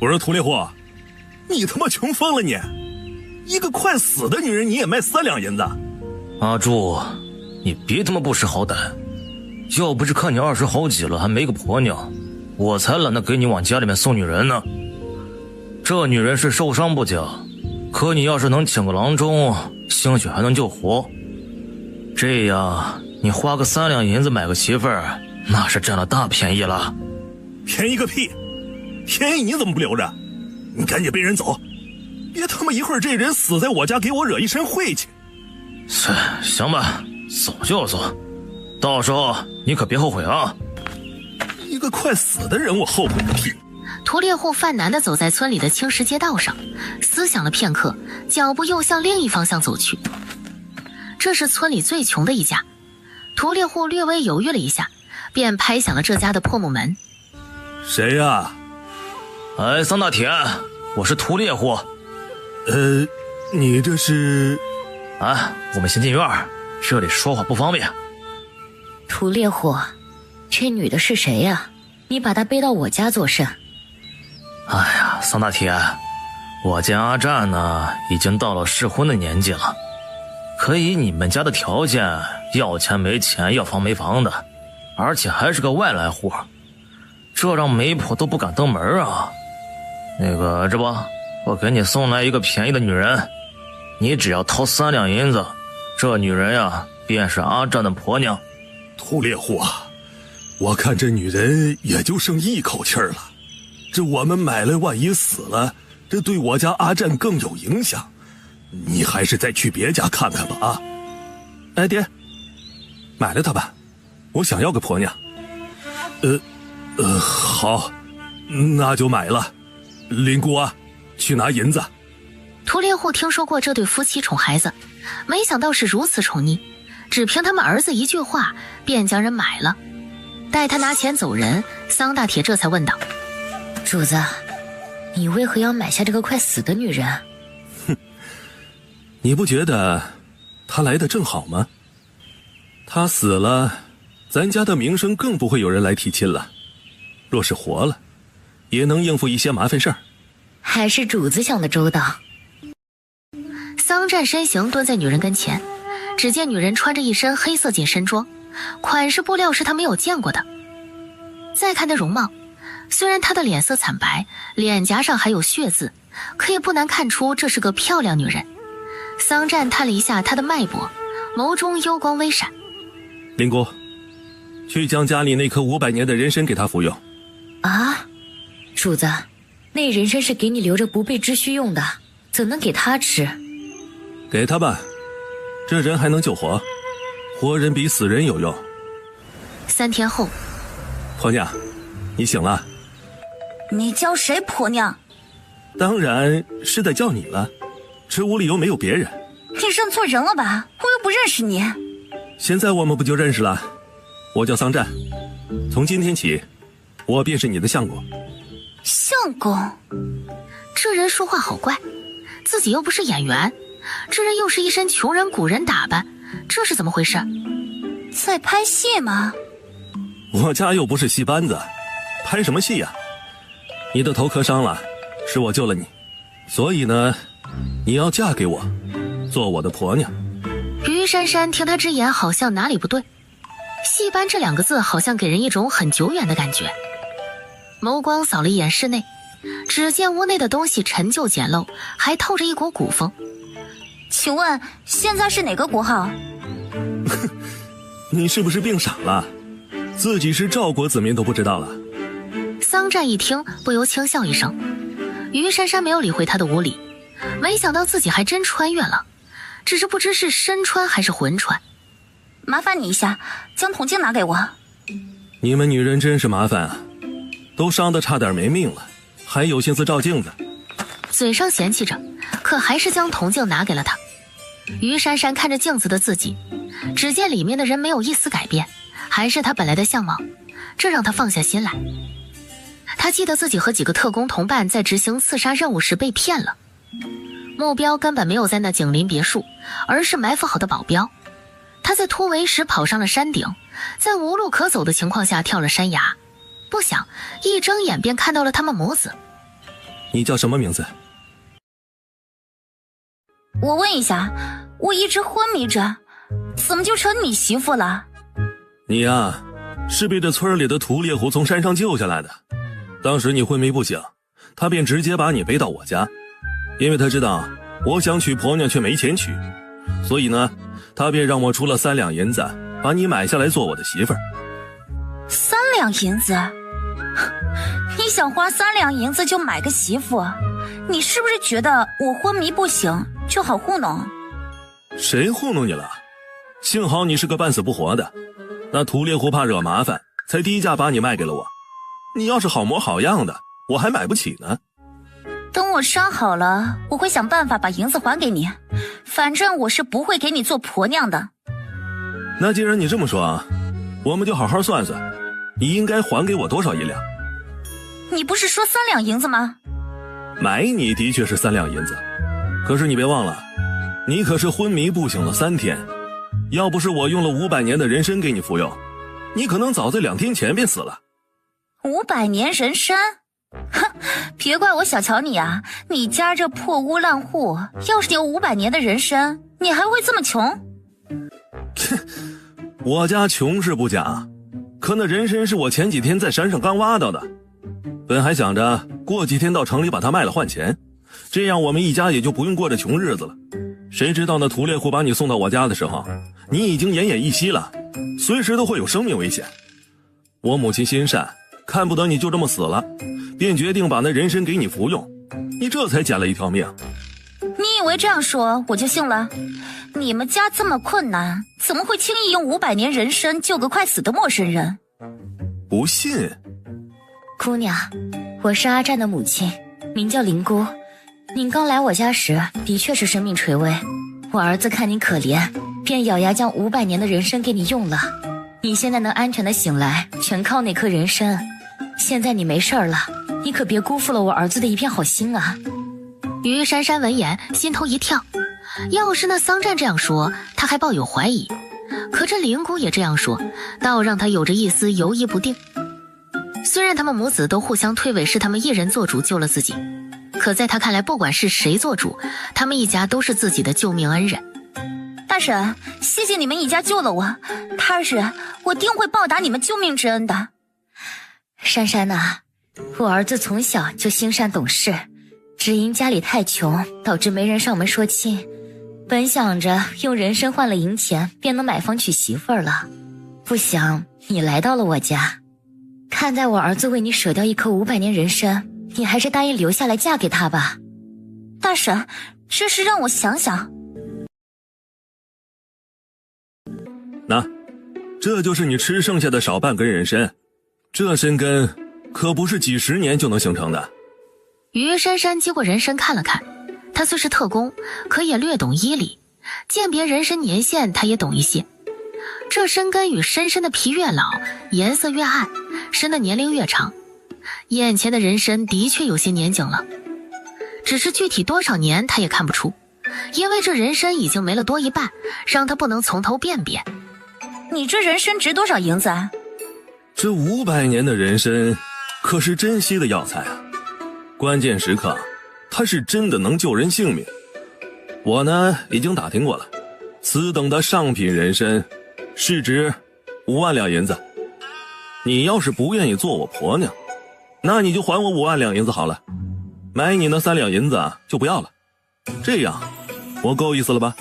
我说涂烈货，你他妈穷疯了你！一个快死的女人你也卖3两银子？阿柱，你别他妈不识好歹！要不是看你20好几了还没个婆娘，我才懒得给你往家里面送女人呢。这女人是受伤不假，可你要是能请个郎中，兴许还能救活。这样你花个3两银子买个媳妇儿，那是占了大便宜了。便宜个屁！便宜你怎么不留着？你赶紧背人走，别他妈一会儿这人死在我家给我惹一身晦气。行吧，走就走，到时候你可别后悔啊。一个快死的人我后悔个屁！屠猎户犯难地走在村里的青石街道上，思想了片刻，脚步又向另一方向走去。这是村里最穷的一家，屠猎户略微犹豫了一下，便拍响了这家的破木门。谁呀？桑大铁，我是屠猎户。你这是？我们先进院，这里说话不方便。屠猎户，这女的是谁呀？你把她背到我家做甚？哎呀，桑大铁，我见阿战呢已经到了适婚的年纪了，可以你们家的条件，要钱没钱，要房没房的，而且还是个外来户，这让媒婆都不敢登门啊。这不，我给你送来一个便宜的女人，你只要掏3两银子，这女人呀便是阿战的婆娘。屠猎户啊，我看这女人也就剩一口气儿了，这我们买来万一死了，这对我家阿战更有影响，你还是再去别家看看吧啊！哎爹，买了她吧，我想要个婆娘。好，那就买了。林姑啊，去拿银子。屠猎户听说过这对夫妻宠孩子，没想到是如此宠溺，只凭他们儿子一句话便将人买了。待他拿钱走人，桑大铁这才问道：主子，你为何要买下这个快死的女人？哼，你不觉得她来的正好吗？她死了，咱家的名声更不会有人来提亲了，若是活了，也能应付一些麻烦事儿。还是主子想的周到。桑战身形蹲在女人跟前，只见女人穿着一身黑色紧身装，款式布料是他没有见过的。再看她容貌，虽然她的脸色惨白，脸颊上还有血渍，可也不难看出这是个漂亮女人。桑战探了一下她的脉搏，眸中幽光微闪。林姑，去将家里那颗500年的人参给她服用。啊，主子，那人参是给你留着不备之需用的，怎能给她吃？给她吧，这人还能救活，活人比死人有用。3天后，婆娘，你醒了。你叫谁婆娘？当然是在叫你了，这屋里又没有别人。你认错人了吧？我又不认识你。现在我们不就认识了？我叫桑战，从今天起，我便是你的相公。相公？这人说话好怪，自己又不是演员，这人又是一身穷人古人打扮，这是怎么回事？在拍戏吗？我家又不是戏班子，拍什么戏呀？你的头磕伤了，是我救了你，所以呢，你要嫁给我，做我的婆娘。于珊珊听他之言好像哪里不对，戏班这2个字好像给人一种很久远的感觉。眸光扫了一眼室内，只见屋内的东西陈旧简陋，还透着一股古风。请问现在是哪个国号？你是不是病傻了？自己是赵国子民都不知道了？桑战一听不由轻笑一声。于珊珊没有理会他的无礼，没想到自己还真穿越了，只是不知是身穿还是魂穿。麻烦你一下，将铜镜拿给我。你们女人真是麻烦啊，都伤得差点没命了，还有心思照镜子。嘴上嫌弃着，可还是将铜镜拿给了他。于珊珊看着镜子的自己，只见里面的人没有一丝改变，还是他本来的相貌，这让他放下心来。他记得自己和几个特工同伴在执行刺杀任务时被骗了，目标根本没有在那景林别墅，而是埋伏好的保镖。他在突围时跑上了山顶，在无路可走的情况下跳了山崖，不想一睁眼便看到了他们母子。你叫什么名字？我问一下，我一直昏迷着，怎么就成你媳妇了？你呀，是被这村里的屠猎户从山上救下来的。当时你昏迷不醒，他便直接把你背到我家，因为他知道我想娶婆娘却没钱娶，所以呢，他便让我出了3两银子，把你买下来做我的媳妇儿。3两银子？你想花3两银子就买个媳妇？你是不是觉得我昏迷不醒就好糊弄？谁糊弄你了？幸好你是个半死不活的，那屠猎户怕惹麻烦，才低价把你卖给了我。你要是好模好样的，我还买不起呢。等我伤好了，我会想办法把银子还给你，反正我是不会给你做婆娘的。那既然你这么说，我们就好好算算，你应该还给我多少银两？你不是说3两银子吗？买你的确是3两银子，可是你别忘了，你可是昏迷不醒了3天，要不是我用了500年的人参给你服用，你可能早在2天前便死了。500年人参？哼，别怪我小瞧你啊！你家这破屋烂户，要是有500年的人参，你还会这么穷？我家穷是不假，可那人参是我前几天在山上刚挖到的，本还想着过几天到城里把它卖了换钱，这样我们一家也就不用过这穷日子了。谁知道那屠猎户把你送到我家的时候，你已经奄奄一息了，随时都会有生命危险。我母亲心善，看不得你就这么死了，便决定把那人参给你服用，你这才捡了一条命。你以为这样说我就信了？你们家这么困难，怎么会轻易用500年人参救个快死的陌生人？不信？姑娘，我是阿战的母亲，名叫灵姑。您刚来我家时的确是生命垂危，我儿子看你可怜，便咬牙将500年的人参给你用了。你现在能安全的醒来，全靠那颗人参。现在你没事了，你可别辜负了我儿子的一片好心啊。于珊珊闻言心头一跳，要是那桑战这样说，他还抱有怀疑，可这灵姑也这样说，倒让他有着一丝犹疑不定。虽然他们母子都互相推诿是他们一人做主救了自己，可在他看来，不管是谁做主，他们一家都是自己的救命恩人。大婶，谢谢你们一家救了我，他日我定会报答你们救命之恩的。珊珊啊，我儿子从小就心善懂事，只因家里太穷，导致没人上门说亲。本想着用人参换了银钱，便能买房娶媳妇儿了，不想你来到了我家。看在我儿子为你舍掉一颗500年人参，你还是答应留下来嫁给他吧。大婶，这是让我想想。那，这就是你吃剩下的少半根人参，这参根可不是几10年就能形成的。于珊珊接过人参看了看，她虽是特工，可也略懂医理，鉴别人参年限她也懂一些。这参根与深深的皮越老，颜色越暗，参的年龄越长。眼前的人参的确有些年景了，只是具体多少年她也看不出，因为这人参已经没了多一半，让她不能从头辨别。你这人参值多少银子啊？这500年的人参可是珍稀的药材啊，关键时刻它是真的能救人性命。我呢已经打听过了，此等的上品人参市值5万两银子。你要是不愿意做我婆娘，那你就还我5万两银子好了，买你那3两银子就不要了，这样我够意思了吧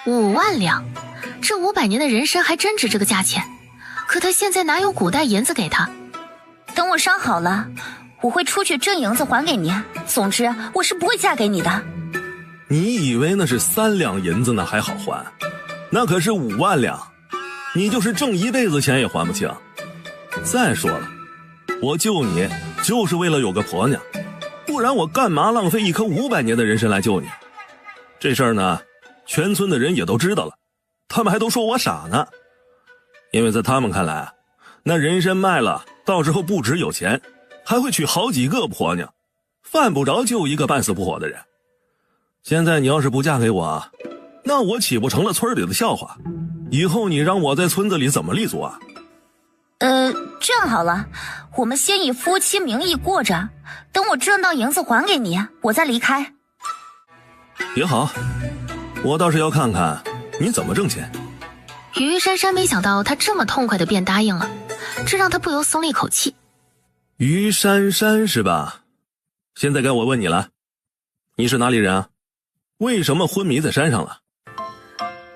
？5万两，这500年的人参还真值这个价钱，可他现在哪有古代银子给他？等我伤好了，我会出去挣银子还给你，总之我是不会嫁给你的。你以为那是3两银子呢还好还，那可是5万两，你就是挣一辈子钱也还不清。再说了，我救你就是为了有个婆娘，不然我干嘛浪费一颗500年的人参来救你？这事儿呢，全村的人也都知道了，他们还都说我傻呢。因为在他们看来，那人参卖了，到时候不只有钱，还会娶好几个婆娘，犯不着救一个半死不活的人。现在你要是不嫁给我，那我岂不成了村里的笑话？以后你让我在村子里怎么立足啊？这样好了，我们先以夫妻名义过着，等我挣到银子还给你，我再离开。也好，我倒是要看看你怎么挣钱。于珊珊没想到他这么痛快的便答应了，这让他不由松了一口气。于珊珊是吧？现在该我问你了，你是哪里人啊？为什么昏迷在山上了？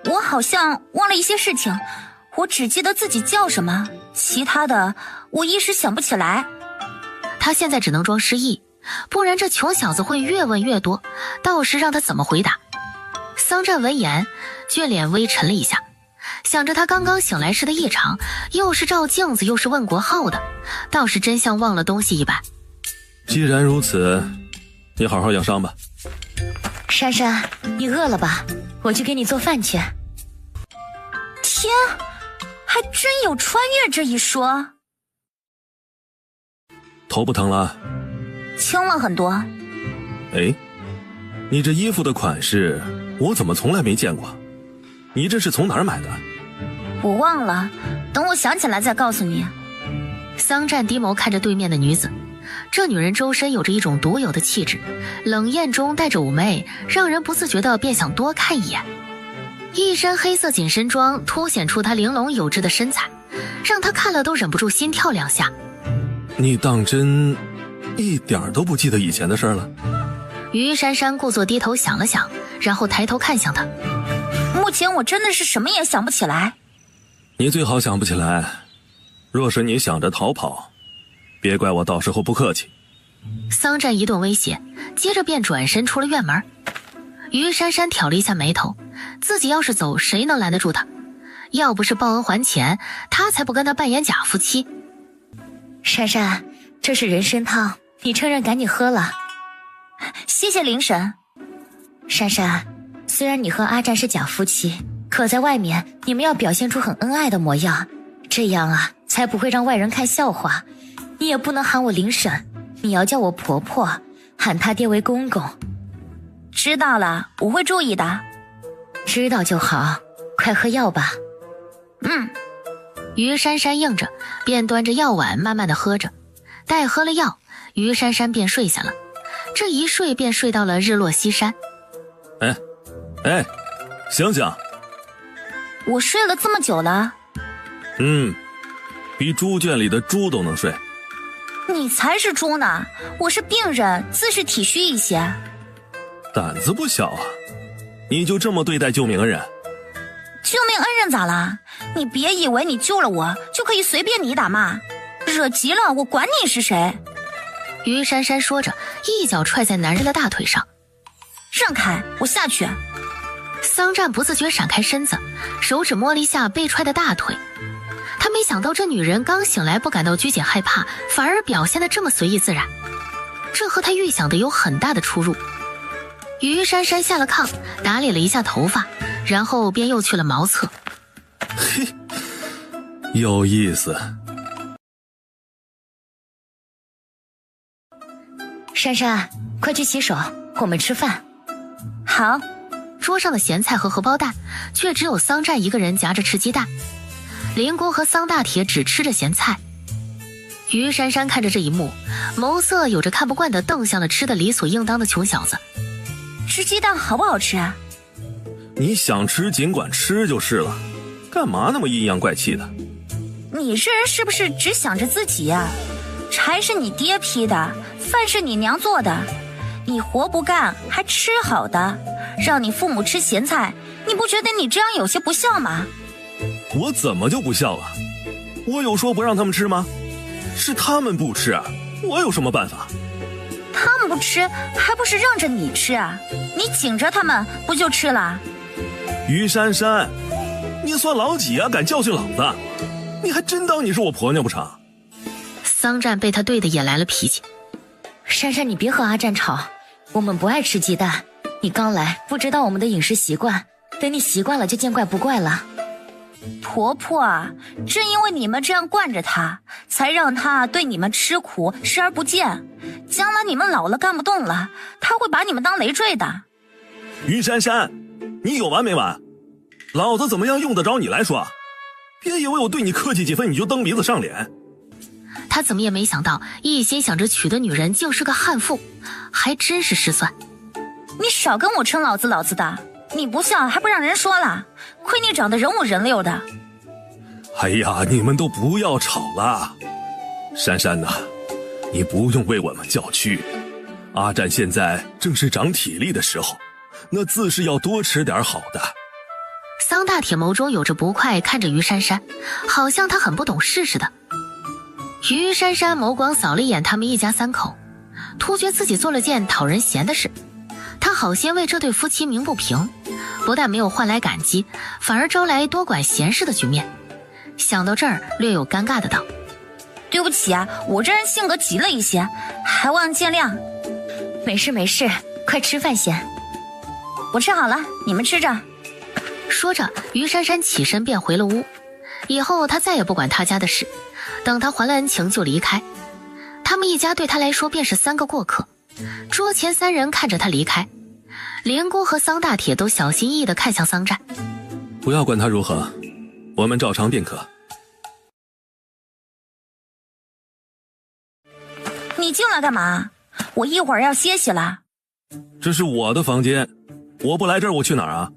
我好像忘了一些事情，我只记得自己叫什么，其他的我一时想不起来。他现在只能装失忆，不然这穷小子会越问越多，到时让他怎么回答？桑占闻言，却脸微沉了一下，想着他刚刚醒来时的异常，又是照镜子又是问国号的，倒是真像忘了东西一般。既然如此，你好好养伤吧。珊珊，你饿了吧？我去给你做饭去。天，还真有穿越这一说。头不疼了？轻了很多。哎，你这衣服的款式我怎么从来没见过？你这是从哪儿买的？我忘了，等我想起来再告诉你。桑占低眸看着对面的女子，这女人周身有着一种独有的气质，冷艳中带着妩媚，让人不自觉地便想多看一眼。一身黑色紧身装凸显出她玲珑有致的身材，让他看了都忍不住心跳两下。你当真一点都不记得以前的事了？于珊珊故作低头想了想，然后抬头看向他。目前我真的是什么也想不起来。你最好想不起来，若是你想着逃跑，别怪我到时候不客气。桑占一顿威胁，接着便转身出了院门。于珊珊挑了一下眉头，自己要是走，谁能拦得住他？要不是报恩还钱，他才不跟他扮演假夫妻。珊珊，这是人参汤，你趁热赶紧喝了。谢谢灵神。珊珊，虽然你和阿占是假夫妻，可在外面你们要表现出很恩爱的模样，这样啊才不会让外人看笑话。你也不能喊我灵婶，你要叫我婆婆，喊他爹为公公。知道了，我会注意的。知道就好，快喝药吧。于珊珊应着，便端着药碗慢慢的喝着。待喝了药，于珊珊便睡下了。这一睡便睡到了日落西山。哎，醒醒！我睡了这么久了。比猪圈里的猪都能睡。你才是猪呢，我是病人，自是体虚一些。胆子不小啊，你就这么对待救命恩人？救命恩人咋啦？你别以为你救了我就可以随便你打骂，惹急了我管你是谁。于珊珊说着，一脚踹在男人的大腿上。让开，我下去。桑占不自觉闪开身子，手指摸了一下被踹的大腿。他没想到这女人刚醒来不感到拘谨害怕，反而表现得这么随意自然，这和他预想的有很大的出入。于珊珊下了炕，打理了一下头发，然后便又去了茅厕。嘿，有意思。珊珊，快去洗手，我们吃饭。好。桌上的咸菜和荷包蛋，却只有桑占一个人夹着吃鸡蛋。林姑和桑大铁只吃着咸菜。于珊珊看着这一幕，眸色有着看不惯的瞪向了吃的理所应当的穷小子。吃鸡蛋好不好吃啊？你想吃尽管吃就是了，干嘛那么阴阳怪气的？你这人是不是只想着自己呀？柴是你爹劈的，饭是你娘做的，你活不干还吃好的，让你父母吃咸菜，你不觉得你这样有些不孝吗？我怎么就不孝了？我有说不让他们吃吗？是他们不吃，我有什么办法？他们不吃，还不是让着你吃啊？你紧着他们不就吃了？于珊珊，你算老几啊？敢教训老子？你还真当你是我婆娘不成？桑占被他对的也来了脾气。珊珊，你别和阿占吵，我们不爱吃鸡蛋，你刚来不知道我们的饮食习惯，等你习惯了就见怪不怪了。婆婆啊，正因为你们这样惯着他，才让他对你们吃苦视而不见，将来你们老了干不动了，他会把你们当累赘的。于珊珊，你有完没完？老子怎么样用得着你来说？别以为我对你客气几分你就蹬鼻子上脸。他怎么也没想到，一心想着娶的女人竟是个悍妇，还真是失算。你少跟我称老子的，你不笑还不让人说了，亏你长得人五人六的。哎呀，你们都不要吵了。珊珊呐，你不用为我们叫屈。阿战现在正是长体力的时候，那自是要多吃点好的。桑大铁眸中有着不快，看着于珊珊，好像他很不懂事似的。于珊珊眸光扫了一眼他们一家三口，突觉自己做了件讨人嫌的事。他好先为这对夫妻鸣不平，不但没有换来感激，反而招来多管闲事的局面。想到这儿，略有尴尬的道：对不起啊，我这人性格急了一些，还望见谅。没事，快吃饭先。我吃好了，你们吃着。说着，于珊珊起身便回了屋。以后他再也不管他家的事，等他还了恩情就离开。他们一家对他来说便是三个过客。桌前三人看着他离开，连姑和桑大铁都小心翼翼地看向桑战。不要管他如何，我们照常便可。你进来干嘛？我一会儿要歇息了。这是我的房间，我不来这儿我去哪儿啊？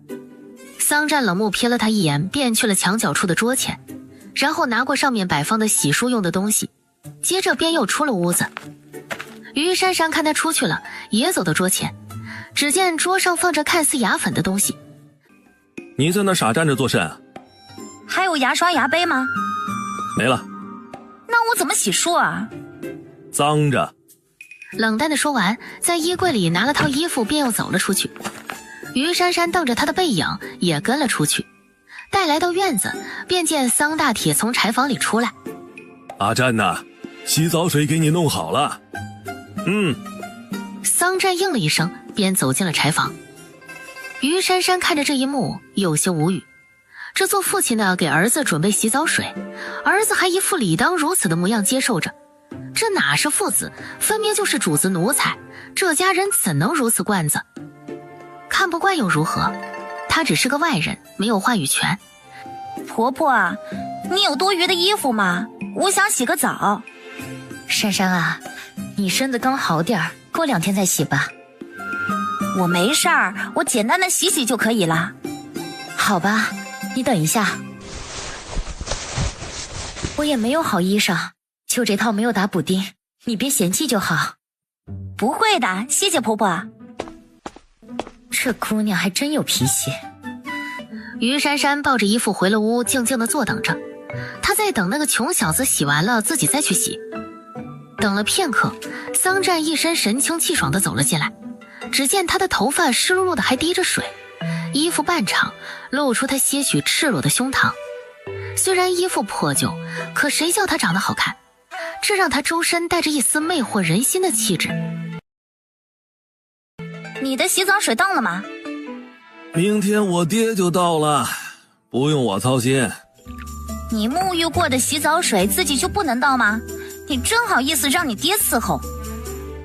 桑战冷目瞥了他一眼，便去了墙角处的桌前，然后拿过上面摆放的洗漱用的东西，接着便又出了屋子。于珊珊看他出去了，也走到桌前，只见桌上放着看似牙粉的东西。你在那傻站着做甚啊？还有牙刷牙杯吗？没了。那我怎么洗漱啊？脏着。冷淡地说完，在衣柜里拿了套衣服便又走了出去。于珊珊瞪着他的背影也跟了出去，待来到院子，便见桑大铁从柴房里出来。阿战呐，洗澡水给你弄好了。桑战应了一声，便走进了柴房。于珊珊看着这一幕，有些无语。这做父亲的给儿子准备洗澡水，儿子还一副理当如此的模样接受着，这哪是父子，分明就是主子奴才，这家人怎能如此惯子？看不惯又如何？他只是个外人，没有话语权。婆婆，你有多余的衣服吗？我想洗个澡。珊珊啊，你身子刚好点儿，过2天再洗吧。我没事儿，我简单的洗洗就可以了。好吧，你等一下。我也没有好衣裳，就这套没有打补丁，你别嫌弃就好。不会的，谢谢婆婆。这姑娘还真有脾气。于珊珊抱着衣服回了屋，静静地坐等着。她在等那个穷小子洗完了，自己再去洗。等了片刻，桑战一身神清气爽地走了进来。只见他的头发湿漉漉的，还滴着水，衣服半敞，露出他些许赤裸的胸膛。虽然衣服破旧，可谁叫他长得好看？这让他周身带着一丝魅惑人心的气质。你的洗澡水到了吗？明天我爹就到了，不用我操心。你沐浴过的洗澡水自己就不能倒吗？你真好意思让你爹伺候？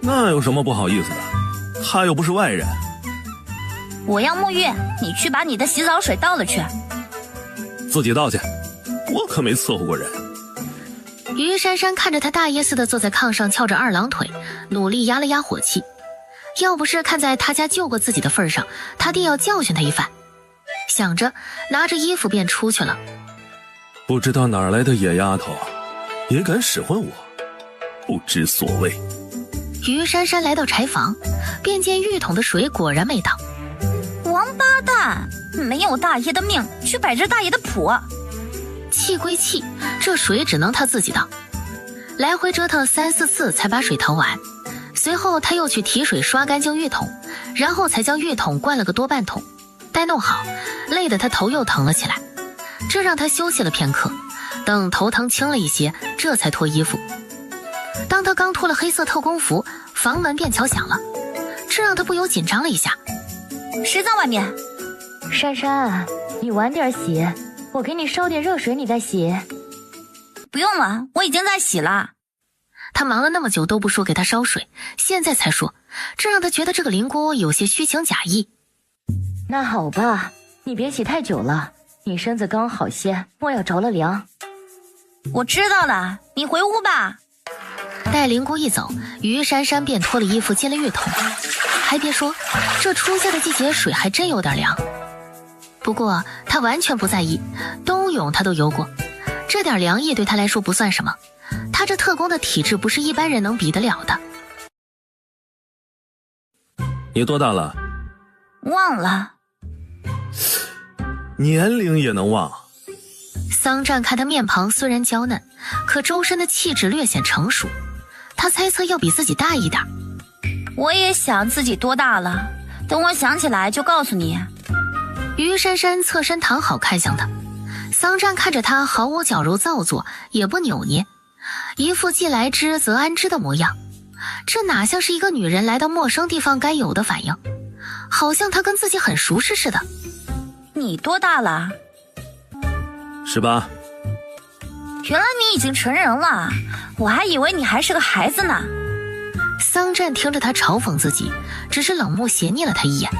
那有什么不好意思的？他又不是外人。我要沐浴，你去把你的洗澡水倒了去。自己倒去，我可没伺候过人。于珊珊看着他大爷似的坐在炕上翘着二郎腿，努力压了压火气。要不是看在他家救过自己的份上，他定要教训他一番。想着，拿着衣服便出去了。不知道哪来的野丫头，也敢使唤我，不知所谓。于珊珊来到柴房，便见浴桶的水果然没倒。王八蛋，没有大爷的命，去摆着大爷的谱。气归气，这水只能他自己倒。来回折腾3、4次才把水腾完。随后他又去提水刷干净浴桶，然后才将浴桶灌了个多半桶。待弄好，累得他头又疼了起来，这让他休息了片刻。等头疼轻了一些，这才脱衣服。当他刚脱了黑色特工服，房门便敲响了，这让他不由紧张了一下。谁在外面？珊珊，你晚点洗，我给你烧点热水，你再洗。不用了，我已经在洗了。他忙了那么久都不说给他烧水，现在才说，这让他觉得这个林姑有些虚情假意。那好吧，你别洗太久了，你身子刚好些，莫要着了凉。我知道了，你回屋吧。待灵姑一走，于珊珊便脱了衣服进了浴桶。还别说，这初夏的季节水还真有点凉。不过她完全不在意，冬泳她都游过，这点凉意对她来说不算什么。她这特工的体质不是一般人能比得了的。你多大了？忘了。年龄也能忘？桑占看他面庞虽然娇嫩，可周身的气质略显成熟，他猜测要比自己大一点。我也想自己多大了，等我想起来就告诉你。于珊珊侧身躺好看向他，桑占看着他毫无矫揉造作，也不扭捏，一副既来之则安之的模样。这哪像是一个女人来到陌生地方该有的反应，好像他跟自己很熟识似的。你多大了？18。原来你已经成人了，我还以为你还是个孩子呢。桑占听着他嘲讽自己，只是冷漠斜睨了他一眼。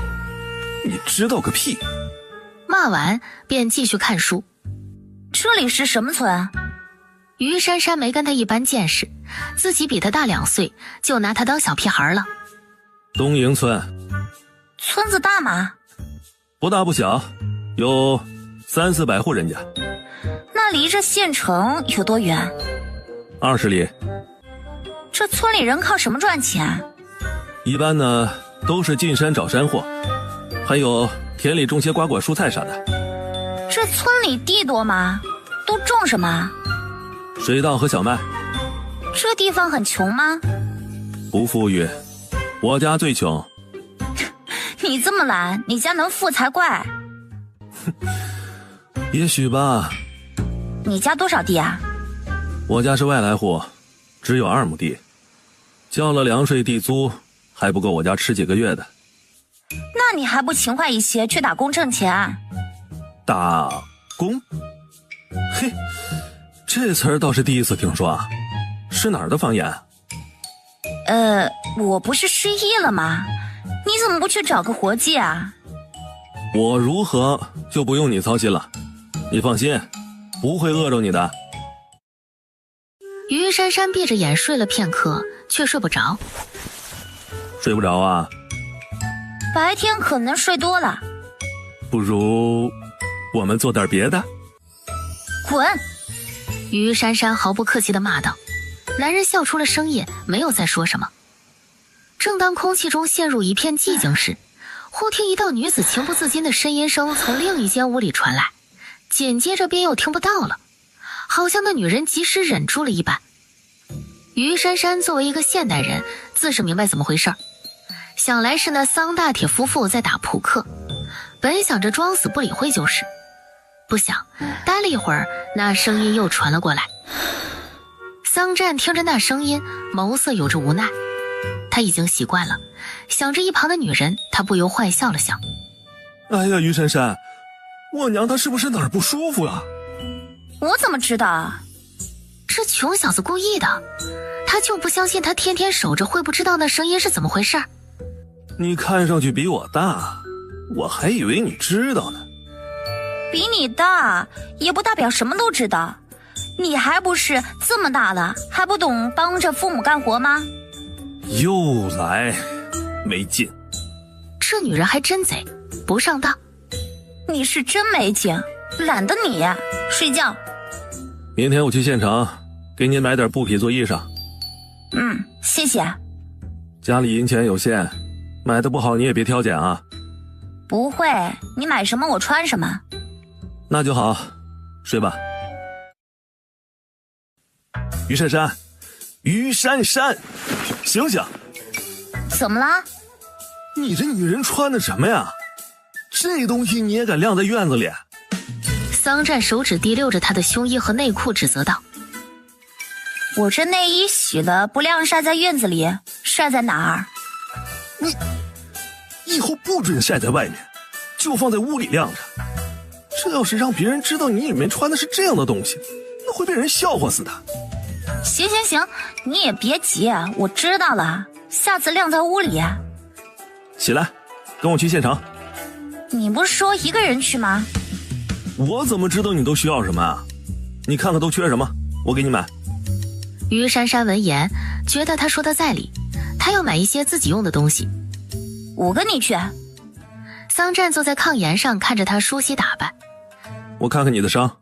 你知道个屁！骂完便继续看书。这里是什么村？于珊珊没跟他一般见识，自己比他大2岁，就拿他当小屁孩了。东营村。村子大吗？不大不小，有300-400户人家。那离这县城有多远？20里。这村里人靠什么赚钱？一般呢都是进山找山货，还有田里种些瓜果蔬菜啥的。这村里地多吗？都种什么？水稻和小麦。这地方很穷吗？不富裕，我家最穷。你这么懒，你家能富才怪。也许吧。你家多少地啊？我家是外来户，只有2亩地，交了粮税地租，还不够我家吃几个月的。那你还不勤快一些，去打工挣钱？打工？嘿，这词儿倒是第一次听说啊，是哪儿的方言？我不是失忆了吗？你怎么不去找个活计啊？我如何就不用你操心了，你放心，不会饿着你的。于珊珊闭着眼睡了片刻，却睡不着。睡不着啊？白天可能睡多了。不如我们做点别的？滚！于珊珊毫不客气地骂道。男人笑出了声音，没有再说什么。正当空气中陷入一片寂静时，忽听一道女子情不自禁的呻吟声从另一间屋里传来，紧接着便又听不到了，好像那女人及时忍住了一般。于珊珊作为一个现代人，自是明白怎么回事，想来是那桑大铁夫妇在打扑克，本想着装死不理会就是，不想待了一会儿，那声音又传了过来。桑占听着那声音，眸色有着无奈。他已经习惯了，想着一旁的女人，他不由坏笑了想。哎呀，于珊珊，我娘她是不是哪儿不舒服啊？我怎么知道？这穷小子故意的，他就不相信他天天守着会不知道那声音是怎么回事。你看上去比我大，我还以为你知道呢。比你大也不代表什么都知道，你还不是这么大了还不懂帮着父母干活吗？又来，没劲。这女人还真贼，不上当。你是真没劲，懒得你呀，睡觉。明天我去县城给你买点布匹做衣裳。谢谢。家里银钱有限，买的不好你也别挑拣啊。不会，你买什么我穿什么。那就好，睡吧。于珊珊，于珊珊，醒醒！怎么了？你这女人穿的什么呀？这东西你也敢晾在院子里？桑占手指滴溜着他的胸衣和内裤，指责道：我这内衣洗了不晾晒在院子里，晒在哪儿？你以后不准晒在外面，就放在屋里晾着。这要是让别人知道你里面穿的是这样的东西，那会被人笑话死的。行，你也别急，我知道了，下次晾在屋里。起来，跟我去县城。你不是说一个人去吗？我怎么知道你都需要什么啊？你看看都缺什么，我给你买。于珊珊闻言，觉得他说的在理，他要买一些自己用的东西。我跟你去。桑占坐在炕沿上，看着他梳洗打扮。我看看你的伤。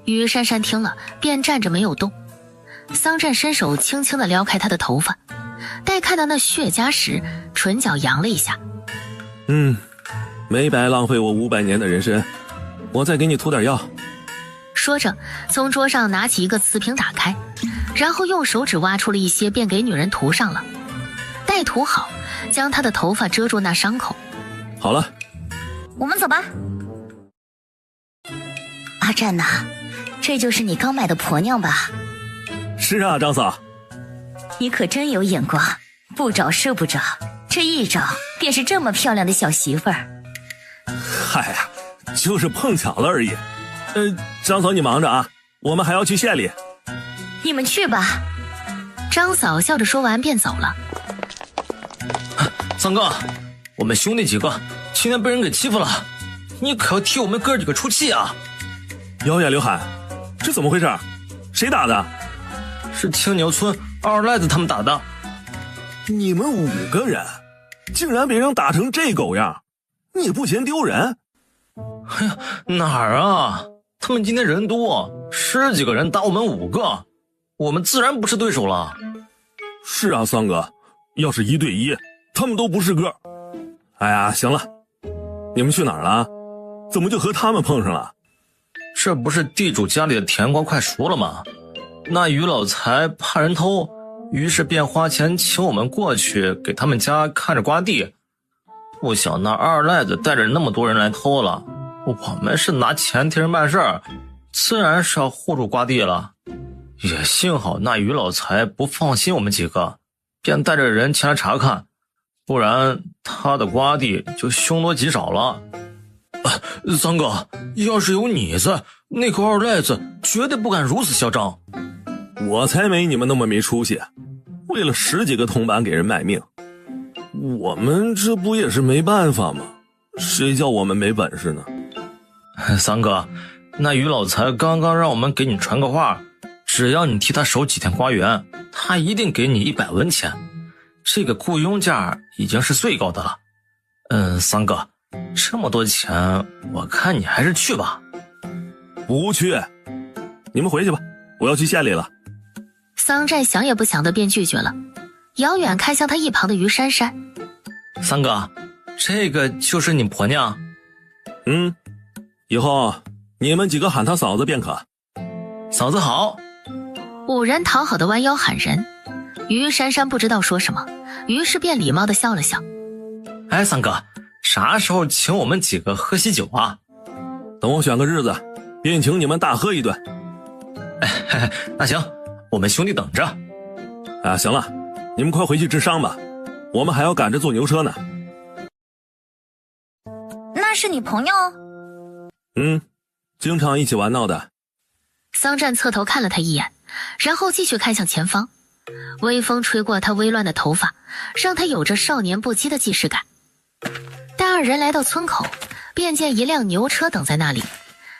于珊珊听了，便站着没有动。桑占伸手轻轻地撩开他的头发，待看到那血痂时，唇角扬了一下。没白浪费我500年的人参，我再给你涂点药。说着，从桌上拿起一个瓷瓶打开，然后用手指挖出了一些，便给女人涂上了。待涂好，将她的头发遮住那伤口。好了，我们走吧。阿占呐，这就是你刚买的婆娘吧？是啊，张嫂。你可真有眼光，不找是不找，这一找便是这么漂亮的小媳妇儿。嗨呀，就是碰巧了而已。张嫂你忙着啊，我们还要去县里。你们去吧。张嫂笑着说完便走了。三哥，我们兄弟几个今天被人给欺负了，你可要替我们哥几个出气啊！姚远、刘海，这怎么回事？谁打的？是青牛村二赖子他们打的。你们5个人竟然被人打成这狗样，你不嫌丢人？哎呀，哪儿啊，他们今天人多，10几个人打我们5个，我们自然不是对手了。是啊，桑哥，要是1对1，他们都不是个。哎呀，行了，你们去哪儿了？怎么就和他们碰上了？这不是地主家里的甜瓜快熟了吗？那于老财怕人偷，于是便花钱请我们过去给他们家看着刮地。不想那二赖子带着那么多人来偷了，我们是拿钱替人办事儿，自然是要护住刮地了。也幸好那于老财不放心我们几个，便带着人前来查看，不然他的刮地就凶多吉少了。三哥，要是有你在，那个二赖子绝对不敢如此嚣张。我才没你们那么没出息，为了10几个铜板给人卖命。我们这不也是没办法吗？谁叫我们没本事呢？三哥，那于老财刚刚让我们给你传个话，只要你替他守几天瓜园，他一定给你100文钱。这个雇佣价已经是最高的了。三哥，这么多钱，我看你还是去吧。不去，你们回去吧，我要去县里了。桑占想也不想的便拒绝了，遥远看向他一旁的于珊珊。三哥，这个就是你婆娘？以后你们几个喊她嫂子便可。嫂子好。5人讨好的弯腰喊人，于珊珊不知道说什么，于是便礼貌的笑了笑。哎，三哥，啥时候请我们几个喝喜酒啊？等我选个日子，便请你们大喝一顿。那行，我们兄弟等着。行了，你们快回去治伤吧，我们还要赶着坐牛车呢。那是你朋友？经常一起玩闹的。桑占侧头看了他一眼，然后继续看向前方。微风吹过他微乱的头发，让他有着少年不羁的既视感。待2人来到村口，便见一辆牛车等在那里，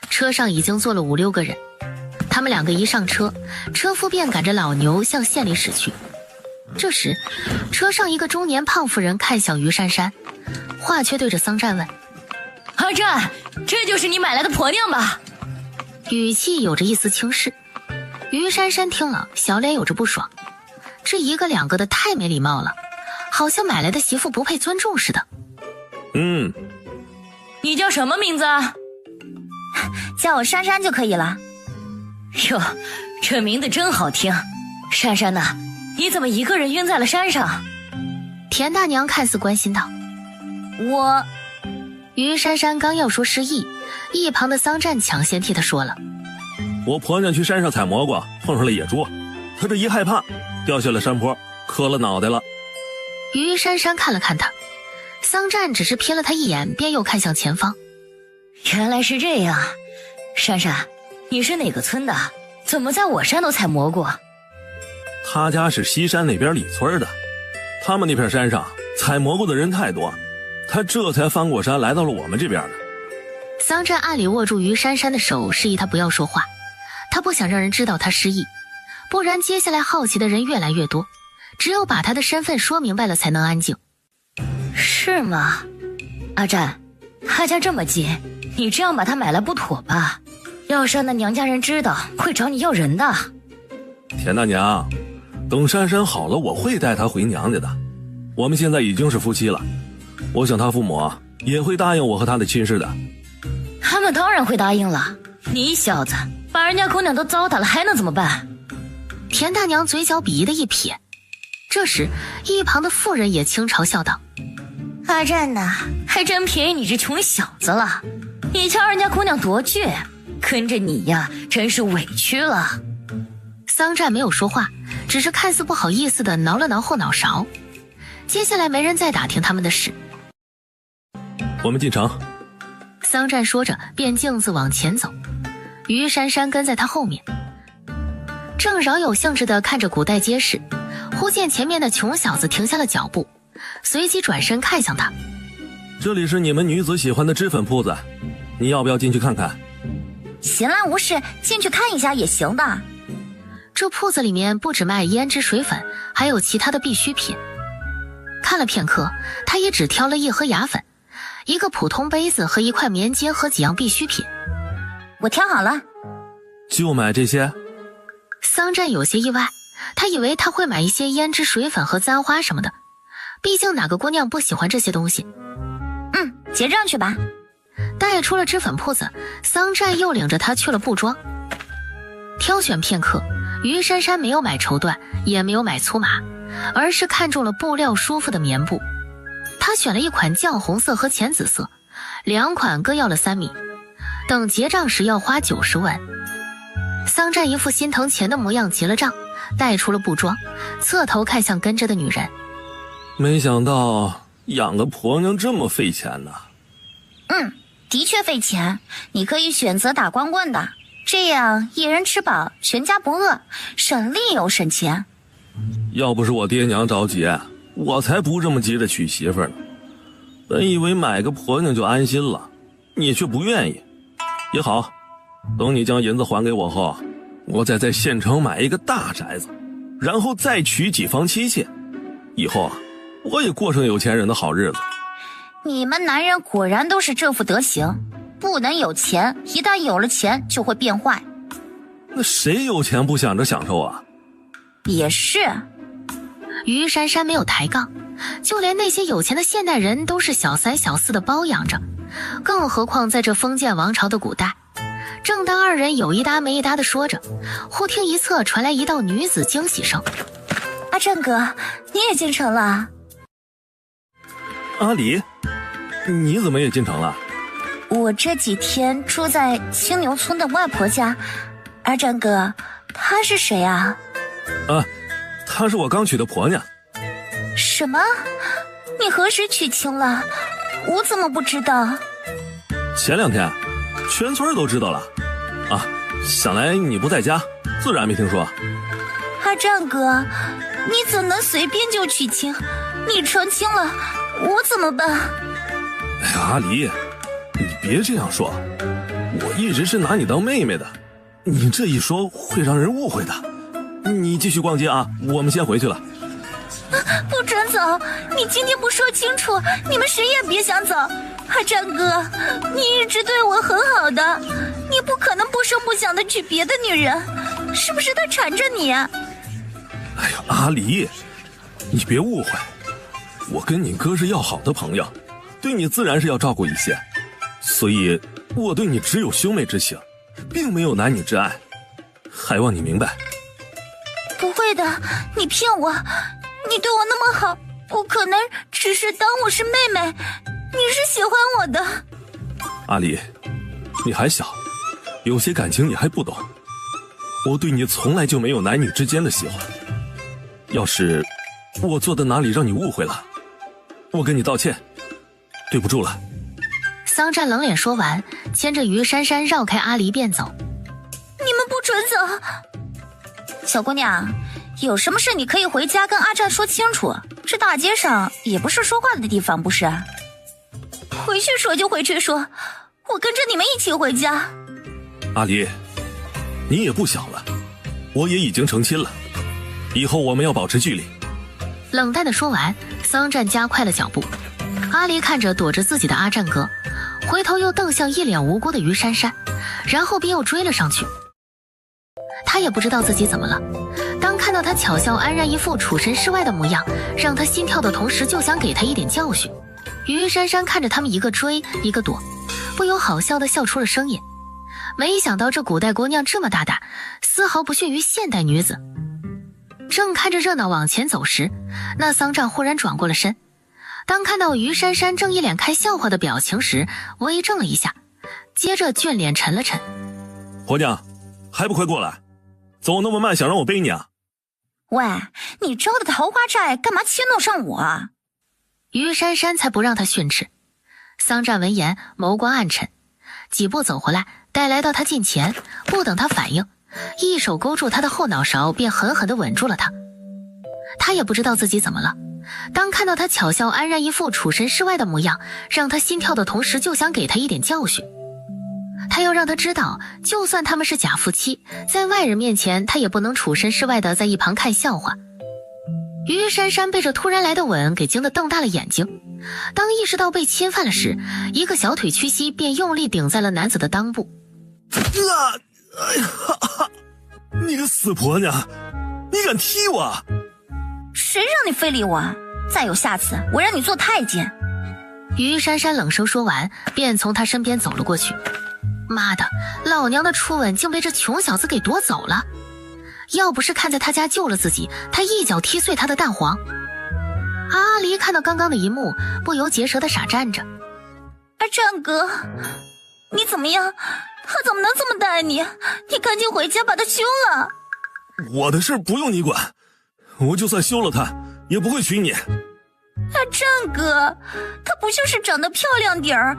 车上已经坐了5、6个人。他们2个一上车，车夫便赶着老牛向县里驶去。这时，车上一个中年胖妇人看向于珊珊，话却对着桑占问：阿占，这就是你买来的婆娘吧？语气有着一丝轻视。于珊珊听了，小脸有着不爽，这1个2个的太没礼貌了，好像买来的媳妇不配尊重似的。你叫什么名字啊？叫我珊珊就可以了。哟，这名字真好听。珊珊呐，你怎么一个人晕在了山上？田大娘看似关心道。于珊珊刚要说失忆，一旁的桑占抢先替她说了。我婆娘去山上采蘑菇，碰上了野猪，她这一害怕，掉下了山坡，磕了脑袋了。于珊珊看了看他，桑占只是瞥了他一眼，便又看向前方。原来是这样，珊珊，你是哪个村的？怎么在我山头采蘑菇？他家是西山那边里村的，他们那片山上采蘑菇的人太多，他这才翻过山来到了我们这边的。桑占暗里握住于珊珊的手，示意她不要说话，他不想让人知道他失忆，不然接下来好奇的人越来越多，只有把他的身份说明白了才能安静。是吗？阿占，他家这么近，你这样把他买来不妥吧？要是让那娘家人知道，会找你要人的。田大娘，等珊珊好了，我会带她回娘家的。我们现在已经是夫妻了，我想她父母也会答应我和她的亲事的。他们当然会答应了，你小子把人家姑娘都糟蹋了，还能怎么办？田大娘嘴角鄙夷的一撇，这时一旁的妇人也轻嘲笑道：阿占呐，还真便宜你这穷小子了。你瞧人家姑娘多倔，跟着你呀，真是委屈了。桑占没有说话，只是看似不好意思地挠了挠后脑勺。接下来没人再打听他们的事。我们进城。桑占说着便径自往前走，于珊珊跟在他后面，正饶有兴致地看着古代街市，忽见前面的穷小子停下了脚步，随即转身看向他。这里是你们女子喜欢的脂粉铺子，你要不要进去看看？闲来无事进去看一下也行的。这铺子里面不止卖胭脂水粉，还有其他的必需品。看了片刻，他也只挑了一盒牙粉，一个普通杯子和一块棉接和几样必需品。我挑好了。就买这些？桑占有些意外，他以为他会买一些胭脂水粉和簪花什么的，毕竟哪个姑娘不喜欢这些东西。结账去吧。带出了脂粉铺子，桑占又领着他去了布庄。挑选片刻，于珊珊没有买绸缎，也没有买粗麻，而是看中了布料舒服的棉布。她选了一款绛红色和浅紫色，两款各要了3米。等结账时要花90文。桑占一副心疼钱的模样结了账，带出了布庄，侧头看向跟着的女人。没想到养个婆娘这么费钱呢。的确费钱，你可以选择打光棍的，这样一人吃饱，全家不饿，省力又省钱。要不是我爹娘着急，我才不这么急着娶媳妇呢。本以为买个婆娘就安心了，你却不愿意。也好，等你将银子还给我后，我再在县城买一个大宅子，然后再娶几房妻妾，以后我也过上有钱人的好日子。你们男人果然都是这副德行，不能有钱，一旦有了钱就会变坏。那谁有钱不想着享受啊？也是。于珊珊没有抬杠，就连那些有钱的现代人都是小3小4的包养着，更何况在这封建王朝的古代。正当二人有一搭没一搭的说着，忽听一侧传来一道女子惊喜声：阿占哥，你也进城了？阿离，你怎么也进城了？我这几天住在青牛村的外婆家。阿占哥，她是谁啊？她是我刚娶的婆娘。什么？你何时娶亲了？我怎么不知道？前2天，全村都知道了。想来你不在家，自然没听说。阿占哥，你怎能随便就娶亲？你成亲了，我怎么办？哎呀，阿离，你别这样说，我一直是拿你当妹妹的，你这一说会让人误会的。你继续逛街啊，我们先回去了。不准走！你今天不说清楚，你们谁也别想走。阿占哥，你一直对我很好的，你不可能不声不响的娶别的女人，是不是他缠着你？哎呀，阿离，你别误会，我跟你哥是要好的朋友，对你自然是要照顾一些，所以我对你只有兄妹之情，并没有男女之爱，还望你明白。不会的，你骗我，你对我那么好，不可能只是当我是妹妹，你是喜欢我的。阿离，你还小，有些感情你还不懂，我对你从来就没有男女之间的喜欢，要是我做的哪里让你误会了，我跟你道歉，对不住了。桑占冷脸说完，牵着于珊珊绕开阿离便走。你们不准走！小姑娘，有什么事你可以回家跟阿占说清楚，这大街上也不是说话的地方，不是？回去说就回去说，我跟着你们一起回家。阿离，你也不小了，我也已经成亲了，以后我们要保持距离。冷淡的说完，桑占加快了脚步。阿离看着躲着自己的阿占哥，回头又瞪向一脸无辜的于珊珊，然后便又追了上去。他也不知道自己怎么了，当看到他巧笑安然一副处身事外的模样，让他心跳的同时就想给他一点教训。于珊珊看着他们一个追一个躲，不由好笑的笑出了声音。没想到这古代姑娘这么大胆，丝毫不逊于现代女子。正看着热闹往前走时，那桑占忽然转过了身，当看到于珊珊正一脸看笑话的表情时，微怔了一下，接着俊脸沉了沉。婆娘，还不快过来，走那么慢想让我背你啊？喂，你招的桃花债干嘛迁怒上我啊？于珊珊才不让他训斥。桑占闻言眸光暗沉，几步走回来，待来到他近前，不等他反应，一手勾住他的后脑勺，便狠狠地吻住了他。他也不知道自己怎么了，当看到他巧笑安然一副处身事外的模样，让他心跳的同时就想给他一点教训。他要让他知道，就算他们是假夫妻，在外人面前他也不能处身事外的在一旁看笑话。于珊珊被这突然来的吻给惊得瞪大了眼睛，当意识到被侵犯了时，一个小腿屈膝，便用力顶在了男子的裆部。哎呀，你个死婆娘，你敢踢我？谁让你非礼我？再有下次，我让你做太监。于珊珊冷声说完，便从他身边走了过去。妈的，老娘的初吻竟被这穷小子给夺走了！要不是看在他家救了自己，他一脚踢碎他的蛋黄。阿离看到刚刚的一幕，不由结舌的傻站着。战哥，你怎么样？他怎么能这么待你？你赶紧回家把他休了。我的事不用你管，我就算休了他，也不会娶你。战哥，他不就是长得漂亮点儿？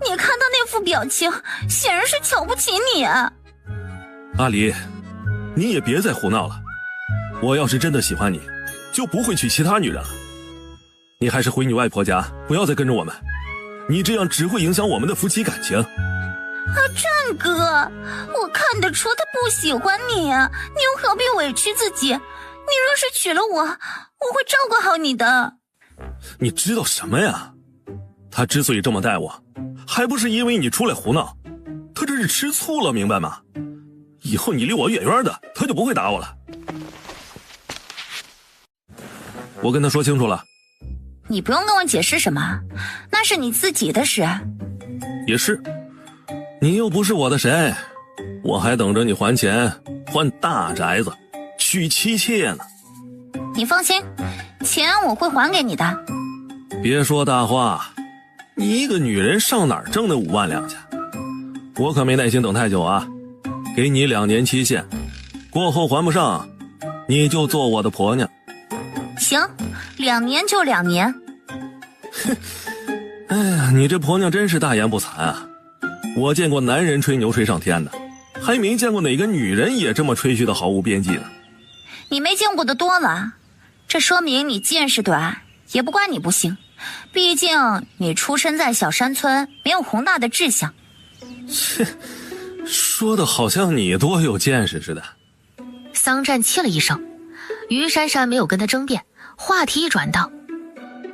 你看他那副表情，显然是瞧不起你啊。阿离，你也别再胡闹了。我要是真的喜欢你，就不会娶其他女人了。你还是回你外婆家，不要再跟着我们。你这样只会影响我们的夫妻感情。战哥，我看得出他不喜欢你啊，你又何必委屈自己？你若是娶了我，我会照顾好你的。你知道什么呀？他之所以这么待我，还不是因为你出来胡闹，他这是吃醋了，明白吗？以后你离我远远的，他就不会打我了。我跟他说清楚了。你不用跟我解释什么，那是你自己的事。也是，你又不是我的谁，我还等着你还钱，换大宅子，娶妻妾呢。你放心，钱我会还给你的。别说大话，你一个女人上哪儿挣那5万两去？我可没耐心等太久啊，给你2年期限，过后还不上，你就做我的婆娘。行，2年就2年。哎呀，你这婆娘真是大言不惭啊！我见过男人吹牛吹上天的，还没见过哪个女人也这么吹嘘的毫无边际呢。你没见过的多了，这说明你见识短，也不怪你不行。毕竟你出身在小山村，没有宏大的志向。切，说的好像你多有见识似的。桑占切了一声，于珊珊没有跟他争辩，话题一转道：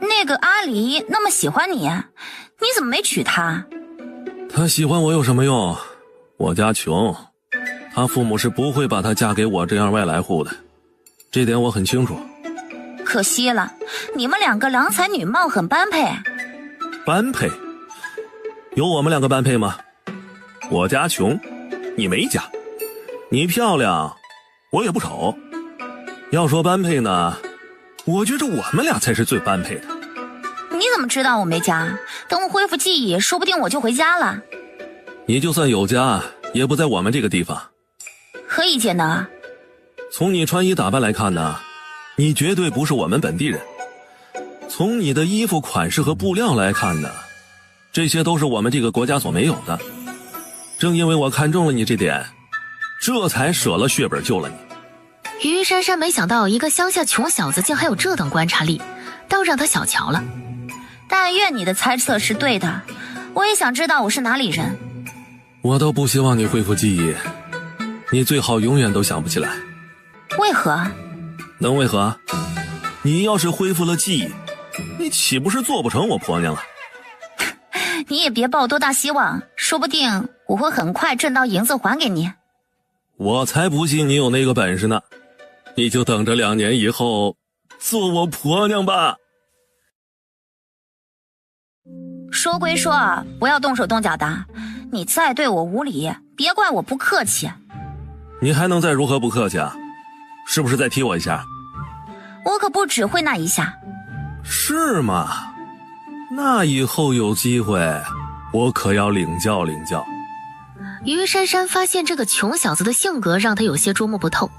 那个阿离那么喜欢你，你怎么没娶她？他喜欢我有什么用？我家穷，他父母是不会把她嫁给我这样外来户的，这点我很清楚。可惜了，你们2个郎才女貌，很般配。般配？有我们2个般配吗？我家穷，你没家；你漂亮，我也不丑。要说般配呢，我觉着我们俩才是最般配的。你怎么知道我没家？等我恢复记忆，说不定我就回家了。你就算有家，也不在我们这个地方。何以见得？从你穿衣打扮来看呢，你绝对不是我们本地人。从你的衣服款式和布料来看呢，这些都是我们这个国家所没有的。正因为我看中了你这点，这才舍了血本救了你。于珊珊没想到一个乡下穷小子竟还有这等观察力，倒让他小瞧了。但愿你的猜测是对的，我也想知道我是哪里人。。，我倒不希望你恢复记忆，你最好永远都想不起来。为何？能为何？你要是恢复了记忆，你岂不是做不成我婆娘了？你也别抱多大希望，说不定我会很快挣到银子还给你。我才不信你有那个本事呢，你就等着2年以后做我婆娘吧。说归说，不要动手动脚的，你再对我无礼，别怪我不客气。你还能再如何不客气啊？是不是再踢我一下？我可不只会那一下。是吗？那以后有机会我可要领教领教。于珊珊发现这个穷小子的性格让她有些捉摸不透，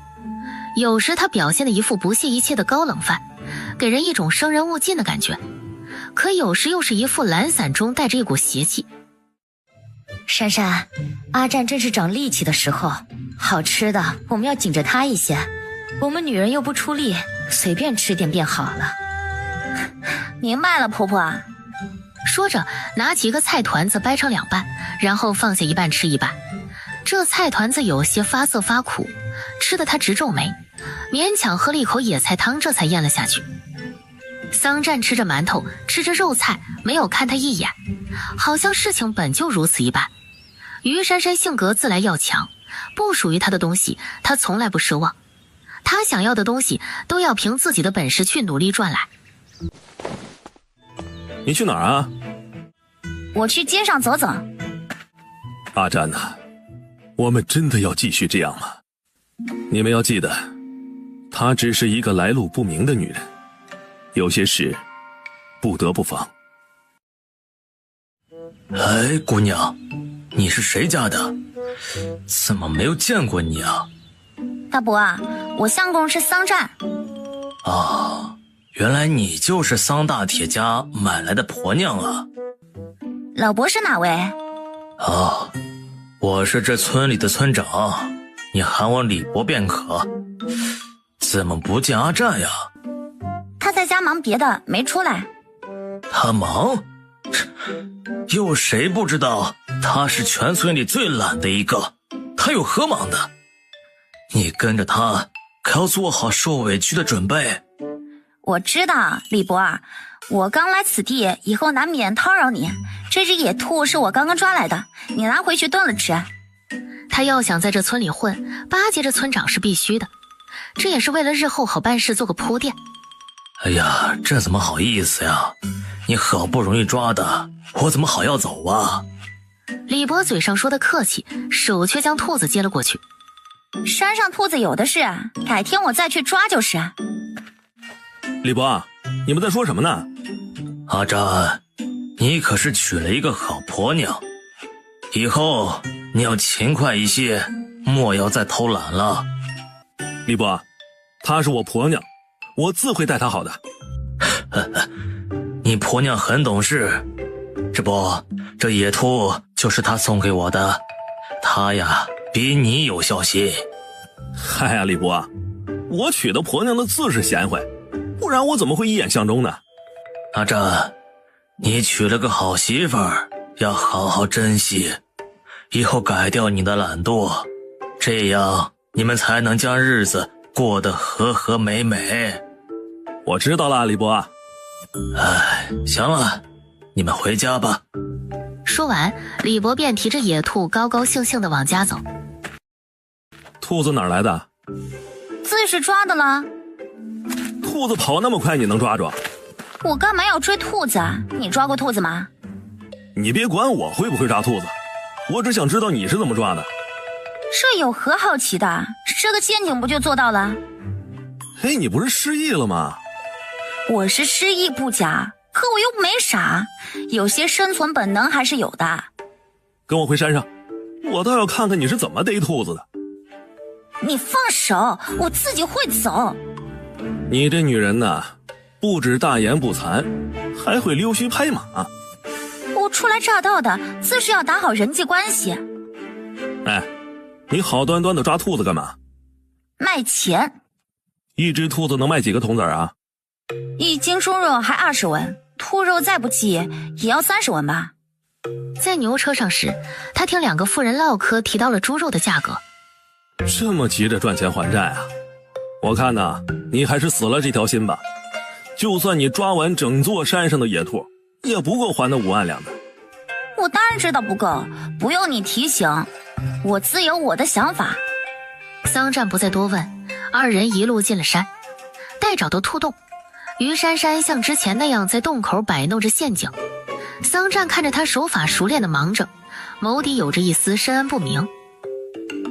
有时他表现的一副不屑一切的高冷范，给人一种生人勿近的感觉，可有时又是一副懒散中带着一股邪气。珊珊，阿战正是长力气的时候，好吃的我们要紧着他一些，我们女人又不出力，随便吃点便好了。明白了，婆婆。说着拿起一个菜团子掰成2半，然后放下一半吃一半。这菜团子有些发涩发苦，吃得他直皱眉，勉强喝了一口野菜汤，这才咽了下去。桑占吃着馒头，吃着肉菜，没有看他一眼，好像事情本就如此一般。于珊珊性格自来要强，不属于她的东西她从来不奢望，她想要的东西都要凭自己的本事去努力赚来。你去哪儿啊？我去街上走走。阿占呐，我们真的要继续这样吗？你们要记得，她只是一个来路不明的女人，有些事不得不防。哎，姑娘，你是谁家的？怎么没有见过你啊？大伯啊，我相公是桑占。啊，原来你就是桑大铁家买来的婆娘啊。老伯是哪位？啊，我是这村里的村长，你喊我李伯便可。怎么不见阿占呀？他在家忙别的，没出来。他忙？有谁不知道他是全村里最懒的一个，他有何忙的？你跟着他可要做好受委屈的准备。我知道，李伯啊，我刚来此地，以后难免叨扰你。这只野兔是我刚刚抓来的，你拿回去炖了吃。他要想在这村里混，巴结着村长是必须的，这也是为了日后好办事做个铺垫。哎呀，这怎么好意思呀？你好不容易抓的，我怎么好要走啊？李伯嘴上说的客气，手却将兔子接了过去。山上兔子有的是，改天我再去抓就是。李伯，你们在说什么呢？阿占，你可是娶了一个好婆娘，以后你要勤快一些，莫要再偷懒了。李伯，她是我婆娘，我自会待她好的。你婆娘很懂事，这不，这野兔就是她送给我的，她呀比你有孝心。嗨呀，李伯，我娶的婆娘的自是贤惠，不然我怎么会一眼相中呢？阿占，你娶了个好媳妇儿，要好好珍惜，以后改掉你的懒惰，这样你们才能将日子过得和和美美。我知道了，李伯。哎，行了，你们回家吧。说完，李伯便提着野兔高高兴兴地往家走。兔子哪儿来的？自是抓的了。兔子跑那么快，你能抓住？我干嘛要追兔子啊？你抓过兔子吗？你别管我会不会抓兔子，我只想知道你是怎么抓的。这有何好奇的？这个陷阱不就做到了？嘿，你不是失忆了吗？我是失忆不假，可我又没傻，有些生存本能还是有的。跟我回山上，我倒要看看你是怎么逮兔子的。你放手，我自己会走。你这女人呐，不止大言不惭，还会溜须拍马。我初来乍到的，自是要打好人际关系。哎，你好端端的抓兔子干嘛？卖钱。一只兔子能卖几个铜子啊？1斤猪肉还20文，兔肉再不济也要30文吧。在牛车上时，他听2个妇人唠嗑，提到了猪肉的价格。这么急着赚钱还债啊？我看呐，你还是死了这条心吧。就算你抓完整座山上的野兔，也不够还那5万两的。我当然知道不够，不用你提醒，我自有我的想法。桑占不再多问，二人一路进了山。待找到兔洞，于珊珊像之前那样在洞口摆弄着陷阱。桑占看着他手法熟练的忙着，眸底有着一丝深谙不明。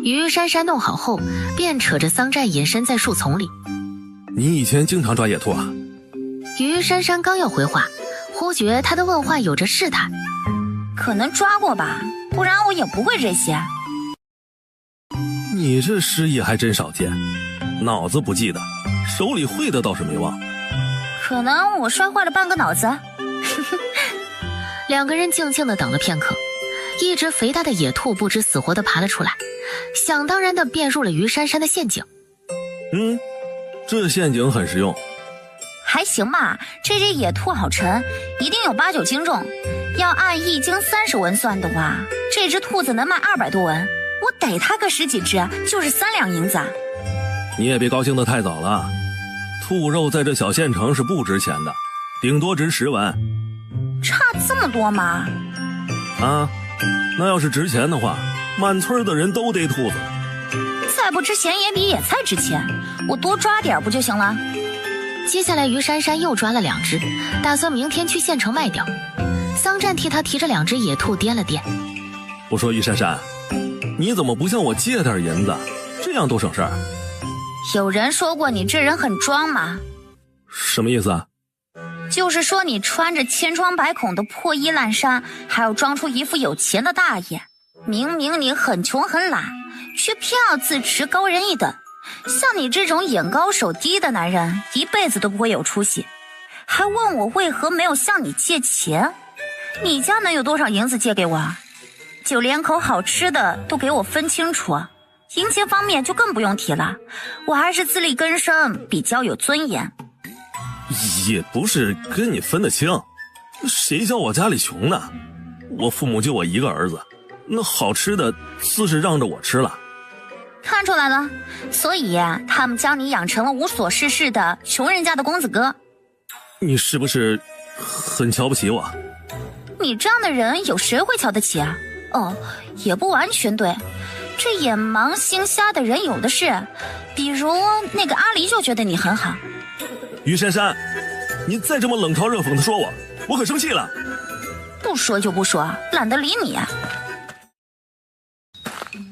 于珊珊弄好后，便扯着桑占隐身在树丛里。你以前经常抓野兔啊？于珊珊刚要回话，忽觉他的问话有着试探。可能抓过吧，不然我也不会这些。你这失忆还真少见，脑子不记得，手里会的倒是没忘。可能我摔坏了半个脑子。两个人静静地等了片刻，一只肥大的野兔不知死活地爬了出来，想当然地便入了于珊珊的陷阱。这陷阱很实用。还行吧，这只野兔好沉，一定有8、9斤重。要按1斤30文算的话，这只兔子能卖200多文，我逮它个10几只就是3两银子。你也别高兴得太早了，兔肉在这小县城是不值钱的，顶多值10文。差这么多吗？啊，那要是值钱的话，满村的人都逮兔子。再不值钱也比野菜值钱，我多抓点不就行了？接下来于珊珊又抓了2只，打算明天去县城卖掉。桑占替他提着2只野兔掂了掂。我说于珊珊，你怎么不向我借点银子，这样多省事儿。有人说过你这人很装吗？什么意思啊？就是说你穿着千疮百孔的破衣烂衫，还要装出一副有钱的大爷。明明你很穷很懒，却偏要自持高人一等。像你这种眼高手低的男人，一辈子都不会有出息。还问我为何没有向你借钱？你家能有多少银子借给我？就连口好吃的都给我分清楚。银钱方面就更不用提了，我还是自力更生，比较有尊严。也不是跟你分得清，谁叫我家里穷呢？我父母就我一个儿子，那好吃的自是让着我吃了。看出来了，所以他们将你养成了无所事事的穷人家的公子哥。你是不是很瞧不起我？你这样的人有谁会瞧得起啊？哦，也不完全对，这眼盲心瞎的人有的是，比如那个阿离就觉得你很好。于珊珊，你再这么冷嘲热讽的说我可生气了。不说就不说，懒得理你。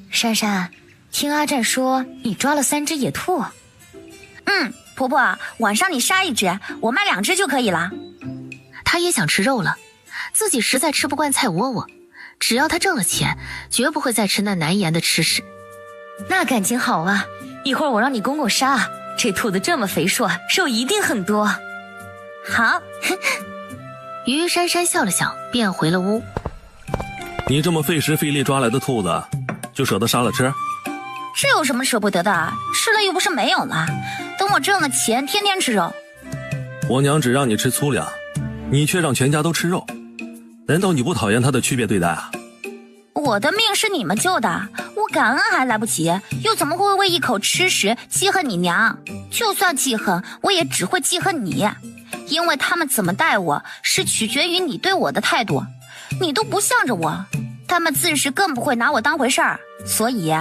珊珊，听阿占说你抓了3只野兔。婆婆，晚上你杀1只，我卖2只就可以了。他也想吃肉了，自己实在吃不惯菜窝窝，只要他挣了钱，绝不会再吃那难言的吃食。那感情好啊，一会儿我让你公公杀，这兔子这么肥硕，肉一定很多。好。于珊珊笑了笑，便回了屋。你这么费时费力抓来的兔子，就舍得杀了吃？这有什么舍不得的？吃了又不是没有了，等我挣了钱，天天吃肉。我娘只让你吃粗粮，你却让全家都吃肉，难道你不讨厌她的区别对待啊？我的命是你们救的，我感恩还来不及，又怎么会为一口吃食记恨你娘？就算记恨，我也只会记恨你，因为他们怎么待我是取决于你对我的态度。你都不向着我，他们自是更不会拿我当回事儿。所以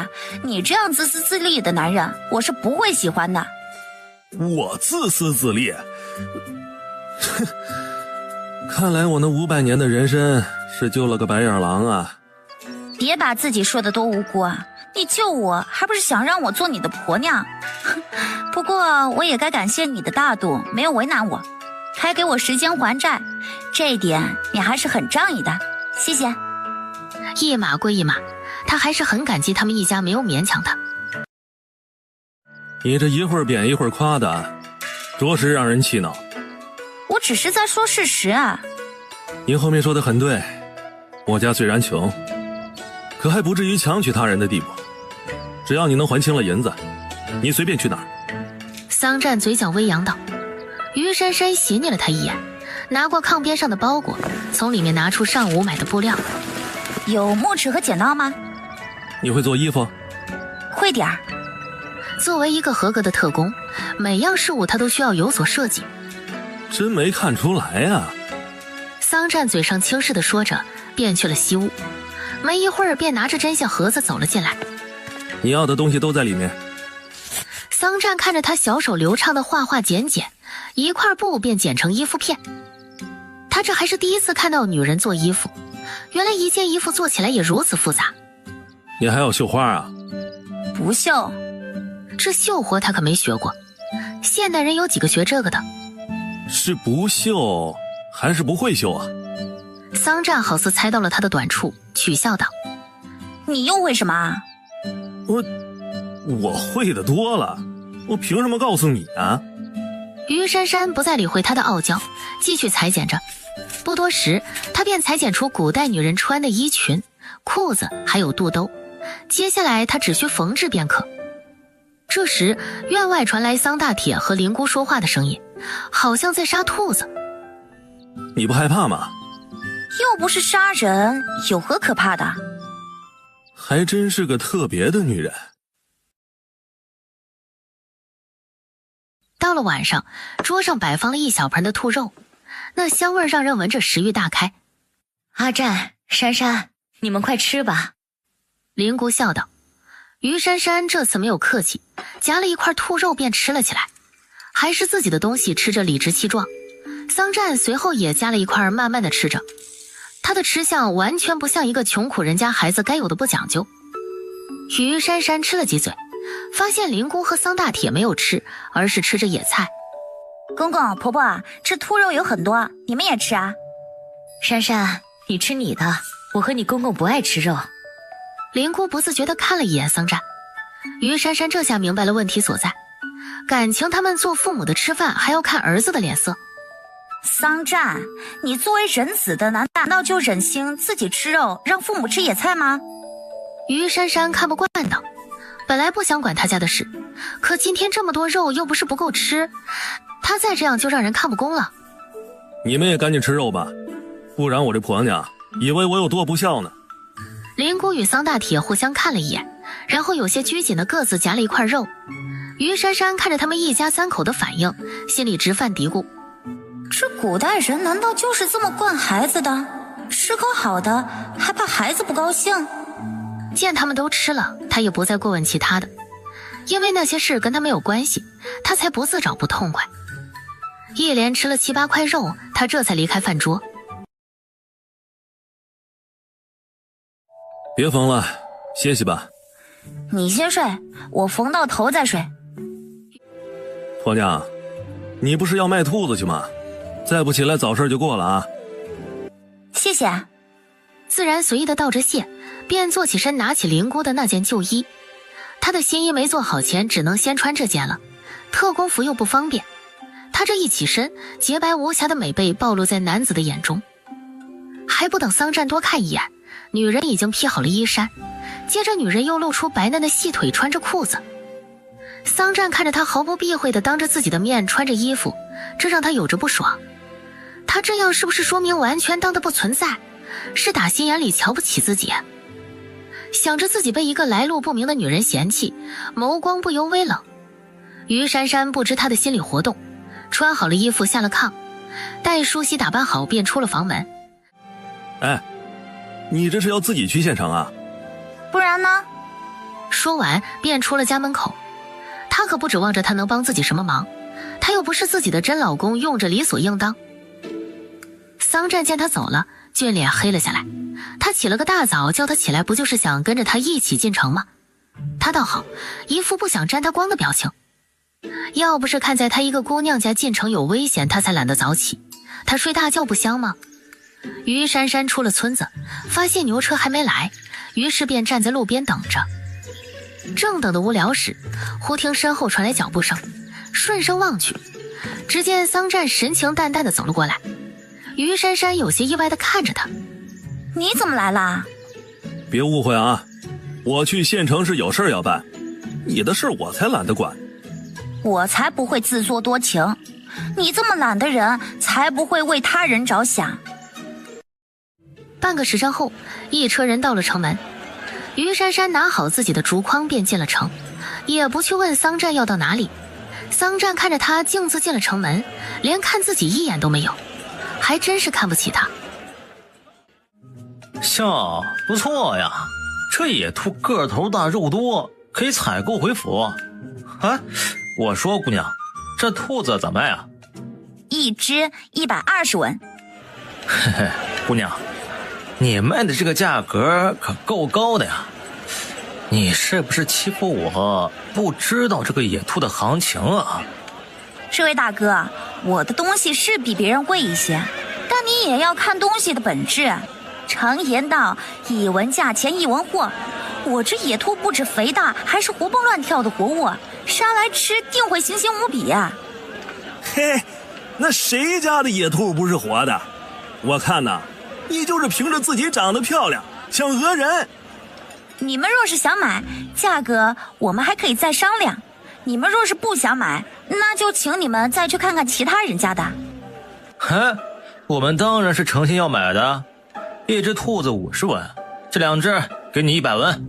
你这样自私自利的男人，我是不会喜欢的。我自私自利？看来我那500年的人参是救了个白眼狼啊！别把自己说的多无辜啊！你救我还不是想让我做你的婆娘？不过我也该感谢你的大度，没有为难我，还给我时间还债，这一点你还是很仗义的，谢谢。一码归一码，他还是很感激他们一家没有勉强他。你这一会儿贬一会儿夸的，着实让人气恼。我只是在说事实啊。你后面说的很对，我家虽然穷，可还不至于强取他人的地步。只要你能还清了银子，你随便去哪儿。桑占嘴角微扬道。于珊珊斜睨了他一眼，拿过炕边上的包裹，从里面拿出上午买的布料。有木尺和剪刀吗？你会做衣服？会点儿。作为一个合格的特工，每样事物他都需要有所设计。真没看出来啊。桑占嘴上轻视地说着，便去了西屋。没一会儿便拿着针线盒子走了进来。你要的东西都在里面。桑占看着他小手流畅的画画剪，一块布便剪成衣服片。他这还是第一次看到女人做衣服，原来一件衣服做起来也如此复杂。你还要绣花啊？不绣。这绣活他可没学过，现代人有几个学这个的？是不绣还是不会绣啊？桑占好似猜到了他的短处，取笑道：你又会什么啊？我会的多了，我凭什么告诉你啊？于珊珊不再理会他的傲娇，继续裁剪着。不多时，他便裁剪出古代女人穿的衣裙、裤子还有肚兜，接下来他只需缝制便可。这时院外传来桑大铁和灵姑说话的声音，好像在杀兔子。你不害怕吗？又不是杀人，有何可怕的？还真是个特别的女人。到了晚上，桌上摆放了一小盆的兔肉，那香味让人闻着食欲大开。阿占、珊珊，你们快吃吧。灵姑笑道。于珊珊这次没有客气，夹了一块兔肉便吃了起来，还是自己的东西，吃着理直气壮。桑占随后也夹了一块，慢慢的吃着。他的吃相完全不像一个穷苦人家孩子该有的不讲究。于珊珊吃了几嘴，发现灵姑和桑大铁没有吃，而是吃着野菜。公公婆婆，这兔肉有很多，你们也吃啊。珊珊，你吃你的，我和你公公不爱吃肉。灵姑不自觉地看了一眼桑占，于珊珊这下明白了问题所在，感情他们做父母的吃饭还要看儿子的脸色。桑占，你作为人子的，难道就忍心自己吃肉，让父母吃野菜吗？于珊珊看不惯道，本来不想管他家的事，可今天这么多肉又不是不够吃，他再这样就让人看不公了。你们也赶紧吃肉吧，不然我这婆娘以为我有多不孝呢。灵姑与桑大铁互相看了一眼，然后有些拘谨的各自夹了一块肉。于珊珊看着他们一家三口的反应，心里直犯嘀咕，这古代人难道就是这么惯孩子的？吃口好的还怕孩子不高兴？见他们都吃了，他也不再过问其他的，因为那些事跟他没有关系，他才不自找不痛快。一连吃了7、8块肉，他这才离开饭桌。别缝了，歇息吧。你先睡，我缝到头再睡。婆娘，你不是要卖兔子去吗？再不起来早事就过了啊。谢谢。自然随意的道着谢，便坐起身拿起灵姑的那件旧衣。他的新衣没做好前，只能先穿这件了，特工服又不方便。他这一起身，洁白无瑕的美背暴露在男子的眼中。还不等桑占多看一眼，女人已经披好了衣衫，接着女人又露出白嫩的细腿，穿着裤子。桑占看着她毫不避讳地当着自己的面穿着衣服，这让他有着不爽。他这样是不是说明完全当他不存在，是打心眼里瞧不起自己？想着自己被一个来路不明的女人嫌弃，眸光不由微冷。于珊珊不知他的心理活动，穿好了衣服下了炕，待梳洗打扮好便出了房门。哎，你这是要自己去县城啊？不然呢？说完便出了家门口。他可不指望着他能帮自己什么忙，他又不是自己的真老公，用着理所应当。桑占见他走了，俊脸黑了下来。他起了个大早，叫他起来不就是想跟着他一起进城吗？他倒好，一副不想沾他光的表情。要不是看在他一个姑娘家进城有危险，他才懒得早起。他睡大觉不香吗？于珊珊出了村子，发现牛车还没来，于是便站在路边等着。正等得无聊时，忽听身后传来脚步声，顺声望去，只见桑占神情淡淡的走了过来。于珊珊有些意外的看着他，你怎么来啦？别误会啊，我去县城是有事要办，你的事我才懒得管。我才不会自作多情，你这么懒的人才不会为他人着想。半个时辰后，一车人到了城门。于珊珊拿好自己的竹筐便进了城，也不去问桑占要到哪里。桑占看着他径自进了城门，连看自己一眼都没有，还真是看不起他。笑，不错呀，这野兔个头大肉多，可以采购回府。哎，我说姑娘，这兔子咋卖啊？一只120文。嘿嘿，姑娘，你卖的这个价格可够高的呀。你是不是欺负我不知道这个野兔的行情啊？这位大哥，我的东西是比别人贵一些，但你也要看东西的本质。常言道，一文价钱一文货，我这野兔不止肥大，还是活蹦乱跳的活物，杀来吃定会新鲜无比啊。嘿，那谁家的野兔不是活的？我看呐，你就是凭着自己长得漂亮想讹人。你们若是想买，价格我们还可以再商量。你们若是不想买，那就请你们再去看看其他人家的。嘿，我们当然是诚心要买的。一只兔子50文，这2只给你100文。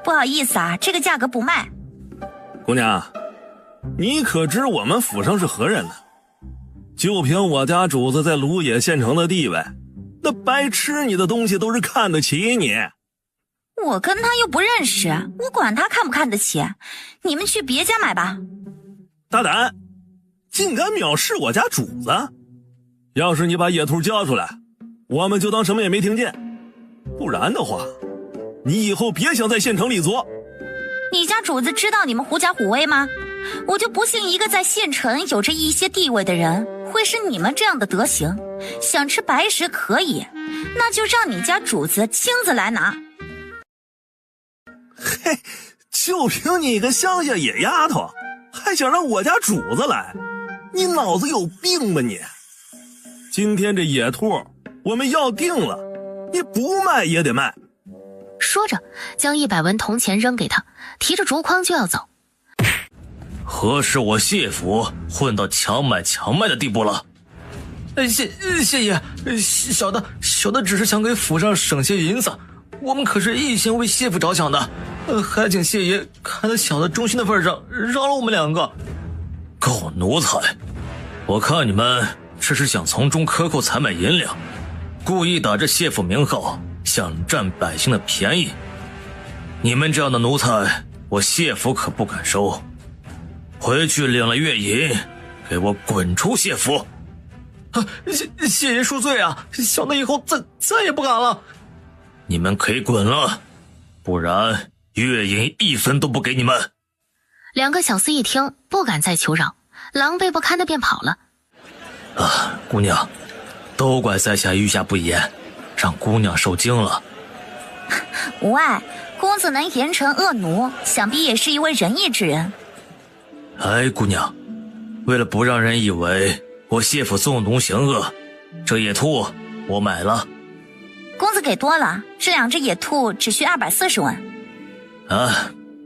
不好意思啊，这个价格不卖。姑娘，你可知我们府上是何人呢？就凭我家主子在鲁野县城的地位，那白吃你的东西都是看得起你。我跟他又不认识，我管他看不看得起，你们去别家买吧。大胆，竟敢藐视我家主子！要是你把野兔交出来，我们就当什么也没听见，不然的话，你以后别想在县城里作。你家主子知道你们狐假虎威吗？我就不信一个在县城有着一些地位的人会是你们这样的德行。想吃白食可以，那就让你家主子亲自来拿。嘿，就凭你个乡下野丫头，还想让我家主子来？你脑子有病吧你！今天这野兔我们要定了，你不卖也得卖。说着，将100文铜钱扔给他，提着竹筐就要走。何时我谢府混到强买强卖的地步了？谢爷，小的只是想给府上省些银子，我们可是一心为谢府着想的。还请谢爷看在小的忠心的份上，饶了我们2个。够奴才！我看你们这是想从中克扣采买银两，故意打着谢府名号，想占百姓的便宜。你们这样的奴才，我谢府可不敢收。回去领了月银，给我滚出谢府！谢爷恕罪啊，小的以后再也不敢了。你们可以滚了，不然月银1分都不给你们。2个小厮一听，不敢再求饶，狼狈不堪的便跑了。姑娘，都怪在下御下不严，让姑娘受惊了。无碍，公子能严惩恶奴，想必也是一位仁义之人。哎，姑娘，为了不让人以为我谢府纵奴行恶，这野兔我买了。公子给多了，这2只野兔只需240文。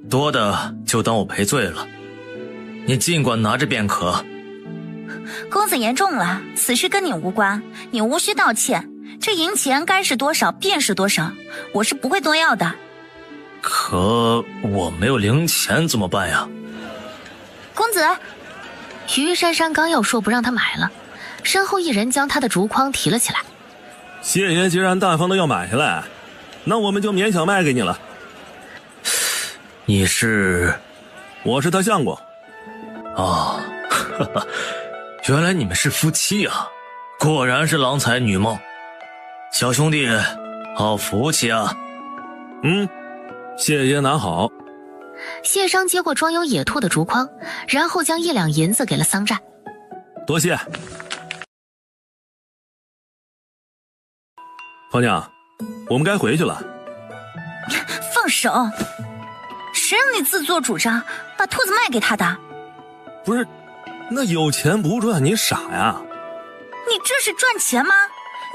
多的就当我赔罪了，你尽管拿着便可。公子言重了，此事跟你无关，你无需道歉。这银钱该是多少便是多少，我是不会多要的。可我没有零钱怎么办呀？公子，于珊珊刚要说不让他买了，身后一人将他的竹筐提了起来。谢爷既然大方的要买下来，那我们就勉强卖给你了。你是？我是他相公。哦，原来你们是夫妻啊，果然是郎才女貌。小兄弟，好福气啊。谢爷拿好。谢商接过装有野兔的竹筐，然后将1两银子给了桑占。多谢。方娘，我们该回去了。放手！谁让你自作主张把兔子卖给他的？不是，那有钱不赚你傻呀？你这是赚钱吗？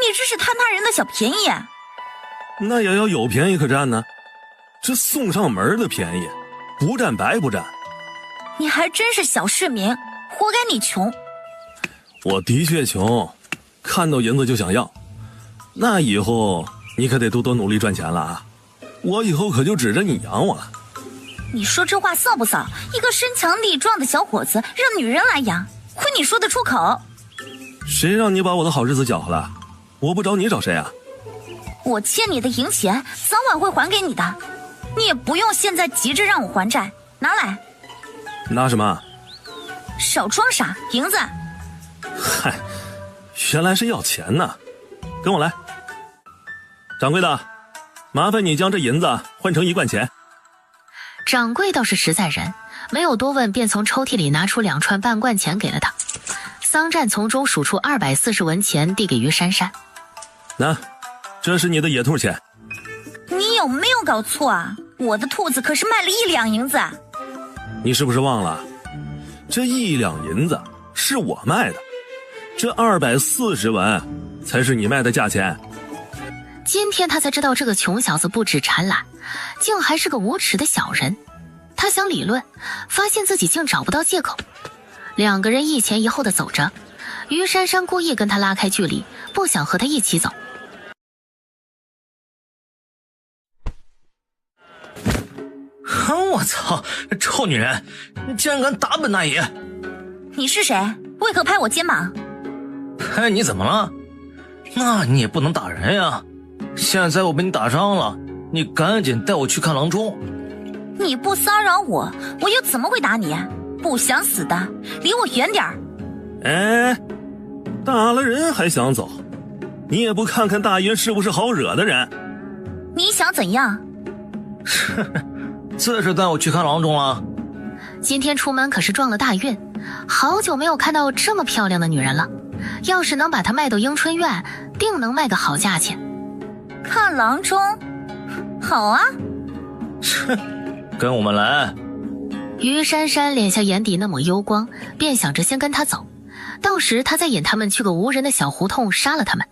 你这是贪他人的小便宜。那也要有便宜可占呢，这送上门的便宜，不占白不占。你还真是小市民，活该你穷。我的确穷，看到银子就想要。那以后你可得多多努力赚钱了啊！我以后可就指着你养我了。你说这话臊不臊？一个身强力壮的小伙子让女人来养，亏你说得出口。谁让你把我的好日子搅和了？我不找你找谁啊？我欠你的银钱早晚会还给你的，你也不用现在急着让我还债，拿来。拿什么？少装傻，银子。嗨，原来是要钱呢，跟我来。掌柜的，麻烦你将这银子换成1贯钱。掌柜倒是实在人，没有多问，便从抽屉里拿出2串半贯钱给了他。桑占从中数出240文钱，递给于珊珊。那，这是你的野兔钱。你有没有搞错啊？我的兔子可是卖了1两银子。你是不是忘了？这1两银子是我卖的，这240文才是你卖的价钱。今天他才知道这个穷小子不止馋懒，竟还是个无耻的小人。他想理论，发现自己竟找不到借口。2个人一前一後的走着，于珊珊故意跟他拉开距离，不想和他一起走。我操，臭女人，你竟然敢打本大爷！你是谁？为何拍我肩膀？拍你怎么了？那你也不能打人呀！现在我被你打伤了，你赶紧带我去看郎中。你不骚扰我，我又怎么会打你？不想死的，离我远点儿！哎，打了人还想走？你也不看看大爷是不是好惹的人？你想怎样？自是带我去看郎中了。今天出门可是撞了大运，好久没有看到这么漂亮的女人了。要是能把她卖到迎春院，定能卖个好价钱。看郎中，好啊。跟我们来。于珊珊脸下眼底那抹幽光，便想着先跟他走，到时他再引他们去个无人的小胡同杀了他们。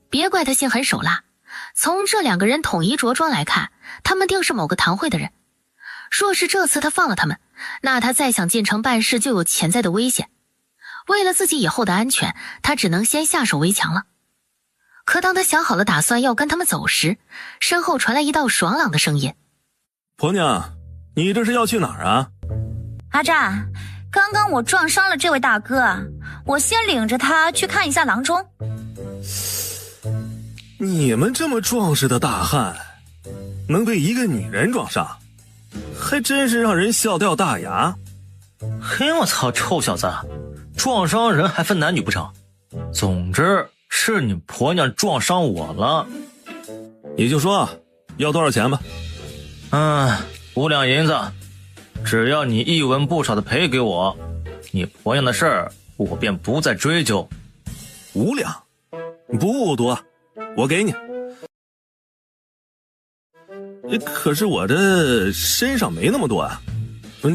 别怪他心狠手辣，从这2个人统一着装来看，他们定是某个堂会的人。若是这次他放了他们，那他再想进城办事就有潜在的危险。为了自己以后的安全，他只能先下手为强了。可当他想好了打算要跟他们走时，身后传来一道爽朗的声音：婆娘，你这是要去哪儿啊？阿占，刚刚我撞伤了这位大哥，我先领着他去看一下郎中。你们这么壮实的大汉，能被一个女人撞伤，还真是让人笑掉大牙。嘿，我操，臭小子，撞伤人还分男女不成？总之是你婆娘撞伤我了。你就说要多少钱吧。5两银子，只要你一文不少的赔给我，你婆娘的事儿我便不再追究。5两，不多，我给你。可是我这身上没那么多啊。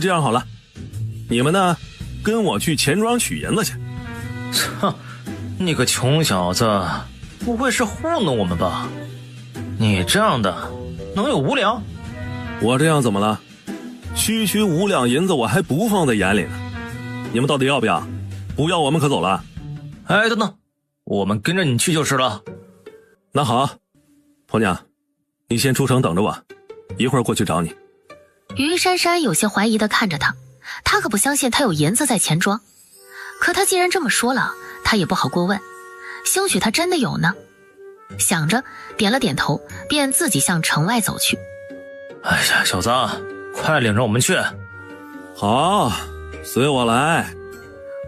这样好了，你们呢，跟我去钱庄取银子去。哼，你个穷小子，不会是糊弄我们吧？你这样的能有5两？我这样怎么了？区5两银子我还不放在眼里呢。你们到底要不要？不要我们可走了。哎，等等，我们跟着你去就是了。那好，婆娘，你先出城等着我，一会儿过去找你。于珊珊有些怀疑地看着他，他可不相信他有银子在钱庄。可他既然这么说了，他也不好过问，兴许他真的有呢。想着点了点头，便自己向城外走去。哎呀，小子，快领着我们去。好，随我来。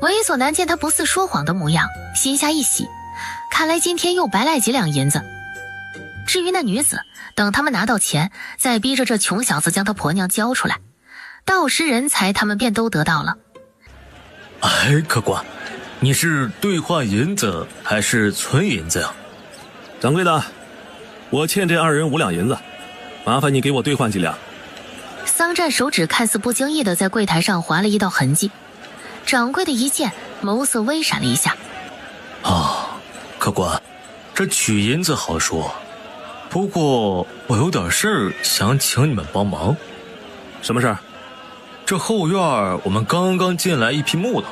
猥琐男见他不似说谎的模样，心下一喜，看来今天又白来几两银子。至于那女子，等他们拿到钱，再逼着这穷小子将他婆娘交出来，到时人财他们便都得到了。哎，客官，你是兑换银子还是存银子呀？掌柜的，我欠这2人5两银子，麻烦你给我兑换几两。桑占手指看似不经意地在柜台上划了一道痕迹，掌柜的一见，眸色微闪了一下。客官，这取银子好说，不过我有点事想请你们帮忙。什么事儿？这后院我们刚刚进来一批木头，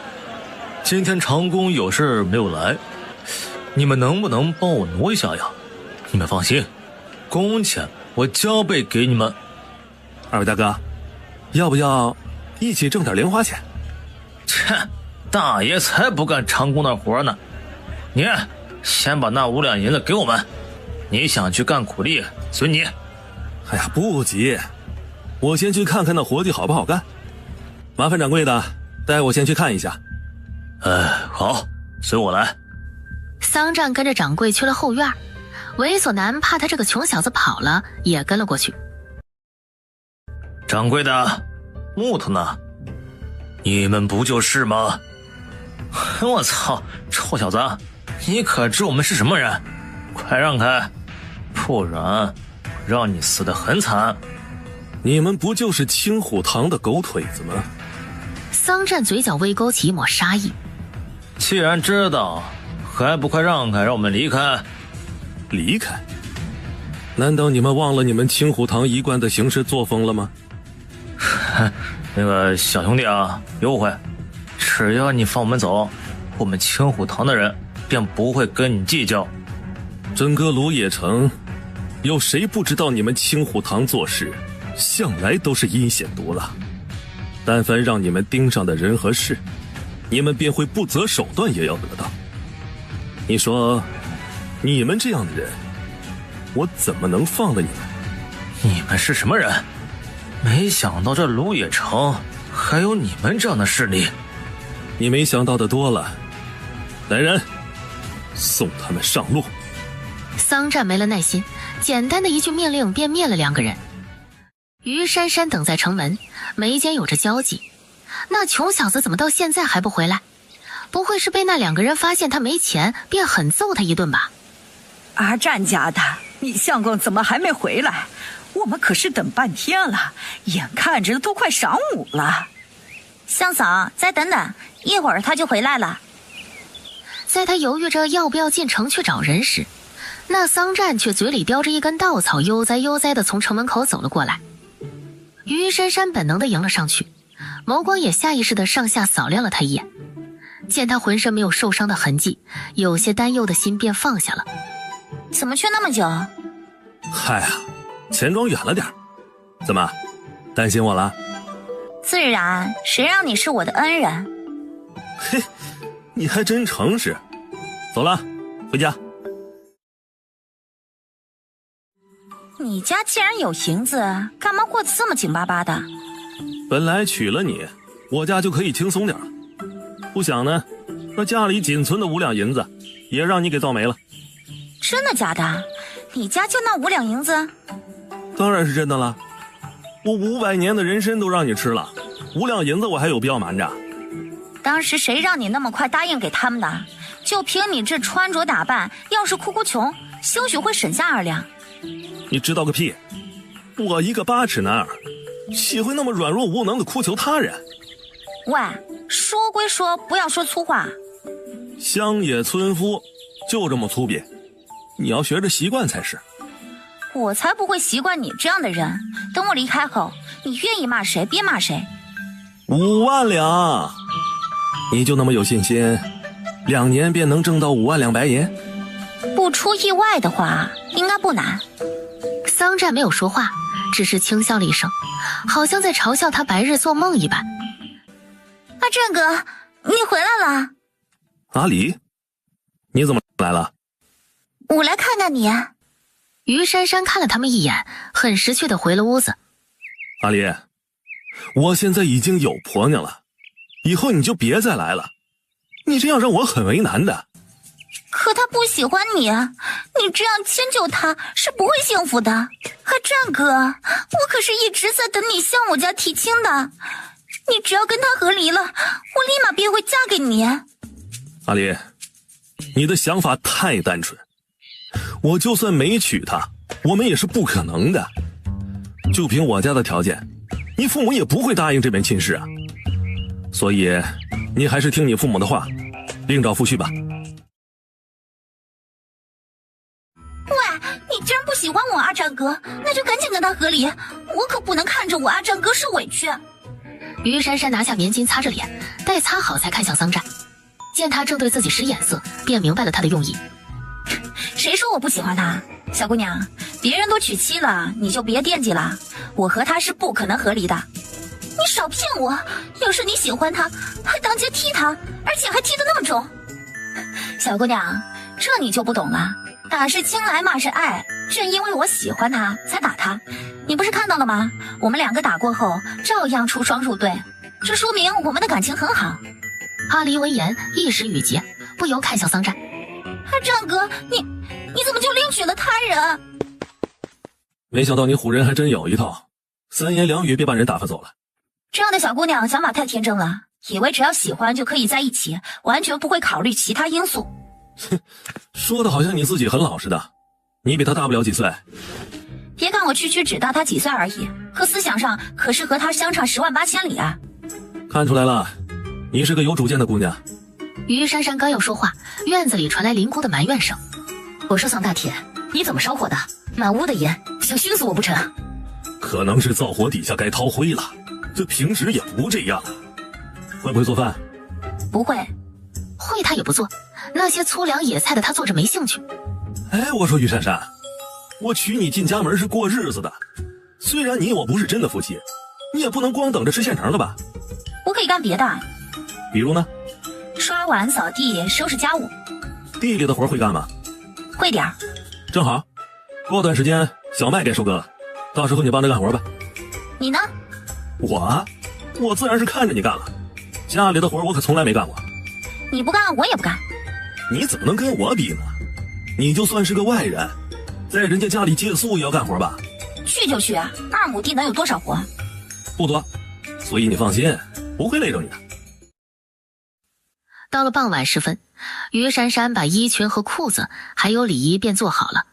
今天长工有事没有来，你们能不能帮我挪一下呀？你们放心，工钱我加倍给你们。二位大哥，要不要一起挣点零花钱？切，大爷才不干长工的活呢。你先把那5两银子给我们，你想去干苦力随你。哎呀，不急，我先去看看那活计好不好干。麻烦掌柜的带我先去看一下。好，随我来。桑占跟着掌柜去了后院，猥琐男怕他这个穷小子跑了，也跟了过去。掌柜的，木头呢？你们不就是吗？我操，臭小子，你可知我们是什么人？快让开，不然让你死得很惨。你们不就是青虎堂的狗腿子吗？桑占嘴角微勾起一抹杀意。既然知道，还不快让开，让我们离开？离开？难道你们忘了你们青虎堂一贯的行事作风了吗？那个小兄弟啊，优惠，只要你放我们走，我们青虎堂的人便不会跟你计较。整个芦野城，有谁不知道你们青虎堂做事向来都是阴险毒辣？但凡让你们盯上的人和事，你们便会不择手段也要得到。你说，你们这样的人，我怎么能放了你们？你们是什么人？没想到这芦野城还有你们这样的势力。你没想到的多了。来人，送他们上路。桑占没了耐心，简单的一句命令便灭了2个人。于珊珊等在城门，眉间有着焦急。那穷小子怎么到现在还不回来？不会是被那2个人发现他没钱，便狠揍他一顿吧？阿占家的，你相公怎么还没回来？我们可是等半天了，眼看着都快晌午了。相嫂，再等等，一会儿他就回来了。在他犹豫着要不要进城去找人时，那桑占却嘴里叼着一根稻草，悠哉悠哉地从城门口走了过来。于珊珊本能地迎了上去，眸光也下意识地上下扫亮了他一眼。见他浑身没有受伤的痕迹，有些担忧的心便放下了。怎么去那么久？嗨呀，钱庄远了点，怎么担心我了？自然，谁让你是我的恩人？嘿，你还真诚实。走了，回家。你家既然有银子，干嘛过得这么紧巴巴的？本来娶了你，我家就可以轻松点了。不想呢，那家里仅存的5两银子，也让你给造没了。真的假的？你家就那5两银子？当然是真的了。我500年的人参都让你吃了，5两银子我还有必要瞒着？当时谁让你那么快答应给他们的？就凭你这穿着打扮，要是哭穷，兴许会省下2两。你知道个屁！我一个8尺男儿，岂会那么软弱无能的哭求他人？喂，说归说，不要说粗话。乡野村夫就这么粗鄙，你要学着习惯才是。我才不会习惯你这样的人。等我离开后，你愿意骂谁别骂谁。5万两，你就那么有信心，2年便能挣到5万两白银？不出意外的话，应该不难。桑占没有说话，只是轻笑了一声，好像在嘲笑他白日做梦一般。阿占哥，你回来了。阿离，你怎么来了？我来看看你。于珊珊看了他们一眼，很识趣地回了屋子。阿离，我现在已经有婆娘了，以后你就别再来了，你这样让我很为难的。可他不喜欢你，你这样迁就他是不会幸福的。阿占哥，我可是一直在等你向我家提亲的，你只要跟他和离了，我立马便会嫁给你。阿离，你的想法太单纯，我就算没娶她，我们也是不可能的。就凭我家的条件，你父母也不会答应这门亲事啊。所以你还是听你父母的话，另找夫婿吧。喂，你既然不喜欢我阿占哥，那就赶紧跟他和离，我可不能看着我阿占哥受委屈。于珊珊拿下棉巾擦着脸，待擦好才看向桑占，见他正对自己使眼色，便明白了他的用意。谁说我不喜欢他？小姑娘，别人都娶妻了，你就别惦记了，我和他是不可能和离的。你少骗我！要是你喜欢他，还当街踢他，而且还踢得那么重。小姑娘，这你就不懂了。打是亲来，骂是爱。正因为我喜欢他，才打他。你不是看到了吗？我们2个打过后，照样出双入对，这说明我们的感情很好。阿离闻言一时语结，不由看向桑占。阿占哥，你怎么就另娶了他人？没想到你唬人还真有一套，3言2语便把人打发走了。这样的小姑娘想法太天真了，以为只要喜欢就可以在一起，完全不会考虑其他因素。哼，说的好像你自己很老实的。你比他大不了几岁。别看我区区只大他几岁而已，可思想上可是和他相差10万8千里啊。看出来了，你是个有主见的姑娘。于珊珊刚要说话，院子里传来林姑的埋怨声。我说桑大铁，你怎么烧火的？满屋的烟，想熏死我不成？可能是灶火底下该掏灰了，这平时也不这样啊。会不会做饭？不会。会他也不做，那些粗粮野菜的他做着没兴趣。哎，我说于珊珊，我娶你进家门是过日子的，虽然你我不是真的夫妻，你也不能光等着吃现成的吧？我可以干别的。比如呢？刷碗、扫地、收拾家务。地里的活会干吗？会点儿。正好，过段时间小麦该收割了，到时候你帮着干活吧。你呢？我自然是看着你干了，家里的活我可从来没干过。你不干我也不干。你怎么能跟我比呢？你就算是个外人，在人家家里借宿也要干活吧？去就去，2亩地能有多少活？不多，所以你放心，不会累着你的。到了傍晚时分，于珊珊把衣裙和裤子还有礼衣便做好了。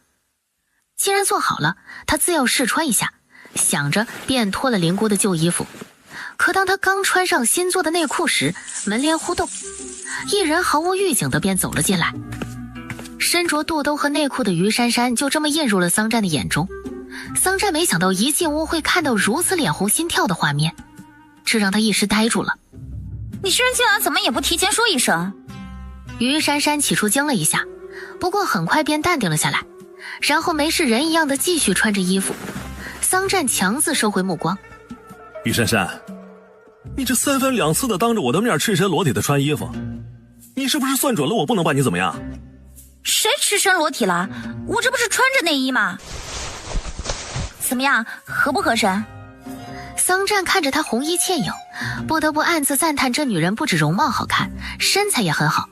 既然做好了，她自要试穿一下，想着便脱了林姑的旧衣服。可当她刚穿上新做的内裤时，门帘忽动，一人毫无预警的便走了进来。身着肚兜和内裤的于珊珊就这么映入了桑占的眼中。桑占没想到一进屋会看到如此脸红心跳的画面，这让他一时呆住了。你生气了怎么也不提前说一声？于珊珊起初惊了一下，不过很快便淡定了下来，然后没事人一样的继续穿着衣服。桑占强自收回目光。于珊珊，你这3番2次的当着我的面赤身裸体的穿衣服，你是不是算准了我不能把你怎么样？谁赤身裸体了？我这不是穿着内衣吗？怎么样，合不合身？桑占看着她红衣倩影，不得不暗自赞叹这女人不止容貌好看，身材也很好。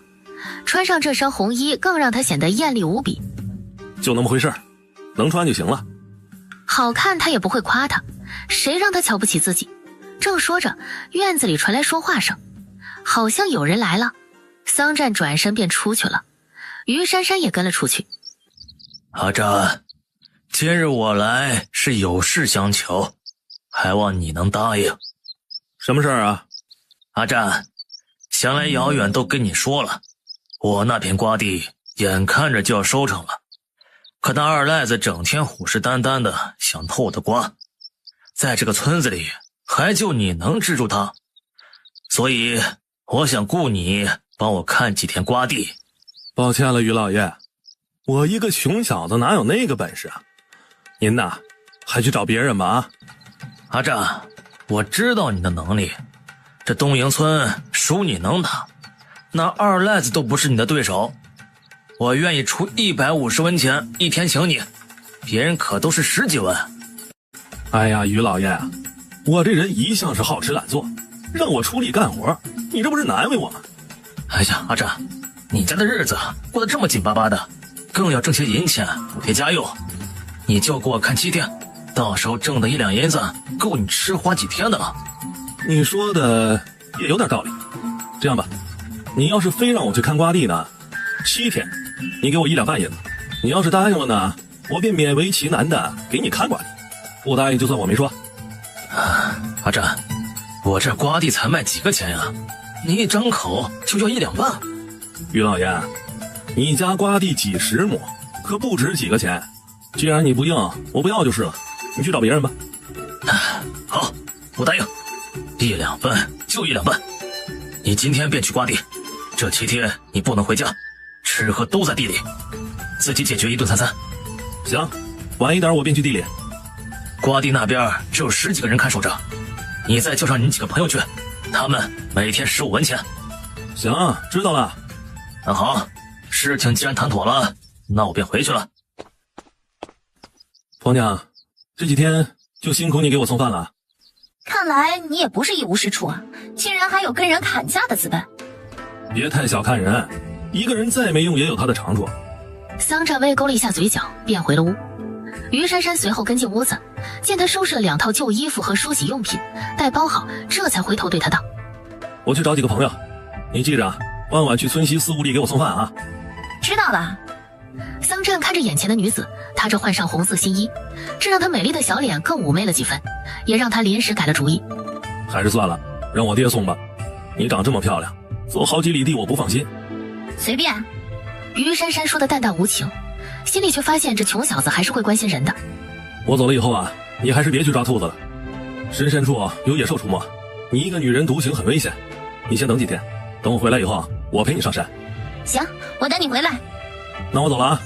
穿上这身红衣更让她显得艳丽无比。就那么回事，能穿就行了。好看她也不会夸她，谁让她瞧不起自己？正说着，院子里传来说话声，好像有人来了。桑占转身便出去了，于珊珊也跟了出去。阿占，今日我来是有事相求，还望你能答应。什么事儿啊？阿占，想来遥远都跟你说了，我那片瓜地眼看着就要收成了，可那二赖子整天虎视眈眈的想偷我的瓜，在这个村子里还就你能治住他，所以我想雇你帮我看几天瓜地。抱歉了，于老爷，我一个穷小子哪有那个本事啊？您呐，还去找别人吧啊！阿占，我知道你的能力，这东营村属你能打，那二赖子都不是你的对手。我愿意出150文钱一天请你，别人可都是10几文。哎呀，于老爷啊，我这人一向是好吃懒做，让我出力干活，你这不是难为我吗？哎呀，阿占，你家的日子过得这么紧巴巴的，更要挣些银钱补贴家用，你就给我看7天，到时候挣的1两银子够你吃花几天的了。你说的也有点道理。这样吧，你要是非让我去看瓜地呢，7天你给我1两半银子，你要是答应了呢，我便勉为其难的给你看瓜地，不答应就算我没说。阿占，我这瓜地才卖几个钱呀，你一张口就要1两半。于老爷，你家瓜地几10亩，可不值几个钱。既然你不应，我不要就是了，你去找别人吧。好，我答应，1两半就1两半。你今天便去瓜地，这7天你不能回家，吃喝都在地里，自己解决1顿3餐。行，晚一点我便去地里。瓜地那边只有10几个人看守着，你再叫上你几个朋友去，他们每天15文钱。行，知道了。那好，事情既然谈妥了，那我便回去了。婆娘，这几天就辛苦你给我送饭了。看来你也不是一无是处啊，竟然还有跟人砍价的资本。别太小看人，一个人再没用也有他的长处。桑占微勾了一下嘴角，便回了屋。于珊珊随后跟进屋子，见他收拾了2套旧衣服和梳洗用品，待包好，这才回头对他道：我去找几个朋友，你记着晚晚去村西四屋里给我送饭啊。知道了。桑占看着眼前的女子，她这换上红色新衣，这让她美丽的小脸更妩媚了几分，也让她临时改了主意。还是算了，让我爹送吧。你长这么漂亮，走好几里地我不放心。随便。于珊珊说的淡淡无情，心里却发现这穷小子还是会关心人的。我走了以后啊，你还是别去抓兔子了。深山处有野兽出没，你一个女人独行很危险。你先等几天，等我回来以后，我陪你上山。行，我等你回来。那我走了啊。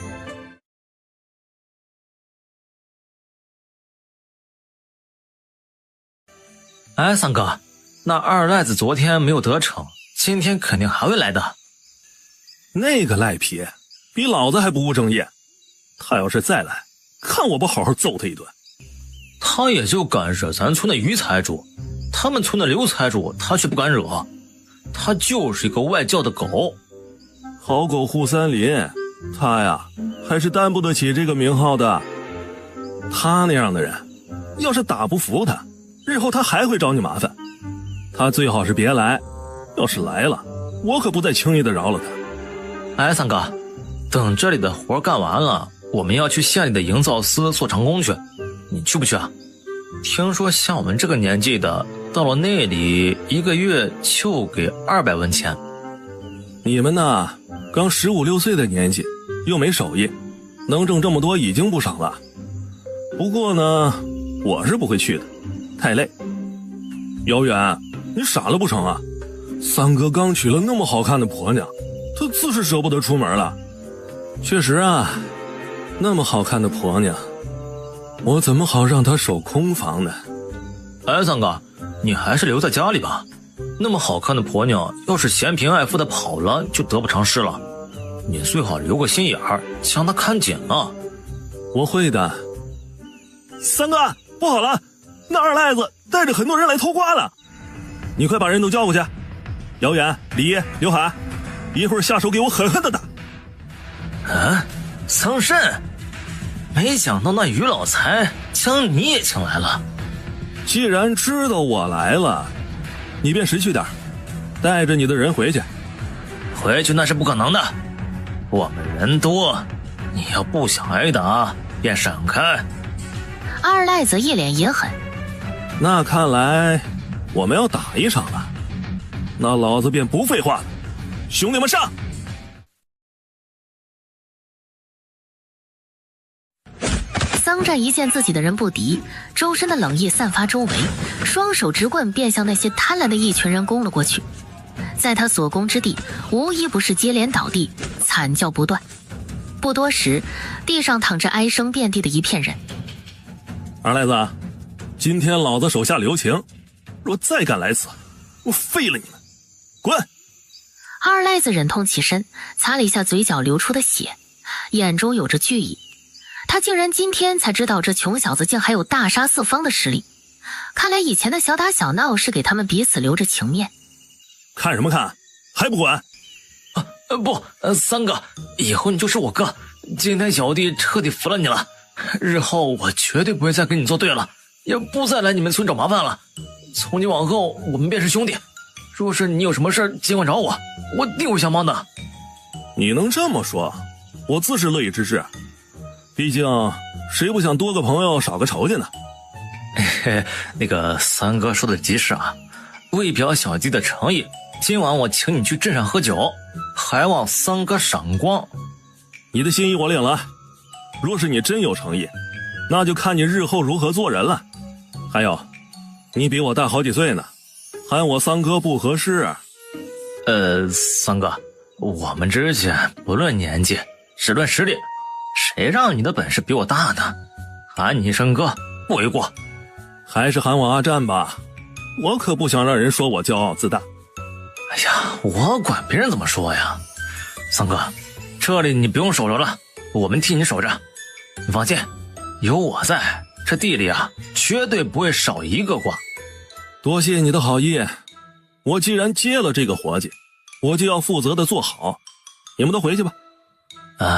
哎，三哥，那二赖子昨天没有得逞，今天肯定还会来的。那个赖皮比老子还不务正业，他要是再来，看我不好好揍他一顿。他也就敢惹咱村的于财主，他们村的刘财主他却不敢惹，他就是一个外教的狗。好狗护森林，他呀还是担不得起这个名号的。他那样的人，要是打不服他，日后他还会找你麻烦。他最好是别来，要是来了，我可不再轻易的饶了他。哎，三哥，等这里的活干完了，我们要去县里的营造司做长工去，你去不去啊？听说像我们这个年纪的，到了那里1个月就给200文钱。你们呢，刚15、16岁的年纪，又没手艺，能挣这么多已经不少了。不过呢，我是不会去的，太累。姚远，你傻了不成啊？三哥刚娶了那么好看的婆娘，他自是舍不得出门了。确实啊，那么好看的婆娘，我怎么好让她守空房呢？哎，三哥，你还是留在家里吧。那么好看的婆娘，要是嫌贫爱富的跑了，就得不偿失了。你最好留个心眼儿，将她看紧了。我会的。三哥，不好了，那二赖子带着很多人来偷瓜了，你快把人都叫过去。姚远、李爷、刘海，一会儿下手给我狠狠的打。啊，桑葚，没想到那于老财将你也请来了。既然知道我来了，你便识趣点，带着你的人回去。回去那是不可能的，我们人多，你要不想挨打，便闪开。二赖子一脸阴狠，那看来我们要打一场了，那老子便不废话了，兄弟们上！桑占一见自己的人不敌，周身的冷意散发周围，双手执棍便向那些贪婪的一群人攻了过去。在他所攻之地，无一不是接连倒地，惨叫不断。不多时，地上躺着哀声遍地的一片人。二赖子，今天老子手下留情，若再敢来此，我废了你们！滚！二赖子忍痛起身，擦了一下嘴角流出的血，眼中有着惧意。他竟然今天才知道这穷小子竟还有大杀四方的实力，看来以前的小打小闹是给他们彼此留着情面。看什么看，还不滚？不，三哥，以后你就是我哥，今天小弟彻底服了你了，日后我绝对不会再跟你作对了，也不再来你们村找麻烦了。从今往后我们便是兄弟，若是你有什么事尽管找我，我定会相帮的。你能这么说，我自是乐意之至，毕竟谁不想多个朋友少个仇家呢？那个三哥说的极是啊，为表小弟的诚意，今晚我请你去镇上喝酒，还望三哥赏光。你的心意我领了，若是你真有诚意，那就看你日后如何做人了。还有，你比我大好几岁呢，喊我三哥不合适。三哥，我们之间不论年纪，只论实力，谁让你的本事比我大呢？喊你一声哥不为过。还是喊我阿战吧，我可不想让人说我骄傲自大。哎呀，我管别人怎么说呀。三哥，这里你不用守着了，我们替你守着。你放心，有我在，这地里啊，绝对不会少一个瓜。多谢你的好意，我既然接了这个活计，我就要负责的做好。你们都回去吧。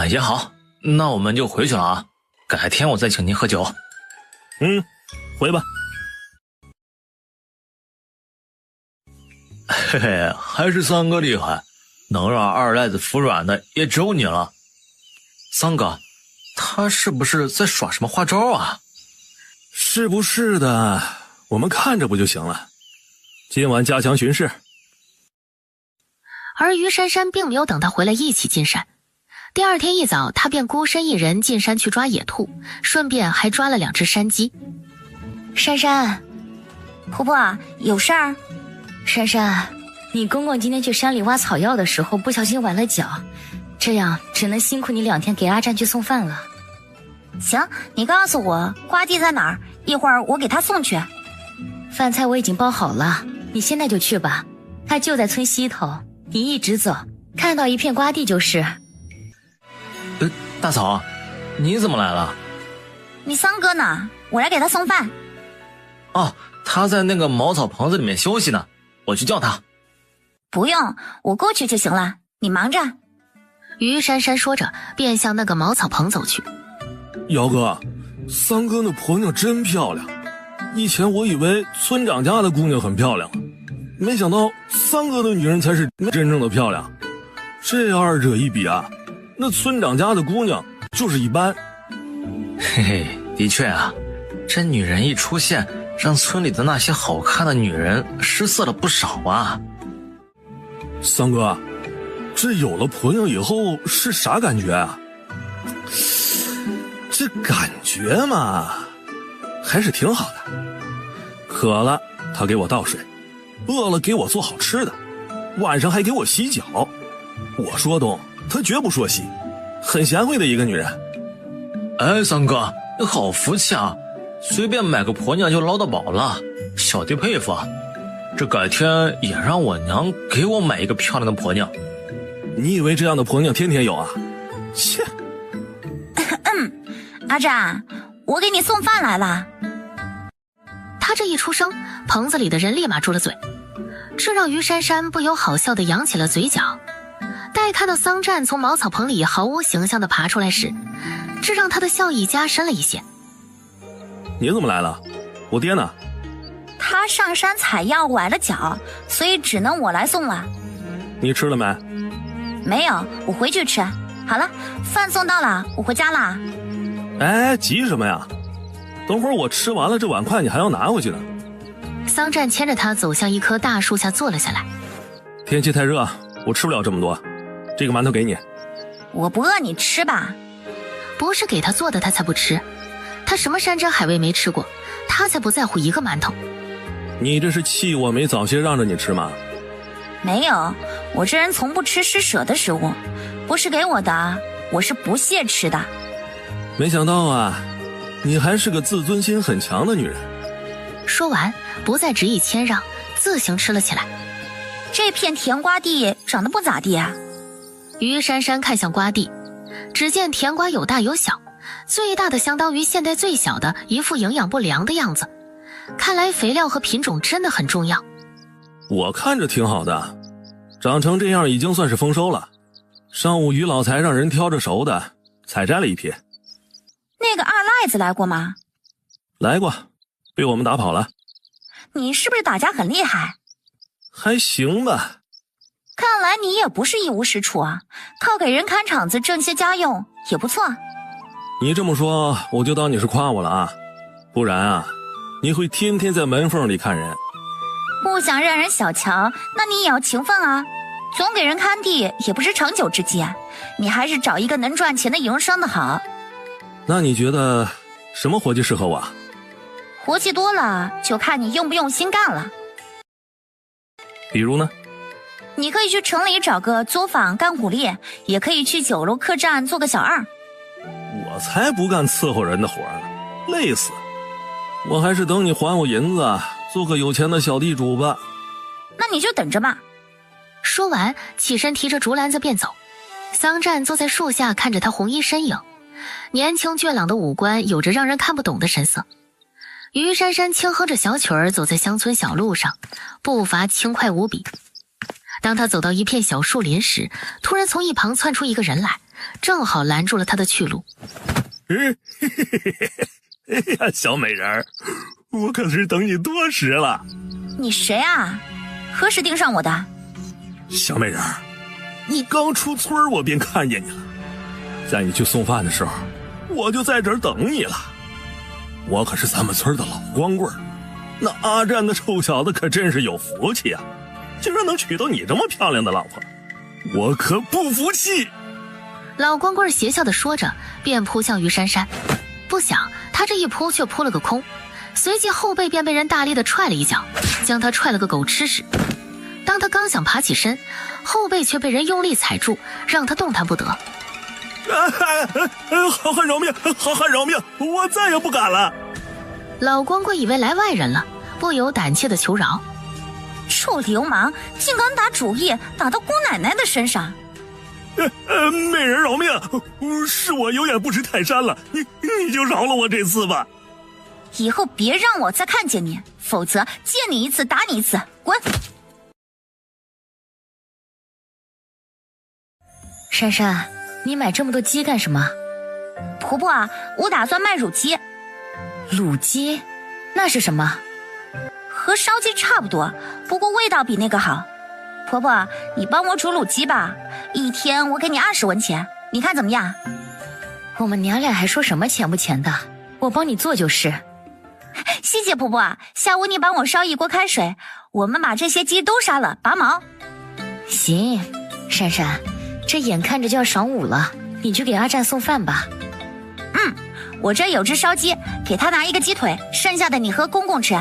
也好，那我们就回去了啊。改天我再请您喝酒。回吧。嘿嘿，还是三哥厉害，能让二赖子服软的也只有你了。三哥，他是不是在耍什么花招啊？是不是的，我们看着不就行了。今晚加强巡视。而于珊珊并没有等他回来一起进山。第二天一早，他便孤身一人进山去抓野兔，顺便还抓了2只山鸡。珊珊，婆婆有事儿？珊珊，你公公今天去山里挖草药的时候不小心崴了脚，这样只能辛苦你2天给阿占去送饭了。行，你告诉我瓜地在哪儿，一会儿我给他送去。饭菜我已经包好了，你现在就去吧，他就在村西头，你一直走，看到一片瓜地就是。大嫂，你怎么来了？你三哥呢？我来给他送饭。哦，他在那个茅草棚子里面休息呢，我去叫他。不用，我过去就行了，你忙着。于珊珊说着，便向那个茅草棚走去。姚哥，三哥那婆娘真漂亮。以前我以为村长家的姑娘很漂亮，没想到三哥的女人才是真正的漂亮。这2者一比啊，那村长家的姑娘就是一般。嘿嘿，的确啊，这女人一出现，让村里的那些好看的女人失色了不少啊。三哥，这有了婆娘以后是啥感觉啊？这感觉嘛，还是挺好的。渴了他给我倒水，饿了给我做好吃的，晚上还给我洗脚。我说东，他绝不说西，很贤惠的一个女人。哎，三哥，你好福气啊，随便买个婆娘就捞到宝了，小弟佩服啊。这改天也让我娘给我买一个漂亮的婆娘。你以为这样的婆娘天天有啊？切！阿占，我给你送饭来了。他这一出声，棚子里的人立马住了嘴，这让于珊珊不由好笑地扬起了嘴角。待看到桑占从茅草棚里毫无形象地爬出来时，这让他的笑意加深了一些。你怎么来了？我爹呢？他上山采药崴了脚，所以只能我来送了。你吃了没？没有，我回去吃。好了，饭送到了，我回家啦。哎，急什么呀？等会儿我吃完了这碗筷你还要拿回去呢。桑占牵着他走向一棵大树下坐了下来。天气太热，我吃不了这么多，这个馒头给你。我不饿，你吃吧。不是给他做的他才不吃，他什么山珍海味没吃过，他才不在乎一个馒头。你这是气我没早些让着你吃吗？没有，我这人从不吃施舍的食物，不是给我的，我是不屑吃的。没想到啊，你还是个自尊心很强的女人。说完，不再执意谦让，自行吃了起来。这片甜瓜地长得不咋地啊。于珊珊看向瓜地，只见甜瓜有大有小，最大的相当于现在最小的，一副营养不良的样子。看来肥料和品种真的很重要。我看着挺好的，长成这样已经算是丰收了。上午于老财让人挑着熟的，采摘了一批。那个二赖子来过吗？来过，被我们打跑了。你是不是打架很厉害？还行吧。看来你也不是一无是处啊，靠给人看场子挣些家用也不错。你这么说，我就当你是夸我了啊，不然啊，你会天天在门缝里看人。不想让人小瞧，那你也要勤奋啊，总给人看地也不是长久之计啊，你还是找一个能赚钱的营生的好。那你觉得什么活计适合我？活计多了，就看你用不用心干了。比如呢？你可以去城里找个作坊干苦力，也可以去酒楼客栈做个小二。我才不干伺候人的活呢，累死。我还是等你还我银子，做个有钱的小地主吧。那你就等着吧。说完，起身提着竹篮子便走。桑占坐在树下看着他红衣身影，年轻俊朗的五官有着让人看不懂的神色。于珊珊轻哼着小曲儿走在乡村小路上，步伐轻快无比。当他走到一片小树林时，突然从一旁窜出一个人来，正好拦住了他的去路。哎呀，小美人儿，我可是等你多时了。你谁啊？何时盯上我的？小美人儿，你刚出村我便看见你了，在你去送饭的时候，我就在这儿等你了。我可是咱们村的老光棍，那阿占的臭小子可真是有福气啊，竟然能娶到你这么漂亮的老婆，我可不服气。老光棍邪笑地说着，便扑向于珊珊。不想他这一扑却扑了个空，随即后背便被人大力地踹了一脚，将他踹了个狗吃屎。当他刚想爬起身，后背却被人用力踩住，让他动弹不得。好汉饶命，好汉饶命，我再也不敢了。老光棍以为来外人了，不由胆怯地求饶。臭流氓，竟敢打主意打到姑奶奶的身上。美人饶命，是我有眼不识泰山了，你就饶了我这次吧。以后别让我再看见你，否则见你一次打你一次，滚！珊珊，你买这么多鸡干什么？婆婆啊，我打算卖乳鸡。卤鸡？那是什么？和烧鸡差不多，不过味道比那个好。婆婆，你帮我煮卤鸡吧，一天我给你20文钱，你看怎么样？我们娘俩还说什么钱不钱的，我帮你做就是。谢谢婆婆，下午你帮我烧一锅开水，我们把这些鸡都杀了，拔毛。行，珊珊，这眼看着就要晌午了，你去给阿占送饭吧。我这有只烧鸡，给他拿一个鸡腿，剩下的你和公公吃。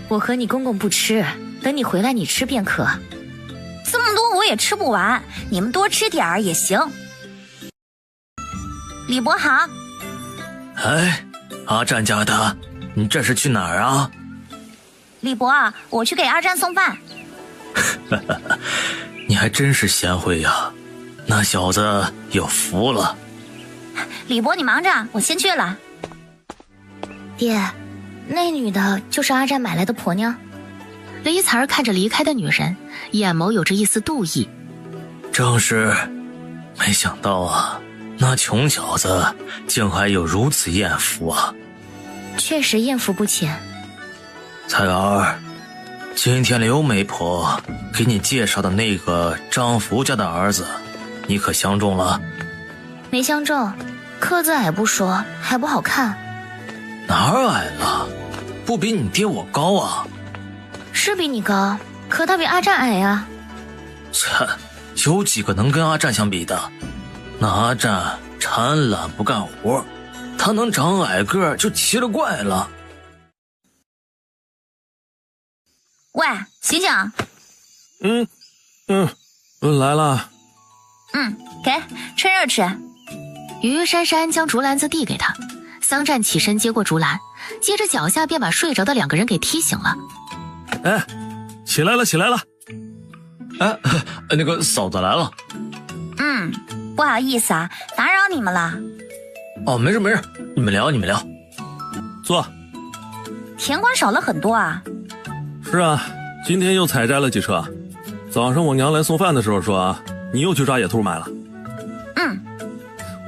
我和你公公不吃，等你回来你吃便可。这么多我也吃不完，你们多吃点儿也行。李伯好。哎，阿占家的，你这是去哪儿啊？李伯啊，我去给阿占送饭。你还真是贤惠呀，那小子有福了。李伯你忙着，我先去了。爹，那女的就是阿占买来的婆娘。李彩儿看着离开的女人，眼眸有着一丝妒意。正是，没想到啊，那穷小子竟还有如此艳福啊！确实艳福不浅。彩儿，今天刘媒婆给你介绍的那个张福家的儿子，你可相中了？没相中，个子矮不说，还不好看。哪儿矮了？不比你爹我高啊！是比你高，可他比阿占矮呀。切，有几个能跟阿占相比的？那阿占馋懒不干活，他能长矮个就奇了怪了。喂，醒醒！来了。给，趁热吃。于珊珊将竹篮子递给他，桑占起身接过竹篮，接着脚下便把睡着的2个人给踢醒了。哎，起来了，起来了！哎，那个嫂子来了。不好意思啊，打扰你们了。哦，没事没事，你们聊。坐。田瓜少了很多啊。是啊，今天又采摘了几车。早上我娘来送饭的时候说啊，你又去抓野兔买了。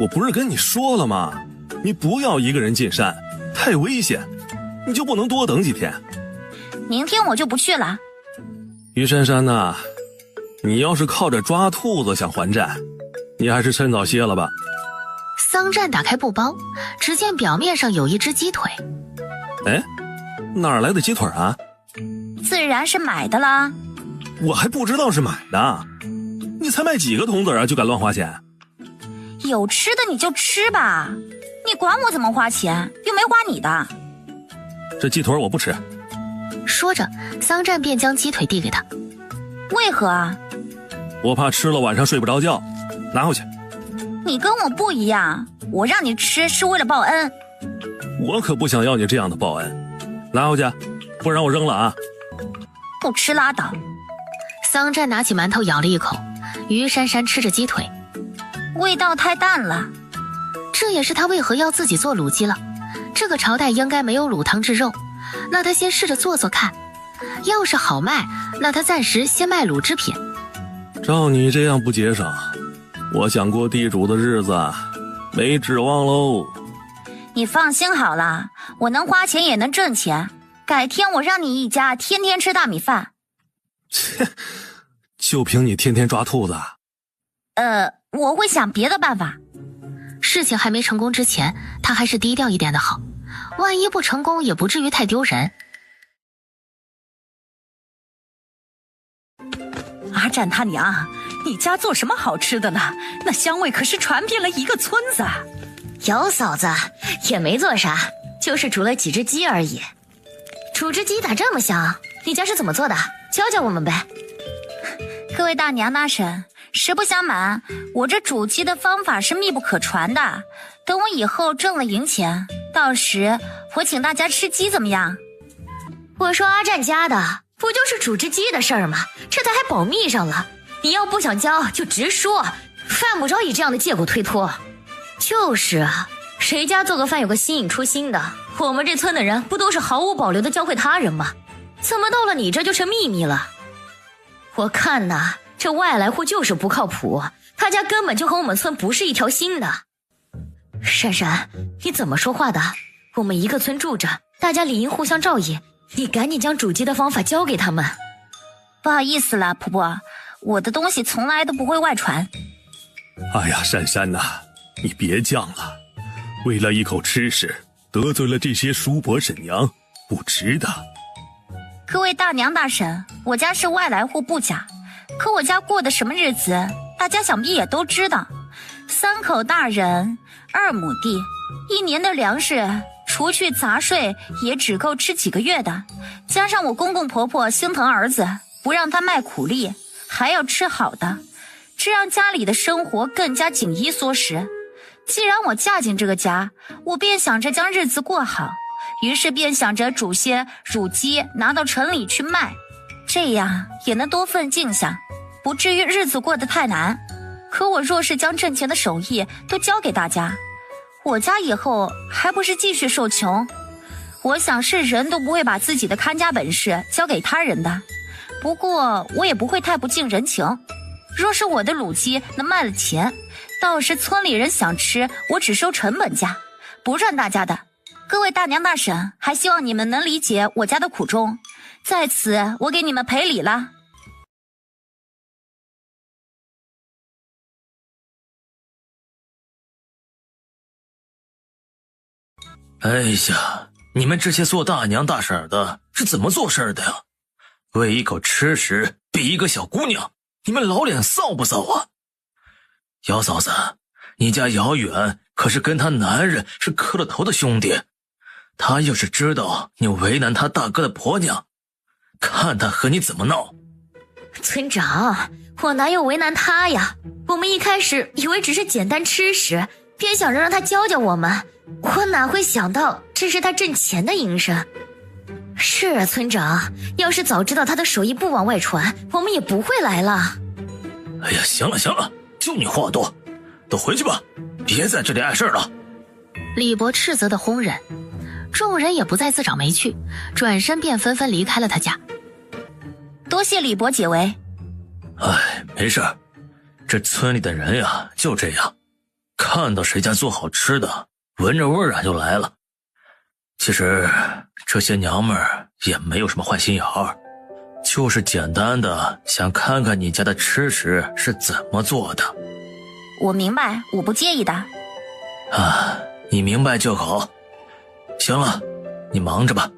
我不是跟你说了吗？你不要一个人进山，太危险，你就不能多等几天？明天我就不去了。于珊珊呐，你要是靠着抓兔子想还债，你还是趁早歇了吧。桑占打开布包，只见表面上有一只鸡腿。哎，哪儿来的鸡腿啊？自然是买的啦。我还不知道是买的，你才卖几个铜子啊，就敢乱花钱？有吃的你就吃吧，你管我怎么花钱，又没花你的。这鸡腿我不吃。说着，桑占便将鸡腿递给他。为何啊？我怕吃了晚上睡不着觉，拿回去。你跟我不一样，我让你吃是为了报恩。我可不想要你这样的报恩，拿回去。不然我扔了啊！不吃拉倒。桑占拿起馒头咬了一口，于珊珊吃着鸡腿，味道太淡了。这也是他为何要自己做卤鸡了。这个朝代应该没有卤汤制肉，那他先试着做做看，要是好卖，那他暂时先卖卤制品。照你这样不节省，我想过地主的日子没指望喽。你放心好了，我能花钱也能挣钱。改天我让你一家天天吃大米饭。切，就凭你天天抓兔子？我会想别的办法。事情还没成功之前，他还是低调一点的好，万一不成功也不至于太丢人。阿占他娘，你家做什么好吃的呢？那香味可是传遍了一个村子。姚嫂子也没做啥，就是煮了几只鸡而已。煮只鸡咋这么香？你家是怎么做的？教教我们呗。各位大娘大婶，实不相瞒，我这煮鸡的方法是密不可传的。等我以后挣了银钱，到时我请大家吃鸡怎么样？我说阿占家的不就是煮只鸡的事儿吗？这才还保密上了。你要不想教就直说，犯不着以这样的借口推脱。就是啊，谁家做个饭有个新颖出新的，我们这村的人不都是毫无保留的教会他人吗？怎么到了你这就成秘密了？我看呐，这外来户就是不靠谱，他家根本就和我们村不是一条心的。珊珊，你怎么说话的？我们一个村住着，大家理应互相照应，你赶紧将煮鸡的方法教给他们。不好意思了，婆婆，我的东西从来都不会外传。哎呀，珊珊呐，你别犟了，为了一口吃食得罪了这些叔伯婶娘，不值得。各位大娘大婶，我家是外来户不假，可我家过的什么日子，大家想必也都知道。3口大人，2亩地，1年的粮食除去杂税也只够吃几个月的，加上我公公婆婆心疼儿子，不让他卖苦力，还要吃好的，这让家里的生活更加紧衣缩食。既然我嫁进这个家，我便想着将日子过好，于是便想着煮些乳鸡拿到城里去卖，这样也能多份进项，不至于日子过得太难。可我若是将挣钱的手艺都交给大家，我家以后还不是继续受穷？我想是人都不会把自己的看家本事交给他人的，不过我也不会太不近人情。若是我的卤鸡能卖了钱，到时村里人想吃，我只收成本价，不赚大家的。各位大娘大婶，还希望你们能理解我家的苦衷，在此我给你们赔礼了。哎呀，你们这些做大娘大婶的是怎么做事的呀？为一口吃食比一个小姑娘，你们老脸臊不臊啊？姚嫂子，你家姚远可是跟他男人是磕了头的兄弟，他要是知道你为难他大哥的婆娘，看他和你怎么闹。村长，我哪有为难他呀？我们一开始以为只是简单吃食，便想着让他教教我们，我哪会想到这是他挣钱的营生。是啊，村长，要是早知道他的手艺不往外传，我们也不会来了。哎呀，行了行了，就你话多，都回去吧，别在这里碍事了。李伯斥责的轰人，众人也不再自找没趣，转身便纷纷离开了他家。多谢李伯解围。哎，没事，这村里的人呀就这样，看到谁家做好吃的，闻着味儿就来了。其实这些娘们儿也没有什么坏心眼儿，就是简单的想看看你家的吃食是怎么做的。我明白，我不介意的。啊，你明白就好。行了，你忙着吧。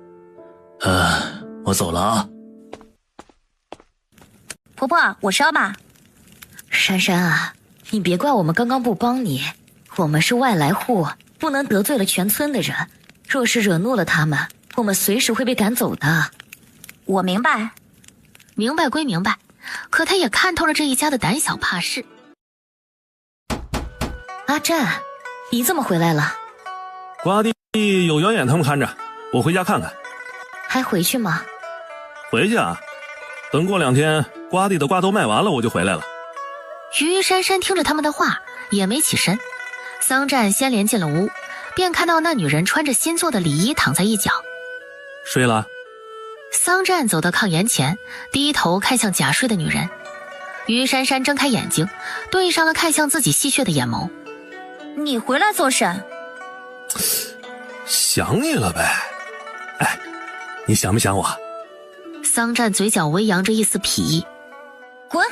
我走了啊。婆婆，我烧吧。珊珊啊，你别怪我们刚刚不帮你，我们是外来户，不能得罪了全村的人，若是惹怒了他们，我们随时会被赶走的。我明白。明白归明白，可他也看透了这一家的胆小怕事。阿占，你怎么回来了？瓜地有远远他们看着，我回家看看。还回去吗？回去啊，等过2天瓜地的瓜都卖完了，我就回来了。于珊珊听着他们的话，也没起身。桑占先连进了屋，便看到那女人穿着新做的礼衣躺在一角。睡了？桑占走到炕沿前，低头看向假睡的女人。于珊珊睁开眼睛，对上了看向自己戏谑的眼眸。你回来做甚？想你了呗。哎，你想不想我？桑占嘴角微扬着一丝痞意。滚！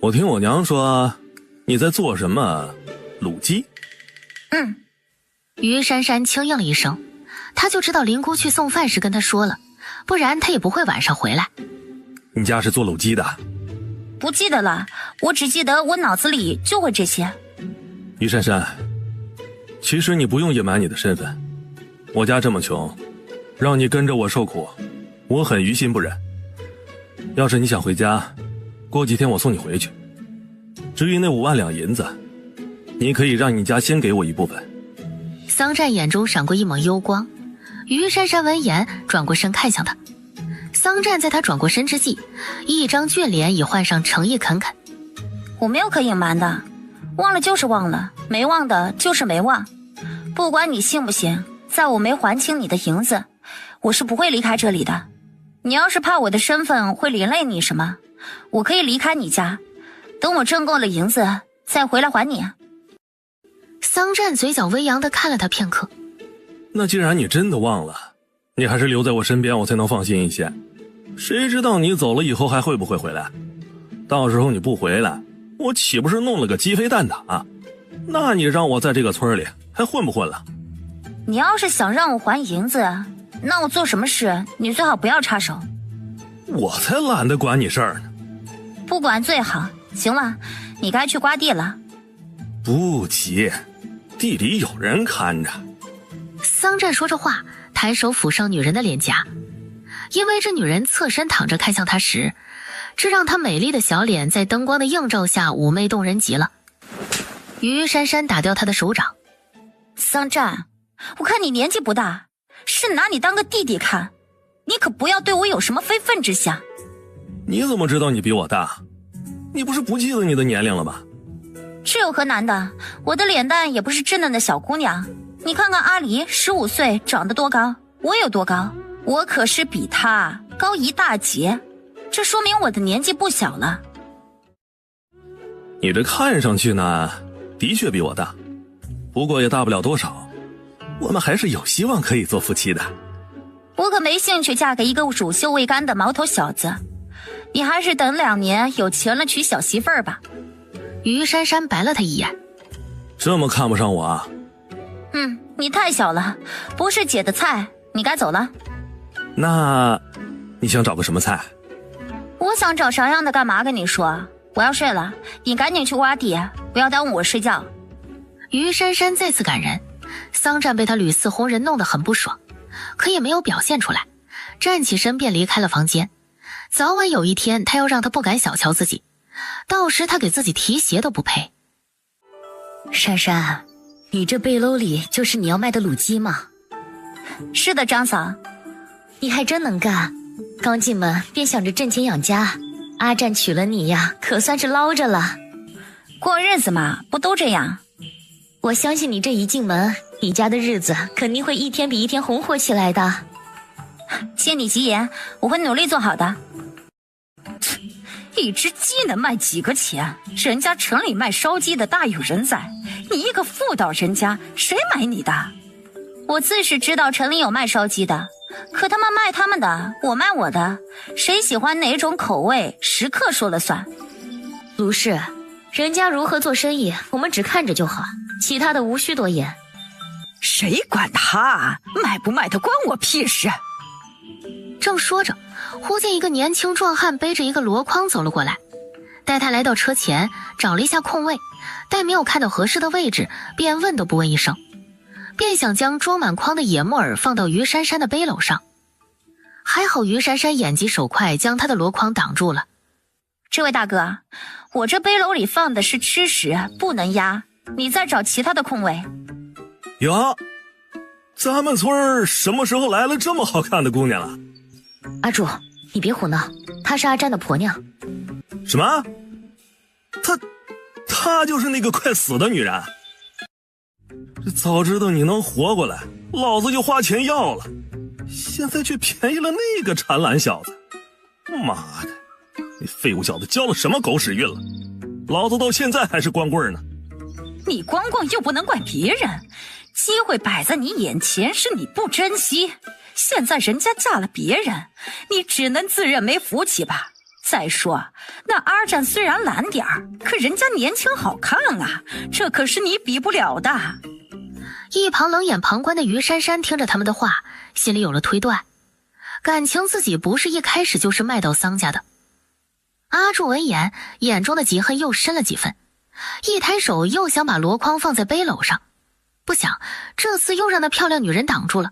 我听我娘说你在做什么卤鸡？于珊珊轻应了一声，她就知道林姑去送饭时跟她说了，不然她也不会晚上回来。你家是做卤鸡的？不记得了，我只记得我脑子里就会这些。于珊珊，其实你不用隐瞒你的身份，我家这么穷，让你跟着我受苦，我很于心不忍。要是你想回家，过几天我送你回去。至于那5万两银子，你可以让你家先给我一部分。桑占眼中闪过一抹幽光，于珊珊闻言转过身看向他。桑占在他转过身之际，一张俊脸已换上诚意恳恳。我没有可隐瞒的，忘了就是忘了，没忘的就是没忘。不管你信不信，在我没还清你的银子，我是不会离开这里的。你要是怕我的身份会连累你什么，我可以离开你家，等我挣够了银子再回来还你。桑占嘴角微扬地看了他片刻。那既然你真的忘了，你还是留在我身边，我才能放心一些。谁知道你走了以后还会不会回来？到时候你不回来，我岂不是弄了个鸡飞蛋打？那你让我在这个村里还混不混了？你要是想让我还银子，那我做什么事你最好不要插手。我才懒得管你事儿呢。不管最好。行了，你该去刮地了。不急，地里有人看着。桑占说着话，抬手抚上女人的脸颊，因为这女人侧身躺着看向他时，这让她美丽的小脸在灯光的映照下妩媚动人极了。于珊珊打掉他的手掌。桑占，我看你年纪不大，是拿你当个弟弟看，你可不要对我有什么非分之想。你怎么知道你比我大？你不是不记得你的年龄了吗？这有何难的？我的脸蛋也不是稚嫩的小姑娘，你看看阿离15岁长得多高，我有多高？我可是比她高一大截，这说明我的年纪不小了。你这看上去呢，的确比我大，不过也大不了多少，我们还是有希望可以做夫妻的。我可没兴趣嫁给一个乳臭未干的毛头小子，你还是等2年有钱了娶小媳妇儿吧。于珊珊白了他一眼。这么看不上我啊？你太小了，不是姐的菜，你该走了。那你想找个什么菜？我想找啥样的干嘛跟你说？我要睡了，你赶紧去挖地，不要耽误我睡觉。于珊珊再次感人，桑占被他屡次哄人弄得很不爽，可也没有表现出来，站起身便离开了房间。早晚有一天他要让他不敢小瞧自己，到时他给自己提鞋都不配。珊珊，你这背篓里就是你要卖的卤鸡吗？是的，张嫂。你还真能干，刚进门便想着挣钱养家，阿占娶了你呀，可算是捞着了。过日子嘛，不都这样？我相信你这一进门，你家的日子肯定会一天比一天红火起来的。借你吉言，我会努力做好的。一只鸡能卖几个钱？人家城里卖烧鸡的大有人在，你一个妇道人家，谁买你的？我自是知道城里有卖烧鸡的，可他们卖他们的，我卖我的，谁喜欢哪种口味，时刻说了算。卢氏，人家如何做生意，我们只看着就好，其他的无需多言。谁管他卖不卖的，关我屁事。正说着，忽见一个年轻壮汉背着一个箩筐走了过来，待他来到车前，找了一下空位，待没有看到合适的位置，便问都不问一声，便想将装满筐的野木耳放到于珊珊的背篓上。还好于珊珊眼疾手快，将他的箩筐挡住了。这位大哥，我这背篓里放的是吃食，不能压，你再找其他的空位。有，咱们村什么时候来了这么好看的姑娘了？阿柱，你别胡闹，她是阿占的婆娘。什么？她就是那个快死的女人？早知道你能活过来，老子就花钱要了，现在却便宜了那个馋懒小子。妈的，那废物小子交了什么狗屎运了？老子到现在还是光棍呢。你光棍又不能怪别人，机会摆在你眼前，是你不珍惜。现在人家嫁了别人，你只能自认没福气吧。再说，那阿占虽然懒点儿，可人家年轻好看啊，这可是你比不了的。一旁冷眼旁观的于珊珊听着他们的话，心里有了推断，感情自己不是一开始就是卖到桑家的。阿柱闻言，眼中的嫉恨又深了几分，一抬手又想把箩筐放在背篓上，不想这次又让那漂亮女人挡住了。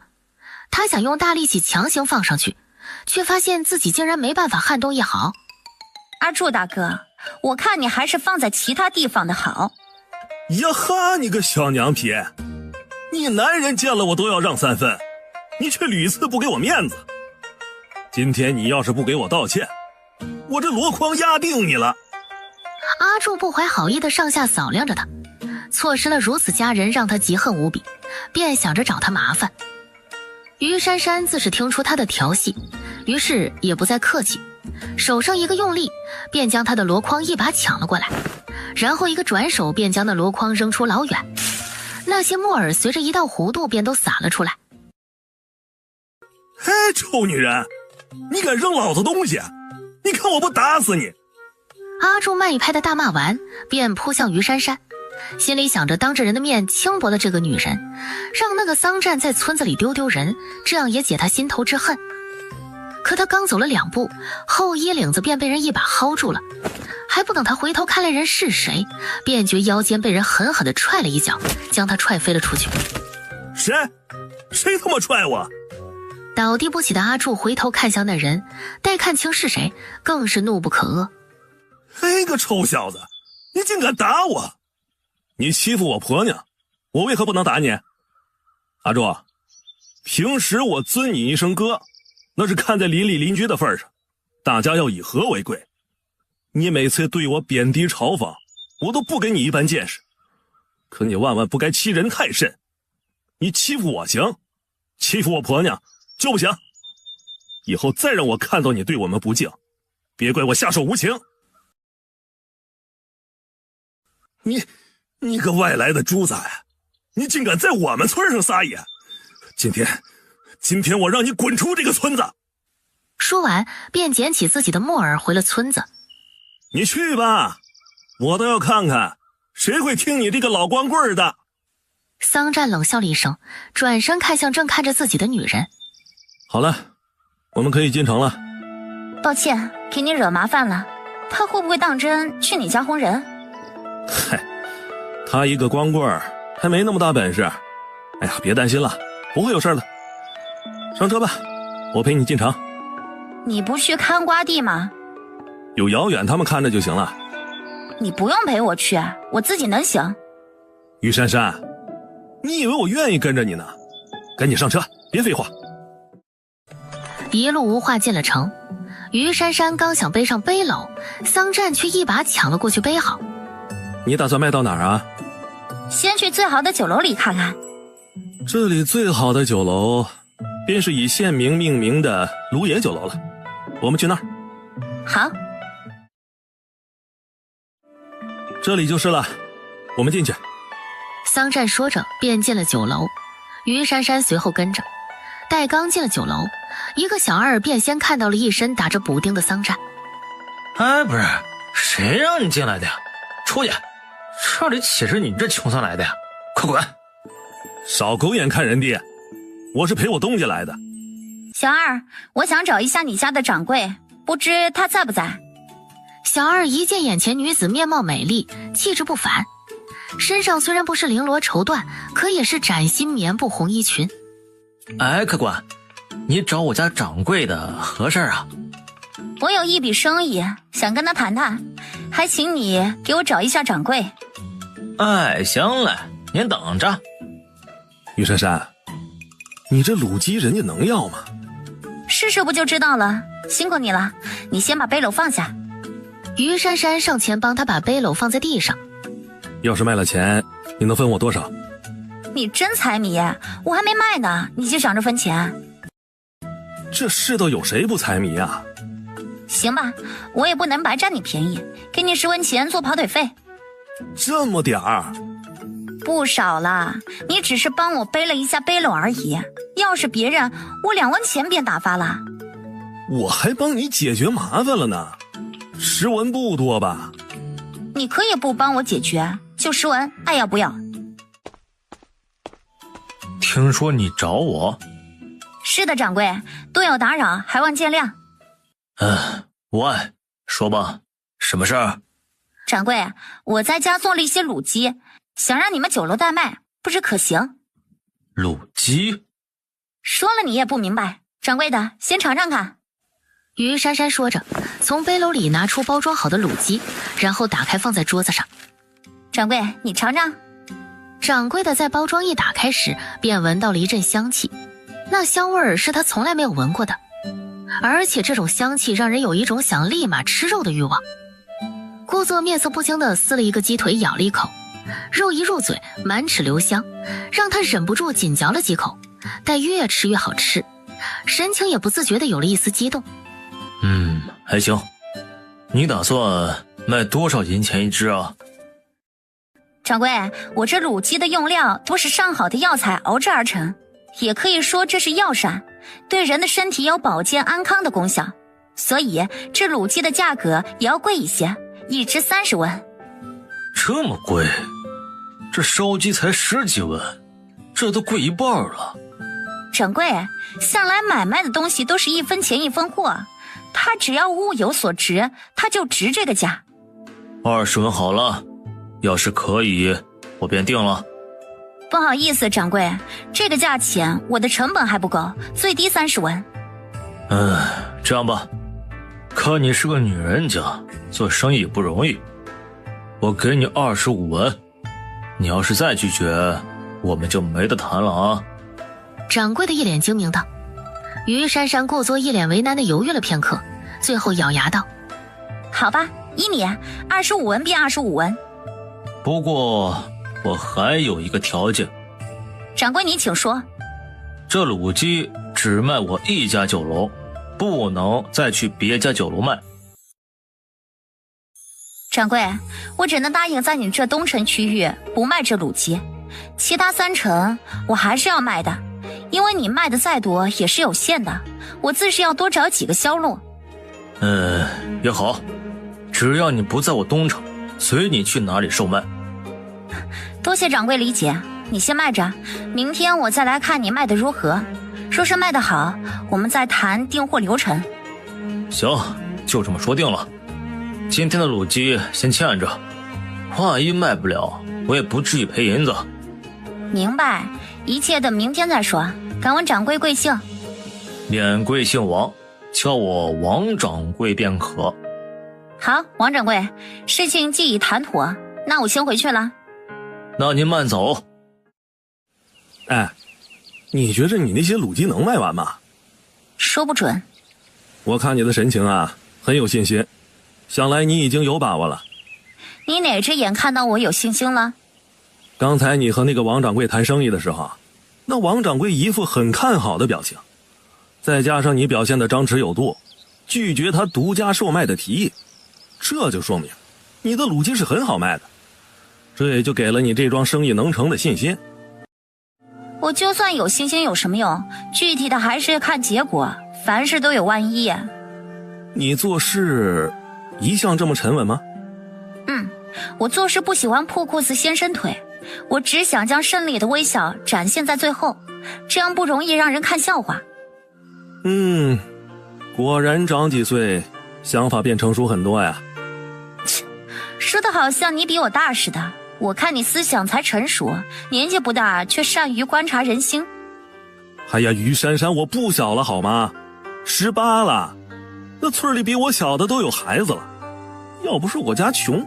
他想用大力气强行放上去，却发现自己竟然没办法撼动一毫。阿柱大哥，我看你还是放在其他地方的好。呀哈，你个小娘皮，你男人见了我都要让3分，你却屡次不给我面子。今天你要是不给我道歉，我这箩筐压定你了。阿柱不怀好意的上下扫量着他，错失了如此佳人，让他嫉恨无比，便想着找他麻烦。于珊珊自是听出他的调戏，于是也不再客气，手上一个用力，便将他的箩筐一把抢了过来，然后一个转手便将那箩筐扔出老远，那些木耳随着一道弧度便都洒了出来。嘿，臭女人，你敢扔老子东西？你看我不打死你！阿柱慢一拍的大骂完，便扑向于珊珊，心里想着当着人的面轻薄了这个女人，让那个桑占在村子里丢丢人，这样也解他心头之恨。可他刚走了2步，后衣领子便被人一把薅住了，还不等他回头看来人是谁，便觉腰间被人狠狠地踹了一脚，将他踹飞了出去。谁他妈踹我？倒地不起的阿柱回头看向那人，待看清是谁，更是怒不可遏。嘿个臭小子，你竟敢打我！你欺负我婆娘，我为何不能打你？阿柱，平时我尊你一声哥，那是看在邻里邻居的份上，大家要以和为贵。你每次对我贬低嘲讽，我都不给你一般见识。可你万万不该欺人太甚，你欺负我行，欺负我婆娘就不行。以后再让我看到你对我们不敬，别怪我下手无情。你个外来的猪崽，你竟敢在我们村上撒野！今天我让你滚出这个村子！说完便捡起自己的木耳回了村子。你去吧，我倒要看看谁会听你这个老光棍的。桑占冷笑了一声，转身看向正看着自己的女人。好了，我们可以进城了。抱歉，给你惹麻烦了。他会不会当真去你家轰人？嗨，他一个光棍还没那么大本事。哎呀，别担心了，不会有事的。上车吧，我陪你进城。你不去看瓜地吗？有遥远他们看着就行了。你不用陪我去，我自己能行。于珊珊，你以为我愿意跟着你呢？赶紧上车，别废话。一路无话进了城，于珊珊刚想背上背篓，桑占却一把抢了过去背好。你打算卖到哪儿啊？先去最好的酒楼里看看。这里最好的酒楼便是以县名命名的卢野酒楼了，我们去那儿。好，这里就是了，我们进去。桑占说着便进了酒楼，于珊珊随后跟着。待刚进了酒楼，一个小二便先看到了一身打着补丁的桑占。哎，不是，谁让你进来的呀？出去！这里岂是你这穷酸来的呀？快滚！少狗眼看人低，我是陪我东家来的。小二，我想找一下你家的掌柜，不知他在不在？小二一见眼前女子面貌美丽，气质不凡，身上虽然不是绫罗绸缎，可也是崭新棉布红衣裙。哎，客官，你找我家掌柜的何事啊？我有一笔生意，想跟他谈谈，还请你给我找一下掌柜。哎，行嘞，您等着。于珊珊，你这卤鸡人家能要吗？试试不就知道了。辛苦你了，你先把背篓放下。于珊珊上前帮他把背篓放在地上。要是卖了钱，你能分我多少？你真财迷，我还没卖呢，你就想着分钱？这世道有谁不财迷啊？行吧，我也不能白占你便宜，给你10文钱做跑腿费。这么点儿？不少了，你只是帮我背了一下背篓而已。要是别人，我2文钱便打发了。我还帮你解决麻烦了呢，10文不多吧？你可以不帮我解决，就10文，爱要不要？听说你找我？是的，掌柜，多有打扰，还望见谅。无碍，说吧，什么事儿？掌柜，我在家做了一些卤鸡，想让你们酒楼代卖，不知可行？卤鸡？说了你也不明白，掌柜的，先尝尝看。于珊珊说着，从背篓里拿出包装好的卤鸡，然后打开放在桌子上。掌柜，你尝尝。掌柜的在包装一打开时，便闻到了一阵香气，那香味儿是他从来没有闻过的，而且这种香气让人有一种想立马吃肉的欲望。顾作面色不惊地撕了一个鸡腿，咬了一口，肉一入嘴，满齿留香，让他忍不住紧嚼了几口，但越吃越好吃，神情也不自觉地有了一丝激动。还行。你打算卖多少银钱一只啊？掌柜，我这卤鸡的用料都是上好的药材熬制而成，也可以说这是药膳，对人的身体有保健安康的功效，所以这卤鸡的价格也要贵一些，一只30文。这么贵？这烧鸡才10几文，这都贵一半了。掌柜，向来买卖的东西都是1分钱1分货，它只要物有所值，它就值这个价。20文好了，要是可以，我便定了。不好意思，掌柜，这个价钱我的成本还不够，最低30文。这样吧，看你是个女人家，做生意也不容易，我给你25文，你要是再拒绝，我们就没得谈了啊。掌柜的一脸精明道。于珊珊故作一脸为难地犹豫了片刻，最后咬牙道：好吧，依你，25文便25文。不过我还有一个条件。掌柜你请说。这卤鸡只卖我一家酒楼，不能再去别家酒楼卖。掌柜，我只能答应在你这东城区域不卖这卤鸡，其他3城我还是要卖的，因为你卖的再多也是有限的，我自是要多找几个销路。也好，只要你不在我东城，随你去哪里售卖。多谢掌柜理解，你先卖着，明天我再来看你卖的如何，若是卖得好，我们再谈订货流程。行，就这么说定了。今天的卤鸡先欠着，万一卖不了，我也不至于赔银子。明白，一切等明天再说。敢问掌柜贵姓？免贵姓王，叫我王掌柜便可。好，王掌柜，事情既已谈妥，那我先回去了。那您慢走。哎，你觉着你那些卤鸡能卖完吗？说不准。我看你的神情啊，很有信心，想来你已经有把握了。你哪只眼看到我有信心了？刚才你和那个王掌柜谈生意的时候，那王掌柜一副很看好的表情，再加上你表现的张弛有度，拒绝他独家售卖的提议，这就说明你的卤鸡是很好卖的，这也就给了你这桩生意能成的信心。我就算有信心有什么用？具体的还是看结果，凡事都有万一。你做事一向这么沉稳吗？我做事不喜欢破裤子先伸腿，我只想将胜利的微笑展现在最后，这样不容易让人看笑话。果然长几岁，想法变成熟很多呀。说的好像你比我大似的，我看你思想才成熟，年纪不大，却善于观察人心。哎呀，于珊珊，我不小了好吗？18了，那村里比我小的都有孩子了，要不是我家穷，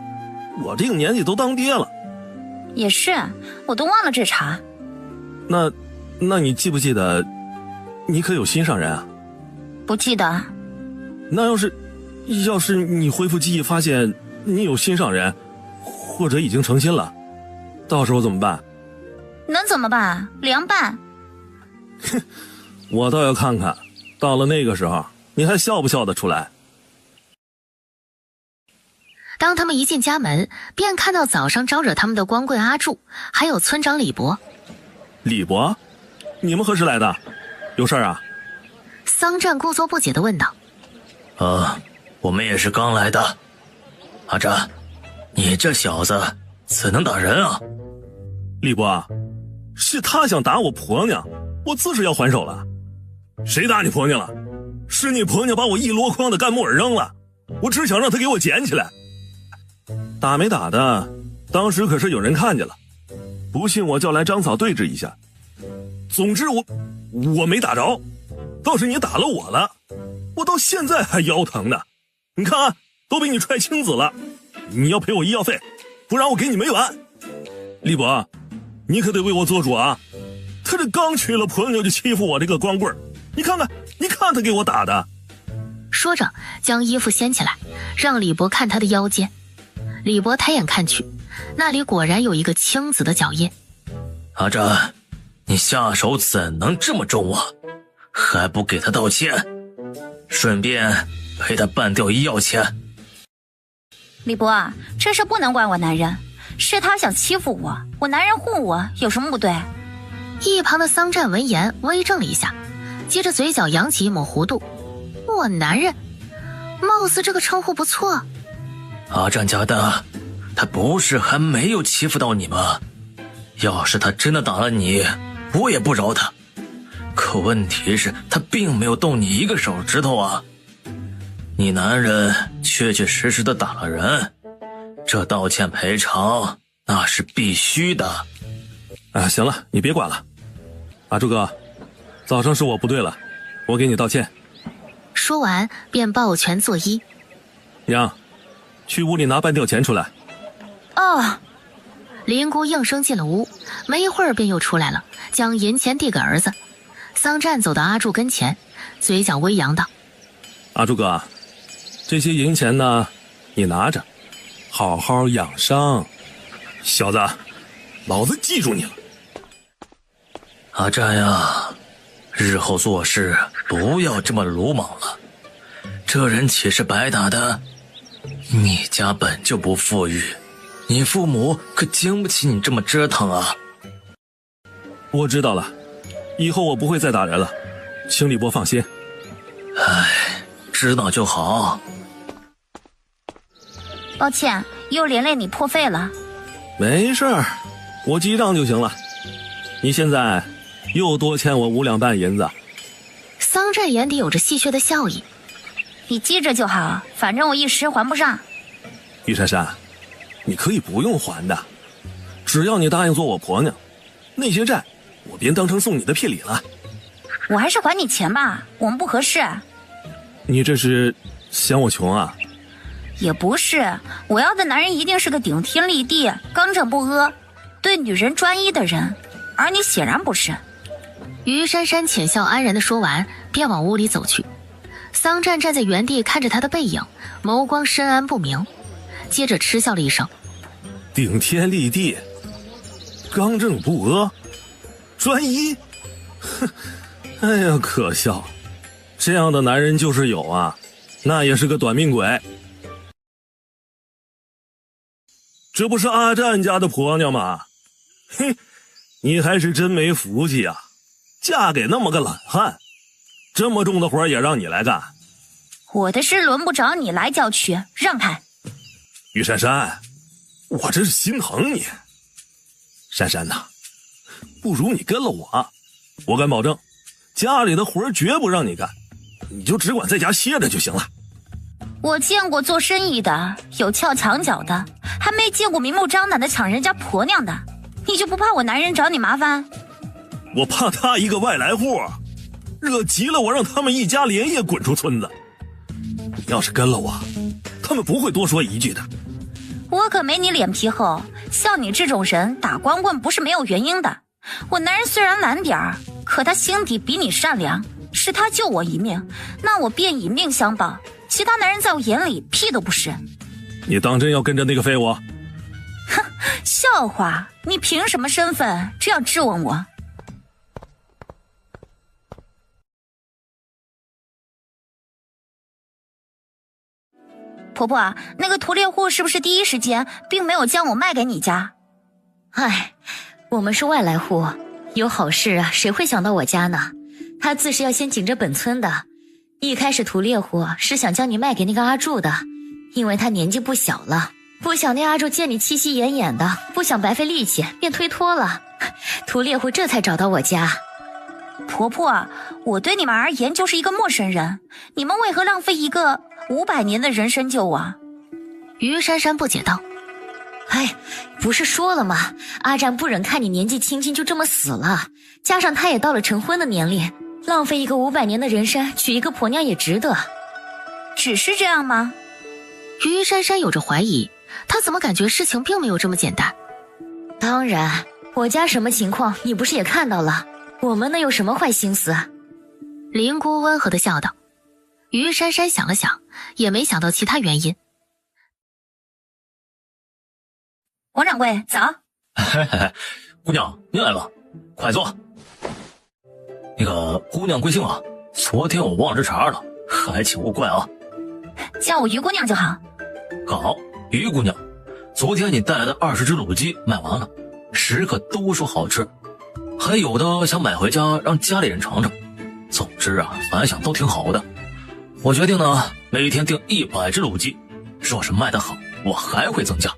我这个年纪都当爹了。也是，我都忘了这茬。那你记不记得你可有心上人啊？不记得。那要是你恢复记忆发现你有心上人，或者已经成亲了，到时候怎么办？能怎么办？凉拌。我倒要看看，到了那个时候，你还笑不笑得出来？当他们一进家门，便看到早上招惹他们的光棍阿柱，还有村长李伯。李伯，你们何时来的？有事儿啊？桑占故作不解地问道。我们也是刚来的。阿占，你这小子怎能打人啊？李伯，是他想打我婆娘，我自是要还手了。谁打你婆娘了？是你婆娘把我一箩筐的干木耳扔了，我只想让她给我捡起来。打没打的，当时可是有人看见了，不信我叫来张嫂对峙一下。总之我没打着，倒是你打了我了，我到现在还腰疼呢。你看啊，都被你踹青紫了，你要赔我医药费，不然我给你没完。李伯，你可得为我做主啊！他这刚娶了婆娘就欺负我这个光棍，你看他给我打的。说着将衣服掀起来，让李伯看他的腰间。李伯抬眼看去，那里果然有一个青紫的脚印。阿占，你下手怎能这么重啊？还不给他道歉，顺便赔他半吊医药钱。李伯，这事不能怪我男人，是他想欺负我，我男人护我，有什么不对？一旁的桑占闻言微怔了一下，接着嘴角扬起一抹弧度。我男人，貌似这个称呼不错。阿占家的，他不是还没有欺负到你吗？要是他真的打了你，我也不饶他。可问题是，他并没有动你一个手指头啊！你男人确确实实的打了人，这道歉赔偿那是必须的。行了，你别管了。阿柱哥，早上是我不对了，我给你道歉。说完便抱拳作揖。娘，去屋里拿半吊钱出来。哦。林姑应声进了屋，没一会儿便又出来了，将银钱递给儿子。桑占走到阿柱跟前，嘴角微扬道：阿柱哥，这些银钱呢，你拿着，好好养伤。小子，老子记住你了。阿占呀，日后做事不要这么鲁莽了，这人岂是白打的？你家本就不富裕，你父母可经不起你这么折腾啊。我知道了，以后我不会再打人了，请李伯放心。知道就好。抱歉，又连累你破费了。没事儿，我记账就行了。你现在又多欠我5两半银子。桑占眼底有着戏谑的笑意。你记着就好，反正我一时还不上。玉珊珊，你可以不用还的，只要你答应做我婆娘，那些债我便当成送你的聘礼了。我还是还你钱吧，我们不合适。你这是嫌我穷啊？也不是，我要的男人一定是个顶天立地、刚正不阿、对女人专一的人，而你显然不是。于珊珊浅笑安然地说完，便往屋里走去。桑占站在原地看着他的背影，眸光深谙不明，接着嗤笑了一声：顶天立地，刚正不阿，专一。哼，哎呀，可笑，这样的男人就是有啊，那也是个短命鬼。这不是阿占家的婆娘吗？嘿，你还是真没福气啊，嫁给那么个懒汉，这么重的活也让你来干。我的事轮不着你来叫去，让开。于珊珊，我真是心疼你。珊珊呐，不如你跟了我敢保证，家里的活绝不让你干，你就只管在家歇着就行了。我见过做生意的，有撬墙角的，还没见过明目张胆的抢人家婆娘的。你就不怕我男人找你麻烦？我怕他一个外来户，惹急了我让他们一家连夜滚出村子。你要是跟了我，他们不会多说一句的。我可没你脸皮厚，像你这种人打光棍不是没有原因的。我男人虽然懒点儿，可他心底比你善良，是他救我一命，那我便以命相报。其他男人在我眼里屁都不是。你当真要跟着那个废物？哼，笑话！你凭什么身份这样质问我？婆婆，那个屠猎户是不是第一时间并没有将我卖给你家？唉，我们是外来户，有好事啊，谁会想到我家呢？他自是要先紧着本村的。一开始屠猎户是想将你卖给那个阿柱的，因为他年纪不小了，不想那阿柱见你气息奄奄的，不想白费力气，便推脱了。屠猎户这才找到我家。婆婆，我对你们而言就是一个陌生人，你们为何浪费一个500年的人参救我？于珊珊不解道：哎，不是说了吗？阿战不忍看你年纪轻轻就这么死了，加上他也到了成婚的年龄，浪费一个500年的人参娶一个婆娘也值得。只是这样吗？于珊珊有着怀疑，她怎么感觉事情并没有这么简单？当然，我家什么情况你不是也看到了，我们能有什么坏心思？林姑温和地笑道。于珊珊想了想，也没想到其他原因。王掌柜，早。嘿嘿嘿，姑娘，你来了，快坐。那个姑娘贵姓啊？昨天我忘了这茬了，还请勿怪啊。叫我于姑娘就好。好，于姑娘，昨天你带来的20只卤鸡卖完了，食客都说好吃，还有的想买回家让家里人尝尝。总之啊，反响都挺好的。我决定呢，每天订100只卤鸡，若是卖得好，我还会增加。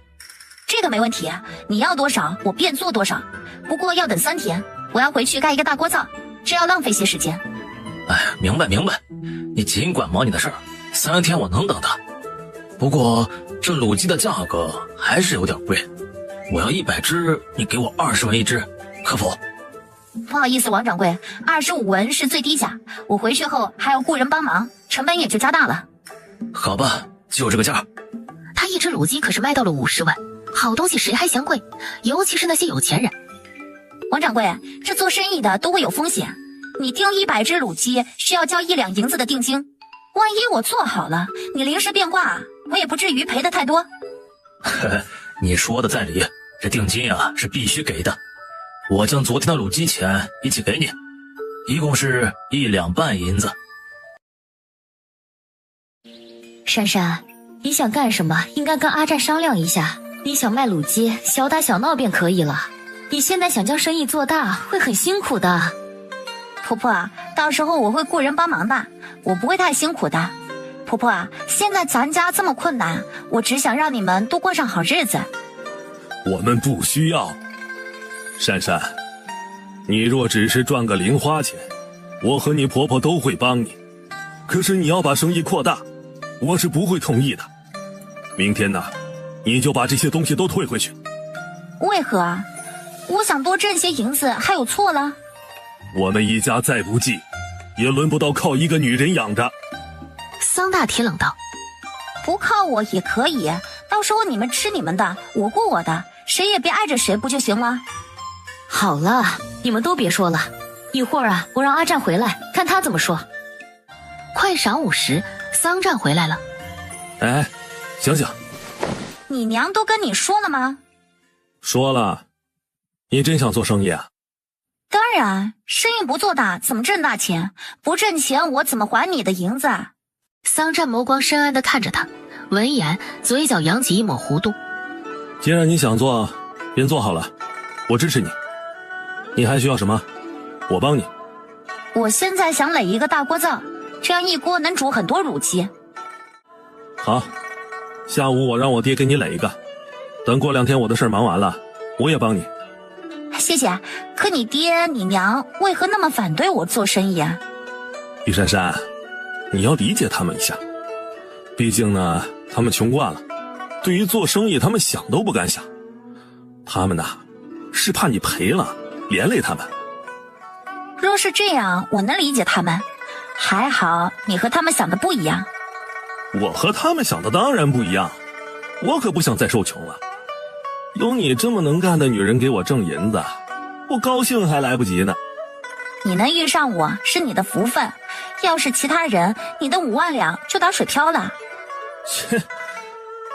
这个没问题，你要多少我便做多少，不过要等3天，我要回去盖一个大锅灶，这要浪费些时间。哎，明白明白，你尽管忙你的事儿，3天我能等的。不过这卤鸡的价格还是有点贵，我要100只，你给我20文一只，可否？不好意思，王掌柜，25文是最低价，我回去后还要雇人帮忙，成本也就加大了。好吧，就这个价。他一只卤鸡可是卖到了50文，好东西谁还嫌贵？尤其是那些有钱人。王掌柜，这做生意的都会有风险，你订100只卤鸡需要交1两银子的定金，万一我做好了，你临时变卦，我也不至于赔得太多。呵呵，你说的在理，这定金啊是必须给的。我将昨天的卤鸡钱一起给你，一共是1两半银子。珊珊，你想干什么？应该跟阿战商量一下。你想卖卤鸡，小打小闹便可以了。你现在想将生意做大，会很辛苦的。婆婆，到时候我会雇人帮忙的，我不会太辛苦的。婆婆，现在咱家这么困难，我只想让你们都过上好日子。我们不需要。珊珊，你若只是赚个零花钱，我和你婆婆都会帮你。可是你要把生意扩大，我是不会同意的。明天呢，你就把这些东西都退回去。为何？我想多挣些银子，还有错了？我们一家再不济，也轮不到靠一个女人养着。桑大提冷道：不靠我也可以，到时候你们吃你们的，我过我的，谁也别碍着谁，不就行了？好了，你们都别说了，一会儿啊，我让阿战回来，看他怎么说。快晌午时，桑战回来了。哎，醒醒！你娘都跟你说了吗？说了。你真想做生意啊？当然，生意不做大怎么挣大钱？不挣钱我怎么还你的银子？桑战眸光深暗地看着他，闻言嘴角扬起一抹弧度。既然你想做，便做好了，我支持你。你还需要什么？我帮你。我现在想垒一个大锅灶，这样一锅能煮很多卤鸡。好，下午我让我爹给你垒一个，等过2天我的事儿忙完了，我也帮你。谢谢，可你爹你娘为何那么反对我做生意啊？于珊珊，你要理解他们一下，毕竟呢，他们穷惯了，对于做生意他们想都不敢想。他们呢，是怕你赔了，连累他们。若是这样，我能理解他们。还好你和他们想的不一样。我和他们想的当然不一样，我可不想再受穷了。有你这么能干的女人给我挣银子，我高兴还来不及呢。你能遇上我是你的福分，要是其他人，你的5万两就打水漂了。切，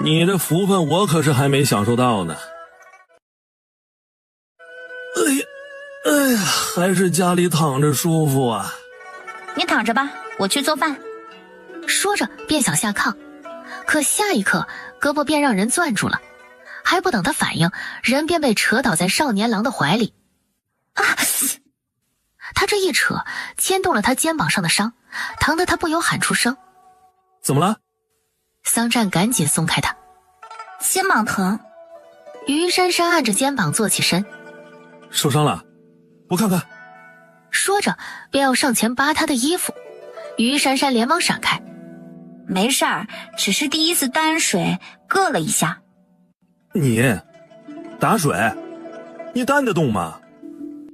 你的福分我可是还没享受到呢。哎呀，还是家里躺着舒服啊。你躺着吧，我去做饭。说着便想下炕，可下一刻胳膊便让人攥住了，还不等他反应，人便被扯倒在少年郎的怀里。啊！他这一扯，牵动了他肩膀上的伤，疼得他不由喊出声。怎么了？桑占赶紧松开他。肩膀疼。于珊珊按着肩膀坐起身。受伤了？我看看。说着便要上前扒他的衣服，于珊珊连忙闪开。没事儿，只是第一次担水硌了一下。你打水，你担得动吗？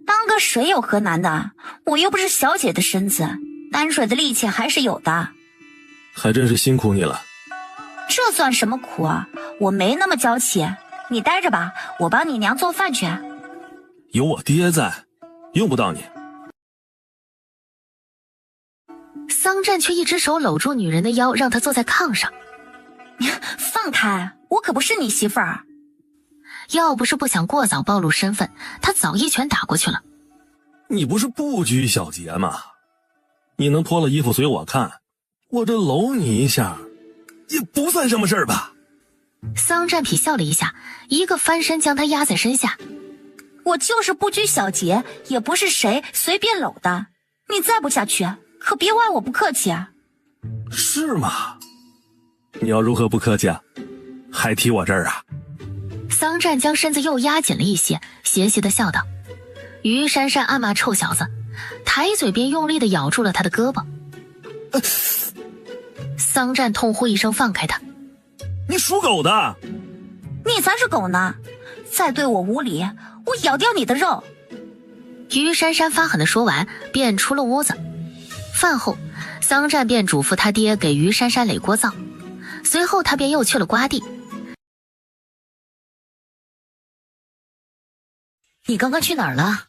当个水有何难的？我又不是小姐的身子，担水的力气还是有的。还真是辛苦你了。这算什么苦啊？我没那么娇气，你待着吧，我帮你娘做饭去。有我爹在，用不到你。桑占却一只手搂住女人的腰，让她坐在炕上。放开，我可不是你媳妇儿。要不是不想过早暴露身份，他早一拳打过去了。你不是不拘小节吗？你能脱了衣服随我看，我这搂你一下也不算什么事儿吧？桑占痞笑了一下，一个翻身将他压在身下。我就是不拘小节，也不是谁随便搂的。你再不下去，可别怪我不客气啊。是吗？你要如何不客气啊？还提我这儿啊？桑占将身子又压紧了一些，邪邪地笑道。于珊珊暗骂臭小子，抬嘴便用力地咬住了他的胳膊。桑占痛呼一声放开他。你属狗的！你才是狗呢！再对我无礼，我咬掉你的肉！于珊珊发狠地说完，便出了屋子。饭后，桑占便嘱咐他爹给于珊珊垒锅灶，随后他便又去了瓜地。你刚刚去哪儿了？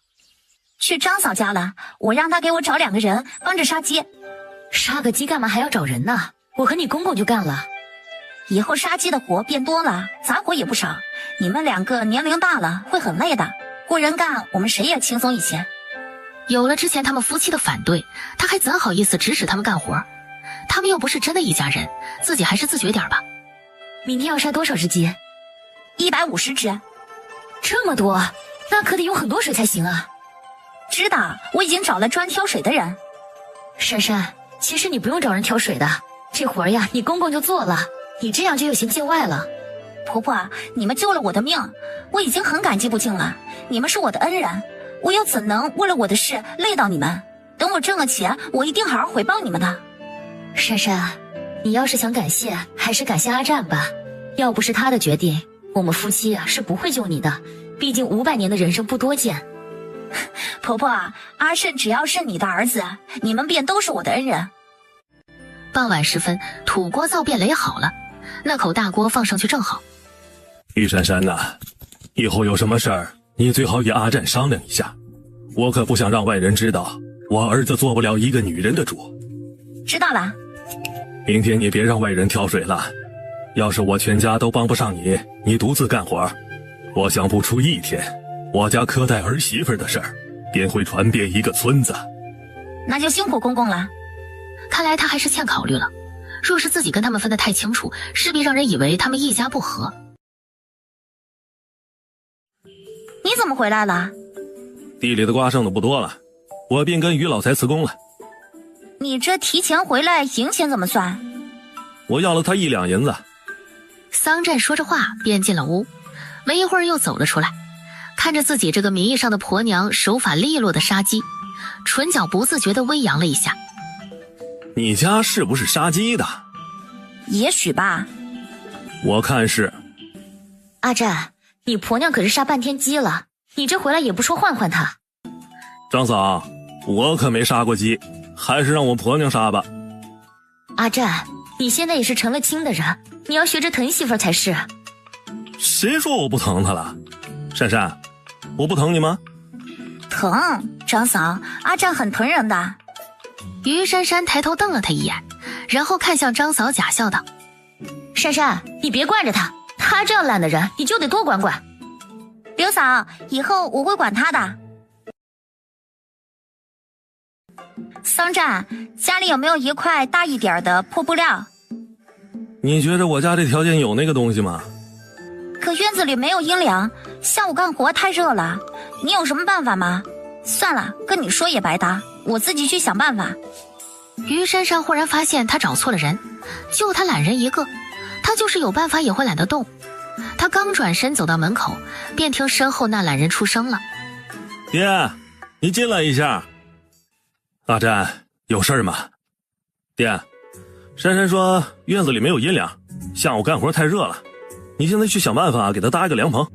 去张嫂家了，我让她给我找2个人帮着杀鸡。杀个鸡干嘛还要找人呢？我和你公公就干了。以后杀鸡的活变多了，杂活也不少。你们2个年龄大了，会很累的。雇人干，我们谁也轻松一些。有了之前他们夫妻的反对，他还怎好意思指使他们干活？他们又不是真的一家人，自己还是自觉点吧。明天要杀多少只鸡？150只。这么多，那可得用很多水才行啊。知道，我已经找了专挑水的人。珊珊，其实你不用找人挑水的，这活呀，你公公就做了，你这样就有形见外了。婆婆，你们救了我的命，我已经很感激不尽了。你们是我的恩人，我又怎能为了我的事累到你们？等我挣了钱，我一定好好回报你们的。珊珊，你要是想感谢，还是感谢阿占吧。要不是他的决定，我们夫妻是不会救你的。毕竟500年的人生不多见。婆婆，阿胜只要是你的儿子，你们便都是我的恩人。傍晚时分，土锅灶便垒好了，那口大锅放上去正好。于珊珊呐，以后有什么事儿，你最好与阿占商量一下。我可不想让外人知道，我儿子做不了一个女人的主。知道了。明天你别让外人挑水了，要是我全家都帮不上你，你独自干活，我想不出1天，我家苛待儿媳妇的事儿便会传遍一个村子。那就辛苦公公了。看来他还是欠考虑了，若是自己跟他们分得太清楚，势必让人以为他们一家不和。你怎么回来了？地里的瓜剩的不多了，我便跟于老财辞工了。你这提前回来赢钱怎么算？我要了他1两银子。桑占说着话便进了屋，没一会儿又走了出来，看着自己这个名义上的婆娘手法利落的杀鸡，唇角不自觉地微扬了一下。你家是不是杀鸡的？也许吧。我看是。阿占，你婆娘可是杀半天鸡了，你这回来也不说换换她。张嫂，我可没杀过鸡，还是让我婆娘杀吧。阿占，你现在也是成了亲的人，你要学着疼媳妇才是。谁说我不疼她了？珊珊，我不疼你吗？疼，张嫂，阿占很疼人的。于珊珊抬头瞪了他一眼，然后看向张嫂假笑道：珊珊，你别惯着他，他这样懒的人你就得多管管。刘嫂，以后我会管他的。桑占，家里有没有一块大一点的破布料？你觉着我家这条件有那个东西吗？可院子里没有阴凉，下午干活太热了，你有什么办法吗？算了，跟你说也白搭，我自己去想办法。于珊珊忽然发现她找错了人，就她懒人一个，她就是有办法也会懒得动。她刚转身走到门口，便听身后那懒人出声了：爹，你进来一下。阿占，有事吗？爹，珊珊说院子里没有阴凉，下午干活太热了，你现在去想办法给她搭一个凉棚。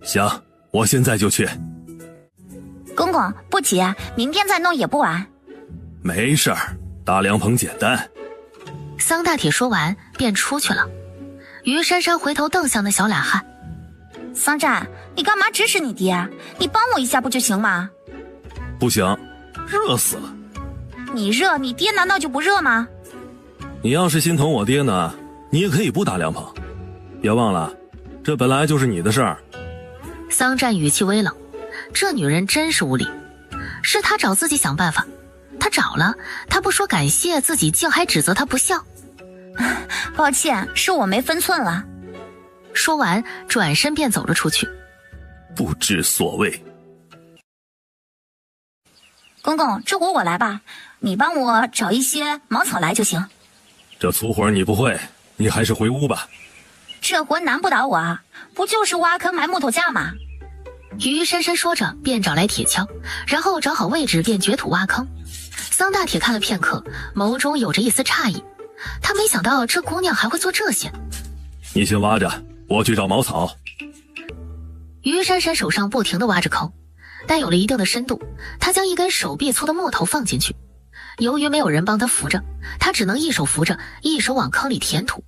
行，我现在就去。公公，不急，明天再弄也不晚。没事儿，搭凉棚简单。桑大铁说完便出去了。于珊珊回头瞪向那小懒汉：桑占，你干嘛支持你爹？你帮我一下不就行吗？不行，热死了。你热，你爹难道就不热吗？你要是心疼我爹呢，你也可以不搭凉棚。别忘了，这本来就是你的事儿。桑占语气微冷，这女人真是无理，是她找自己想办法，她找了，她不说感谢自己，竟还指责她不孝。抱歉，是我没分寸了。说完转身便走了出去。不知所谓。公公，这活我来吧，你帮我找一些茅草来就行。这粗活你不会，你还是回屋吧。这活难不倒我啊，不就是挖坑埋木头架吗？于珊珊说着便找来铁锹，然后找好位置便掘土挖坑。桑大铁看了片刻，眸中有着一丝诧异，他没想到这姑娘还会做这些。你先挖着，我去找茅草。于珊珊手上不停地挖着坑，但有了一定的深度，她将一根手臂粗的木头放进去。由于没有人帮她扶着，她只能一手扶着，一手往坑里填土。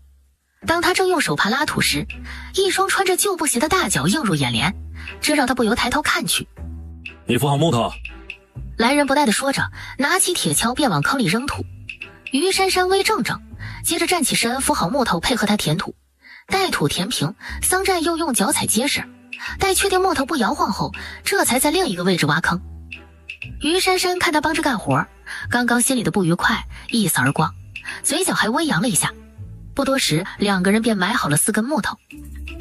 当她正用手帕拉土时，一双穿着旧布鞋的大脚映入眼帘，这让她不由抬头看去。你扶好木头。来人不待地说着，拿起铁锹便往坑里扔土。于珊珊微怔怔，接着站起身扶好木头配合她填土。待土填平，桑占又用脚踩结实，待确定木头不摇晃后，这才在另一个位置挖坑。于珊珊看他帮着干活，刚刚心里的不愉快一扫而光，嘴角还微扬了一下。不多时，两个人便埋好了4根木头。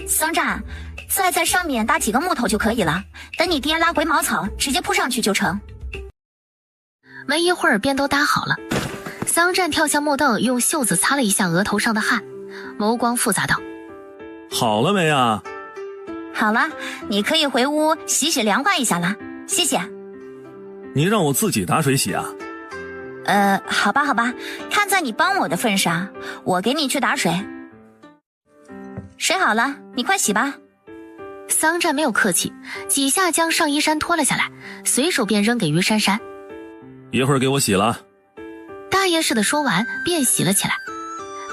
桑占，再在上面搭几根木头就可以了，等你爹拉回茅草，直接铺上去就成。没一会儿便都搭好了。桑占跳下木凳，用袖子擦了一下额头上的汗，眸光复杂道：好了没啊？好了，你可以回屋洗洗凉快一下了，谢谢。你让我自己打水洗啊？好吧好吧，看在你帮我的份上，我给你去打水。水好了，你快洗吧。桑占没有客气，几下将上衣衫脱了下来，随手便扔给于珊珊。一会儿给我洗了。大爷似的说完便洗了起来，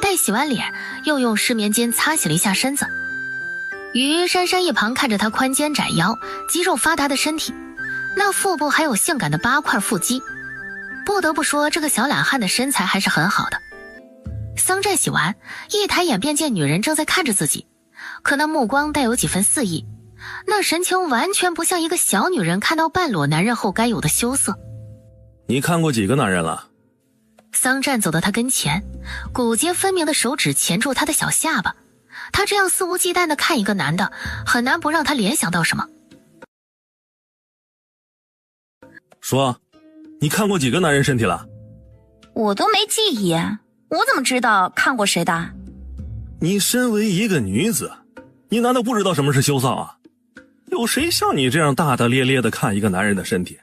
待洗完脸，又用湿棉巾擦洗了一下身子。于珊珊一旁看着他宽肩窄腰、肌肉发达的身体，那腹部还有性感的8块腹肌，不得不说这个小懒汉的身材还是很好的。桑占洗完，一抬眼便见女人正在看着自己，可那目光带有几分肆意，那神情完全不像一个小女人看到半裸男人后该有的羞涩。你看过几个男人了？桑占走到他跟前，骨节分明的手指钳住他的小下巴。他这样肆无忌惮地看一个男的，很难不让他联想到什么。说，你看过几个男人身体了？我都没记忆，我怎么知道看过谁的？你身为一个女子，你难道不知道什么是羞臊啊？有谁像你这样大大咧咧地看一个男人的身体？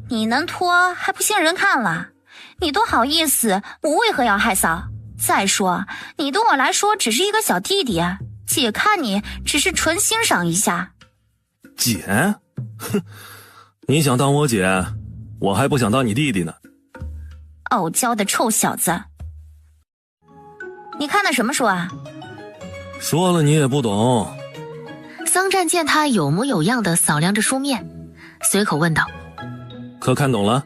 你能脱还不信人看了？你多好意思，我为何要害臊？再说，你对我来说只是一个小弟弟，姐看你只是纯欣赏一下。姐？哼，你想当我姐，我还不想当你弟弟呢。傲娇的臭小子！你看的什么书啊？说了你也不懂。桑占见他有模有样地扫量着书面，随口问道：可看懂了？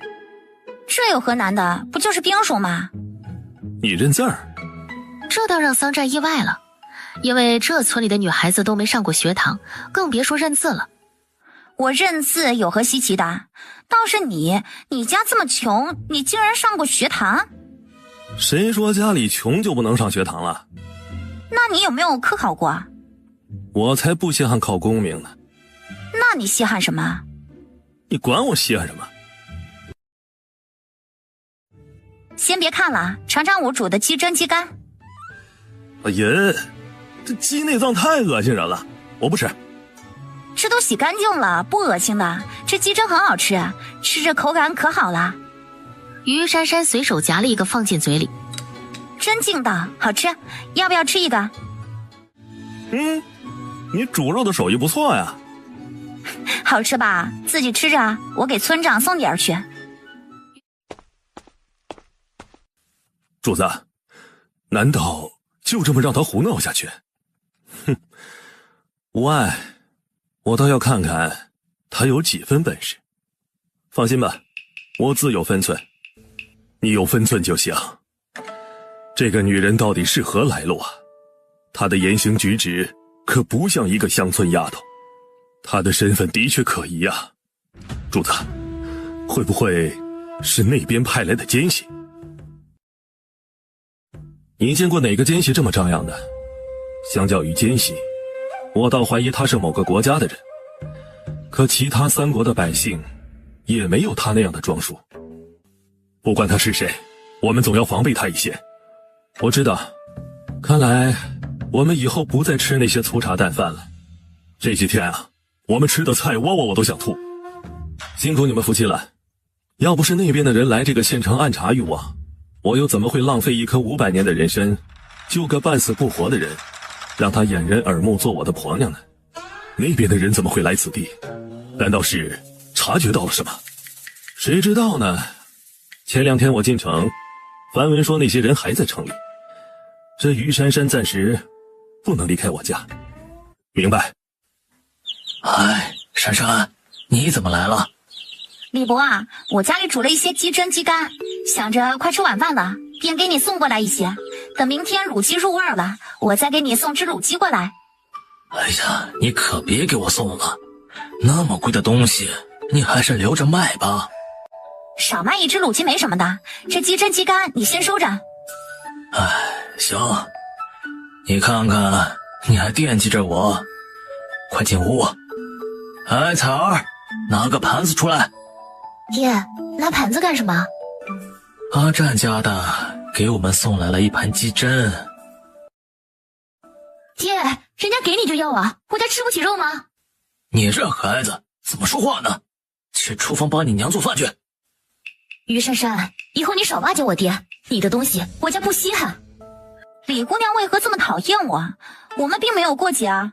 这有何难的？不就是兵种吗？你认字儿？这倒让桑占意外了，因为这村里的女孩子都没上过学堂，更别说认字了。我认字有何稀奇的？倒是你家这么穷，你竟然上过学堂？谁说家里穷就不能上学堂了？那你有没有科考过？我才不稀罕考功名呢。那你稀罕什么？你管我稀罕什么？先别看了，尝尝我煮的鸡胗鸡肝。哎呀，这鸡内脏太恶心人了，我不吃。这都洗干净了，不恶心的。这鸡胗很好吃，吃着口感可好了。于珊珊随手夹了一个放进嘴里，真劲道，好吃，要不要吃一个？你煮肉的手艺不错呀。好吃吧？自己吃着，我给村长送点去。主子，难道就这么让他胡闹下去？哼，无碍，我倒要看看他有几分本事。放心吧，我自有分寸，你有分寸就行。这个女人到底是何来路啊？她的言行举止可不像一个乡村丫头，她的身份的确可疑啊。主子，会不会是那边派来的奸细？你见过哪个奸细这么张扬的？相较于奸细，我倒怀疑他是某个国家的人。可其他3国的百姓也没有他那样的装束。不管他是谁，我们总要防备他一些。我知道，看来我们以后不再吃那些粗茶淡饭了。这几天啊，我们吃的菜窝窝我都想吐。辛苦你们夫妻了，要不是那边的人来这个县城暗查于我，我又怎么会浪费一颗500年的人参，救个半死不活的人，让他掩人耳目做我的婆娘呢？那边的人怎么会来此地？难道是察觉到了什么？谁知道呢？前2天我进城，梵文说那些人还在城里，这于珊珊暂时不能离开我家。明白？哎，珊珊，你怎么来了？李伯啊，我家里煮了一些鸡胗鸡肝，想着快吃晚饭了，便给你送过来一些。等明天卤鸡入味了，我再给你送只卤鸡过来。哎呀，你可别给我送了，那么贵的东西，你还是留着卖吧。少卖一只卤鸡没什么的，这鸡胗鸡肝你先收着。哎，行，你看看，你还惦记着我，快进屋。哎，彩儿，拿个盘子出来。爹，拿盘子干什么？阿占家的给我们送来了一盘鸡胗。爹，人家给你就要啊，我家吃不起肉吗？你这孩子怎么说话呢？去厨房帮你娘做饭去。于珊珊，以后你少巴结我爹，你的东西我家不稀罕。李姑娘为何这么讨厌我？我们并没有过节啊。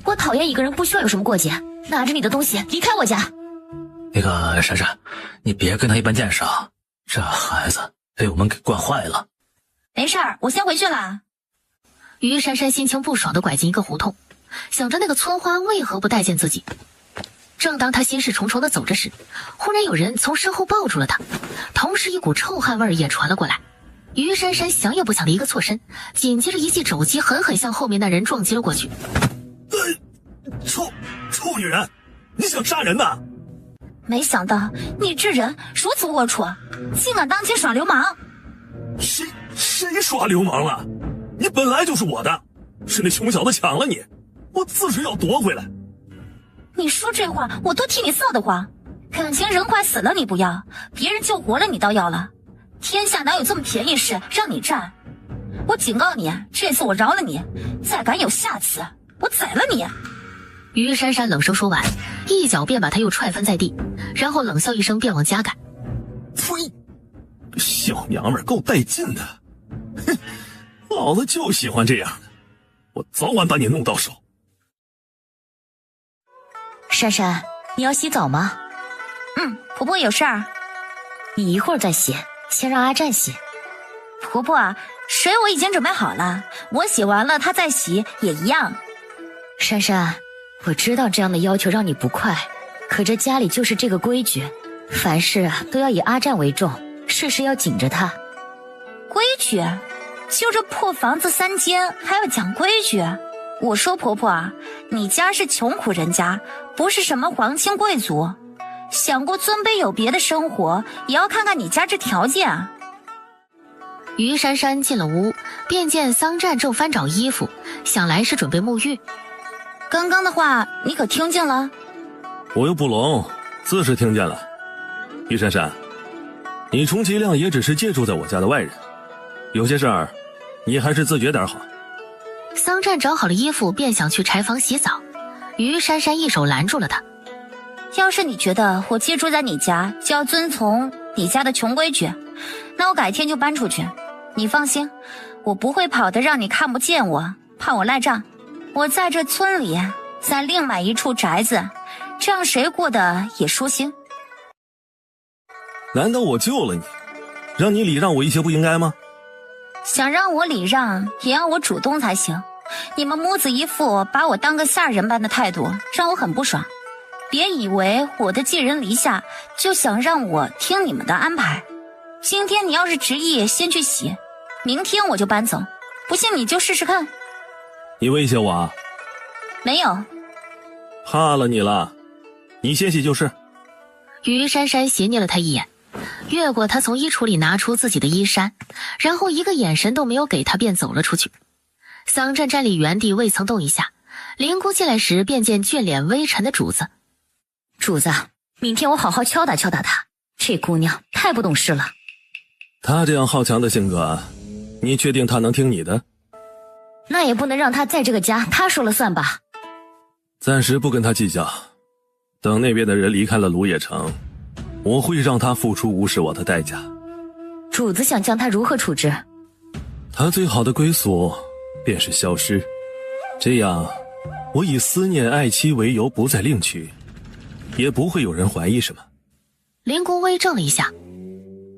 我讨厌一个人不需要有什么过节，拿着你的东西离开我家。那个珊珊，你别跟他一般见识啊，这孩子被我们给惯坏了。没事儿，我先回去了。于珊珊心情不爽地拐进一个胡同，想着那个村花为何不待见自己。正当她心事重重地走着时，忽然有人从身后抱住了她，同时一股臭汗味也传了过来。于珊珊想也不想的一个错身，紧接着一记肘击狠狠向后面那人撞击了过去。臭女人，你想杀人呐？没想到你这人如此龌龊，竟敢当街耍流氓！谁耍流氓了？你本来就是我的，是那穷小子抢了你，我自是要夺回来。你说这话我都替你臊得慌，感情人快死了你不要，别人救活了你倒要了，天下哪有这么便宜事让你占？我警告你，这次我饶了你，再敢有下次，我宰了你！于珊珊冷声说完，一脚便把他又踹翻在地，然后冷笑一声便往家赶。呸！小娘们够带劲的，哼，老子就喜欢这样的，我早晚把你弄到手。珊珊，你要洗澡吗？婆婆有事儿。你一会儿再洗，先让阿占洗。婆婆，水我已经准备好了，我洗完了她再洗也一样。珊珊，我知道这样的要求让你不快，可这家里就是这个规矩，凡事都要以阿占为重，事事要紧着他。规矩？就这破房子3间还要讲规矩？我说婆婆，你家是穷苦人家，不是什么皇亲贵族，想过尊卑有别的生活，也要看看你家这条件啊。于珊珊进了屋，便见桑占正翻找衣服，想来是准备沐浴。刚刚的话你可听见了？我又不聋，自是听见了。于珊珊，你充其量也只是借住在我家的外人，有些事儿你还是自觉点好。桑占找好了衣服，便想去柴房洗澡，于珊珊一手拦住了他。要是你觉得我寄住在你家就要遵从你家的穷规矩，那我改天就搬出去。你放心，我不会跑得让你看不见我，怕我赖账。我在这村里再另买一处宅子，这样谁过得也舒心。难道我救了你，让你礼让我一些不应该吗？想让我礼让，也要我主动才行。你们母子一副把我当个下人般的态度，让我很不爽。别以为我的寄人篱下，就想让我听你们的安排。今天你要是执意先去洗，明天我就搬走，不信你就试试看。你威胁我啊？没有。怕了你了，你先洗就是。于珊珊斜睨了他一眼，越过他从衣橱里拿出自己的衣衫，然后一个眼神都没有给他，便走了出去。桑占站立原地未曾动一下，灵姑进来时便见俊脸微沉的主子。主子，明天我好好敲打敲打她，这姑娘太不懂事了。她这样好强的性格，你确定她能听你的？那也不能让她在这个家她说了算吧。暂时不跟她计较，等那边的人离开了芦野城，我会让她付出无视我的代价。主子想将她如何处置？她最好的归宿便是消失，这样我以思念爱妻为由不再另娶，也不会有人怀疑什么。灵姑微怔了一下，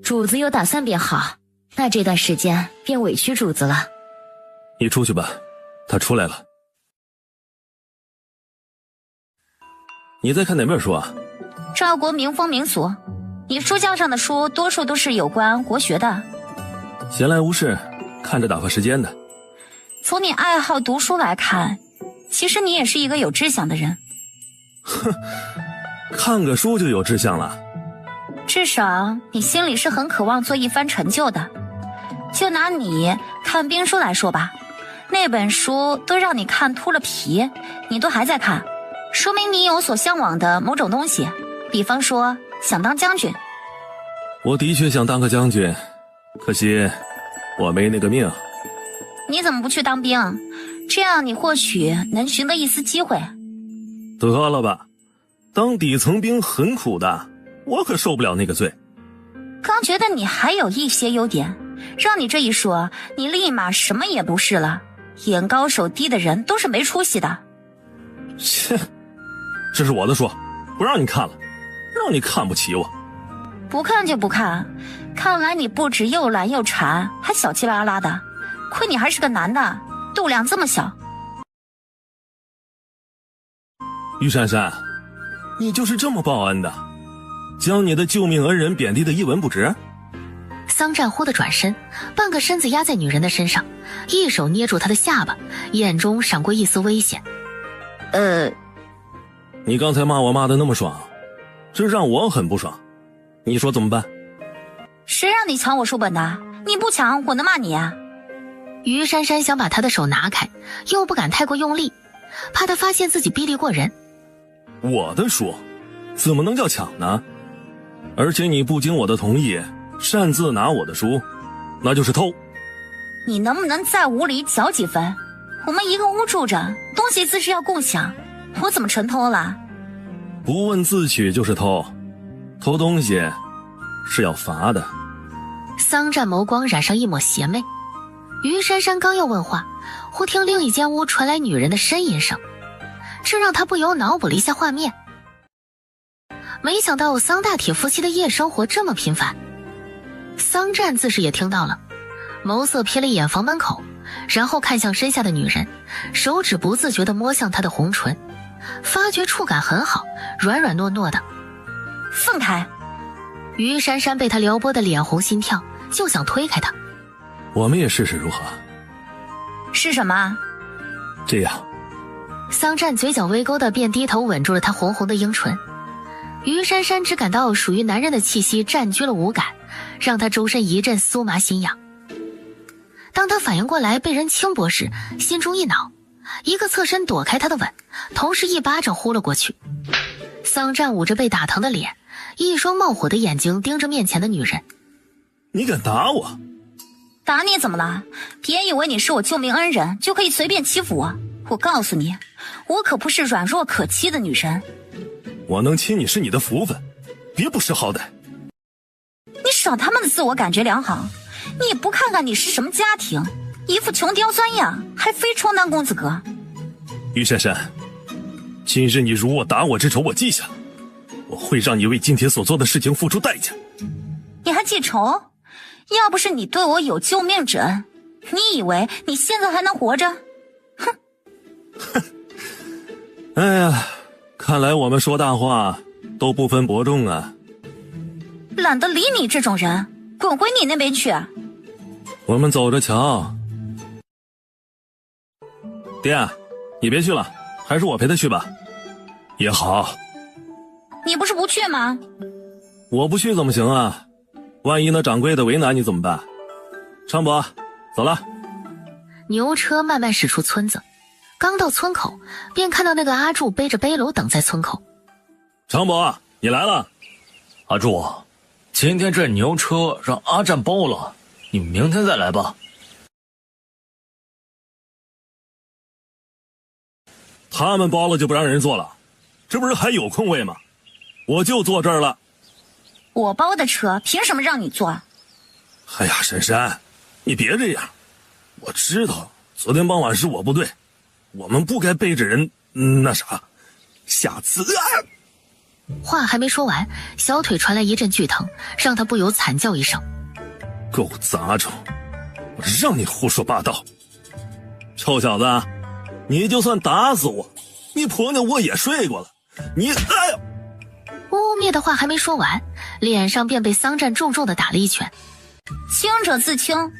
主子有打算便好，那这段时间便委屈主子了。你出去吧，他出来了。你在看哪本书啊？赵国民风民俗，你书架上的书多数都是有关国学的。闲来无事，看着打发时间的。从你爱好读书来看，其实你也是一个有志向的人。哼，看个书就有志向了？至少你心里是很渴望做一番成就的。就拿你看兵书来说吧，那本书都让你看秃了皮，你都还在看，说明你有所向往的某种东西，比方说想当将军。我的确想当个将军，可惜我没那个命。你怎么不去当兵？这样你或许能寻得一丝机会。得了吧，当底层兵很苦的，我可受不了那个罪。刚觉得你还有一些优点，让你这一说，你立马什么也不是了。眼高手低的人都是没出息的。切，这是我的书，不让你看了，让你看不起我。不看就不看，看来你不止又懒又馋，还小气拉拉的。亏你还是个男的，度量这么小。于珊珊，你就是这么报恩的，将你的救命恩人贬低的一文不值？桑占忽地转身，半个身子压在女人的身上，一手捏住她的下巴，眼中闪过一丝危险。你刚才骂我骂得那么爽，这让我很不爽，你说怎么办？谁让你抢我书本的？你不抢我能骂你啊？于珊珊想把他的手拿开，又不敢太过用力，怕他发现自己逼力过人。我的书怎么能叫抢呢？而且你不经我的同意擅自拿我的书，那就是偷。你能不能在屋里搅几分？我们一个屋住着，东西自是要共享，我怎么成偷了？不问自取就是偷，偷东西是要罚的。桑占眸光染上一抹邪魅。于珊珊刚要问话，忽听另一间屋传来女人的呻吟声，这让他不由脑补了一下画面。没想到桑大铁夫妻的夜生活这么频繁。桑占自是也听到了，眸色瞥了一眼房门口，然后看向身下的女人，手指不自觉地摸向她的红唇，发觉触感很好，软软糯糯的。放开！于珊珊被他撩拨得脸红心跳，就想推开他。我们也试试如何？是什么？这样。桑占嘴角微勾的便低头吻住了他红红的樱唇。于珊珊只感到属于男人的气息占据了五感，让他周身一阵酥麻心痒。当他反应过来被人轻薄时，心中一恼，一个侧身躲开他的吻，同时一巴掌呼了过去。桑占捂着被打疼的脸，一双冒火的眼睛盯着面前的女人。你敢打我？打你怎么了？别以为你是我救命恩人就可以随便欺负我。我告诉你，我可不是软弱可欺的女人。我能亲你是你的福分，别不识好歹。你少他妈的自我感觉良好，你也不看看你是什么家庭，一副穷刁钻样，还非充当公子哥。于珊珊，今日你辱我打我之仇我记下了，我会让你为今天所做的事情付出代价。你还记仇？要不是你对我有救命之恩，你以为你现在还能活着？哼！哎呀，看来我们说大话都不分伯仲啊。懒得理你这种人，滚回你那边去。我们走着瞧。爹，你别去了，还是我陪他去吧。也好。你不是不去吗？我不去怎么行啊？万一那掌柜的为难你怎么办？昌伯，走了。牛车慢慢驶出村子，刚到村口，便看到那个阿柱背着背篓等在村口。昌伯，你来了。阿柱，今天这牛车让阿占包了，你明天再来吧。他们包了就不让人坐了，这不是还有空位吗？我就坐这儿了。我包的车凭什么让你坐？哎呀，珊珊，你别这样。我知道昨天傍晚是我不对，我们不该背着人那啥。下次话还没说完，小腿传来一阵剧疼，让他不由惨叫一声。狗杂种，我让你胡说八道。臭小子，你就算打死我，你婆娘我也睡过了。你哎呀！污蔑的话还没说完，脸上便被桑占重重的打了一拳。清者自清，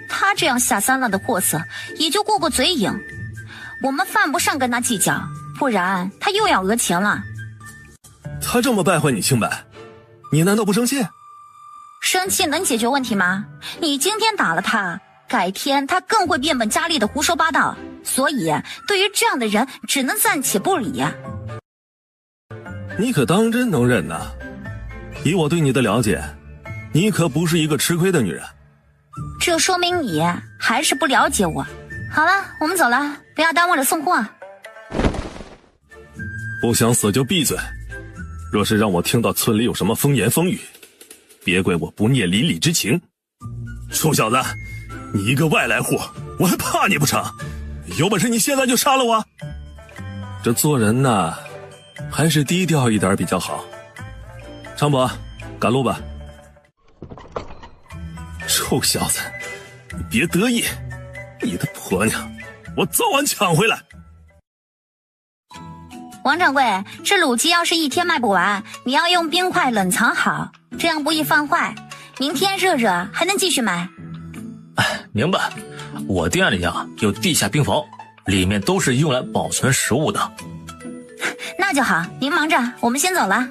他这样下三滥的货色也就过过嘴瘾，我们犯不上跟他计较，不然他又要讹钱了。他这么败坏你清白，你难道不生气？生气能解决问题吗？你今天打了他，改天他更会变本加厉的胡说八道，所以对于这样的人只能暂且不理呀。你可当真能忍呐？以我对你的了解，你可不是一个吃亏的女人。这说明你还是不了解我。好了，我们走了，不要耽误了送货。不想死就闭嘴，若是让我听到村里有什么风言风语，别怪我不念邻里之情。臭小子，你一个外来户，我还怕你不成？有本事你现在就杀了我！这做人呐，还是低调一点比较好。昌伯，赶路吧。臭小子，你别得意，你的婆娘我早晚抢回来。王掌柜，这卤鸡要是一天卖不完，你要用冰块冷藏好，这样不易放坏，明天热热还能继续买。明白，我店里啊有地下冰房，里面都是用来保存食物的。那就好，您忙着，我们先走了。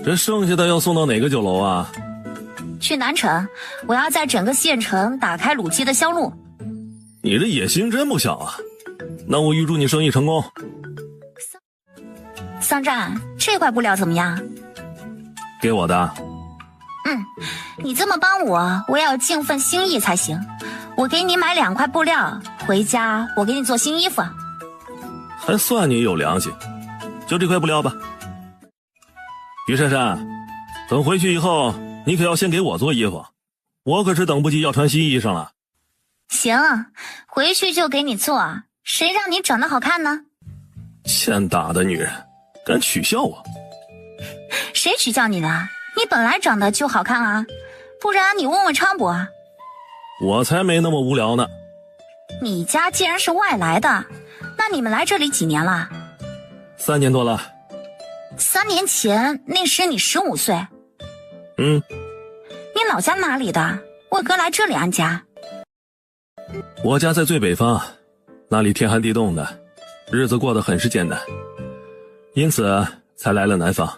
这剩下的要送到哪个酒楼啊？去南城，我要在整个县城打开卤鸡的销路。你这野心真不小啊！那我预祝你生意成功。桑占，这块布料怎么样？给我的。你这么帮我，我也要尽份心意才行。我给你买2块布料，回家我给你做新衣服。还算你有良心，就这块布料吧。于珊珊，等回去以后，你可要先给我做衣服，我可是等不及要穿新衣裳了。行，回去就给你做，谁让你长得好看呢？欠打的女人，敢取笑我？谁取笑你的？你本来长得就好看啊，不然你问问昌伯。我才没那么无聊呢。你家既然是外来的，那你们来这里几年了？ 3年多了。3年前那时你15岁。嗯，你老家哪里的？我哥来这里安家。我家在最北方，那里天寒地冻的，日子过得很是艰难，因此才来了南方。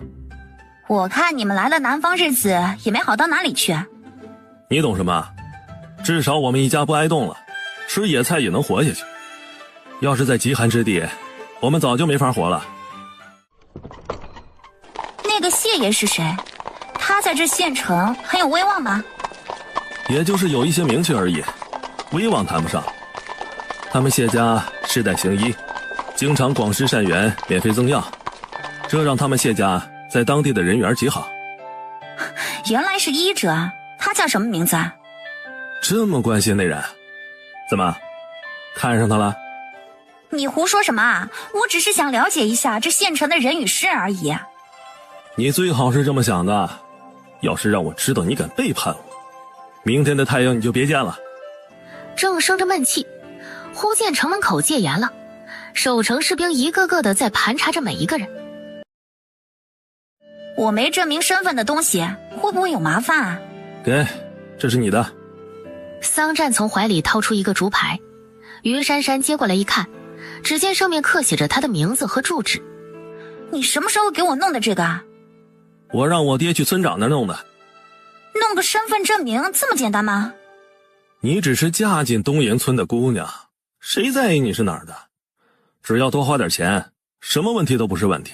我看你们来了南方，日子也没好到哪里去。你懂什么？至少我们一家不挨冻了，吃野菜也能活下去。要是在极寒之地，我们早就没法活了。那个谢爷是谁？他在这县城很有威望吗？也就是有一些名气而已，威望谈不上。他们谢家世代行医，经常广施善缘，免费赠药，这让他们谢家在当地的人缘极好。原来是医者，他叫什么名字啊？这么关心那人，怎么看上他了？你胡说什么啊？我只是想了解一下这县城的人与事而已。你最好是这么想的，要是让我知道你敢背叛我，明天的太阳你就别见了。正生着闷气，忽见城门口戒严了，守城士兵一个个的在盘查着每一个人。我没证明身份的东西，会不会有麻烦啊？给，这是你的。桑占从怀里掏出一个竹牌，于珊珊接过来一看，只见上面刻写着他的名字和住址。你什么时候给我弄的这个？我让我爹去村长那弄的。弄个身份证明这么简单吗？你只是嫁进东岩村的姑娘，谁在意你是哪儿的？只要多花点钱，什么问题都不是问题。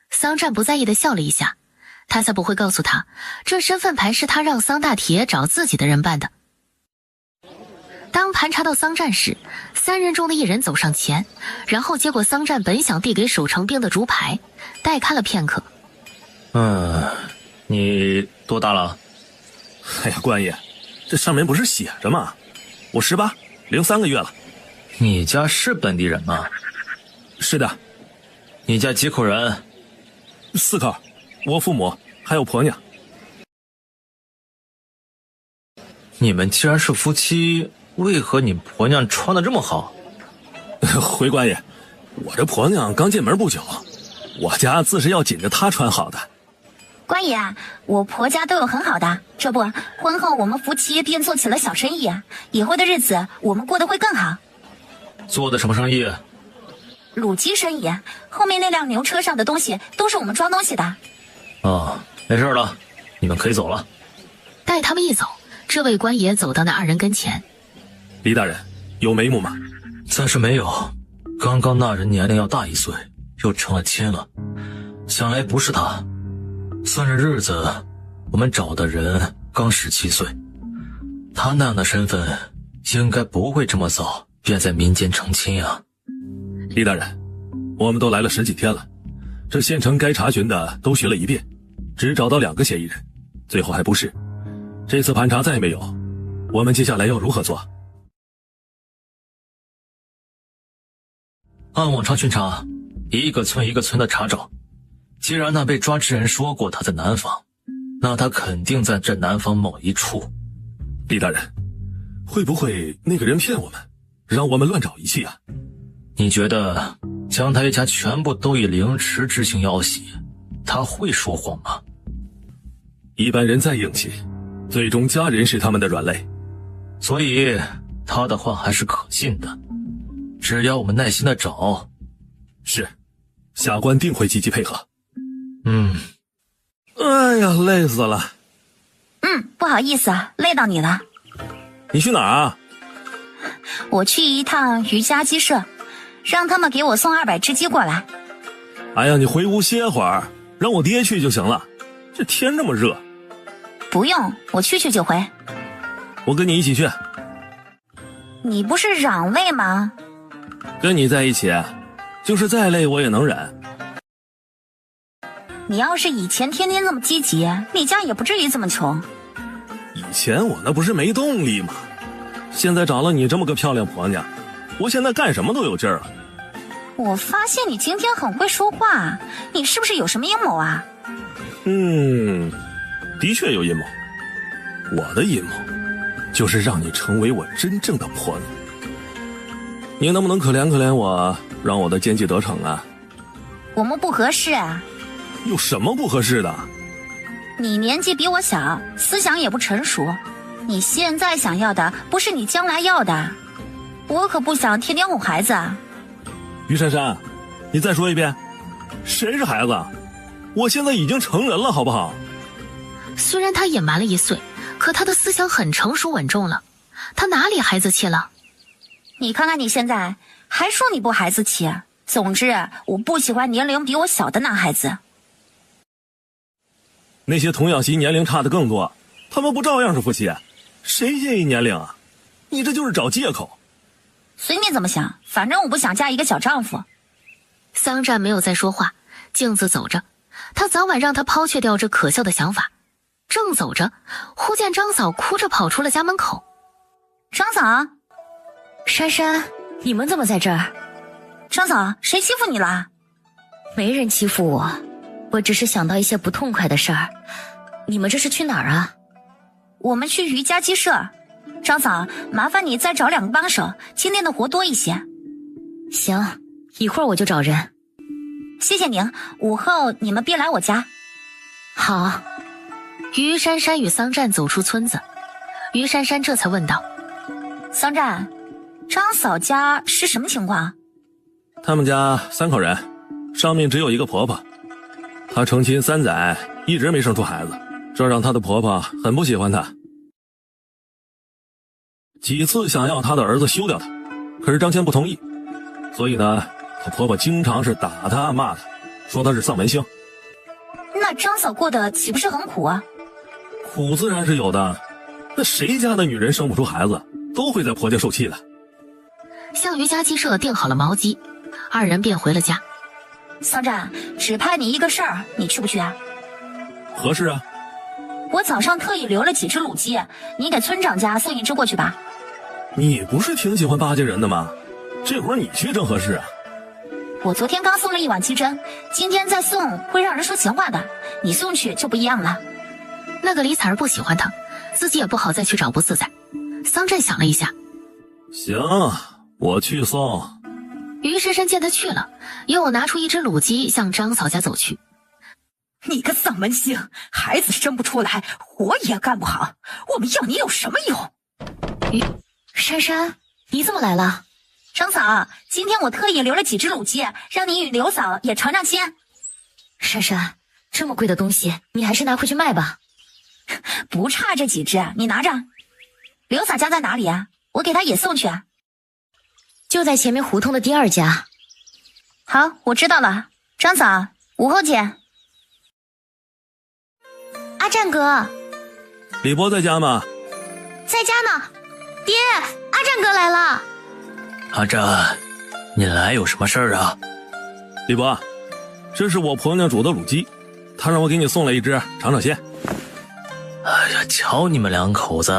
桑占不在意的笑了一下，他才不会告诉他，这身份牌是他让桑大铁找自己的人办的。当盘查到桑占时，3人中的一人走上前，然后接过桑占本想递给守城兵的竹牌，待看了片刻。你多大了？哎呀，官爷，这上面不是写着吗？我18，零3个月了。你家是本地人吗？是的。你家几口人？4口，我父母还有婆娘。你们既然是夫妻，为何你婆娘穿得这么好？回官爷，我这婆娘刚进门不久，我家自是要紧着她穿好的。官爷，我婆家都有很好的，这不，婚后我们夫妻便做起了小生意，以后的日子我们过得会更好。做的什么生意？卤鸡生意，后面那辆牛车上的东西都是我们装东西的。哦，没事了，你们可以走了。待他们一走，这位官爷走到那2人跟前。李大人，有眉目吗？暂时没有，刚刚那人年龄要大1岁，又成了亲了，想来不是他。算着日子，我们找的人刚17岁，他那样的身份应该不会这么早便在民间成亲啊。李大人，我们都来了10几天了，这县城该查询的都询了一遍，只找到2个嫌疑人，最后还不是。这次盘查再没有，我们接下来要如何做？按往常巡查，一个村一个村的查找。既然那被抓之人说过他在南方，那他肯定在这南方某一处。李大人，会不会那个人骗我们，让我们乱找一气啊？你觉得将他一家全部都以凌迟执行要挟，他会说谎吗？一般人再硬气，最终家人是他们的软肋，所以他的话还是可信的。只要我们耐心的找。是，下官定会积极配合。哎呀，累死了。不好意思啊，累到你了。你去哪儿啊？我去一趟瑜伽鸡舍，让他们给我送200只鸡过来。哎呀，你回屋歇会儿，让我爹去就行了。这天这么热。不用，我去就回。我跟你一起去。你不是攘累吗？跟你在一起，就是再累我也能忍。你要是以前天天这么积极，你家也不至于这么穷。以前我那不是没动力吗？现在找了你这么个漂亮婆娘，我现在干什么都有劲儿了。我发现你今天很会说话，你是不是有什么阴谋啊？的确有阴谋。我的阴谋就是让你成为我真正的婆娘。你能不能可怜可怜我，让我的奸计得逞啊？我们不合适啊。有什么不合适的？你年纪比我小，思想也不成熟，你现在想要的不是你将来要的。我可不想天天哄孩子啊。于珊珊，你再说一遍，谁是孩子？我现在已经成人了，好不好？虽然他隐瞒了1岁，可他的思想很成熟稳重了，他哪里孩子气了？你看看你现在，还说你不孩子气。总之，我不喜欢年龄比我小的男孩子。那些童养媳年龄差的更多，他们不照样是夫妻？谁介意年龄啊？你这就是找借口。随你怎么想，反正我不想嫁一个小丈夫。桑占没有再说话，径自走着。他早晚让他抛却掉这可笑的想法。正走着，忽见张嫂哭着跑出了家门口。张嫂，珊珊，你们怎么在这儿？张嫂，谁欺负你了？没人欺负我，我只是想到一些不痛快的事儿。你们这是去哪儿啊？我们去瑜伽鸡舍。张嫂，麻烦你再找2个帮手，今天的活多一些。行，一会儿我就找人。谢谢您，午后你们别来我家。好。于珊珊与桑占走出村子，于珊珊这才问道：桑占，张嫂家是什么情况？他们家3口人，上面只有一个婆婆，她成亲3载，一直没生出孩子，这让她的婆婆很不喜欢她，几次想要她的儿子休掉她，可是张谦不同意，所以呢，她婆婆经常是打她骂她，说她是丧门星。那张嫂过得岂不是很苦啊？苦自然是有的，那谁家的女人生不出孩子，都会在婆家受气的。向瑜伽鸡舍订好了毛鸡，2人便回了家。桑占，只派你一个事儿，你去不去啊？何事啊？我早上特意留了几只卤鸡，你给村长家送1只过去吧。你不是挺喜欢巴结人的吗？这会儿你去正合适啊。我昨天刚送了1碗鸡胗，今天再送会让人说闲话的，你送去就不一样了。那个李彩儿不喜欢他，自己也不好再去找不自在。桑占想了一下，行，我去送。于珊珊见他去了，又拿出1只卤鸡向张嫂家走去。你个丧门星，孩子生不出来，活也干不好，我们要你有什么用？珊珊，你怎么来了？张嫂，今天我特意留了几只卤鸡，让你与刘嫂也尝尝鲜。珊珊，这么贵的东西，你还是拿回去卖吧。不差这几只，你拿着。刘嫂家在哪里啊？我给她也送去啊。就在前面胡同的第2家。好，我知道了。张嫂，午后见。阿占哥，李伯在家吗？在家呢。爹，阿占哥来了。阿占，你来有什么事儿啊？李伯，这是我婆娘煮的卤鸡，她让我给你送来1只，尝尝鲜。哎呀，瞧你们2口子，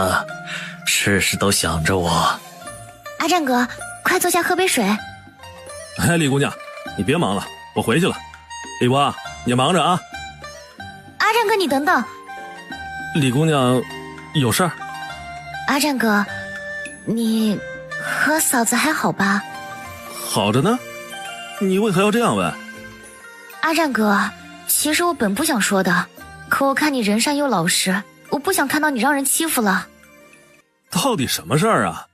事事都想着我。阿占哥，快坐下喝杯水。哎，李姑娘，你别忙了，我回去了。李伯，你忙着啊。阿占哥，你等等。李姑娘，有事儿？阿占哥，你和嫂子还好吧？好着呢。你为何要这样问？阿占哥，其实我本不想说的，可我看你人善又老实，我不想看到你让人欺负了。到底什么事儿啊？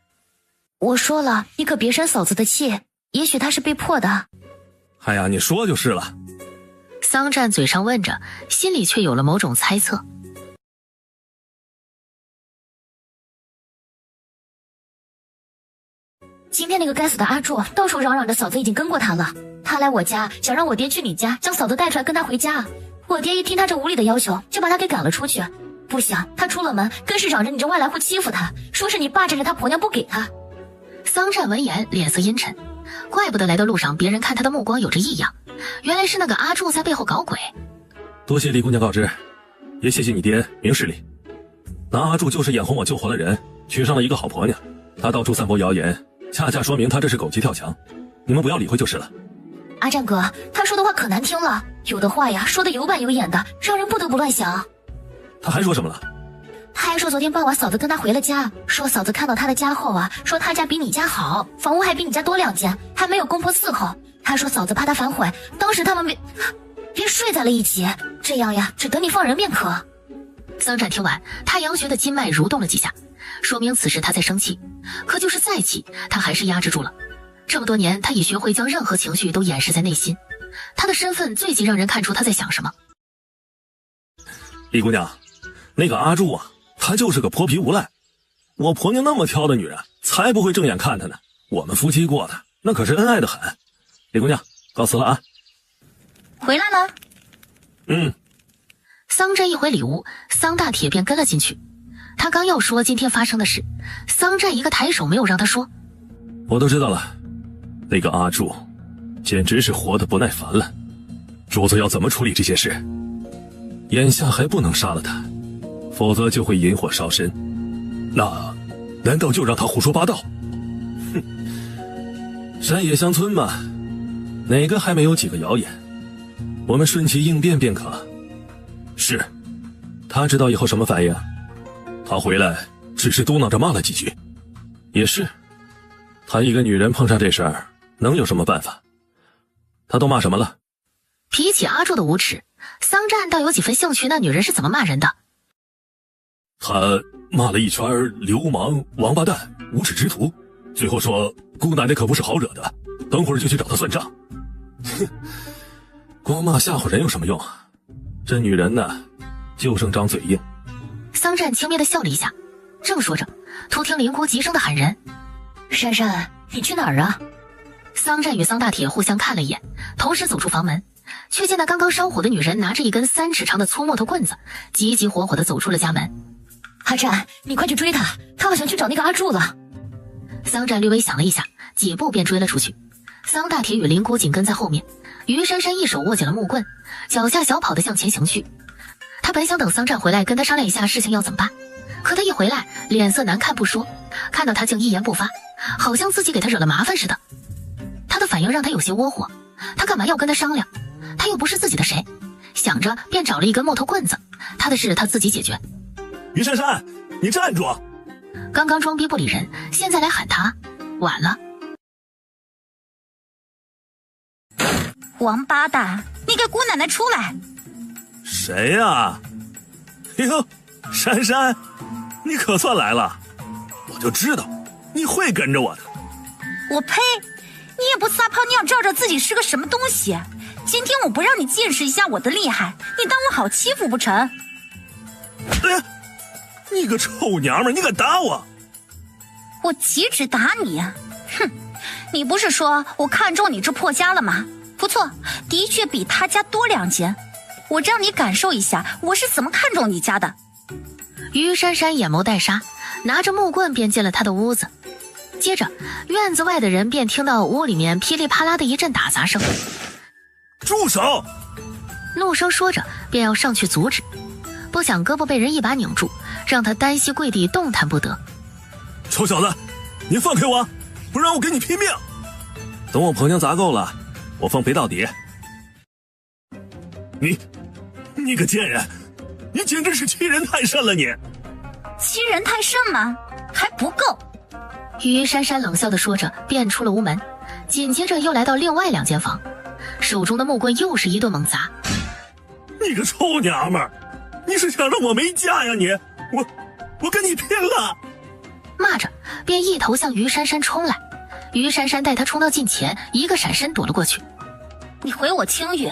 我说了，你可别生嫂子的气，也许她是被迫的。哎呀，你说就是了。桑占嘴上问着，心里却有了某种猜测。今天那个该死的阿柱到处嚷嚷着嫂子已经跟过他了，他来我家想让我爹去你家将嫂子带出来跟他回家。我爹一听他这无理的要求，就把他给赶了出去。不想他出了门，更是嚷着你这外来户欺负他，说是你霸占着他婆娘不给他。桑占闻言脸色阴沉，怪不得来的路上别人看他的目光有着异样，原来是那个阿柱在背后搞鬼。多谢李姑娘告知，也谢谢你爹明事理。那阿柱就是眼红我救活了人，娶上了一个好婆娘，他到处散播谣言，恰恰说明他这是狗急跳墙，你们不要理会就是了。阿占哥，他说的话可难听了，有的话呀说的有板有眼的，让人不得不乱想。他还说什么了？他还说昨天傍晚嫂子跟他回了家，说嫂子看到他的家后啊，说他家比你家好，房屋还比你家多2间，还没有公婆伺候。他说嫂子怕他反悔，当时他们没……便睡在了一起，这样呀，只等你放人便可。桑占听完，太阳穴的筋脉蠕动了几下，说明此时他在生气，可就是再气，他还是压制住了。这么多年，他已学会将任何情绪都掩饰在内心，他的身份最极让人看出他在想什么。李姑娘，那个阿柱啊，她就是个泼皮无赖，我婆娘那么挑的女人，才不会正眼看她呢。我们夫妻过的那可是恩爱的很。李姑娘，告辞了啊。回来了。桑占一回里屋，桑大铁便跟了进去。他刚要说今天发生的事，桑占一个抬手没有让他说。我都知道了，那个阿柱简直是活得不耐烦了。主子要怎么处理这些事？眼下还不能杀了他，否则就会引火烧身。那难道就让他胡说八道？哼，山野乡村嘛，哪个还没有几个谣言？我们顺其应变便可。是，他知道以后什么反应？他回来只是嘟囔着骂了几句。也是，他一个女人碰上这事儿，能有什么办法？他都骂什么了？比起阿柱的无耻，桑占倒有几分兴趣，那女人是怎么骂人的？他骂了一圈流氓、王八蛋、无耻之徒，最后说姑奶奶可不是好惹的，等会儿就去找他算账。哼，光骂吓唬人有什么用啊？这女人呢，就剩张嘴硬。桑占轻蔑地笑了一下，正说着，突听灵姑急声地喊人：“珊珊，你去哪儿啊？”桑占与桑大铁互相看了一眼，同时走出房门，却见那刚刚烧火的女人拿着一根3尺长的粗木头棍子，急急火火地走出了家门。阿占，你快去追他，他好像去找那个阿柱了。桑占略微想了一下，几步便追了出去。桑大铁与灵姑紧跟在后面，于珊珊一手握紧了木棍，脚下小跑地向前行去。他本想等桑占回来跟他商量一下事情要怎么办，可他一回来脸色难看不说，看到他竟一言不发，好像自己给他惹了麻烦似的。他的反应让他有些窝火，他干嘛要跟他商量？他又不是自己的谁。想着便找了一根木头棍子，他的事他自己解决。于珊珊，你站住！刚刚装逼不理人，现在来喊他，晚了。王八蛋，你给姑奶奶出来！谁呀？哟，珊珊，你可算来了！我就知道你会跟着我的。我呸！你也不撒泡尿照照自己是个什么东西？今天我不让你见识一下我的厉害，你当我好欺负不成？哎呀，你个臭娘们，你敢打我！我岂止打你！哼，你不是说我看中你这破家了吗？不错，的确比他家多2间。我让你感受一下我是怎么看中你家的。于珊珊眼眸带杀，拿着木棍便进了他的屋子。接着院子外的人便听到屋里面噼里啪啦的一阵打砸声。住手！怒声说着便要上去阻止，不想胳膊被人一把拧住，让他单膝跪地动弹不得。臭小子，你放开我，不然我跟你拼命！等我婆娘砸够了，我奉陪到底。你个贱人，你简直是欺人太甚了！你欺人太甚吗？还不够。于珊珊冷笑地说着便出了屋门，紧接着又来到另外2间房，手中的木棍又是一顿猛砸。你个臭娘们儿，你是想让我没家呀你？我跟你拼了！骂着便一头向于珊珊冲来。于珊珊待他冲到近前，一个闪身躲了过去。你回我清誉，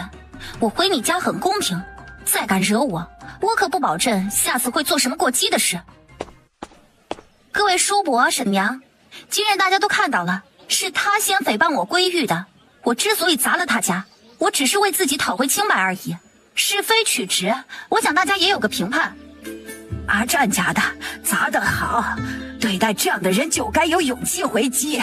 我回你家很公平，再敢惹我，我可不保证下次会做什么过激的事。各位叔伯婶娘，今日大家都看到了，是他先诽谤我闺玉的。我之所以砸了他家，我只是为自己讨回清白而已，是非曲直，我想大家也有个评判。阿占家的砸得好，对待这样的人就该有勇气回击。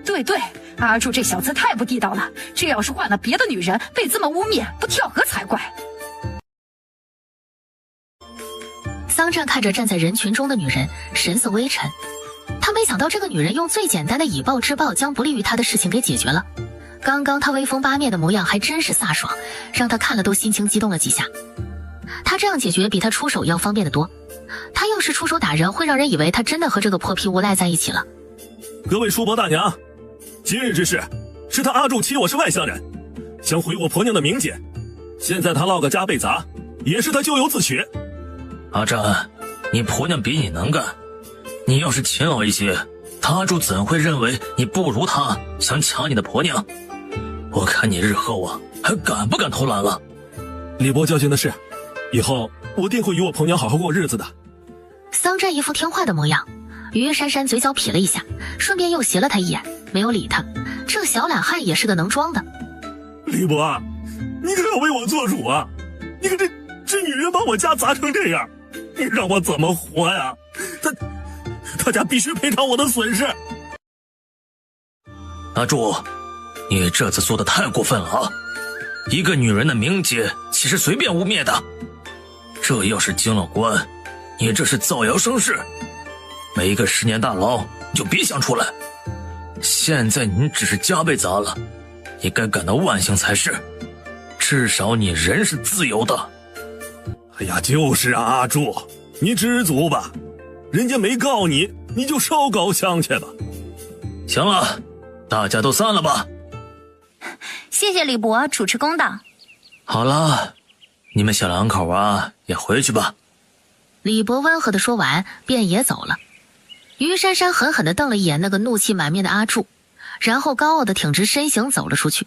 对，阿柱这小子太不地道了，这要是换了别的女人被这么污蔑，不跳河才怪。桑占看着站在人群中的女人，神色微沉。他没想到这个女人用最简单的以暴制暴将不利于他的事情给解决了。刚刚他威风八面的模样还真是飒爽，让他看了都心情激动了几下。他这样解决比他出手要方便得多。他要是出手打人，会让人以为他真的和这个破皮无赖在一起了。各位叔伯大娘，今日之事是他阿柱欺我是外乡人，想毁我婆娘的名节，现在他落个加倍砸，也是他咎由自取。阿占，你婆娘比你能干，你要是勤劳一些，阿柱怎会认为你不如他，想抢你的婆娘？我看你日后啊，还敢不敢偷懒了？李伯教训的是，以后我定会与我婆娘好好过日子的。桑占一副听话的模样，于珊珊嘴角痞了一下，顺便又斜了他一眼，没有理他。这小懒汉也是个能装的。李伯，你可要为我做主啊！你看这女人把我家砸成这样，你让我怎么活呀？他家必须赔偿我的损失。阿柱，你这次做的太过分了啊！一个女人的名节岂是随便污蔑的？这要是经了官，你这是造谣生事，没一个10年大牢你就别想出来。现在你只是加倍砸了，你该感到万幸才是，至少你人是自由的。哎呀，就是啊，阿柱，你知足吧，人家没告你，你就烧高香去吧。行了，大家都散了吧。谢谢李伯主持公道。好了，你们小两口啊也回去吧。李伯温和地说完，便也走了。于珊珊狠狠地瞪了一眼那个怒气满面的阿柱，然后高傲地挺直身形走了出去。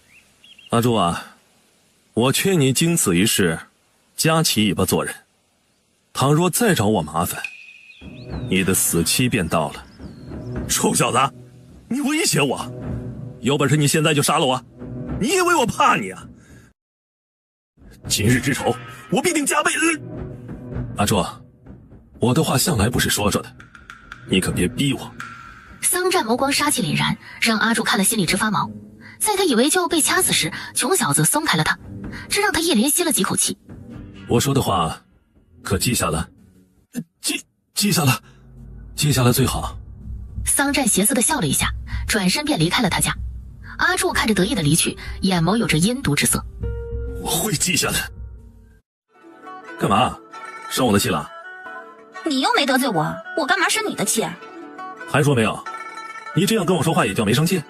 阿柱啊，我劝你经此一事，夹起尾巴做人。倘若再找我麻烦，你的死期便到了。臭小子，你威胁我，有本事你现在就杀了我！你以为我怕你啊？今日之仇，我必定加倍。阿柱，我的话向来不是说说的，你可别逼我。桑占眸光杀气凛然，让阿柱看了心里直发毛。在他以为就要被掐死时，穷小子松开了他，这让他一连吸了几口气。我说的话可记下了？记下了，记下了最好。桑占邪肆地笑了一下，转身便离开了他家。阿柱看着得意的离去，眼眸有着阴毒之色。我会记下的。干嘛？生我的气了？你又没得罪我，我干嘛生你的气？还说没有？你这样跟我说话也叫没生气？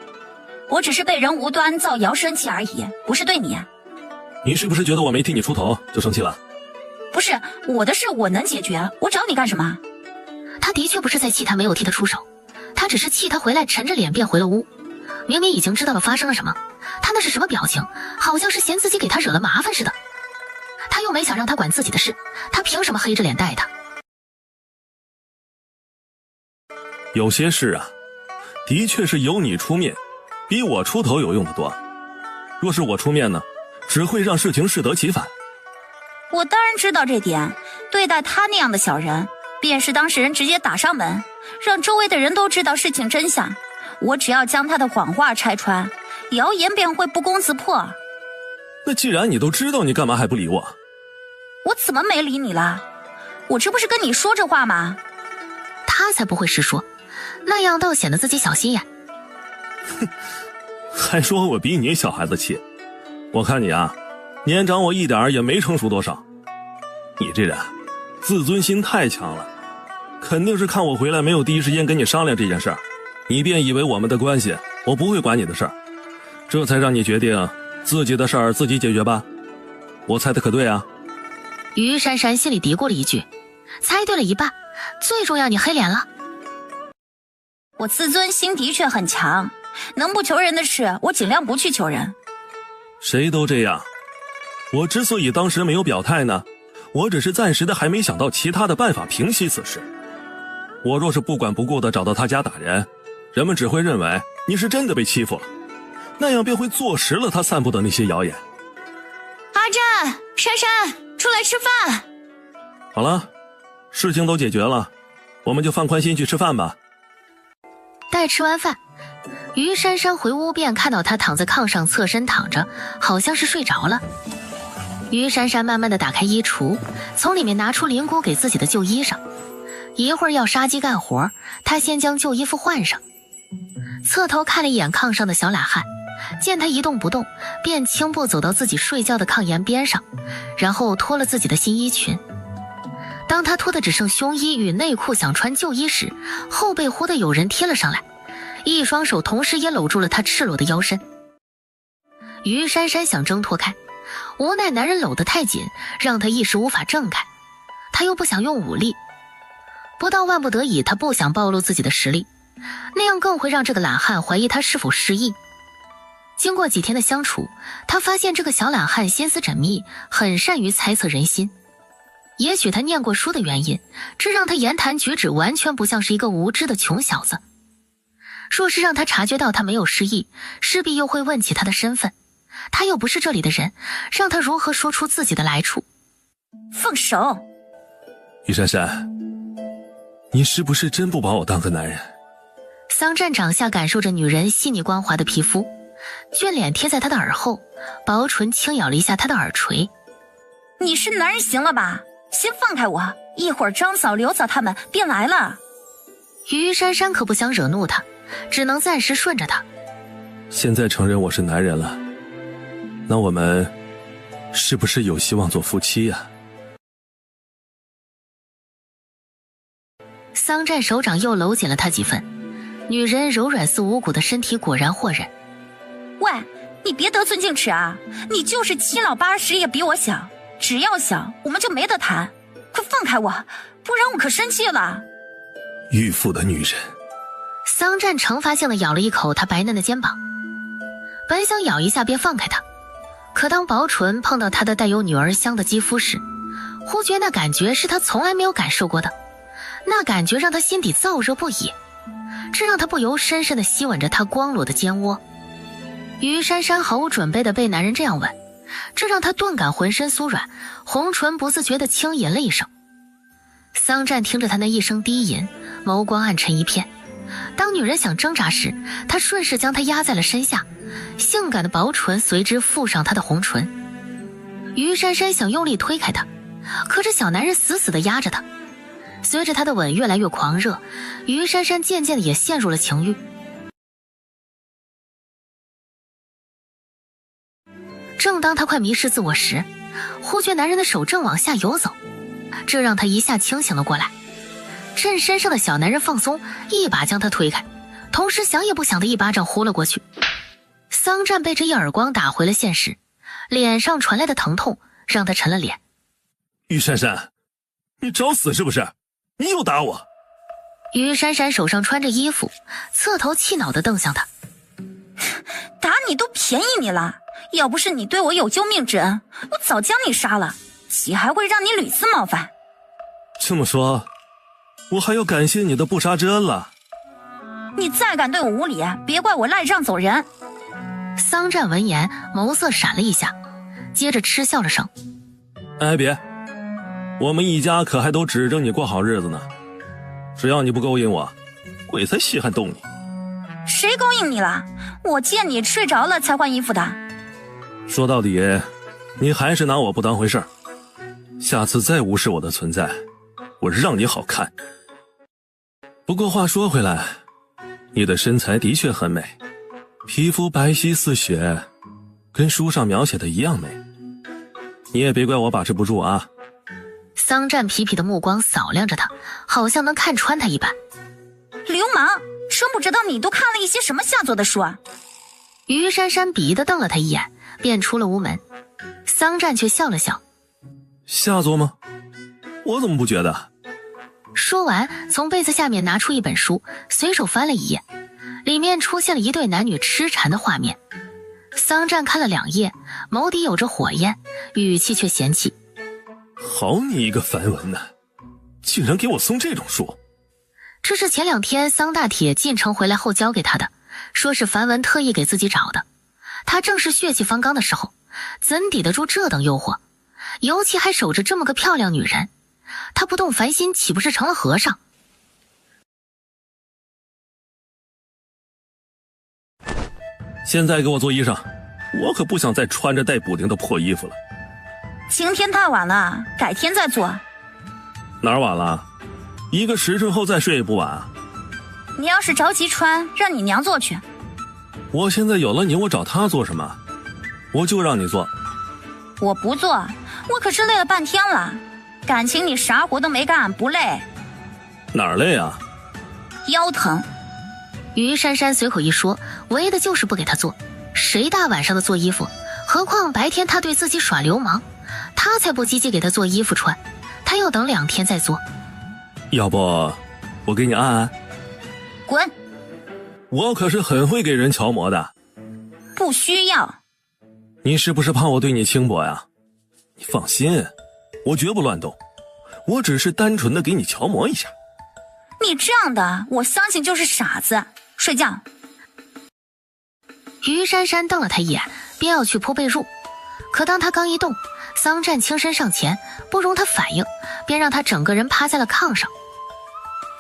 我只是被人无端造谣生气而已，不是对你。你是不是觉得我没替你出头就生气了？不是，我的事我能解决，我找你干什么？他的确不是在气他没有替他出手，他只是气他回来沉着脸便回了屋。明明已经知道了发生了什么，他那是什么表情？好像是嫌自己给他惹了麻烦似的。他又没想让他管自己的事，他凭什么黑着脸待他？有些事啊，的确是由你出面，比我出头有用的多。若是我出面呢，只会让事情适得其反。我当然知道这点，对待他那样的小人，便是当事人直接打上门，让周围的人都知道事情真相。我只要将他的谎话拆穿，谣言便会不攻自破。那既然你都知道，你干嘛还不理我？我怎么没理你了？我这不是跟你说这话吗？他才不会实说，那样倒显得自己小心眼。哼，还说我比你小孩子气。我看你啊，年长我一点也没成熟多少。你这人自尊心太强了，肯定是看我回来没有第一时间跟你商量这件事儿，你便以为我们的关系我不会管你的事儿，这才让你决定自己的事儿自己解决吧。我猜的可对啊？于珊珊心里嘀咕了一句，猜对了一半，最重要你黑脸了。我自尊心的确很强，能不求人的事我尽量不去求人。谁都这样，我之所以当时没有表态呢，我只是暂时的还没想到其他的办法平息此事。我若是不管不顾的找到他家打人，人们只会认为你是真的被欺负了，那样便会坐实了他散布的那些谣言。阿占，珊珊，出来吃饭。好了，事情都解决了，我们就放宽心去吃饭吧。待吃完饭，于珊珊回屋便看到他躺在炕上侧身躺着，好像是睡着了。于珊珊慢慢的打开衣橱，从里面拿出林姑给自己的旧衣裳。一会儿要杀鸡干活，她先将旧衣服换上，侧头看了一眼炕上的小懒汉，见他一动不动，便轻步走到自己睡觉的炕沿边上，然后脱了自己的新衣裙。当他脱得只剩胸衣与内裤想穿旧衣时，后背忽地有人贴了上来，一双手同时也搂住了他赤裸的腰身。于珊珊想挣脱开，无奈男人搂得太紧，让她一时无法挣开，她又不想用武力。不到万不得已，她不想暴露自己的实力，那样更会让这个懒汉怀疑她是否失忆。经过几天的相处，她发现这个小懒汉心思缜密，很善于猜测人心。也许他念过书的原因，这让他言谈举止完全不像是一个无知的穷小子。若是让他察觉到他没有失忆，势必又会问起他的身份。他又不是这里的人，让他如何说出自己的来处？放手！于珊珊，你是不是真不把我当个男人？桑占掌下感受着女人细腻光滑的皮肤，眷脸贴在她的耳后，薄唇轻咬了一下她的耳垂。你是男人行了吧？先放开我，一会儿张嫂、刘嫂他们便来了。于珊珊可不想惹怒他，只能暂时顺着他。现在承认我是男人了，那我们是不是有希望做夫妻呀？桑占手掌又搂紧了他几分，女人柔软似无骨的身体果然惑人。喂，你别得寸进尺啊！你就是七老八十也比我小。只要小，我们就没得谈。快放开我，不然我可生气了。迂腐的女人。桑占惩罚性的咬了一口她白嫩的肩膀，本想咬一下便放开她，可当薄唇碰到她的带有女儿香的肌肤时，忽觉那感觉是她从来没有感受过的，那感觉让她心底燥热不已，这让她不由深深的吸吻着她光裸的肩窝。于珊珊毫无准备的被男人这样吻，这让他顿感浑身酥软，红唇不自觉地轻吟了一声。桑占听着他那一声低吟，眸光暗沉一片。当女人想挣扎时，他顺势将她压在了身下，性感的薄唇随之附上她的红唇。于珊珊想用力推开他，可这小男人死死地压着她。随着他的吻越来越狂热，于珊珊渐渐地也陷入了情欲。正当他快迷失自我时，忽觉男人的手正往下游走，这让他一下清醒了过来。趁身上的小男人放松，一把将他推开，同时想也不想的一巴掌呼了过去。桑占被这一耳光打回了现实，脸上传来的疼痛让他沉了脸。于珊珊，你找死是不是？你又打我！于珊珊手上穿着衣服，侧头气恼地瞪向他。打你都便宜你了，要不是你对我有救命之恩，我早将你杀了，岂还会让你屡次冒犯？这么说，我还要感谢你的不杀之恩了。你再敢对我无礼，别怪我赖账走人。桑占闻言，眸色闪了一下，接着嗤笑了声：“哎，别，我们一家可还都指着你过好日子呢。只要你不勾引我，鬼才稀罕动你。”谁勾引你了？我见你睡着了才换衣服的。说到底，你还是拿我不当回事儿。下次再无视我的存在，我让你好看。不过话说回来，你的身材的确很美，皮肤白皙似雪，跟书上描写的一样美。你也别怪我把持不住啊。桑占痞痞的目光扫亮着他，好像能看穿他一般。流氓，真不知道你都看了一些什么下作的书啊！于珊珊鄙夷地瞪了他一眼，便出了屋门。桑占却笑了笑：“下作吗？我怎么不觉得？”说完，从被子下面拿出一本书，随手翻了一页，里面出现了一对男女痴缠的画面。桑占看了2页，眸底有着火焰，语气却嫌弃：“好你一个梵文呢，竟然给我送这种书！”这是前2天桑大铁进城回来后交给他的，说是梵文特意给自己找的。他正是血气方刚的时候，怎抵得住这等诱惑？尤其还守着这么个漂亮女人，他不动凡心，岂不是成了和尚？现在给我做衣裳，我可不想再穿着带补丁的破衣服了。今天太晚了，改天再做。哪儿晚了？1个时辰后再睡也不晚啊。你要是着急穿，让你娘做去。我现在有了你，我找她做什么？我就让你做。我不做，我可是累了半天了。感情你啥活都没干，不累？哪儿累啊？腰疼。于珊珊随口一说，为的就是不给他做。谁大晚上的做衣服，何况白天他对自己耍流氓，他才不积极给他做衣服穿，他要等2天再做。要不我给你按按？滚！我可是很会给人瞧模的。不需要。你是不是怕我对你轻薄呀？你放心，我绝不乱动，我只是单纯的给你瞧模一下。你这样的，我相信就是傻子。睡觉。于珊珊瞪了他一眼，便要去铺被褥，可当他刚一动，桑占轻身上前，不容他反应，便让他整个人趴在了炕上。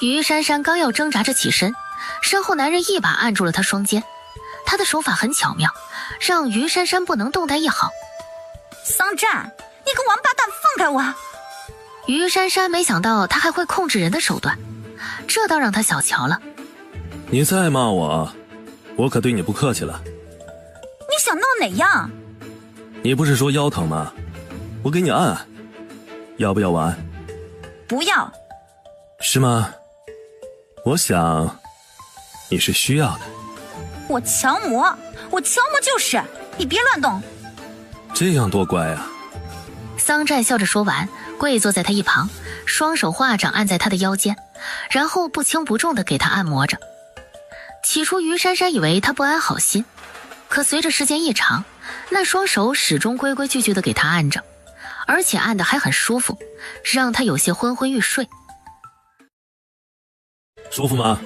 于珊珊刚要挣扎着起身，身后男人一把按住了他双肩，他的手法很巧妙，让于珊珊不能动弹一毫。桑占，你个王八蛋，放开我！于珊珊没想到他还会控制人的手段，这倒让他小瞧了。你再骂我，我可对你不客气了。你想闹哪样？你不是说腰疼吗？我给你按按，要不要我按？不要。是吗？我想你是需要的。我乔模就是，你别乱动。这样多乖啊。桑占笑着说完，跪坐在他一旁，双手化掌按在他的腰间，然后不轻不重地给他按摩着。起初于珊珊以为他不安好心，可随着时间一长，那双手始终规规矩矩地给他按着，而且按得还很舒服，让他有些昏昏欲睡。舒服吗？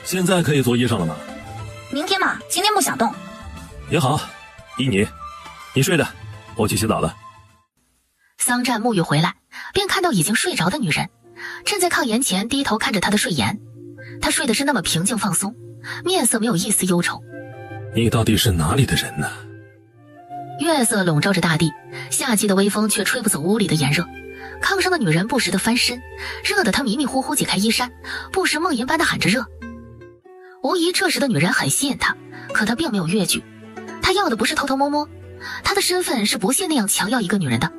现在可以做衣裳了吗？明天吧，今天不想动。也好，依你。你睡的，我去洗澡了。桑占沐浴回来，便看到已经睡着的女人站在炕沿前，低头看着她的睡颜。她睡的是那么平静放松，面色没有一丝忧愁。你到底是哪里的人呢？月色笼罩着大地，夏季的微风却吹不走屋里的炎热。炕上的女人不时地翻身，热得她迷迷糊糊解开衣衫，不时梦魇般地喊着热。无疑这时的女人很吸引他，可他并没有越矩。他要的不是偷偷摸摸，他的身份是不屑那样强要一个女人的，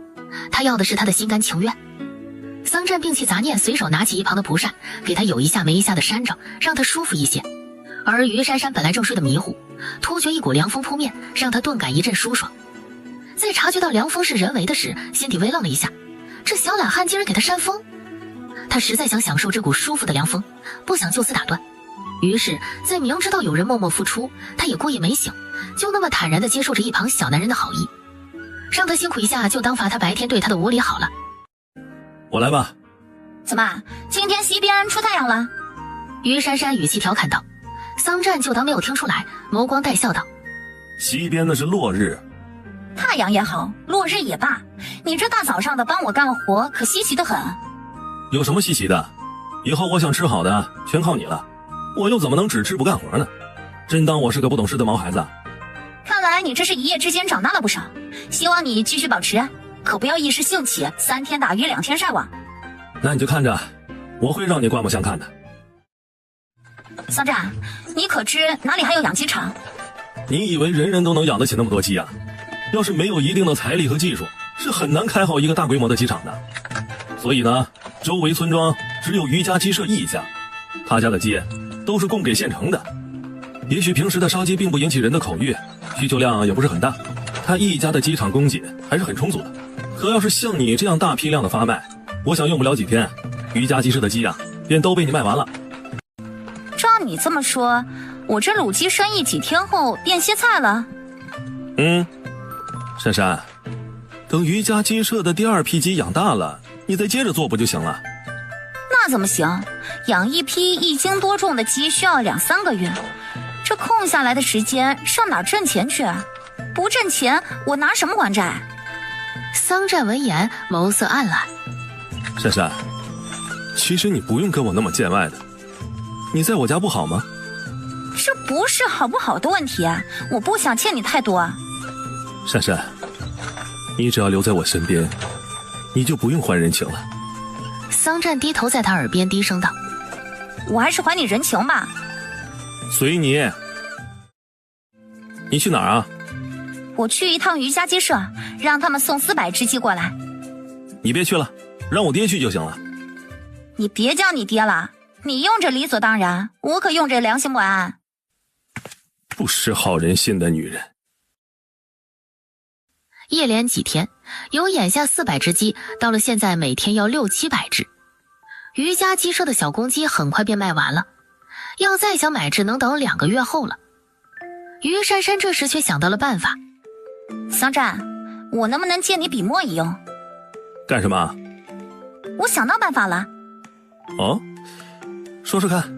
他要的是她的心甘情愿。桑占摒弃杂念，随手拿起一旁的蒲扇，给他有一下没一下的扇着，让他舒服一些。而于珊珊本来正睡得迷糊，突觉一股凉风扑面，让他顿感一阵舒爽。在察觉到凉风是人为的时，心底微愣了一下，这小懒汉竟然给他扇风。他实在想享受这股舒服的凉风，不想就此打断。于是在明知道有人默默付出，他也故意没醒，就那么坦然地接受着一旁小男人的好意，让他辛苦一下就当罚他白天对他的无礼好了。我来吧。怎么，今天西边出太阳了？于珊珊语气调侃道。桑占就当没有听出来，眸光带笑道：西边那是落日。太阳也好，落日也罢，你这大早上的帮我干活可稀奇得很。有什么稀奇的？以后我想吃好的全靠你了，我又怎么能只吃不干活呢？真当我是个不懂事的毛孩子？看来你这是一夜之间长大了不少，希望你继续保持，可不要一时兴起3天打鱼2天晒网。那你就看着，我会让你刮目相看的。桑占，你可知哪里还有养鸡场？你以为人人都能养得起那么多鸡啊？要是没有一定的财力和技术，是很难开好一个大规模的鸡场的。所以呢，周围村庄只有于家鸡舍一家，他家的鸡都是供给县城的。也许平时的烧鸡并不引起人的口欲，需求量也不是很大，他一家的鸡场供给还是很充足的。可要是像你这样大批量的发卖，我想用不了几天，于家鸡舍的鸡啊，便都被你卖完了。照你这么说，我这卤鸡生意几天后便歇菜了。珊珊，等于家鸡舍的第2批鸡养大了，你再接着做不就行了？那怎么行？养一批1斤多重的鸡需要2-3个月，这空下来的时间上哪挣钱去？不挣钱，我拿什么还债？桑占闻言，眸色暗蓝。珊珊，其实你不用跟我那么见外的，你在我家不好吗？这不是好不好的问题，我不想欠你太多。珊珊，你只要留在我身边，你就不用还人情了。桑占低头在他耳边低声道：我还是还你人情吧。随你。你去哪儿啊？我去一趟于家鸡舍，让他们送400只鸡过来。你别去了，让我爹去就行了。你别叫你爹了，你用着理所当然，我可用着良心不安。不识好人心的女人。一连几天，由眼下400只鸡，到了现在每天要600-700只。余家鸡舍的小公鸡很快便卖完了，要再想买只能等2个月后了。于珊珊这时却想到了办法。桑占，我能不能借你笔墨一用？干什么？我想到办法了。哦，说说看。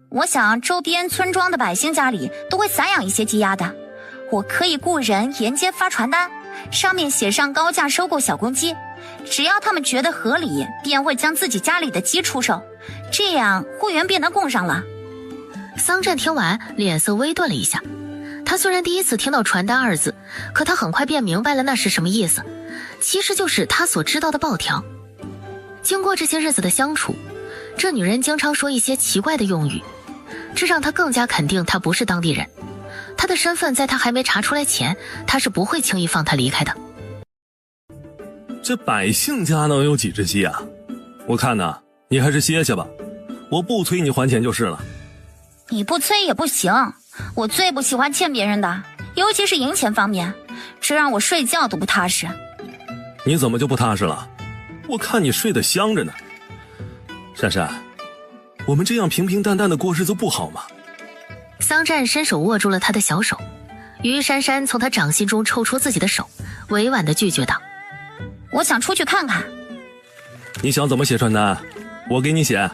我想周边村庄的百姓家里都会散养一些鸡鸭的，我可以雇人沿街发传单，上面写上高价收购小公鸡，只要他们觉得合理，便会将自己家里的鸡出售，这样货源便能供上了。桑占听完，脸色微顿了一下。他虽然第一次听到传单2字，可他很快便明白了那是什么意思，其实就是他所知道的报条。经过这些日子的相处，这女人经常说一些奇怪的用语，这让他更加肯定她不是当地人。她的身份在他还没查出来前，他是不会轻易放她离开的。这百姓家能有几只鸡啊？我看呢，你还是歇歇吧，我不催你还钱就是了。你不催也不行，我最不喜欢欠别人的，尤其是银钱方面，这让我睡觉都不踏实。你怎么就不踏实了？我看你睡得香着呢。珊珊，我们这样平平淡淡的过日子不好吗？桑占伸手握住了他的小手，于珊珊从他掌心中抽出自己的手，委婉地拒绝道：我想出去看看。你想怎么写传单？我给你写。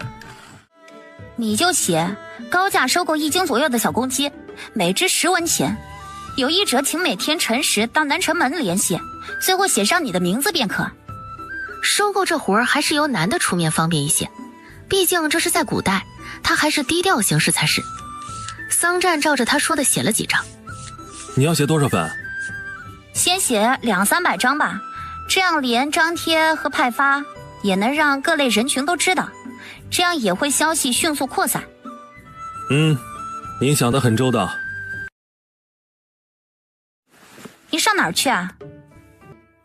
你就写高价收购1斤左右的小公鸡，每只10文钱，有意者请每天辰时到南城门联系，最后写上你的名字便可。收购这活儿还是由男的出面方便一些，毕竟这是在古代，他还是低调行事才是。桑占照着他说的写了几张。你要写多少份？先写200-300张吧，这样连张贴和派发也能让各类人群都知道，这样也会消息迅速扩散。你想得很周到。你上哪儿去啊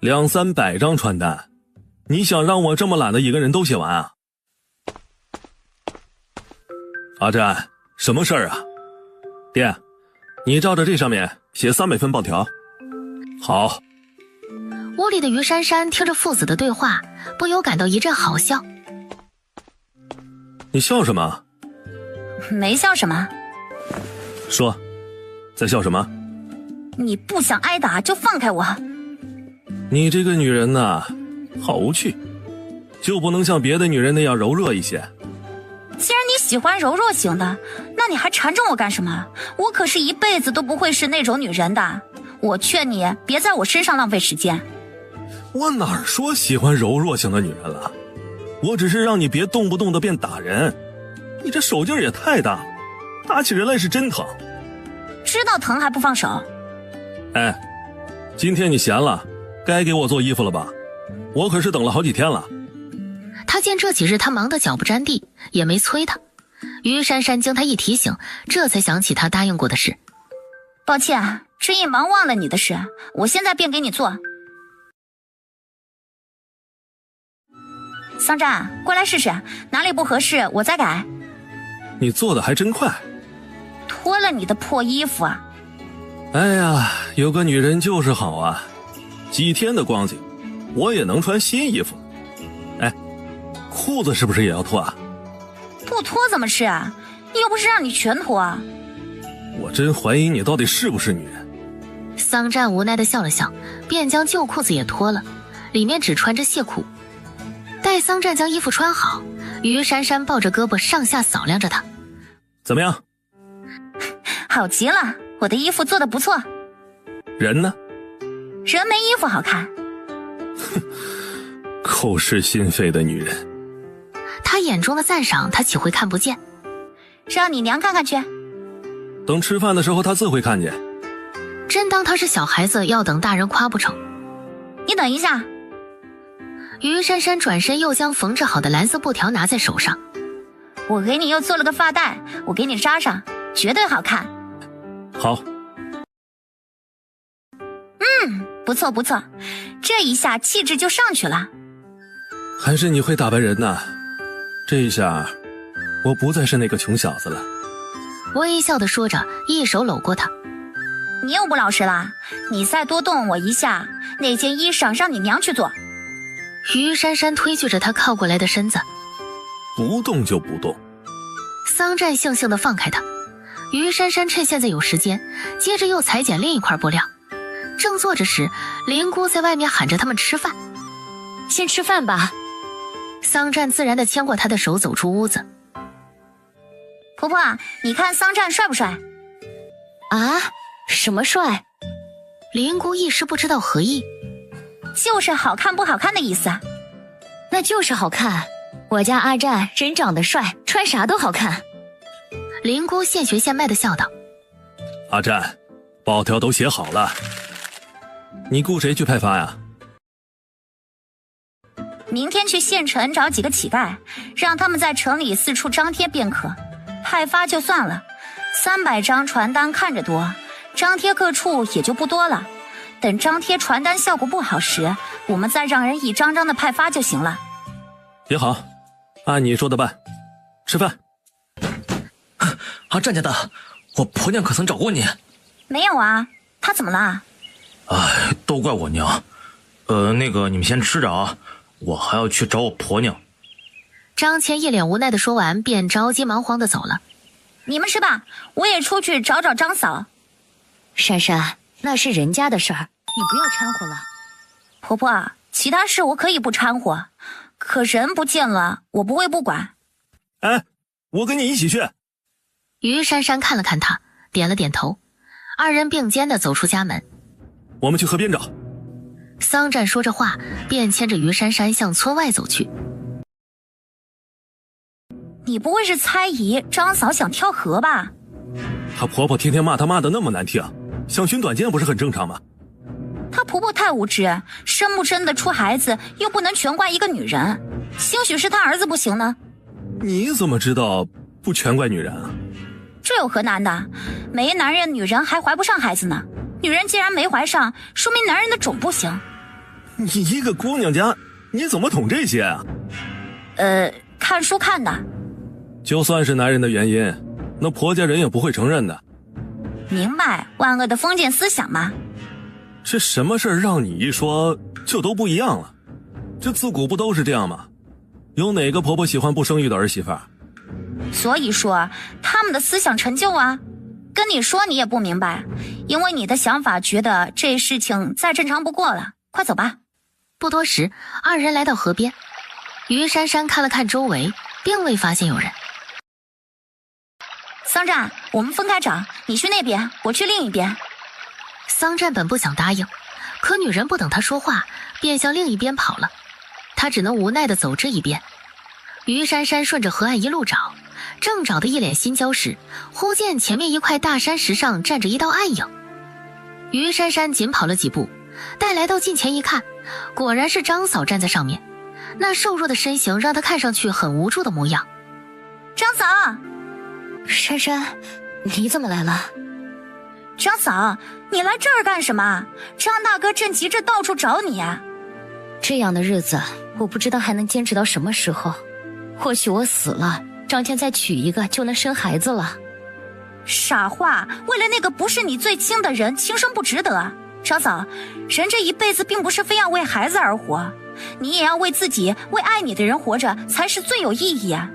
？200-300张传单，你想让我这么懒的一个人都写完啊？阿占，什么事儿啊？爹，你照着这上面写300份报条。好。屋里的于珊珊听着父子的对话，不由感到一阵好笑。你笑什么？没笑什么。说，在笑什么？你不想挨打就放开我。你这个女人呐，好无趣，就不能像别的女人那样柔弱一些？既然你喜欢柔弱型的，那你还缠着我干什么？我可是一辈子都不会是那种女人的。我劝你别在我身上浪费时间。我哪儿说喜欢柔弱型的女人了？我只是让你别动不动的便打人，你这手劲也太大了，打起人来是真疼。知道疼还不放手？哎，今天你闲了，该给我做衣服了吧？我可是等了好几天了。他见这几日他忙得脚不沾地，也没催他。于珊珊经他一提醒，这才想起他答应过的事。抱歉，这一忙忘了你的事，我现在便给你做。桑占，过来试试，哪里不合适我再改。你做的还真快。脱了你的破衣服啊！哎呀，有个女人就是好啊，几天的光景，我也能穿新衣服。哎，裤子是不是也要脱啊？不脱怎么是啊？又不是让你全脱啊！我真怀疑你到底是不是女人。桑占无奈地笑了笑，便将旧裤子也脱了，里面只穿着亵裤。待桑占将衣服穿好，于珊珊抱着胳膊上下扫量着他。怎么样？好极了，我的衣服做得不错。人呢？人没衣服好看。哼，口是心非的女人。他眼中的赞赏他岂会看不见？让你娘看看去。等吃饭的时候她自会看见。真当他是小孩子，要等大人夸不成？你等一下。于珊珊转身又将缝制好的蓝色布条拿在手上。我给你又做了个发带，我给你扎上，绝对好看。好。不错不错，这一下气质就上去了。还是你会打扮人呐，这一下我不再是那个穷小子了。微笑地说着，一手搂过他。你又不老实啦，你再多动我一下，那件衣裳让你娘去做。于珊珊推拒着他靠过来的身子，不动就不动。桑占悻悻地放开他。于珊珊趁现在有时间，接着又裁剪另一块布料。正做着时，林姑在外面喊着他们吃饭。先吃饭吧。桑占自然地牵过她的手走出屋子。婆婆，你看桑占帅不帅？啊？什么帅？林姑一时不知道何意。就是好看不好看的意思啊。那就是好看。我家阿占人长得帅，穿啥都好看。林姑现学现卖地笑道。阿占，报条都写好了，你雇谁去派发呀？明天去县城找几个乞丐，让他们在城里四处张贴便可。派发就算了，300张传单看着多，张贴各处也就不多了。等张贴传单效果不好时，我们再让人一张张的派发就行了。也好，按你说的办。吃饭。啊，占家的，我婆娘可曾找过你？没有啊，她怎么了？哎，都怪我娘。那个你们先吃着啊，我还要去找我婆娘。张谦一脸无奈地说完，便着急忙慌地走了。你们吃吧，我也出去找找张嫂。珊珊，那是人家的事儿，你不要掺和了。婆婆，其他事我可以不掺和，可人不见了，我不会不管。哎，我跟你一起去。于珊珊看了看他，点了点头。二人并肩地走出家门。我们去河边找。桑占说着话，便牵着于珊珊向村外走去。你不会是猜疑张嫂想跳河吧？她婆婆天天骂她骂得那么难听，想寻短见不是很正常吗？她婆婆太无知，生不生得出孩子又不能全怪一个女人，兴许是她儿子不行呢。你怎么知道不全怪女人啊？这有何难的？没男人女人还怀不上孩子呢，女人既然没怀上，说明男人的种不行。你一个姑娘家，你怎么懂这些啊？看书看的。就算是男人的原因，那婆家人也不会承认的。明白万恶的封建思想吗？是什么事儿让你一说就都不一样了？这自古不都是这样吗？有哪个婆婆喜欢不生育的儿媳妇？所以说他们的思想陈旧啊。跟你说你也不明白，因为你的想法觉得这事情再正常不过了。快走吧。不多时，二人来到河边。于珊珊看了看周围，并未发现有人。桑占，我们分开找，你去那边，我去另一边。桑占本不想答应，可女人不等他说话，便向另一边跑了。他只能无奈地走这一边。于珊珊顺着河岸一路找，正找得一脸心焦时，忽见前面一块大山石上站着一道暗影。于珊珊紧跑了几步，待来到近前一看，果然是张嫂站在上面。那瘦弱的身形让她看上去很无助的模样。张嫂！珊珊，你怎么来了？张嫂，你来这儿干什么？张大哥正急着到处找你啊。这样的日子，我不知道还能坚持到什么时候。或许我死了，张家再娶一个就能生孩子了。傻话，为了那个不是你最亲的人，轻生不值得。张嫂，人这一辈子并不是非要为孩子而活，你也要为自己，为爱你的人活着，才是最有意义啊。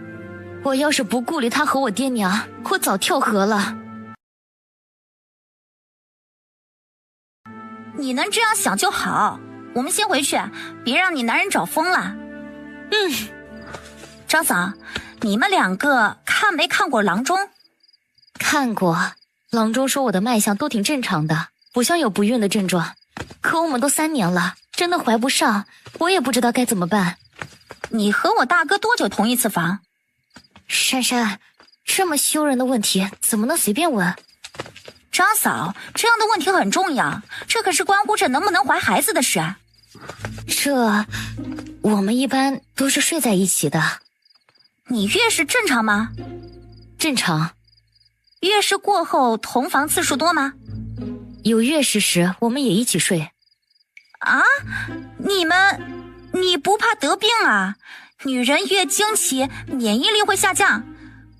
我要是不顾虑他和我爹娘，我早跳河了。你能这样想就好，我们先回去，别让你男人找疯了。张嫂，你们两个看没看过郎中？看过，郎中说我的脉象都挺正常的，不像有不孕的症状。可我们都3年了，真的怀不上，我也不知道该怎么办。你和我大哥多久同一次房？珊珊，这么羞人的问题怎么能随便问？张嫂，这样的问题很重要，这可是关乎着能不能怀孩子的事啊。我们一般都是睡在一起的。你月事正常吗？正常。月事过后同房次数多吗？有月事时我们也一起睡。啊？你不怕得病啊？女人月经期免疫力会下降，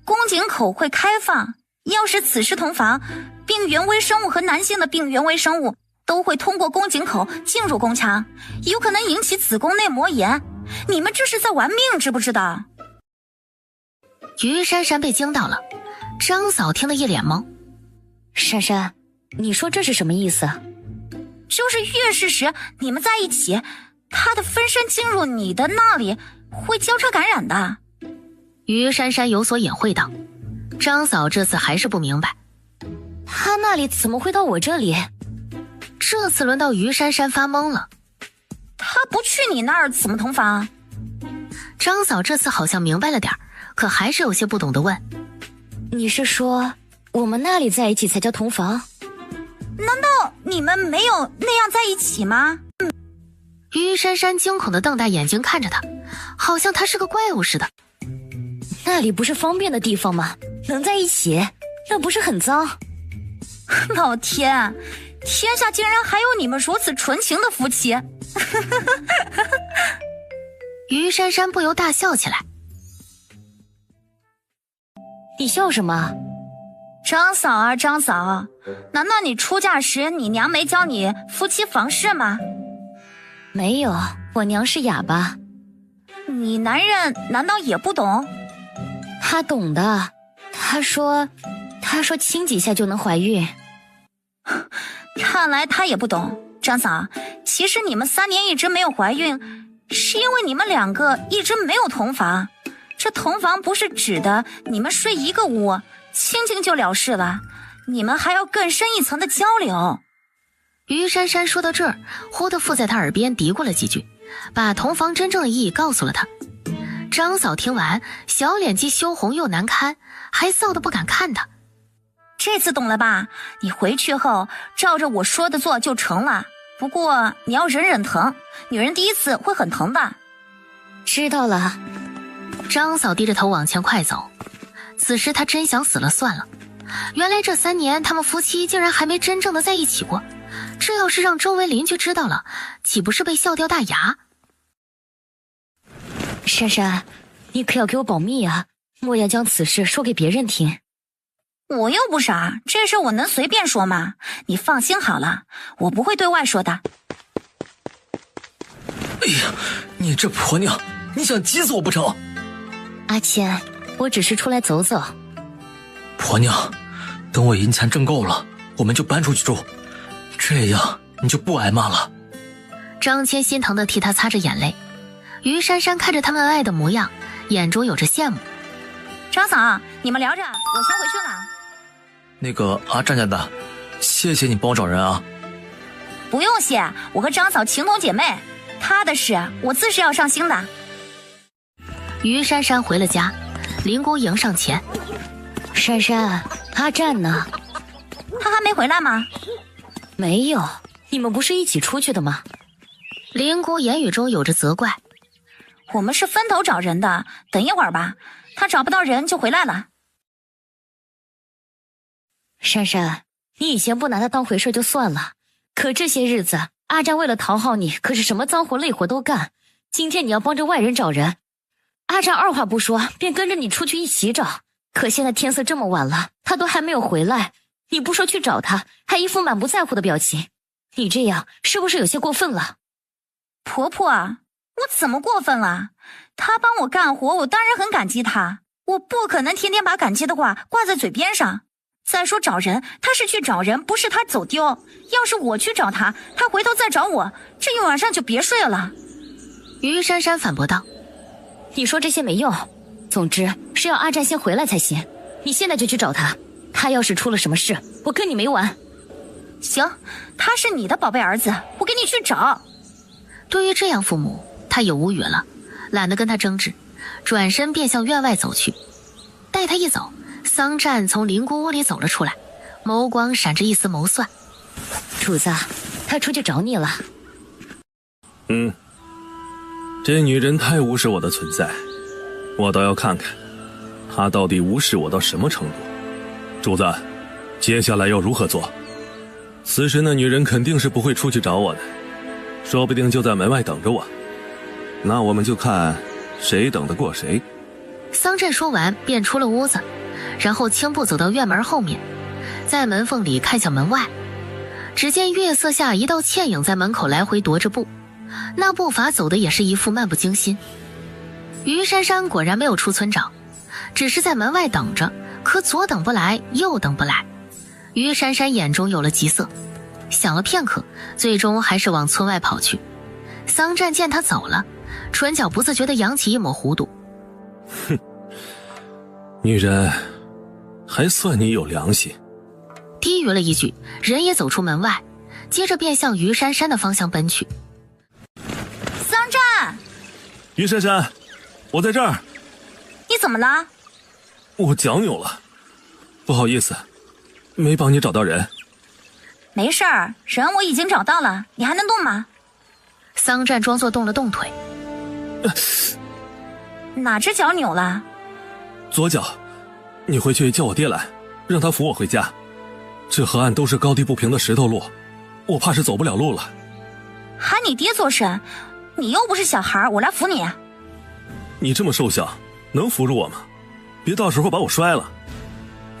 宫颈口会开放，要是此时同房，病原微生物和男性的病原微生物都会通过宫颈口进入宫腔，有可能引起子宫内膜炎。你们这是在玩命，知不知道？于珊珊被惊到了，张嫂听得一脸懵。珊珊，你说这是什么意思？就是月事时你们在一起，他的分身进入你的那里，会交叉感染的。于珊珊有所隐晦道。张嫂这次还是不明白，他那里怎么会到我这里？这次轮到于珊珊发懵了。他不去你那儿怎么同房？张嫂这次好像明白了点，可还是有些不懂得问。你是说我们那里在一起才叫同房？难道你们没有那样在一起吗？于珊珊惊恐地瞪大眼睛看着他，好像他是个怪物似的。那里不是方便的地方吗？能在一起，那不是很脏？老天，天下竟然还有你们如此纯情的夫妻！于珊珊不由大笑起来。你笑什么？张嫂啊，张嫂，难道你出嫁时你娘没教你夫妻房事吗？没有，我娘是哑巴。你男人难道也不懂？他懂的，他说亲几下就能怀孕。看来他也不懂。张嫂，其实你们3年一直没有怀孕，是因为你们2个一直没有同房。这同房不是指的你们睡一个屋，亲亲就了事了，你们还要更深一层的交流。于珊珊说到这儿，忽地附在他耳边嘀咕了几句，把同房真正的意义告诉了他。张嫂听完，小脸既羞红又难堪，还臊得不敢看他。这次懂了吧？你回去后照着我说的做就成了，不过你要忍忍疼，女人第一次会很疼的。知道了。张嫂低着头往前快走，此时她真想死了算了。原来这3年他们夫妻竟然还没真正的在一起过，这要是让周围邻居知道了，岂不是被笑掉大牙？珊珊，你可要给我保密啊，莫要将此事说给别人听。我又不傻，这事我能随便说吗？你放心好了，我不会对外说的。哎呀，你这婆娘，你想急死我不成？阿谦，我只是出来走走。婆娘，等我银钱挣够了，我们就搬出去住，这样你就不挨骂了。张谦心疼地替他擦着眼泪。于珊珊看着他们恩爱的模样，眼中有着羡慕。张嫂，你们聊着，我先回去了。那个阿战家的，谢谢你帮我找人啊。不用谢，我和张嫂情同姐妹，她的事我自是要上心的。于珊珊回了家，林姑迎上前。珊珊，阿战呢？他还没回来吗？没有，你们不是一起出去的吗？林姑言语中有着责怪。我们是分头找人的，等一会儿吧，他找不到人就回来了。珊珊，你以前不拿他当回事就算了，可这些日子阿战为了讨好你，可是什么脏活累活都干。今天你要帮着外人找人，阿战二话不说便跟着你出去一起找。可现在天色这么晚了，他都还没有回来，你不说去找他，还一副满不在乎的表情，你这样是不是有些过分了？婆婆，我怎么过分了？他帮我干活，我当然很感激他，我不可能天天把感激的话挂在嘴边上。再说找人，他是去找人，不是他走丢。要是我去找他，他回头再找我，这一晚上就别睡了。于珊珊反驳道：你说这些没用，总之是要阿战先回来才行。你现在就去找他，他要是出了什么事，我跟你没完。行，他是你的宝贝儿子，我给你去找。对于这样父母，他也无语了，懒得跟他争执，转身便向院外走去。待他一走，桑战从林姑屋里走了出来，眸光闪着一丝谋算。主子，他出去找你了。这女人太无视我的存在，我倒要看看她到底无视我到什么程度。主子，接下来要如何做？此时那女人肯定是不会出去找我的，说不定就在门外等着我，那我们就看谁等得过谁。桑战说完便出了屋子，然后轻步走到院门后面，在门缝里看向门外。只见月色下一道倩影在门口来回踱着步，那步伐走的也是一副漫不经心。于珊珊果然没有出村找，只是在门外等着，可左等不来，右等不来。于珊珊眼中有了急色，想了片刻，最终还是往村外跑去。桑占见他走了，唇角不自觉地扬起一抹弧度。哼，女人，还算你有良心。低语了一句，人也走出门外，接着便向于珊珊的方向奔去。桑占，于珊珊，我在这儿。你怎么了？我脚扭了，不好意思，没帮你找到人。没事儿，人我已经找到了，你还能动吗？桑占装作动了动腿。哪只脚扭了？左脚，你回去叫我爹来，让他扶我回家。这河岸都是高低不平的石头路，我怕是走不了路了。喊你爹做甚？你又不是小孩，我来扶你。你这么瘦小，能扶住我吗？别到时候把我摔了。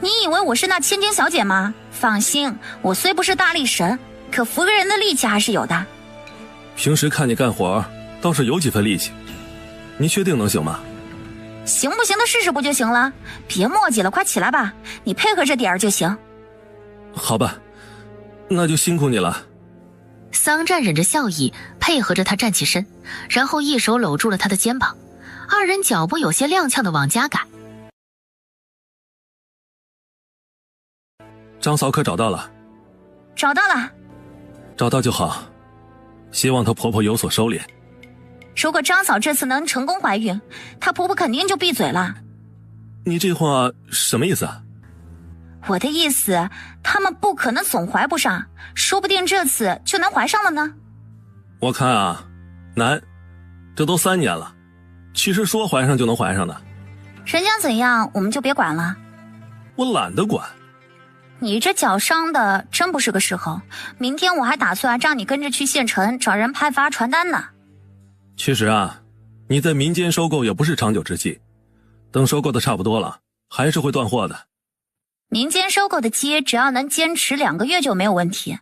你以为我是那千金小姐吗？放心，我虽不是大力神，可扶个人的力气还是有的。平时看你干活倒是有几分力气，你确定能行吗？行不行的试试不就行了？别磨叽了，快起来吧，你配合着点儿就行。好吧，那就辛苦你了。桑占忍着笑意，配合着他站起身，然后一手搂住了他的肩膀，二人脚步有些踉跄的往家赶。张嫂可找到了？找到了。找到就好，希望她婆婆有所收敛。如果张嫂这次能成功怀孕，她婆婆肯定就闭嘴了。你这话什么意思啊？我的意思，他们不可能总怀不上，说不定这次就能怀上了呢。我看啊，难，这都3年了，其实说怀上就能怀上的。人家怎样我们就别管了。我懒得管。你这脚伤的真不是个时候，明天我还打算让你跟着去县城找人派发传单呢。其实啊，你在民间收购也不是长久之计，等收购的差不多了，还是会断货的。民间收购的鸡只要能坚持2个月就没有问题，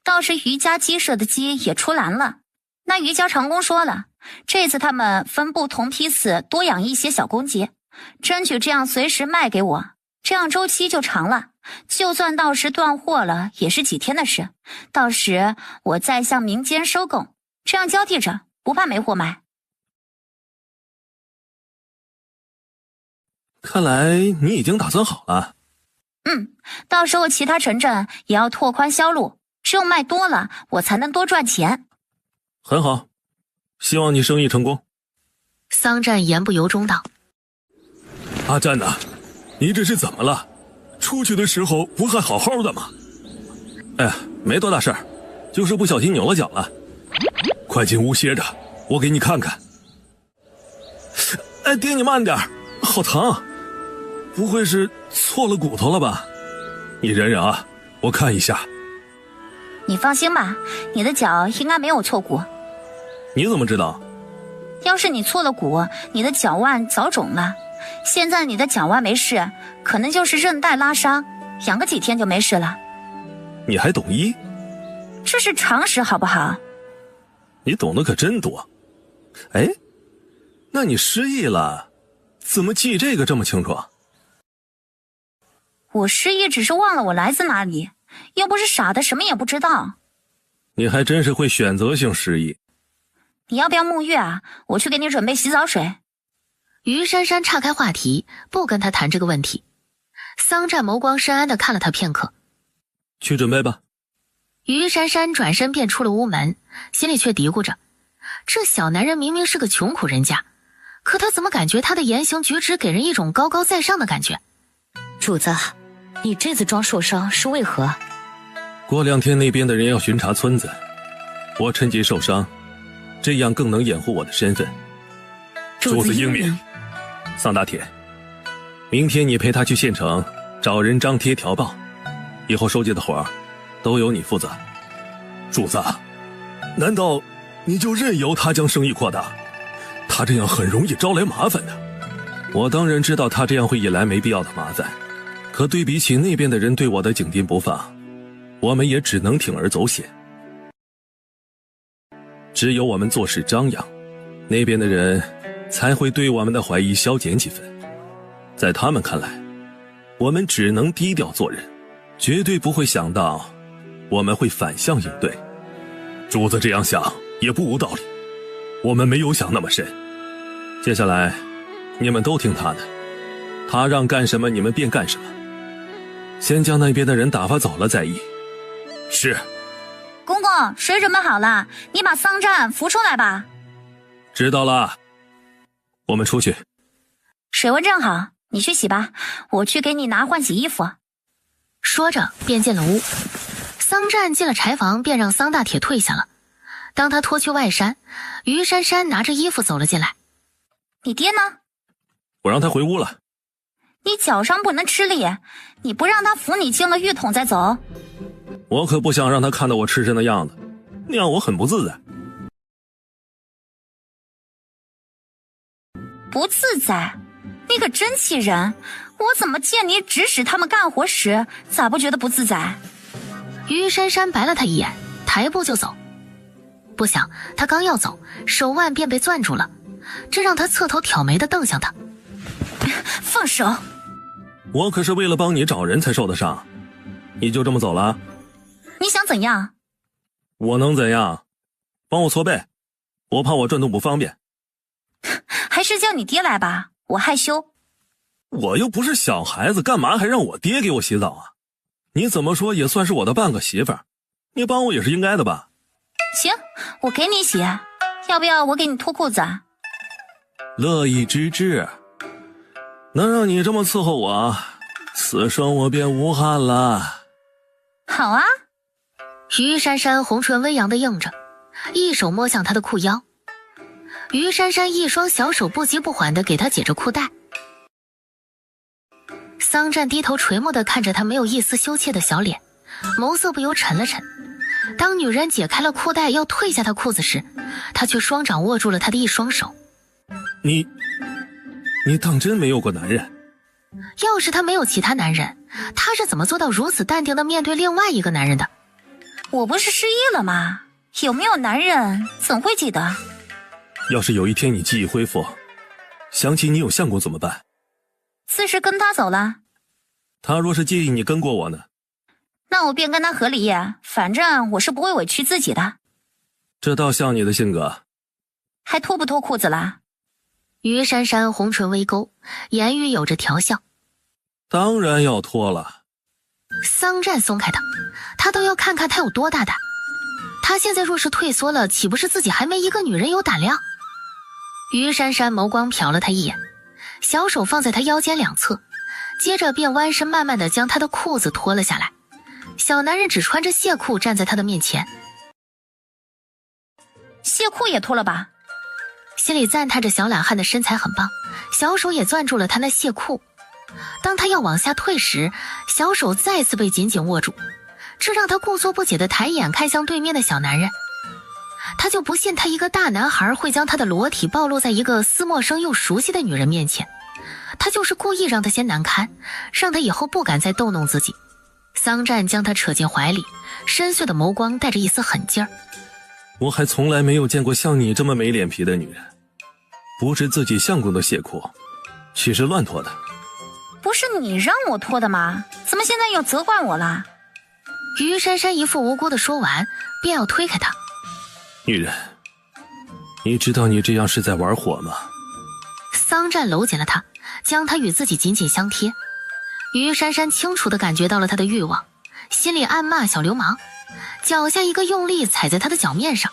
倒是余家鸡舍的鸡也出栏了。那余家长工说了，这次他们分不同批次多养一些小公鸡，争取这样随时卖给我，这样周期就长了，就算到时断货了也是几天的事，到时我再向民间收购，这样交替着，不怕没货卖。看来你已经打算好了。到时候其他城镇也要拓宽销路，只有卖多了，我才能多赚钱。很好，希望你生意成功。桑占言不由衷道：阿占呐，你这是怎么了？出去的时候不还好好的吗？哎，没多大事儿，就是不小心扭了脚了。快进屋歇着，我给你看看。哎，爹你慢点，好疼。不会是错了骨头了吧？你忍忍啊，我看一下。你放心吧，你的脚应该没有错骨。你怎么知道？要是你错了骨，你的脚腕早肿了。现在你的脚腕没事，可能就是韧带拉伤，养个几天就没事了。你还懂医？这是常识好不好？你懂得可真多。哎，那你失忆了，怎么记这个这么清楚？我失忆只是忘了我来自哪里，又不是傻的什么也不知道。你还真是会选择性失忆。你要不要沐浴啊？我去给你准备洗澡水。于珊珊岔开话题，不跟他谈这个问题。桑占眸光深谙地看了他片刻，去准备吧。于珊珊转身便出了屋门，心里却嘀咕着，这小男人明明是个穷苦人家，可他怎么感觉他的言行举止给人一种高高在上的感觉？主子，你这次装受伤是为何？过2天那边的人要巡查村子，我趁机受伤，这样更能掩护我的身份。主子英明。桑大铁，明天你陪他去县城找人张贴条报，以后收集的活儿都由你负责。主子，难道你就任由他将生意扩大？他这样很容易招来麻烦的。我当然知道他这样会引来没必要的麻烦，可对比起那边的人对我的紧盯不放，我们也只能铤而走险。只有我们做事张扬，那边的人才会对我们的怀疑消减几分。在他们看来，我们只能低调做人，绝对不会想到我们会反向应对。主子这样想也不无道理，我们没有想那么深。接下来你们都听他的，他让干什么你们便干什么，先将那边的人打发走了再议。是。公公，水准备好了，你把桑占扶出来吧。知道了，我们出去。水温正好，你去洗吧，我去给你拿换洗衣服。说着便进了屋。桑占进了柴房，便让桑大铁退下了。当他脱去外衫，于珊珊拿着衣服走了进来。你爹呢？我让他回屋了。你脚上不能吃力，你不让他扶你进了浴桶再走。我可不想让他看到我赤身的样子，那样我很不自在。不自在？你可真气人！我怎么见你指使他们干活时，咋不觉得不自在？于珊珊白了他一眼，抬步就走。不想他刚要走，手腕便被攥住了，这让他侧头挑眉地瞪向他。放手！我可是为了帮你找人才受的伤，你就这么走了？你想怎样？我能怎样？帮我搓背，我怕我转动不方便。还是叫你爹来吧，我害羞。我又不是小孩子，干嘛还让我爹给我洗澡啊？你怎么说也算是我的半个媳妇儿，你帮我也是应该的吧？行，我给你洗，要不要我给你脱裤子啊？乐意之至，能让你这么伺候我，此生我便无憾了。好啊。于珊珊红唇微扬地应着，一手摸向他的裤腰。于珊珊一双小手不急不缓地给他解着裤带。桑占低头垂目地看着他没有一丝羞怯的小脸，眸色不由沉了沉。当女人解开了裤带要褪下他裤子时，他却双掌握住了他的一双手。你当真没有过男人？要是他没有其他男人，他是怎么做到如此淡定地面对另外一个男人的？我不是失忆了吗？有没有男人怎会记得？要是有一天你记忆恢复，想起你有相公怎么办？自是跟他走了。他若是介意你跟过我呢？那我便跟他和离，反正我是不会委屈自己的。这倒像你的性格。还脱不脱裤子啦？于珊珊红唇微勾，言语有着调笑。当然要脱了。桑占松开他，他都要看看他有多大胆。他现在若是退缩了，岂不是自己还没一个女人有胆量？于珊珊眸光瞟了他一眼，小手放在他腰间两侧，接着便弯身慢慢地将他的裤子脱了下来。小男人只穿着亵裤站在他的面前。亵裤也脱了吧？心里赞叹着小懒汉的身材很棒，小手也攥住了他那亵裤。当他要往下退时，小手再次被紧紧握住，这让他故作不解地抬眼看向对面的小男人。他就不信他一个大男孩会将他的裸体暴露在一个似陌生又熟悉的女人面前，他就是故意让他先难堪，让他以后不敢再逗弄自己。桑占将他扯进怀里，深邃的眸光带着一丝狠劲儿。我还从来没有见过像你这么没脸皮的女人，不是自己相公的亵裤，岂是乱脱的？不是你让我脱的吗？怎么现在又责怪我了？于珊珊一副无辜的说完，便要推开他。女人，你知道你这样是在玩火吗？桑占搂紧了他，将他与自己紧紧相贴。于珊珊清楚地感觉到了他的欲望，心里暗骂小流氓，脚下一个用力踩在他的脚面上。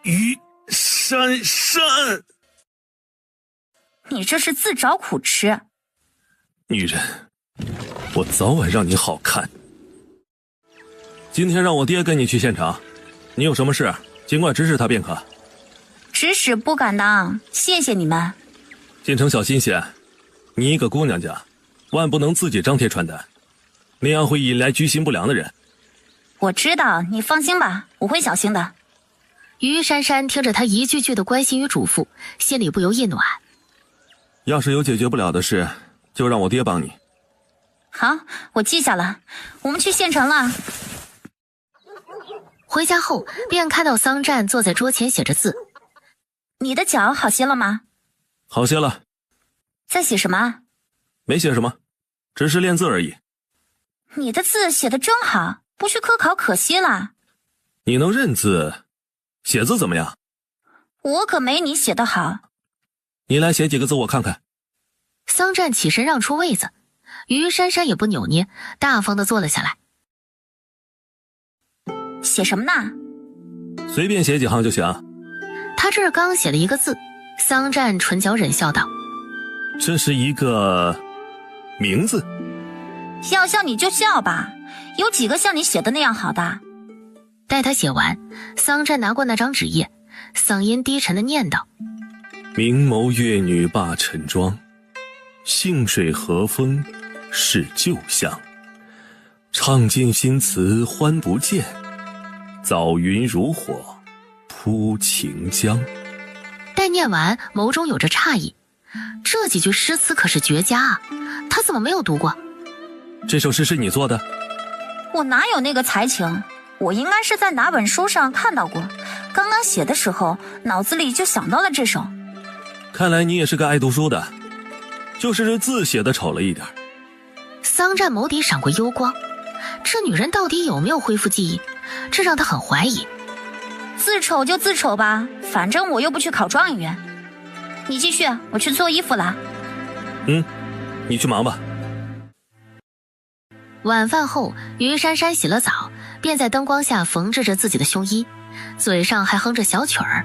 于珊珊，你这是自找苦吃。女人，我早晚让你好看。今天让我爹跟你去现场，你有什么事尽管指使他便可。指使不敢当，谢谢你们。进城小心些，你一个姑娘家，万不能自己张贴传单，那样会引来居心不良的人。我知道，你放心吧，我会小心的。于珊珊听着他一句句的关心与嘱咐，心里不由一暖。要是有解决不了的事，就让我爹帮你。好，我记下了。我们去县城了。回家后便看到桑占坐在桌前写着字。你的脚好些了吗？好些了。在写什么？没写什么，只是练字而已。你的字写得真好，不去科考可惜了。你能认字，写字怎么样？我可没你写得好。你来写几个字我看看。桑占起身让出位子，于珊珊也不扭捏，大方地坐了下来。写什么呢？随便写几行就行。他这儿刚写了一个字，桑占唇角忍笑道：这是一个名字。要笑你就笑吧，有几个像你写的那样好的？待他写完，桑占拿过那张纸页，嗓音低沉地念道：明眸月女罢晨妆，杏水和风是旧乡。唱尽新词欢不见，早云如火扑秦江。待念完，眸中有着诧异，这几句诗词可是绝佳啊，他怎么没有读过？这首诗是你做的？我哪有那个才情？我应该是在哪本书上看到过，刚刚写的时候脑子里就想到了这首。看来你也是个爱读书的，就是这字写的丑了一点。桑占眸底闪过幽光，这女人到底有没有恢复记忆？这让他很怀疑。自丑就自丑吧，反正我又不去考状元。你继续，我去做衣服了。你去忙吧。晚饭后，于珊珊洗了澡，便在灯光下缝制着自己的胸衣，嘴上还哼着小曲儿。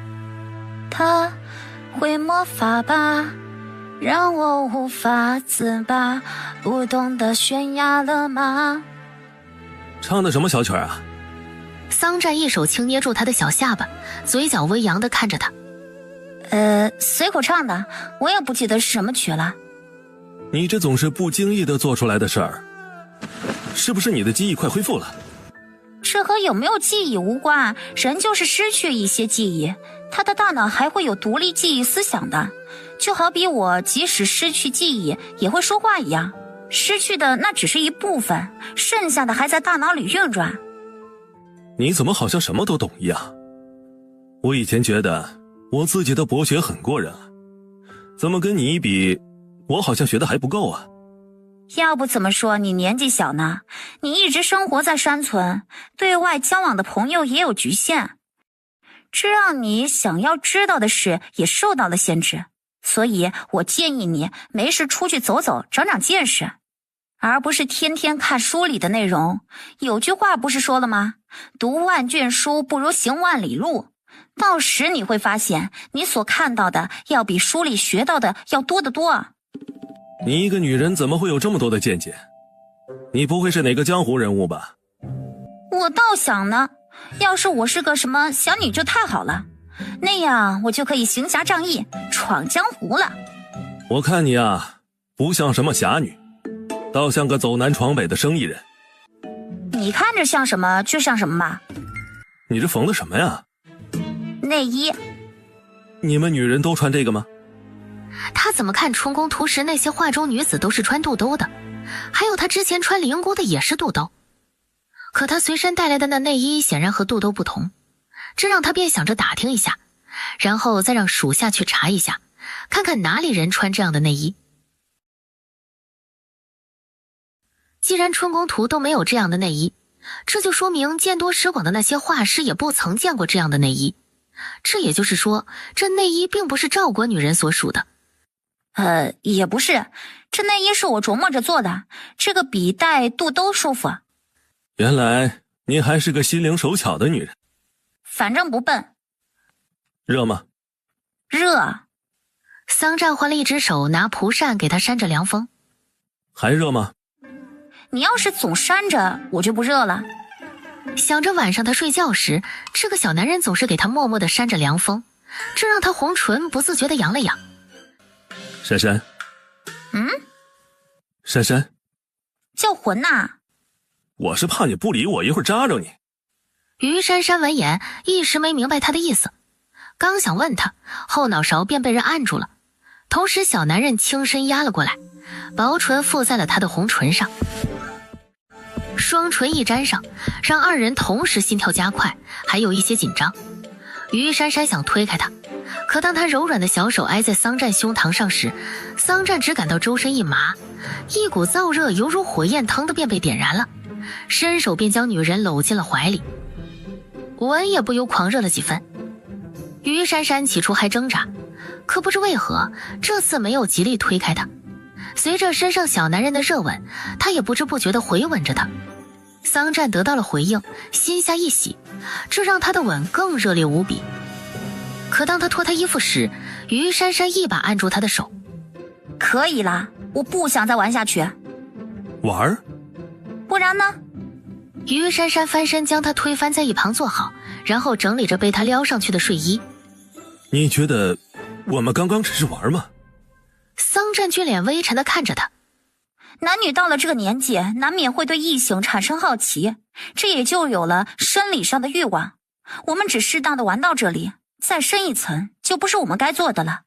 他会魔法吧，让我无法自拔，不懂得悬崖勒马。唱的什么小曲啊？桑占一手轻捏住他的小下巴，嘴角微扬地看着他。随口唱的，我也不记得是什么曲了。你这总是不经意地做出来的事儿，是不是你的记忆快恢复了？这和有没有记忆无关，人就是失去一些记忆，他的大脑还会有独立记忆思想的，就好比我即使失去记忆也会说话一样，失去的那只是一部分，剩下的还在大脑里运转。你怎么好像什么都懂一样？我以前觉得我自己的博学很过人啊，怎么跟你一比，我好像学的还不够啊。要不怎么说你年纪小呢？你一直生活在山村，对外交往的朋友也有局限，这让你想要知道的事也受到了限制。所以我建议你没事出去走走，长长见识，而不是天天看书里的内容。有句话不是说了吗？读万卷书不如行万里路。到时你会发现，你所看到的要比书里学到的要多得多。你一个女人怎么会有这么多的见解？你不会是哪个江湖人物吧？我倒想呢，要是我是个什么侠女就太好了，那样我就可以行侠仗义，闯江湖了。我看你啊，不像什么侠女，倒像个走南闯北的生意人。你看着像什么就像什么吧。你这缝的什么呀？内衣。你们女人都穿这个吗？他怎么看春宫图时那些画中女子都是穿肚兜的，还有他之前穿灵姑的也是肚兜，可他随身带来的那内衣显然和肚兜不同，这让他便想着打听一下，然后再让属下去查一下，看看哪里人穿这样的内衣。既然春宫图都没有这样的内衣，这就说明见多识广的那些画师也不曾见过这样的内衣，这也就是说，这内衣并不是赵国女人所属的。也不是，这内衣是我琢磨着做的，这个比戴肚兜舒服。原来你还是个心灵手巧的女人。反正不笨。热吗？热。桑占换了一只手拿蒲扇给他扇着凉风。还热吗？你要是总扇着，我就不热了。想着晚上他睡觉时，这个小男人总是给他默默地扇着凉风，这让他红唇不自觉地扬了扬。珊珊。珊珊。叫魂呐。我是怕你不理我，一会儿扎着你。于珊珊闻言一时没明白他的意思，刚想问他，后脑勺便被人按住了。同时小男人轻身压了过来，薄唇附在了他的红唇上，双唇一沾上，让二人同时心跳加快，还有一些紧张。于珊珊想推开他，可当他柔软的小手挨在桑占胸膛上时，桑占只感到周身一麻，一股燥热犹如火焰，腾的便被点燃了，伸手便将女人搂进了怀里。文也不由狂热了几分。于珊珊起初还挣扎，可不知为何这次没有极力推开他，随着身上小男人的热吻，他也不知不觉地回吻着他。桑占得到了回应，心下一喜，这让他的吻更热烈无比。可当他脱他衣服时，于珊珊一把按住他的手。可以了，我不想再玩下去。玩？不然呢？于珊珊翻身将他推翻在一旁坐好，然后整理着被他撩上去的睡衣。你觉得我们刚刚只是玩吗？桑占俊脸微沉地看着他。男女到了这个年纪，难免会对异性产生好奇，这也就有了生理上的欲望。我们只适当的玩到这里，再深一层就不是我们该做的了。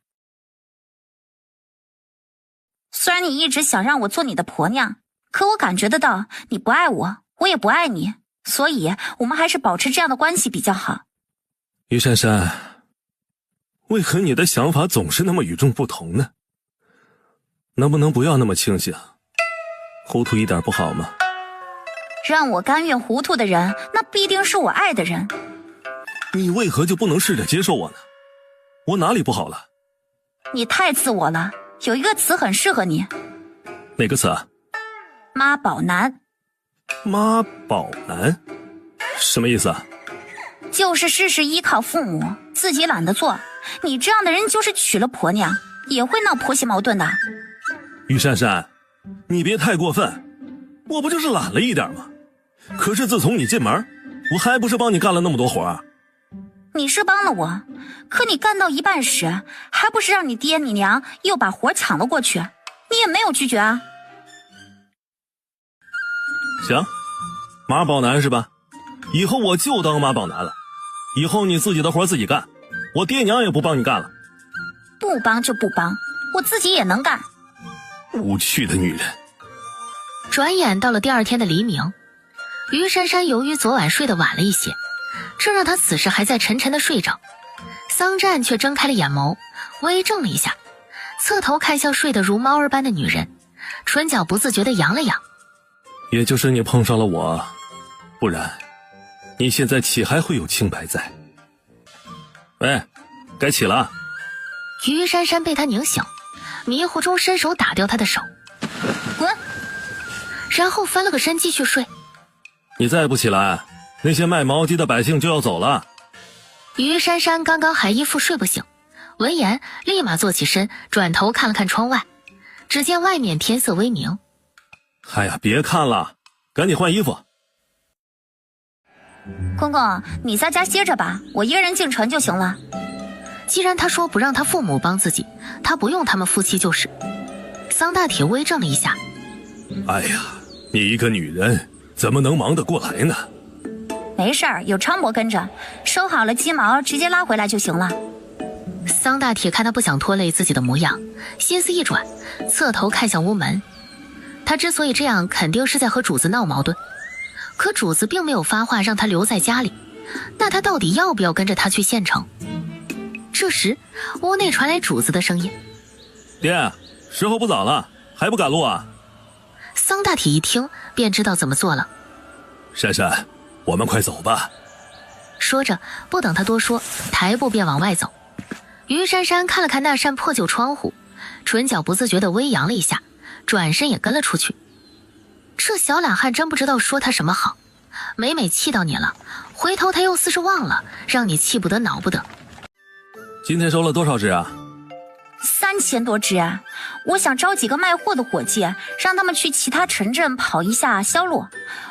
虽然你一直想让我做你的婆娘，可我感觉得到你不爱我，我也不爱你，所以我们还是保持这样的关系比较好。于珊珊，为何你的想法总是那么与众不同呢？能不能不要那么清醒？糊涂一点不好吗？让我甘愿糊涂的人，那必定是我爱的人。你为何就不能试着接受我呢？我哪里不好了？你太自我了，有一个词很适合你。哪个词啊？妈宝男。妈宝男？什么意思啊？就是事事依靠父母，自己懒得做。你这样的人就是娶了婆娘，也会闹婆媳矛盾的。于珊珊，你别太过分，我不就是懒了一点吗？可是自从你进门，我还不是帮你干了那么多活啊。你是帮了我，可你干到一半时，还不是让你爹你娘又把活抢了过去，你也没有拒绝啊。行，妈宝男是吧？以后我就当妈宝男了，以后你自己的活自己干，我爹娘也不帮你干了。不帮就不帮，我自己也能干。无趣的女人。转眼到了第二天的黎明，于珊珊由于昨晚睡得晚了一些，这让她此时还在沉沉的睡着。桑占却睁开了眼眸，微怔了一下，侧头看向睡得如猫儿般的女人，唇角不自觉地扬了扬。也就是你碰上了我，不然你现在岂还会有清白在？喂，该起了。于珊珊被他拧醒，迷糊中伸手打掉他的手，滚！然后翻了个身继续睡。你再不起来，那些卖毛鸡的百姓就要走了。于珊珊刚刚还一副睡不醒，闻言立马坐起身，转头看了看窗外，只见外面天色微明。哎呀，别看了，赶紧换衣服。公公，你在家歇着吧，我一个人进城就行了。既然他说不让他父母帮自己，他不用他们夫妻就是。桑大铁微怔了一下。哎呀，你一个女人怎么能忙得过来呢？没事儿，有昌伯跟着，收好了鸡毛直接拉回来就行了。桑大铁看他不想拖累自己的模样，心思一转，侧头看向屋门。他之所以这样，肯定是在和主子闹矛盾，可主子并没有发话让他留在家里，那他到底要不要跟着他去县城？这时屋内传来主子的声音：爹，时候不早了，还不赶路啊？桑大铁一听便知道怎么做了。珊珊，我们快走吧。说着不等他多说，抬步便往外走。于珊珊看了看那扇破旧窗户，唇角不自觉地微扬了一下，转身也跟了出去。这小懒汉真不知道说他什么好，每每气到你了，回头他又似是忘了，让你气不得恼不得。今天收了多少只啊？3000多只啊！我想招几个卖货的伙计，让他们去其他城镇跑一下销路。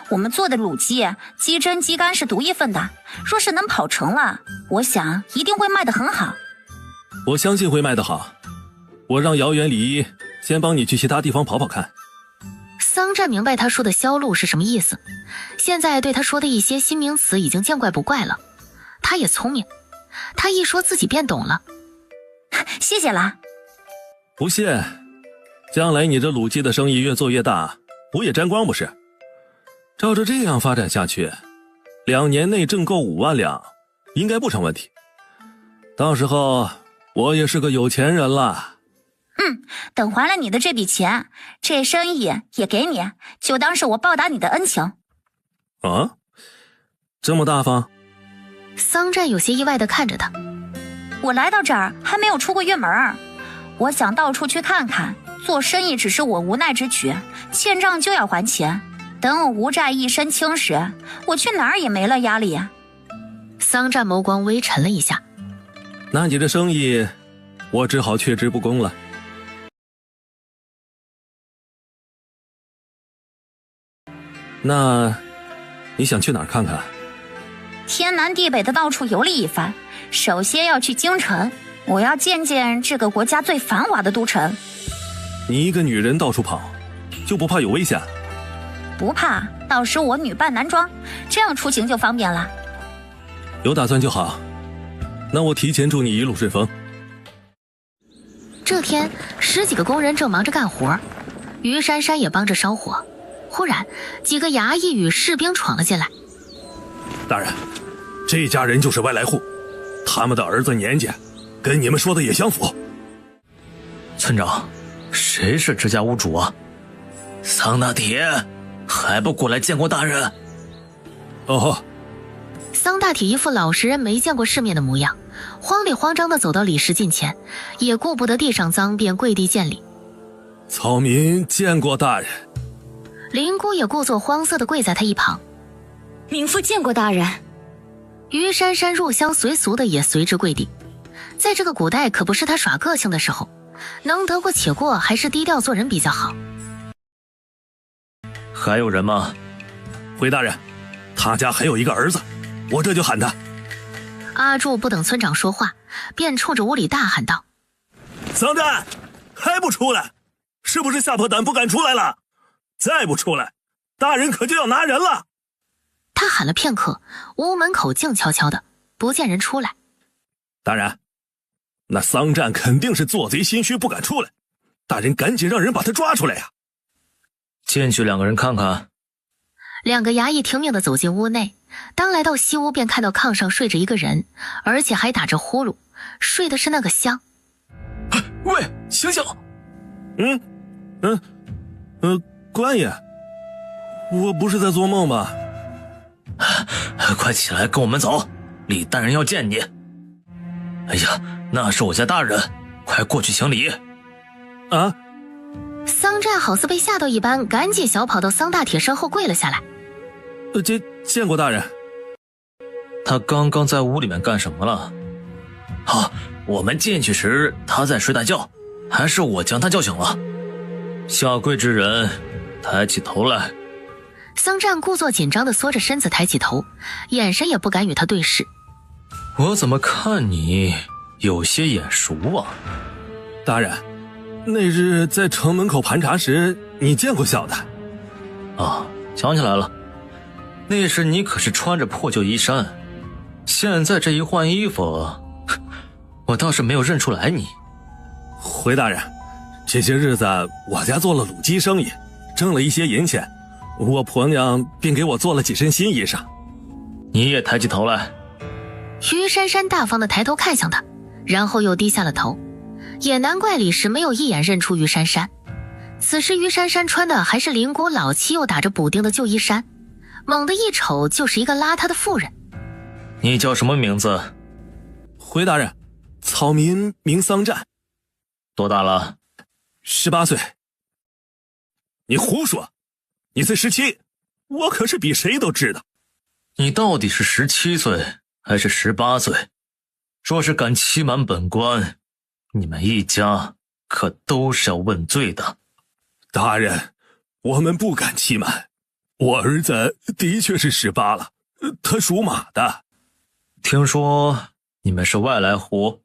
我们做的卤鸡，鸡胗鸡肝是独一份的，若是能跑成了，我想一定会卖得很好。我相信会卖得好，我让姚元礼先帮你去其他地方跑跑看。桑占明白他说的销路是什么意思，现在对他说的一些新名词已经见怪不怪了。他也聪明，他一说自己便懂了。谢谢啦。不信，将来你这鲁记的生意越做越大，我也沾光不是？照着这样发展下去，2年内挣够5万两，应该不成问题。到时候我也是个有钱人了。等还了你的这笔钱，这生意也给你，就当是我报答你的恩情。啊，这么大方？桑占有些意外地看着他。我来到这儿还没有出过院门儿，我想到处去看看，做生意只是我无奈之举，欠账就要还钱，等我无债一身轻时，我去哪儿也没了压力。桑占眸光微沉了一下。那你这生意我只好却之不恭了。那你想去哪儿看看？天南地北的到处游历一番，首先要去京城，我要见见这个国家最繁华的都城。你一个女人到处跑，就不怕有危险？不怕，到时我女扮男装，这样出行就方便了。有打算就好，那我提前祝你一路顺风。这天10几个工人正忙着干活，于珊珊也帮着烧火。忽然几个衙役与士兵闯了进来。大人，这家人就是外来户，他们的儿子年纪跟你们说的也相符。村长，谁是这家屋主啊？桑大铁还不过来见过大人？哦，桑大铁一副老实人没见过世面的模样，慌里慌张地走到李石近前，也顾不得地上脏，便跪地见礼。草民见过大人。林姑也故作慌色地跪在他一旁。民妇见过大人。于珊珊入乡随俗的也随之跪地。在这个古代可不是他耍个性的时候，能得过且过，还是低调做人比较好。还有人吗？回大人，他家还有一个儿子，我这就喊他。阿柱不等村长说话，便冲着屋里大喊道：桑占，还不出来？是不是吓破胆不敢出来了？再不出来，大人可就要拿人了。他喊了片刻，屋门口静悄悄的，不见人出来。大人，那桑占肯定是做贼心虚不敢出来，大人赶紧让人把他抓出来呀。进去2个人看看。2个衙役听命地走进屋内，当来到西屋便看到炕上睡着一个人，而且还打着呼噜，睡的是那个香。喂，醒醒！官爷，我不是在做梦吧？快起来跟我们走，李大人要见你。哎呀，那是我家大人，快过去行礼。啊！桑占好似被吓到一般，赶紧小跑到桑大铁身后跪了下来。见过大人。他刚刚在屋里面干什么了？好，我们进去时他在睡大觉，还是我将他叫醒了。下跪之人抬起头来。桑占故作紧张地缩着身子抬起头，眼神也不敢与他对视。我怎么看你有些眼熟啊？大人，那日在城门口盘查时你见过小的。啊，想起来了，那时你可是穿着破旧衣衫，现在这一换衣服，我倒是没有认出来你。回大人，这些日子我家做了卤鸡生意，挣了一些银钱，我婆娘便给我做了几身新衣裳。你也抬起头来。于珊珊大方地抬头看向他，然后又低下了头。也难怪李石没有一眼认出于珊珊。此时于珊珊穿的还是邻国老气又打着补丁的旧衣衫，猛地一瞅就是一个邋遢的妇人。你叫什么名字？回大人，草民名桑占。多大了？18岁。你胡说，你才17，我可是比谁都知道。你到底是17岁还是18岁？若是敢欺瞒本官，你们一家可都是要问罪的。大人，我们不敢欺瞒，我儿子的确是18了，他属马的。听说你们是外来户？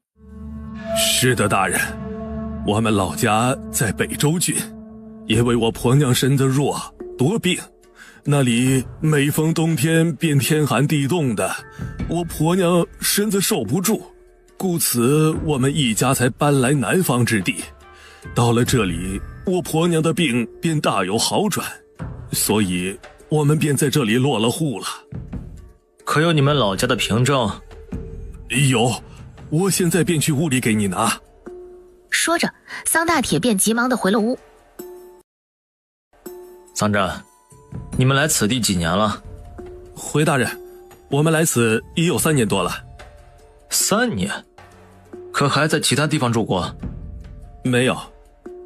是的，大人，我们老家在北周郡，因为我婆娘身子弱，多病，那里每逢冬天便天寒地冻的，我婆娘身子受不住，故此我们一家才搬来南方之地。到了这里，我婆娘的病便大有好转，所以我们便在这里落了户了。可有你们老家的凭证？有，我现在便去屋里给你拿。说着，桑大铁便急忙地回了屋。桑占，你们来此地几年了？回大人，我们来此已有3年多了。3年？可还在其他地方住过？没有，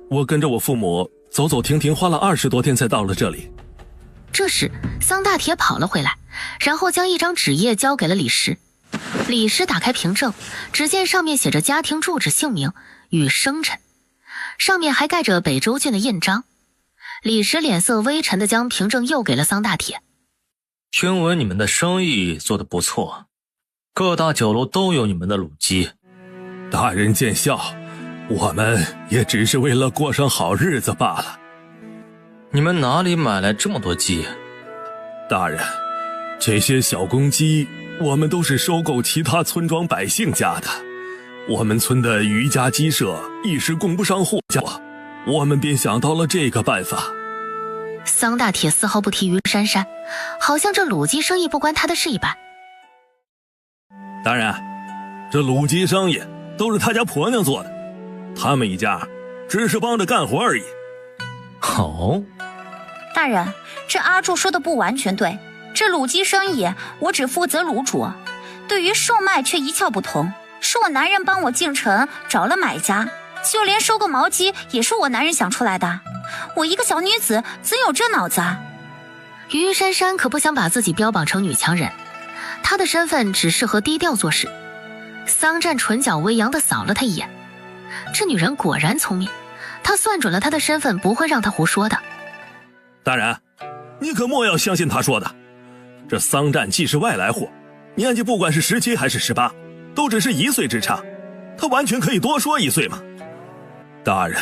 我跟着我父母走走停停，花了20多天才到了这里。这时，桑大铁跑了回来，然后将一张纸页交给了李石。李石打开凭证，只见上面写着家庭住址、姓名与生辰，上面还盖着北周郡的印章。李石脸色微沉地将凭证又给了桑大铁。听闻你们的生意做得不错，各大酒楼都有你们的卤鸡。大人见笑，我们也只是为了过上好日子罢了。你们哪里买来这么多鸡？大人，这些小公鸡我们都是收购其他村庄百姓家的，我们村的余家鸡舍一时供不上货价，我们便想到了这个办法。桑大铁丝毫不提于珊珊，好像这卤鸡生意不关他的事一般。大人，这卤鸡生意都是他家婆娘做的，他们一家只是帮着干活而已。好，大人，这阿柱说的不完全对，这卤鸡生意我只负责卤煮，对于售卖却一窍不通，是我男人帮我进城找了买家，就连收购毛鸡也是我男人想出来的，我一个小女子怎有这脑子啊？于珊珊可不想把自己标榜成女强人，她的身份只适合低调做事。桑占唇角微扬地扫了她一眼，这女人果然聪明，她算准了她的身份不会让她胡说的。大人，你可莫要相信他说的，这桑占既是外来户，年纪不管是17还是18，都只是1岁之差，他完全可以多说1岁嘛。大人，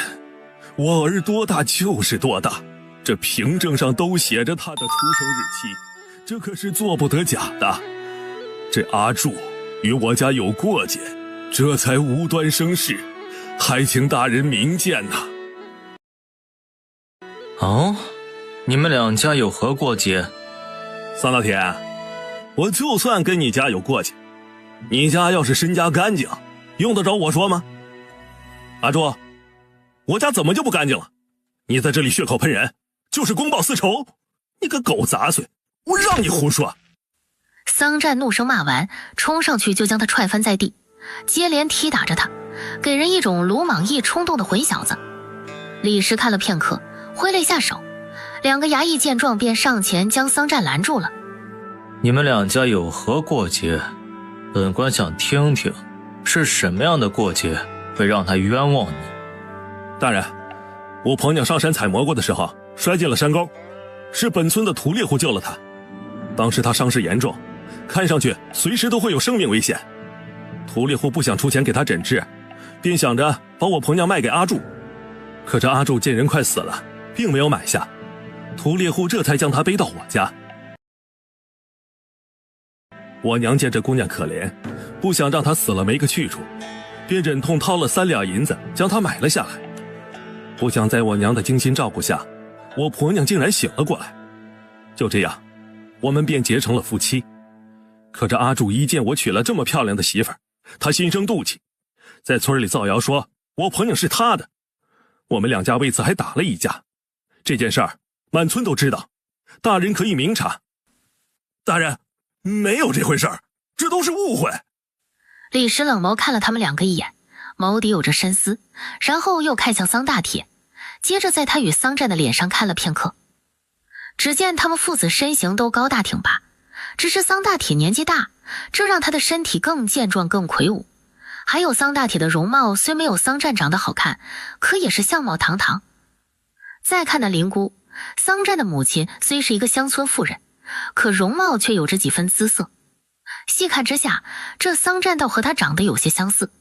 我儿多大就是多大，这凭证上都写着他的出生日期，这可是做不得假的。这阿柱与我家有过节，这才无端生事，还请大人明鉴呐。哦，你们两家有何过节？桑大铁，我就算跟你家有过节，你家要是身家干净，用得着我说吗？阿柱，我家怎么就不干净了？你在这里血口喷人，就是公报私仇，你个狗杂碎，我让你胡说！桑占怒声骂完，冲上去就将他踹翻在地，接连踢打着他，给人一种鲁莽易冲动的混小子。李石看了片刻，挥了一下手，两个衙役见状便上前将桑占拦住了。你们两家有何过节？本官想听听，是什么样的过节会让他冤枉你？大人，我婆娘上山采蘑菇的时候摔进了山沟，是本村的土猎户救了她。当时她伤势严重，看上去随时都会有生命危险。土猎户不想出钱给她诊治，便想着把我婆娘卖给阿柱。可这阿柱见人快死了，并没有买下，土猎户这才将她背到我家。我娘见这姑娘可怜，不想让她死了没个去处，便忍痛掏了3两银子将她买了下来。不想在我娘的精心照顾下，我婆娘竟然醒了过来。就这样，我们便结成了夫妻。可这阿柱一见我娶了这么漂亮的媳妇儿，他心生妒忌，在村里造谣说我婆娘是他的。我们两家为此还打了一架。这件事儿满村都知道，大人可以明察。大人，没有这回事儿，这都是误会。李石冷眸看了他们两个一眼，眸底有着深思，然后又看向桑大铁，接着在他与桑占的脸上看了片刻。只见他们父子身形都高大挺拔，只是桑大铁年纪大，这让他的身体更健壮更魁梧。还有桑大铁的容貌虽没有桑占长得好看，可也是相貌堂堂。再看那灵姑，桑占的母亲虽是一个乡村妇人，可容貌却有着几分姿色。细看之下，这桑占倒和他长得有些相似，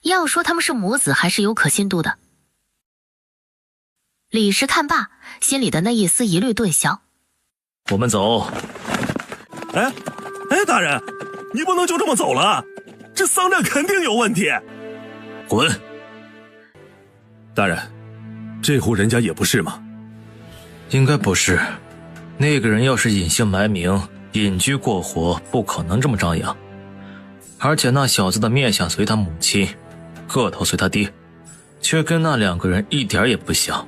要说他们是母子还是有可信度的。李石看罢，心里的那一丝疑虑顿消。我们走。哎，大人，你不能就这么走了，这桑占肯定有问题。滚！大人，这户人家也不是吗？应该不是，那个人要是隐姓埋名，隐居过活，不可能这么张扬。而且那小子的面相随他母亲，个头随他爹，却跟那2个人一点也不像，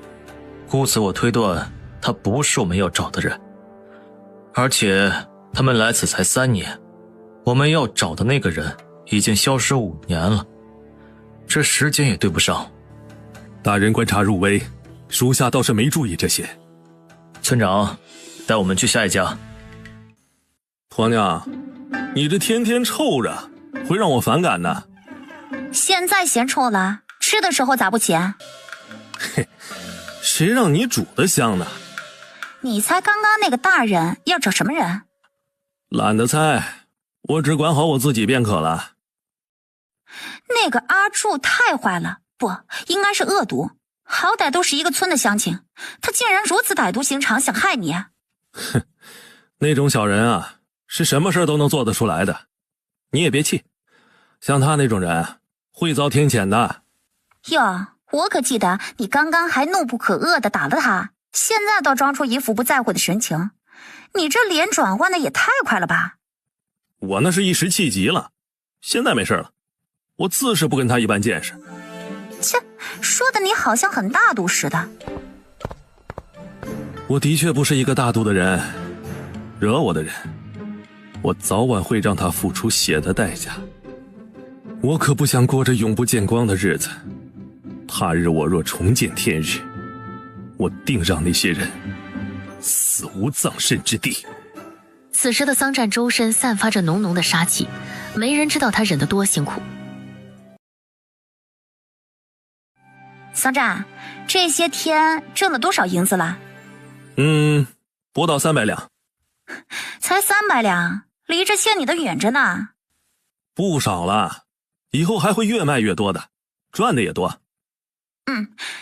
故此我推断他不是我们要找的人。而且他们来此才3年，我们要找的那个人已经消失5年了，这时间也对不上。大人观察入微，属下倒是没注意这些。村长，带我们去下一家。婆娘，你这天天臭着，会让我反感的。现在嫌臭了，吃的时候咋不嫌？嘿，谁让你煮的香呢？你猜刚刚那个大人要找什么人？懒得猜，我只管好我自己便可了。那个阿柱太坏了，不，应该是恶毒。好歹都是一个村的乡亲，他竟然如此歹毒心肠，想害你。哼，那种小人啊，是什么事都能做得出来的。你也别气，像他那种人会遭天谴的。哟，我可记得你刚刚还怒不可遏地打了他，现在倒装出一副不在乎的神情，你这脸转换的也太快了吧？我那是一时气急了，现在没事了。我自是不跟他一般见识。切，说的你好像很大度似的。我的确不是一个大度的人，惹我的人，我早晚会让他付出血的代价。我可不想过着永不见光的日子，他日我若重见天日，我定让那些人死无葬身之地。此时的桑占周身散发着浓浓的杀气，没人知道他忍得多辛苦。桑占，这些天挣了多少银子了？不到300两。才300两，离这欠你的远着呢。不少了，以后还会越卖越多的，赚的也多。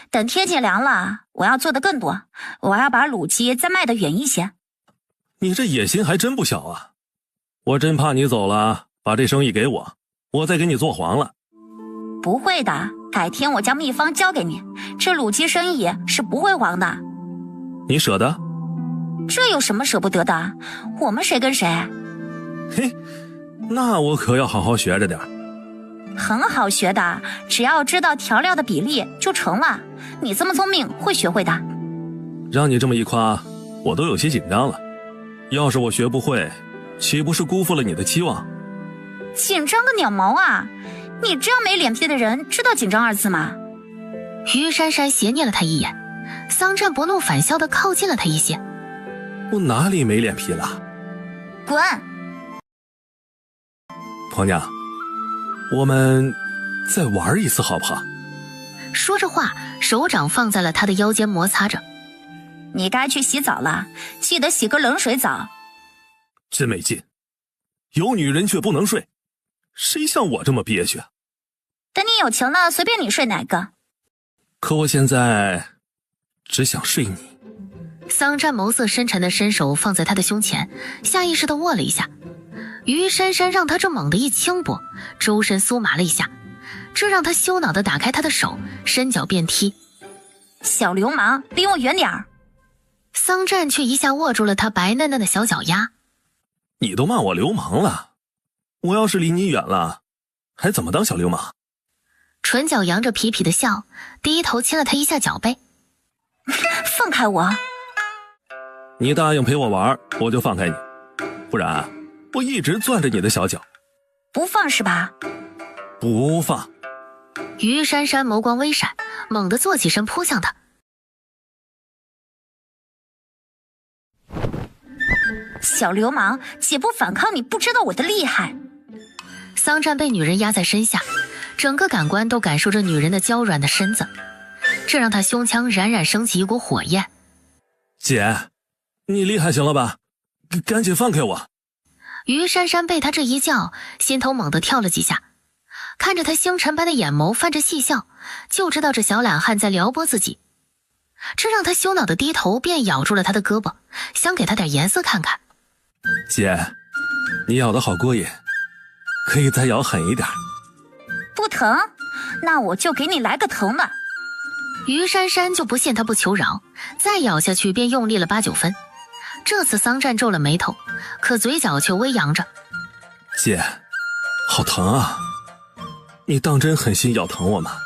等天气凉了，我要做的更多，我要把卤鸡再卖得远一些。你这野心还真不小啊！我真怕你走了，把这生意给我，我再给你做黄了。不会的，改天我将秘方交给你，这卤鸡生意是不会黄的。你舍得？这有什么舍不得的？我们谁跟谁？嘿，那我可要好好学着点。很好学的，只要知道调料的比例就成了。你这么聪明，会学会的。让你这么一夸，我都有些紧张了。要是我学不会，岂不是辜负了你的期望？紧张个鸟毛啊！你这样没脸皮的人，知道紧张2字吗？于珊珊斜睨了他一眼，桑占不怒反笑地靠近了他一些。我哪里没脸皮了？滚！婆娘，我们再玩一次好不好？说着话，手掌放在了他的腰间摩擦着。你该去洗澡了，记得洗个冷水澡。真没劲，有女人却不能睡，谁像我这么憋屈啊？等你有钱了，随便你睡哪个。可我现在只想睡你。桑占眸色深沉的伸手放在他的胸前，下意识地握了一下。于珊珊让他这猛地一轻拨，周身酥麻了一下，这让他羞恼地打开他的手，伸脚便踢。小流氓，离我远点儿！桑占却一下握住了他白嫩嫩的小脚丫。你都骂我流氓了，我要是离你远了，还怎么当小流氓？唇角扬着痞痞的笑，低头亲了他一下脚背。放开我！你答应陪我玩，我就放开你，不然我一直攥着你的小脚。不放是吧？不放。于珊珊眸光微闪，猛地坐起身扑向他。小流氓，姐不反抗你不知道我的厉害。桑占被女人压在身下，整个感官都感受着女人的娇软的身子，这让他胸腔冉冉升起一股火焰。姐，你厉害行了吧？赶紧放开我！于珊珊被他这一叫，心头猛地跳了几下，看着他星辰般的眼眸泛着细笑，就知道这小懒汉在撩拨自己，这让他羞恼的低头便咬住了他的胳膊，想给他点颜色看看。姐，你咬得好过瘾，可以再咬狠一点。不疼？那我就给你来个疼的。于珊珊就不信他不求饶，再咬下去便用力了8、9分。这次桑占皱了眉头，可嘴角却微扬着。姐，好疼啊！你当真狠心咬疼我吗？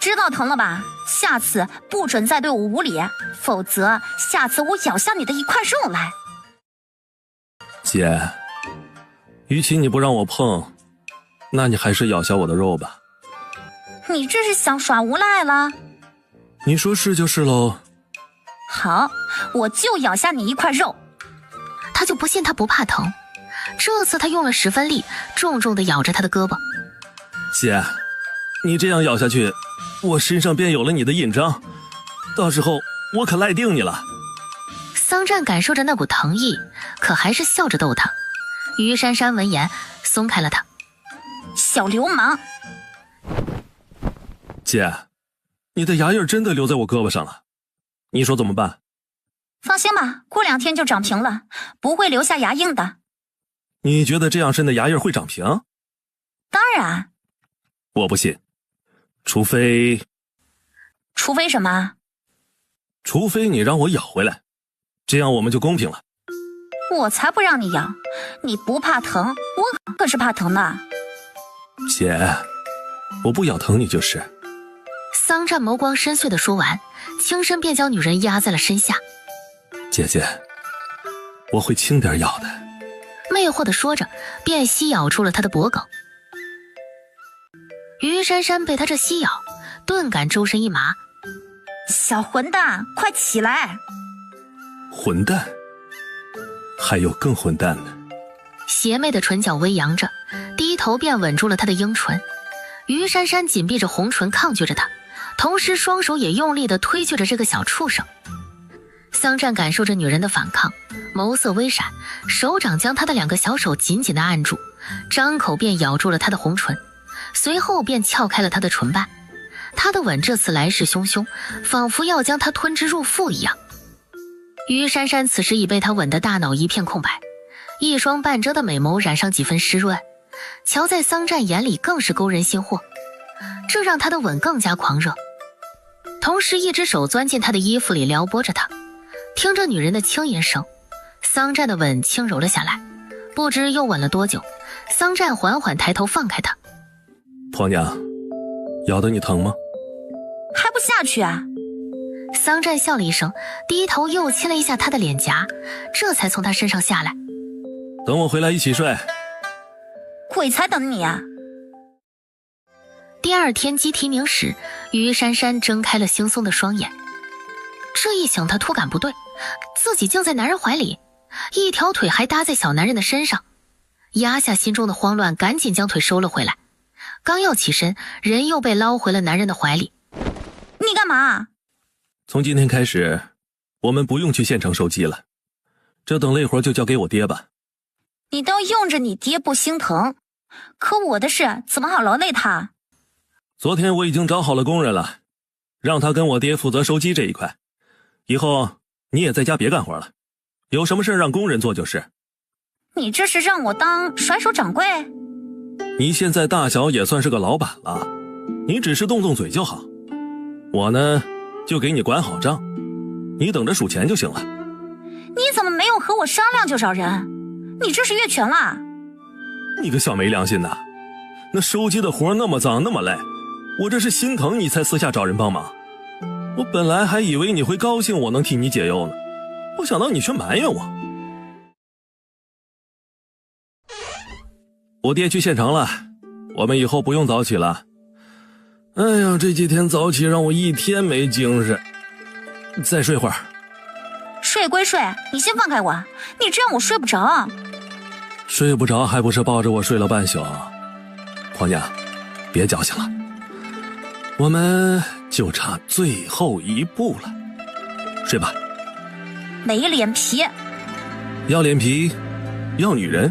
知道疼了吧？下次不准再对我无礼，否则下次我咬下你的一块肉来。姐，与其你不让我碰，那你还是咬下我的肉吧。你这是想耍无赖了？你说是就是喽。好，我就咬下你一块肉。他就不信他不怕疼，这次他用了10分力，重重地咬着他的胳膊。姐，你这样咬下去，我身上便有了你的印章，到时候我可赖定你了。桑占感受着那股疼意，可还是笑着逗他。于珊珊闻言松开了他。小流氓！姐，你的牙印真的留在我胳膊上了，你说怎么办？放心吧，过2天就长平了，不会留下牙印的。你觉得这样深的牙印会长平？当然。我不信，除非什么？除非你让我咬回来，这样我们就公平了。我才不让你咬，你不怕疼，我可是怕疼的。姐，我不咬疼你就是。桑占眸光深邃地说完，轻身便将女人压在了身下。姐姐，我会轻点咬的。魅惑地说着，便吸咬住了他的脖颈。于珊珊被他这吸咬，顿感周身一麻。小混蛋，快起来！混蛋？还有更混蛋的。邪魅的唇角微扬着，低头便吻住了他的樱唇。于珊珊紧闭着红唇抗拒着他，同时双手也用力地推拒着这个小畜生。桑占感受着女人的反抗，眸色微闪，手掌将她的2个小手紧紧地按住，张口便咬住了她的红唇，随后便撬开了她的唇瓣。他的吻这次来势汹汹，仿佛要将她吞之入腹一样。于珊珊此时已被他吻得大脑一片空白，一双半遮的美眸染上几分湿润，瞧在桑占眼里更是勾人心魄，这让他的吻更加狂热。同时一只手钻进他的衣服里撩拨着他，听着女人的轻吟声，桑占的吻轻柔了下来。不知又吻了多久，桑占缓缓抬头放开他。婆娘，咬得你疼吗？还不下去啊？桑占笑了一声，低头又亲了一下他的脸颊，这才从他身上下来。等我回来一起睡。鬼才等你啊！第2天鸡啼鸣时，于珊珊睁开了惺忪的双眼。这一醒，她突感不对，自己竟在男人怀里，一条腿还搭在小男人的身上。压下心中的慌乱，赶紧将腿收了回来。刚要起身，人又被捞回了男人的怀里。你干嘛？从今天开始，我们不用去县城收鸡了，这等累活就交给我爹吧。你倒用着你爹不心疼，可我的事怎么好劳累他？昨天我已经找好了工人了，让他跟我爹负责收鸡这一块。以后你也在家别干活了，有什么事让工人做就是。你这是让我当甩手掌柜？你现在大小也算是个老板了，你只是动动嘴就好。我呢，就给你管好账，你等着数钱就行了。你怎么没有和我商量就找人？你这是越权了？你个小没良心的，那收鸡的活那么脏那么累，我这是心疼你才私下找人帮忙。我本来还以为你会高兴我能替你解忧呢，不想到你却埋怨我。我爹去县城了，我们以后不用早起了。哎呀，这几天早起让我一天没精神。再睡会儿。睡归睡，你先放开我，你这样我睡不着。睡不着还不是抱着我睡了半宿。婆娘，别矫情了，我们就差最后一步了。睡吧。没脸皮。要脸皮，要女人，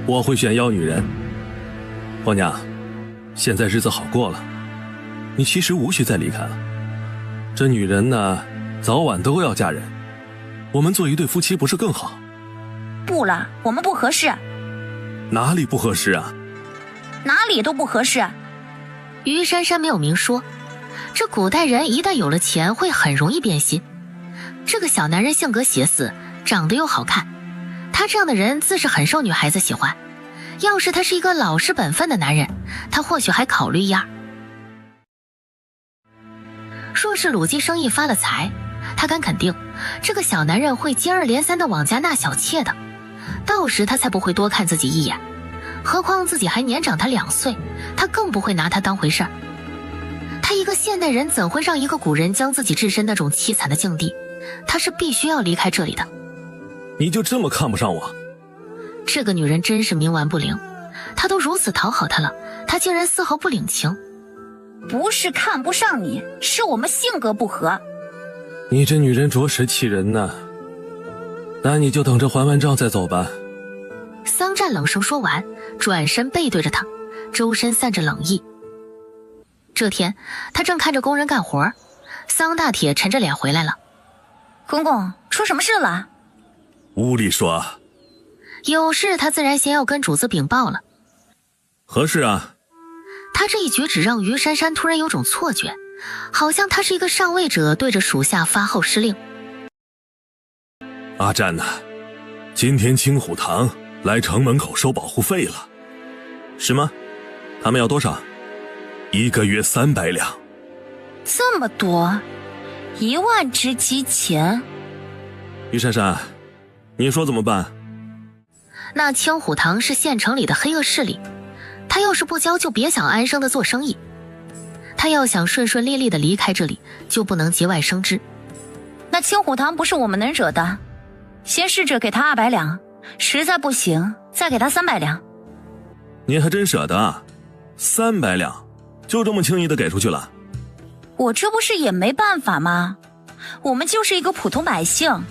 我会选要女人。婆娘，现在日子好过了，你其实无需再离开了。这女人呢，早晚都要嫁人，我们做一对夫妻不是更好？不了，我们不合适。哪里不合适啊？哪里都不合适。于珊珊没有明说，这古代人一旦有了钱，会很容易变心。这个小男人性格邪肆，长得又好看，他这样的人自是很受女孩子喜欢。要是他是一个老实本分的男人，他或许还考虑一二。若是鲁姬生意发了财，他敢肯定，这个小男人会接二连三地往家纳小妾的，到时他才不会多看自己一眼。何况自己还年长他2岁，他更不会拿他当回事儿。他一个现代人怎会让一个古人将自己置身那种凄惨的境地？他是必须要离开这里的。你就这么看不上我？这个女人真是冥顽不灵，他都如此讨好她了，她竟然丝毫不领情。不是看不上你，是我们性格不合。你这女人着实气人呐！那你就等着还完账再走吧。桑占冷声说完，转身背对着他，周身散着冷意。这天他正看着工人干活，桑大铁沉着脸回来了。公公，出什么事了？屋里说有事他自然先要跟主子禀报了。何事啊？他这一举止让于珊珊突然有种错觉，好像他是一个上位者对着属下发号施令。阿占呐，今天青虎堂来城门口收保护费了。是吗？他们要多少？1个月300两。这么多，1万只鸡钱。于珊珊，你说怎么办？那青虎堂是县城里的黑恶势力，他要是不交，就别想安生的做生意。他要想顺顺利利的离开这里，就不能节外生枝。那青虎堂不是我们能惹的，先试着给他200两，实在不行再给他300两。你还真舍得啊？300两，就这么轻易的给出去了？我这不是也没办法吗？我们就是一个普通百姓，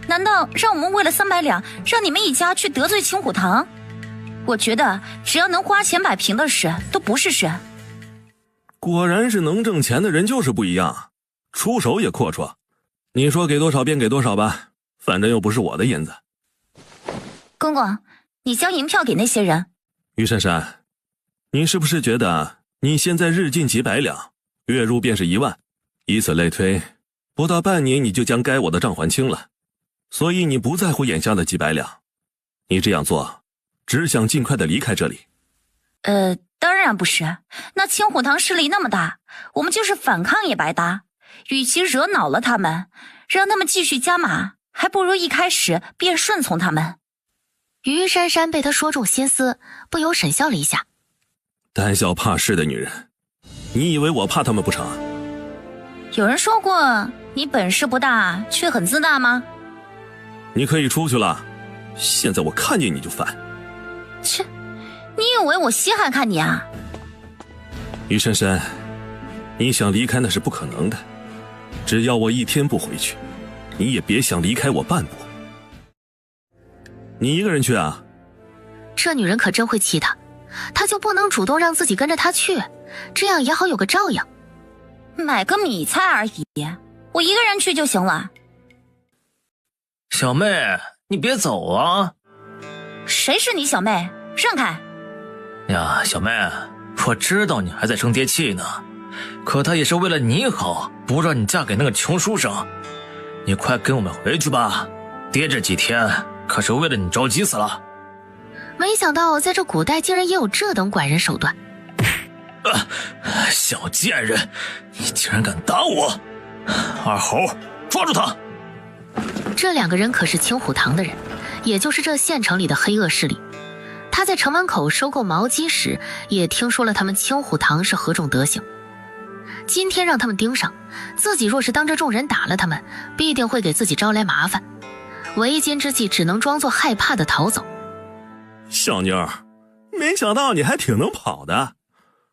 难道让我们为了300两，让你们一家去得罪青虎堂？我觉得只要能花钱摆平的事，都不是事。果然是能挣钱的人就是不一样，出手也阔绰。你说给多少便给多少吧，反正又不是我的银子。公公，你将银票给那些人。于珊珊，你是不是觉得你现在日进几百两，月入便是1万，以此类推，不到半年你就将该我的账还清了，所以你不在乎眼下的几百两？你这样做只想尽快的离开这里。当然不是，那青虎堂势力那么大，我们就是反抗也白搭。与其惹恼了他们，让他们继续加码，还不如一开始便顺从他们。于珊珊被他说中心思，不由沈笑了一下。胆小怕事的女人，你以为我怕他们不成？有人说过你本事不大，却很自大吗？你可以出去了，现在我看见你就烦。切，你以为我稀罕看你啊？于珊珊，你想离开那是不可能的，只要我1天不回去，你也别想离开我半步。你一个人去啊？这女人可真会气他，他就不能主动让自己跟着他去，这样也好有个照应。买个米菜而已，我一个人去就行了。小妹，你别走啊！谁是你小妹？让开！呀，小妹，我知道你还在生爹气呢，可他也是为了你好，不让你嫁给那个穷书生。你快跟我们回去吧，爹这几天可是为了你着急死了。没想到在这古代竟然也有这等拐人手段。小贱人，你竟然敢打我！二猴，抓住他！这2个人可是青虎堂的人，也就是这县城里的黑恶势力。他在城门口收购毛鸡时，也听说了他们青虎堂是何种德行。今天让他们盯上，自己若是当着众人打了他们，必定会给自己招来麻烦。为今之计，只能装作害怕的逃走。小妞，没想到你还挺能跑的，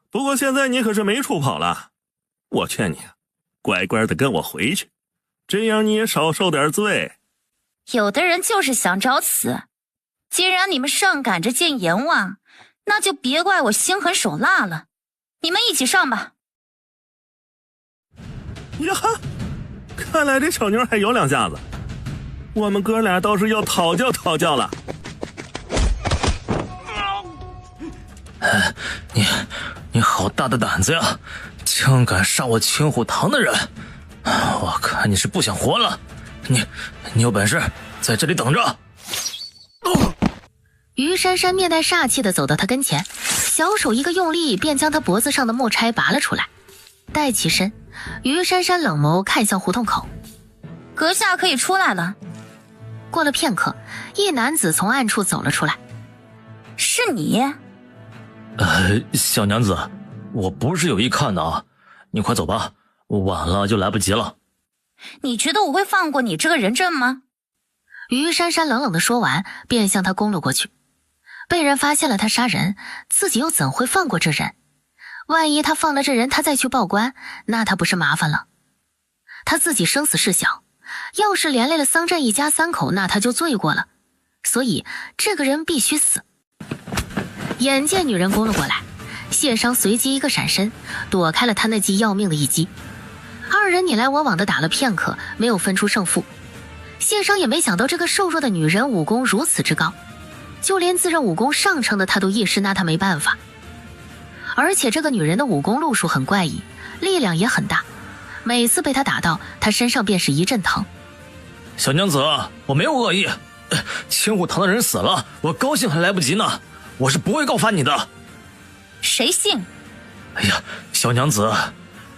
不过现在你可是没处跑了。我劝你乖乖的跟我回去，这样你也少受点罪。有的人就是想找死，既然你们上赶着见阎王，那就别怪我心狠手辣了。你们一起上吧。呀，看来这小妞还有2下子，我们哥俩倒是要讨教讨教了。你好大的胆子呀！竟敢杀我青虎堂的人，我看你是不想活了。你有本事在这里等着。于珊珊面带煞气地走到他跟前，小手一个用力，便将他脖子上的木钗拔了出来。待起身，于珊珊冷眸看向胡同口，阁下可以出来了。过了片刻，一男子从暗处走了出来。是你？小娘子，我不是有意看的啊，你快走吧，晚了就来不及了。你觉得我会放过你这个人证吗？于珊珊冷冷地说完，便向他攻了过去。被人发现了他杀人，自己又怎会放过这人？万一他放了这人，他再去报官，那他不是麻烦了？他自己生死事小，要是连累了桑镇一家3口，那他就罪过了。所以这个人必须死。眼见女人攻了过来，谢商随即一个闪身，躲开了他那记要命的一击。二人你来我往的打了片刻，没有分出胜负。谢商也没想到这个瘦弱的女人武功如此之高，就连自认武功上乘的他都一时拿他没办法。而且这个女人的武功路数很怪异，力量也很大，每次被他打到，他身上便是一阵疼。小娘子，我没有恶意，青虎堂的人死了，我高兴还来不及呢，我是不会告发你的。谁信？哎呀，小娘子，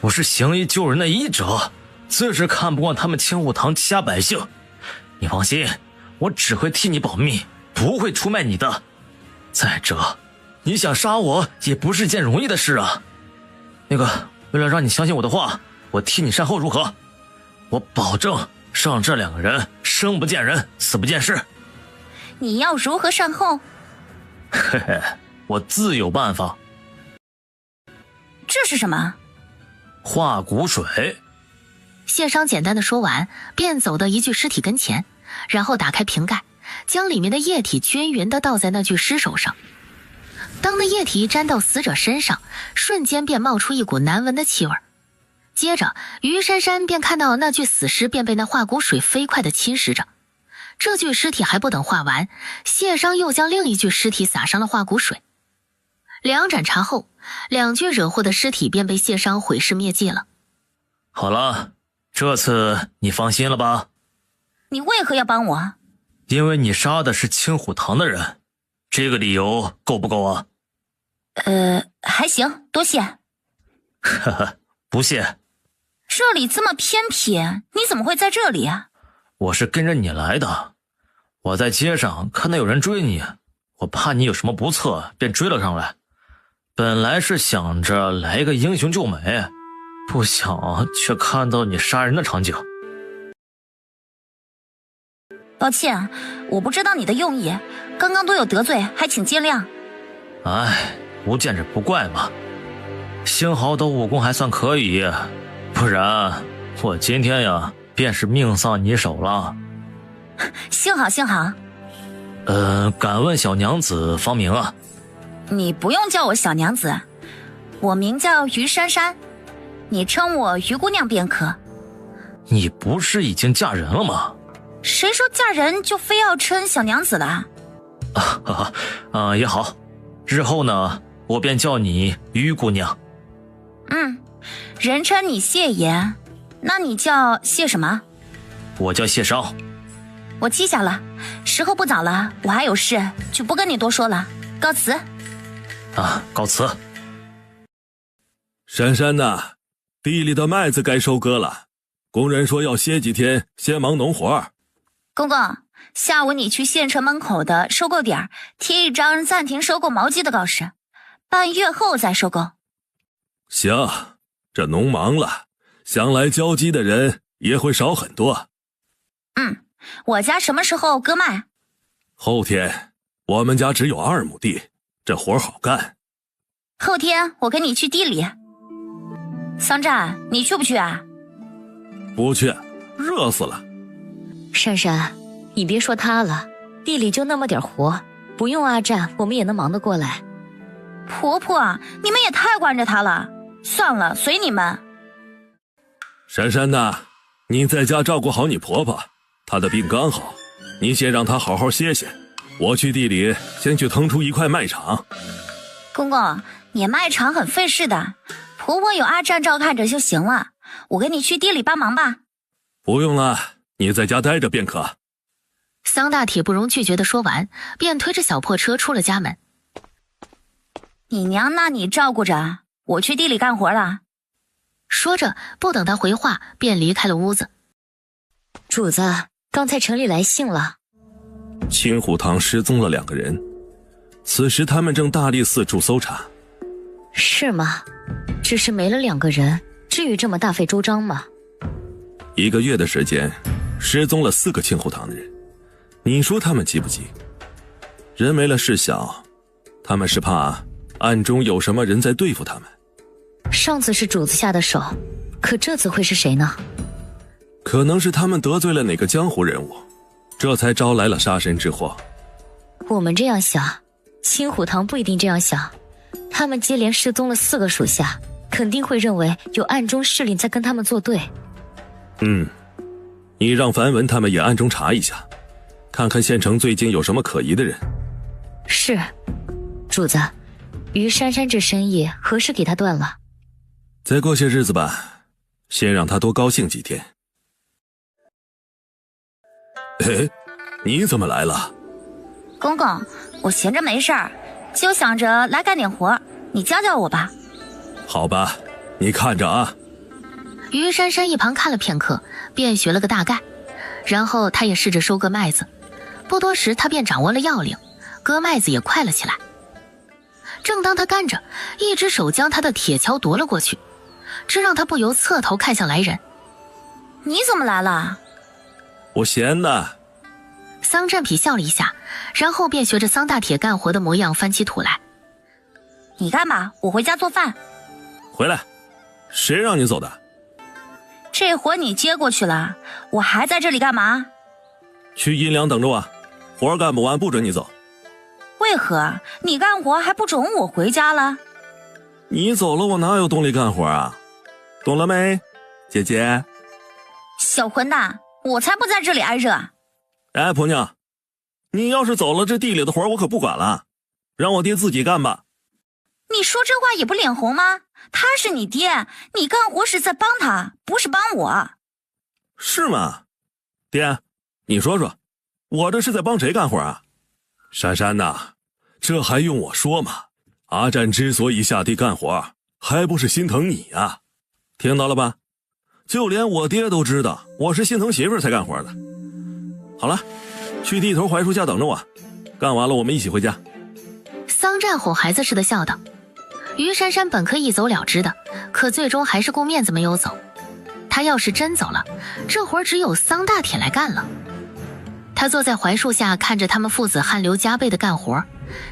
我是行医救人的医者，自是看不惯他们青虎堂欺压百姓。你放心，我只会替你保密，不会出卖你的。再者，你想杀我也不是件容易的事啊。那个，为了让你相信我的话，我替你善后如何？我保证让这2个人生不见人，死不见尸。你要如何善后？嘿嘿，我自有办法。这是什么？化骨水。谢商简单的说完，便走到一具尸体跟前，然后打开瓶盖，将里面的液体均匀地倒在那具尸首上。当那液体一沾到死者身上，瞬间便冒出一股难闻的气味。接着于珊珊便看到那具死尸便被那化骨水飞快地侵蚀着。这具尸体还不等化完，谢商又将另一具尸体撒上了化骨水。2盏茶后，2具惹祸的尸体便被谢商毁尸灭迹了。好了，这次你放心了吧？你为何要帮我？因为你杀的是青虎堂的人，这个理由够不够啊？还行，多谢。呵呵，不谢。这里这么偏僻，你怎么会在这里啊？我是跟着你来的，我在街上看到有人追你，我怕你有什么不测，便追了上来。本来是想着来一个英雄救美，不想却看到你杀人的场景。抱歉，我不知道你的用意，刚刚多有得罪，还请见谅。哎，不见者不怪嘛。幸好我武功还算可以，不然我今天呀便是命丧你手了。幸好幸好。敢问小娘子芳名啊？你不用叫我小娘子，我名叫于珊珊，你称我于姑娘便可。你不是已经嫁人了吗？谁说嫁人就非要称小娘子了？也好，日后呢，我便叫你于姑娘。人称你谢爷，那你叫谢什么？我叫谢商。我记下了，时候不早了，我还有事，就不跟你多说了，告辞。告辞。珊珊呐，地里的麦子该收割了，工人说要歇几天，先忙农活。公公，下午你去县城门口的收购点贴一张暂停收购毛鸡的告示，半月后再收购。行，这农忙了，想来交鸡的人也会少很多。我家什么时候割麦？后天，我们家只有2亩地，这活好干。后天我跟你去地里。桑占，你去不去啊？不去，热死了。珊珊，你别说他了，地里就那么点活，不用阿占，我们也能忙得过来。婆婆，你们也太惯着他了。算了，随你们。珊珊呐，你在家照顾好你婆婆，她的病刚好，你先让她好好歇歇。我去地里先去腾出一块麦场。公公，你麦场很费事的，婆婆有阿战照看着就行了，我跟你去地里帮忙吧。不用了，你在家待着便可。桑大铁不容拒绝的说完，便推着小破车出了家门。你娘那你照顾着，我去地里干活了。说着，不等他回话，便离开了屋子。主子，刚才城里来信了。青虎堂失踪了2个人，此时他们正大力四处搜查。是吗？只是没了2个人，至于这么大费周章吗？1个月的时间，失踪了4个青虎堂的人，你说他们急不急？人没了事小，他们是怕暗中有什么人在对付他们。上次是主子下的手，可这次会是谁呢？可能是他们得罪了哪个江湖人物，这才招来了杀身之祸。我们这样想，青虎堂不一定这样想。他们接连失踪了4个属下，肯定会认为有暗中势力在跟他们作对。你让樊文他们也暗中查一下，看看县城最近有什么可疑的人。是，主子，于珊珊这生意何时给他断了？再过些日子吧，先让他多高兴几天。哎，你怎么来了？公公，我闲着没事儿，就想着来干点活，你教教我吧。好吧，你看着啊。于珊珊一旁看了片刻，便学了个大概，然后她也试着收割麦子。不多时，她便掌握了要领，割麦子也快了起来。正当她干着，一只手将她的铁锹夺了过去，这让她不由侧头看向来人。你怎么来了？我闲的。桑占痞笑了一下，然后便学着桑大铁干活的模样翻起土来。你干吧，我回家做饭。回来，谁让你走的？这活你接过去了，我还在这里干嘛？去阴凉等着我，活干不完不准你走。为何你干活还不准我回家了？你走了，我哪有动力干活啊？懂了没，姐姐？小混蛋，我才不在这里挨热。哎，婆娘，你要是走了，这地里的活我可不管了，让我爹自己干吧。你说这话也不脸红吗？他是你爹，你干活是在帮他，不是帮我。是吗？爹，你说说，我这是在帮谁干活啊？珊珊呐，这还用我说吗？阿战之所以下地干活，还不是心疼你啊？听到了吧？就连我爹都知道我是心疼媳妇儿才干活的。好了，去地头槐树下等着我，干完了我们一起回家。桑占哄孩子似的笑道。于珊珊本可以走了之的，可最终还是顾面子没有走。她要是真走了，这活只有桑大铁来干了。她坐在槐树下，看着他们父子汗流浃背的干活，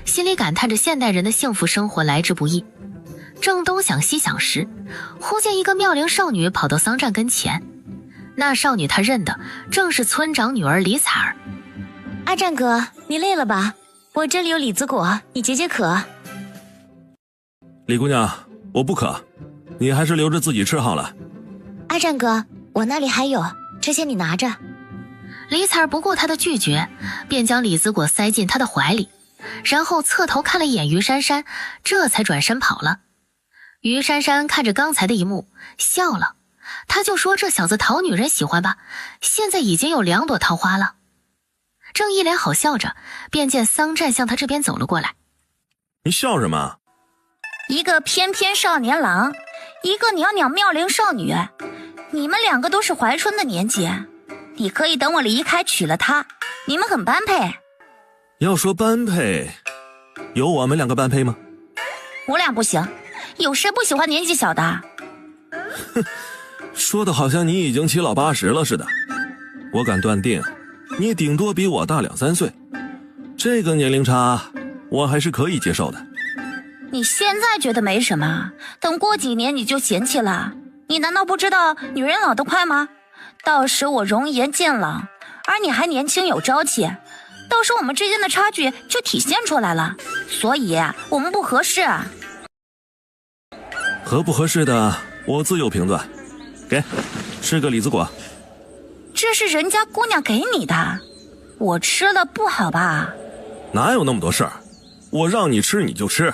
心里感叹着现代人的幸福生活来之不易。正东想西想时，忽见一个妙龄少女跑到桑占跟前。那少女她认得，正是村长女儿李彩儿。阿战哥，你累了吧？我这里有李子果，你解解渴。李姑娘，我不渴，你还是留着自己吃好了。阿战哥，我那里还有，这些你拿着。李彩儿不顾他的拒绝，便将李子果塞进他的怀里，然后侧头看了一眼于珊珊，这才转身跑了。于珊珊看着刚才的一幕，笑了。他就说这小子讨女人喜欢吧，现在已经有2朵桃花了。正一脸好笑着，便见桑占向他这边走了过来。你笑什么？一个翩翩少年郎，一个袅袅妙龄少女，你们2个都是怀春的年纪，你可以等我离开娶了她，你们很般配。要说般配，有我们2个般配吗？我俩不行，有谁不喜欢年纪小的？哼，说的好像你已经7老8十了似的。我敢断定，你顶多比我大2-3岁，这个年龄差我还是可以接受的。你现在觉得没什么，等过几年你就嫌弃了。你难道不知道女人老得快吗？到时我容颜渐老，而你还年轻有朝气，到时我们之间的差距就体现出来了。所以我们不合适。合不合适的我自有评断。给，吃个李子果。这是人家姑娘给你的，我吃了不好吧？哪有那么多事儿？我让你吃你就吃，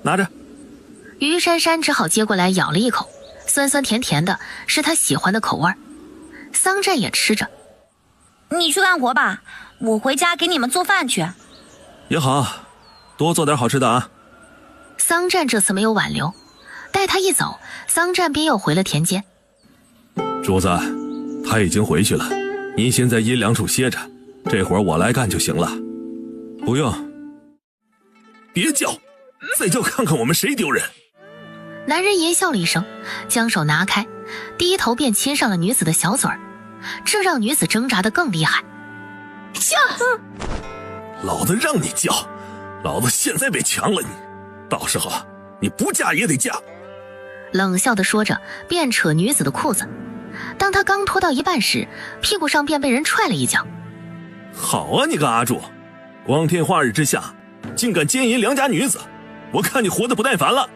拿着。于珊珊只好接过来咬了一口，酸酸甜甜的，是她喜欢的口味。桑占也吃着。你去干活吧，我回家给你们做饭去。也好，多做点好吃的啊。桑占这次没有挽留，待他一走，桑占便又回了田间。主子，他已经回去了，您先在阴凉处歇着，这活我来干就行了。不用。别叫，再叫看看我们谁丢人。男人淫笑了一声，将手拿开，低头便亲上了女子的小嘴儿，这让女子挣扎得更厉害。老子让你叫，老子现在被强了你，到时候你不嫁也得嫁。冷笑地说着，便扯女子的裤子。当他刚脱到一半时，屁股上便被人踹了一脚。好啊，你个阿柱，光天化日之下竟敢奸淫良家女子，我看你活得不耐烦了。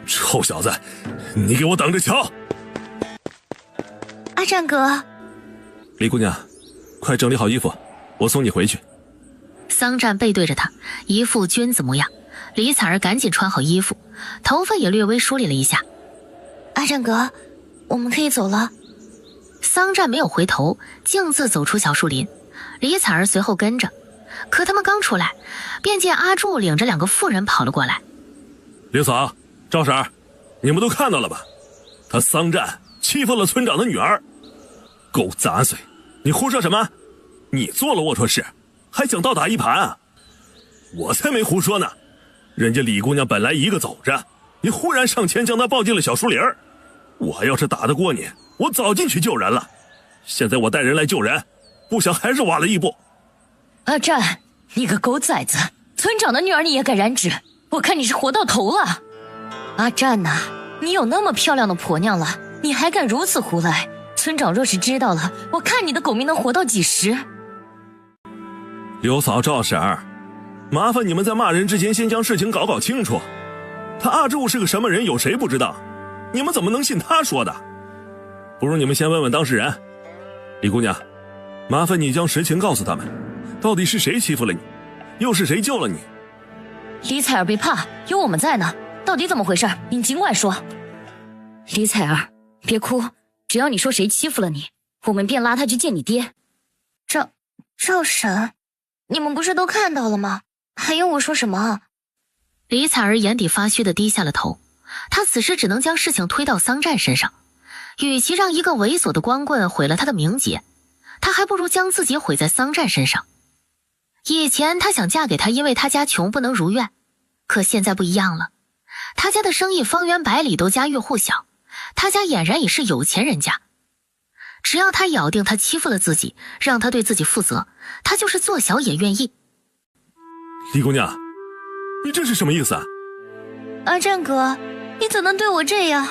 臭小子，你给我等着瞧！阿战哥，李姑娘，快整理好衣服，我送你回去。桑占背对着他，一副君子模样。李采儿赶紧穿好衣服，头发也略微梳理了一下。阿战哥，我们可以走了。桑占没有回头，径自走出小树林。李采儿随后跟着，可他们刚出来，便见阿柱领着2个妇人跑了过来。刘嫂、赵婶儿，你们都看到了吧？他桑占欺负了村长的女儿。狗杂碎，你胡说什么？你做了龌龊事，还想倒打一耙啊？我才没胡说呢，人家李姑娘本来一个走着，你忽然上前将她抱进了小树林。我要是打得过你，我早进去救人了。现在我带人来救人，不想还是晚了一步。阿战，你个狗崽子，村长的女儿你也敢染指，我看你是活到头了。阿战呐，你有那么漂亮的婆娘了，你还敢如此胡来？村长若是知道了，我看你的狗命能活到几时？刘嫂、赵婶儿，麻烦你们在骂人之前先将事情搞清楚。他阿柱是个什么人，有谁不知道？你们怎么能信他说的？不如你们先问问当事人。李姑娘，麻烦你将实情告诉他们，到底是谁欺负了你，又是谁救了你？李采儿别怕，有我们在呢，到底怎么回事？你尽管说。李采儿，别哭，只要你说谁欺负了你，我们便拉他去见你爹。赵婶，你们不是都看到了吗？还用我说什么？李采儿眼底发虚地低下了头，她此时只能将事情推到桑占身上。与其让一个猥琐的光棍毁了他的名节，她还不如将自己毁在桑占身上。以前她想嫁给他，因为他家穷不能如愿，可现在不一样了，他家的生意方圆百里都家喻户晓，他家俨然也是有钱人家。只要他咬定他欺负了自己，让他对自己负责，他就是做小也愿意。李姑娘，你这是什么意思啊？阿战哥，你怎能对我这样？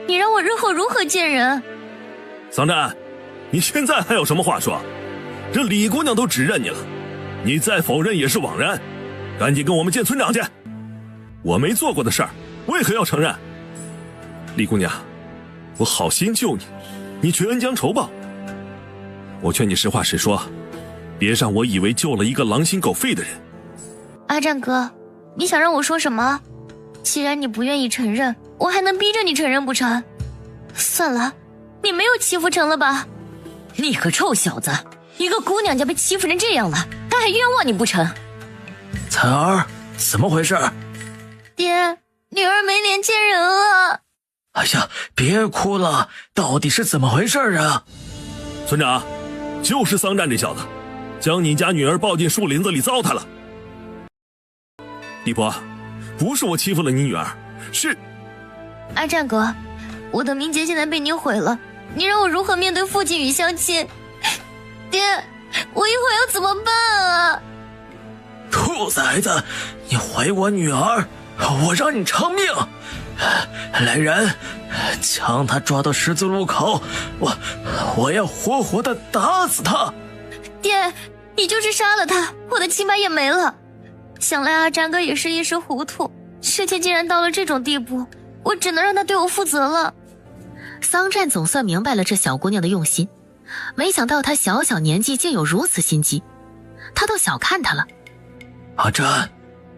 你让我日后如何见人？桑占，你现在还有什么话说？这李姑娘都指认你了，你再否认也是枉然。赶紧跟我们见村长去。我没做过的事儿，为何要承认？李姑娘，我好心救你，你却恩将仇报。我劝你实话实说，别让我以为救了一个狼心狗肺的人。阿战哥，你想让我说什么？既然你不愿意承认，我还能逼着你承认不成？算了，你没有欺负成了吧？你个臭小子，一个姑娘家被欺负成这样了，他还冤枉你不成？采儿，怎么回事？爹，女儿没脸见人了。哎呀，别哭了，到底是怎么回事啊？村长，就是桑占这小子，将你家女儿抱进树林子里糟蹋了。李婆，不是我欺负了你女儿，是……阿战哥，我的名节现在被你毁了，你让我如何面对父亲与乡亲？爹，我一会儿要怎么办啊？兔崽子，你毁我女儿，我让你偿命！来人，将他抓到十字路口，我要活活的打死他！爹，你就是杀了他，我的清白也没了。想来阿战哥也是一时糊涂，事情竟然到了这种地步，我只能让他对我负责了。桑占总算明白了这小姑娘的用心，没想到她小小年纪竟有如此心机，他都小看她了。阿占，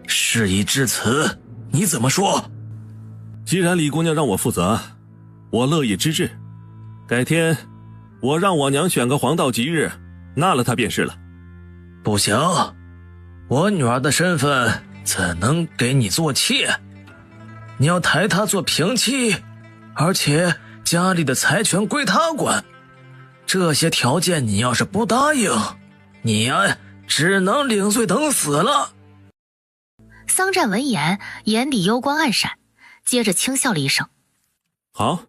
事已至此，你怎么说？既然李姑娘让我负责，我乐意之至。改天我让我娘选个黄道吉日，纳了她便是了。不行，我女儿的身份怎能给你做妾？你要抬她做平妻，而且家里的财权归她管。这些条件你要是不答应，你呀只能领罪等死了。桑占闻言，眼底幽光暗闪，接着轻笑了一声：好，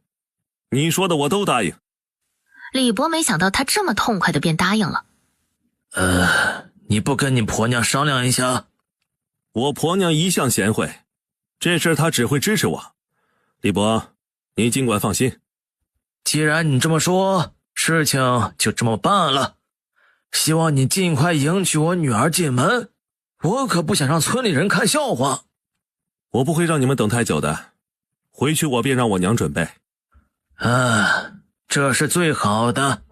你说的我都答应。李博没想到他这么痛快的便答应了。你不跟你婆娘商量一下？我婆娘一向贤惠，这事她只会支持我。李博，你尽管放心。既然你这么说，事情就这么办了。希望你尽快迎娶我女儿进门，我可不想让村里人看笑话。我不会让你们等太久的，回去我便让我娘准备。这是最好的。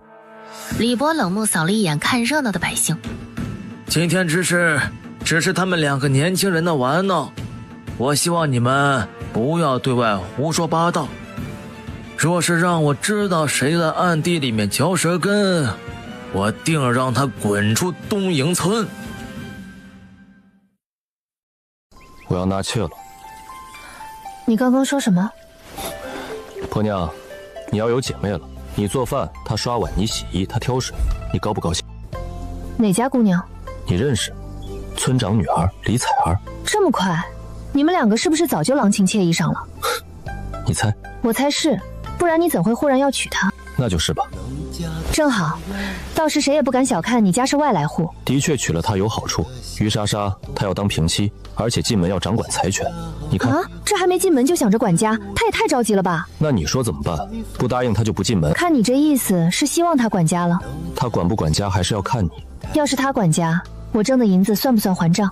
李博冷目扫了一眼看热闹的百姓。今天只是他们2个年轻人的玩闹，我希望你们不要对外胡说八道。若是让我知道谁在暗地里面嚼舌根，我定让他滚出东营村。我要纳妾了。你刚刚说什么？婆娘，你要有姐妹了。你做饭，她刷碗，你洗衣，她挑水，你高不高兴？哪家姑娘？你认识，村长女儿李彩儿。这么快？你们2个是不是早就郎情妾意上了？你猜？我猜是，不然你怎会忽然要娶她？那就是吧。正好，到时谁也不敢小看你家是外来户。的确娶了她有好处，于莎莎她要当平妻，而且进门要掌管财权。你看啊，这还没进门就想着管家，她也太着急了吧？那你说怎么办？不答应她就不进门。看你这意思是希望她管家了。她管不管家还是要看你。要是她管家，我挣的银子算不算还账？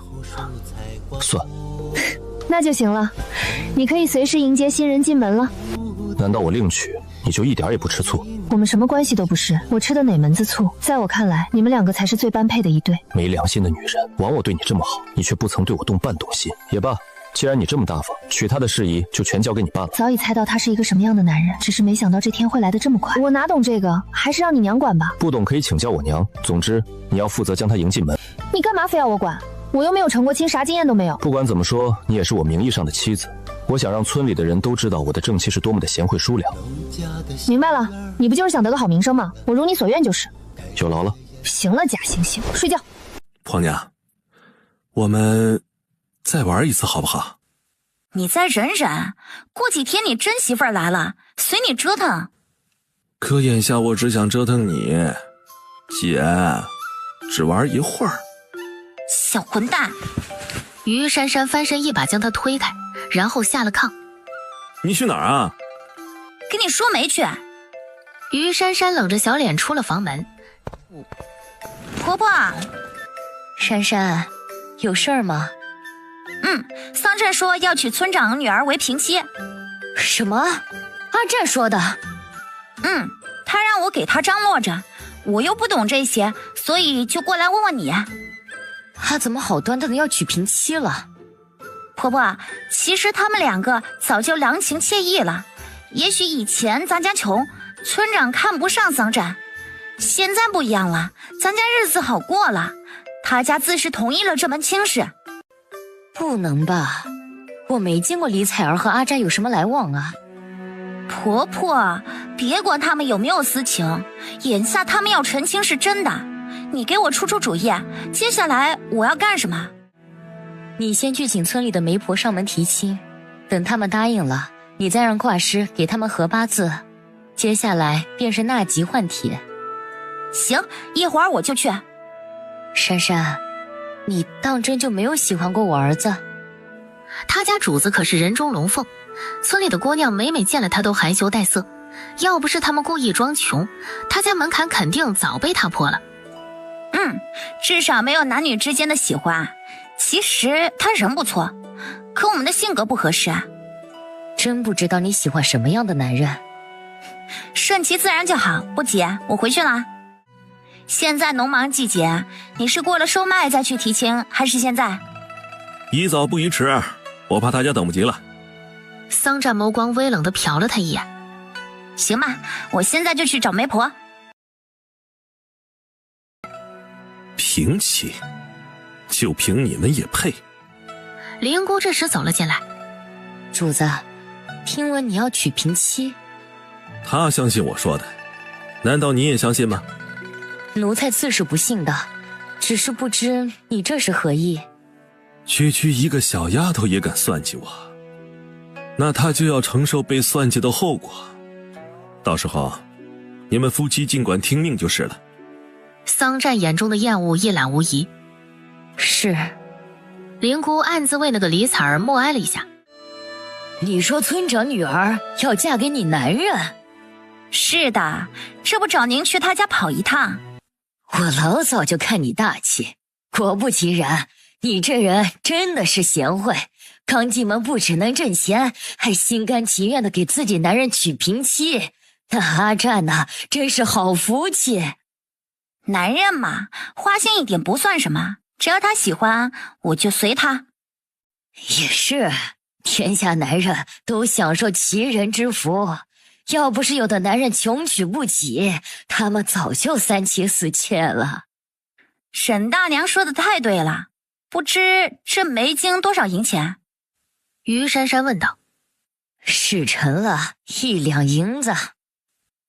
算。那就行了，你可以随时迎接新人进门了。难道我另娶你就一点也不吃醋？我们什么关系都不是，我吃的哪门子醋？在我看来，你们2个才是最般配的一对。没良心的女人，枉我对你这么好，你却不曾对我动半动心。也罢，既然你这么大方，娶她的事宜就全交给你办了。早已猜到他是一个什么样的男人，只是没想到这天会来得这么快。我哪懂这个，还是让你娘管吧。不懂可以请教我娘，总之你要负责将她迎进门。你干嘛非要我管？我又没有成过亲，啥经验都没有。不管怎么说，你也是我名义上的妻子。我想让村里的人都知道我的正妻是多么的贤惠淑良。明白了，你不就是想得个好名声吗？我如你所愿就是。有劳了。行了，假惺惺，睡觉。婆娘，我们再玩一次好不好？你再忍忍，过几天你真媳妇儿来了，随你折腾。可眼下我只想折腾你，姐，只玩一会儿。小混蛋！于珊珊翻身一把将他推开，然后下了炕。你去哪儿啊？跟你说没去。于珊珊冷着小脸出了房门。婆婆，珊珊，有事儿吗？桑占说要娶村长女儿为平妻。什么？阿占说的？他让我给他张罗着，我又不懂这些，所以就过来问问你。他怎么好端端的要娶平妻了？婆婆，其实他们2个早就郎情妾意了。也许以前咱家穷，村长看不上桑占，现在不一样了，咱家日子好过了，他家自是同意了这门亲事。不能吧，我没见过李彩儿和阿占有什么来往啊。婆婆，别管他们有没有私情，眼下他们要成亲是真的。你给我出主意，接下来我要干什么？你先去请村里的媒婆上门提亲，等他们答应了，你再让卦师给他们合八字，接下来便是纳吉换帖。行，一会儿我就去。珊珊，你当真就没有喜欢过我儿子？他家主子可是人中龙凤，村里的姑娘每每见了他都含羞带色，要不是他们故意装穷，他家门槛肯定早被他破了。至少没有男女之间的喜欢。其实他人不错，可我们的性格不合适啊。真不知道你喜欢什么样的男人。顺其自然就好，不急，我回去了。现在农忙季节，你是过了收麦再去提亲，还是现在？宜早不宜迟，我怕大家等不及了。桑占眸光微冷地瞟了他一眼。行吧，我现在就去找媒婆。平妻，就凭你们也配？灵姑这时走了进来。主子，听闻你要娶平妻。他相信我说的，难道你也相信吗？奴才自是不信的，只是不知你这是何意。区区一个小丫头也敢算计我，那她就要承受被算计的后果。到时候你们夫妻尽管听命就是了。桑占眼中的厌恶一览无遗。是。灵姑暗自为那个李采儿默哀了一下。你说村长女儿要嫁给你男人？是的，这不找您去他家跑一趟。我老早就看你大气，果不其然，你这人真的是贤惠，刚进门不只能挣钱，还心甘情愿的给自己男人娶平妻。那阿占呐，真是好福气。男人嘛，花心一点不算什么，只要他喜欢，我就随他。也是，天下男人都享受其人之福，要不是有的男人穷娶不起，他们早就三妻四妾了。沈大娘说的太对了，不知这梅京多少银钱？于珊珊问道。事成了1两银子。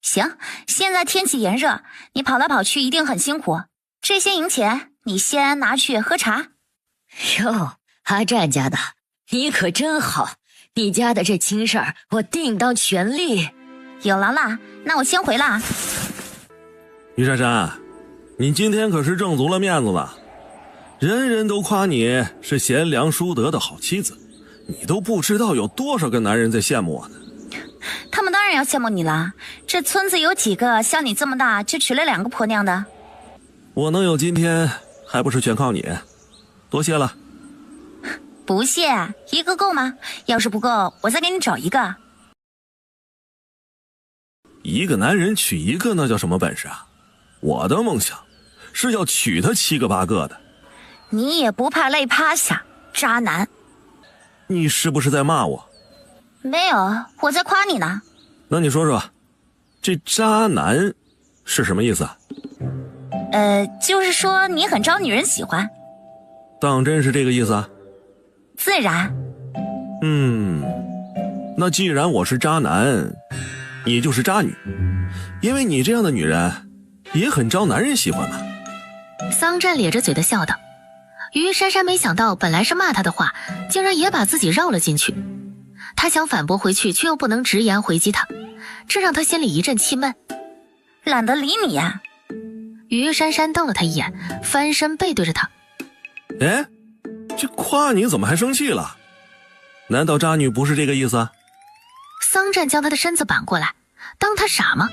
行，现在天气炎热，你跑来跑去一定很辛苦，这些银钱你先拿去喝茶。哟，阿占家的，你可真好，你家的这亲事儿我定当全力。有劳了，那我先回了。于珊珊，你今天可是挣足了面子了，人人都夸你是贤良淑德的好妻子，你都不知道有多少个男人在羡慕我呢。他们当然要羡慕你了，这村子有几个像你这么大就娶了2个婆娘的？我能有今天还不是全靠你，多谢了。不谢，一个够吗？要是不够，我再给你找一个。一个男人娶一个那叫什么本事啊？我的梦想是要娶他7个8个的。你也不怕累趴下，渣男。你是不是在骂我？没有，我在夸你呢。那你说说，这渣男是什么意思啊？就是说你很招女人喜欢。当真是这个意思啊？自然。那既然我是渣男，你就是渣女，因为你这样的女人也很招男人喜欢嘛。桑占咧着嘴的笑道。于珊珊没想到本来是骂他的话，竟然也把自己绕了进去。他想反驳回去，却又不能直言回击他，这让他心里一阵气闷。懒得理你呀。于珊珊瞪了他一眼，翻身背对着他。哎，这夸你怎么还生气了？难道渣女不是这个意思啊？桑占将他的身子扳过来，当他傻吗？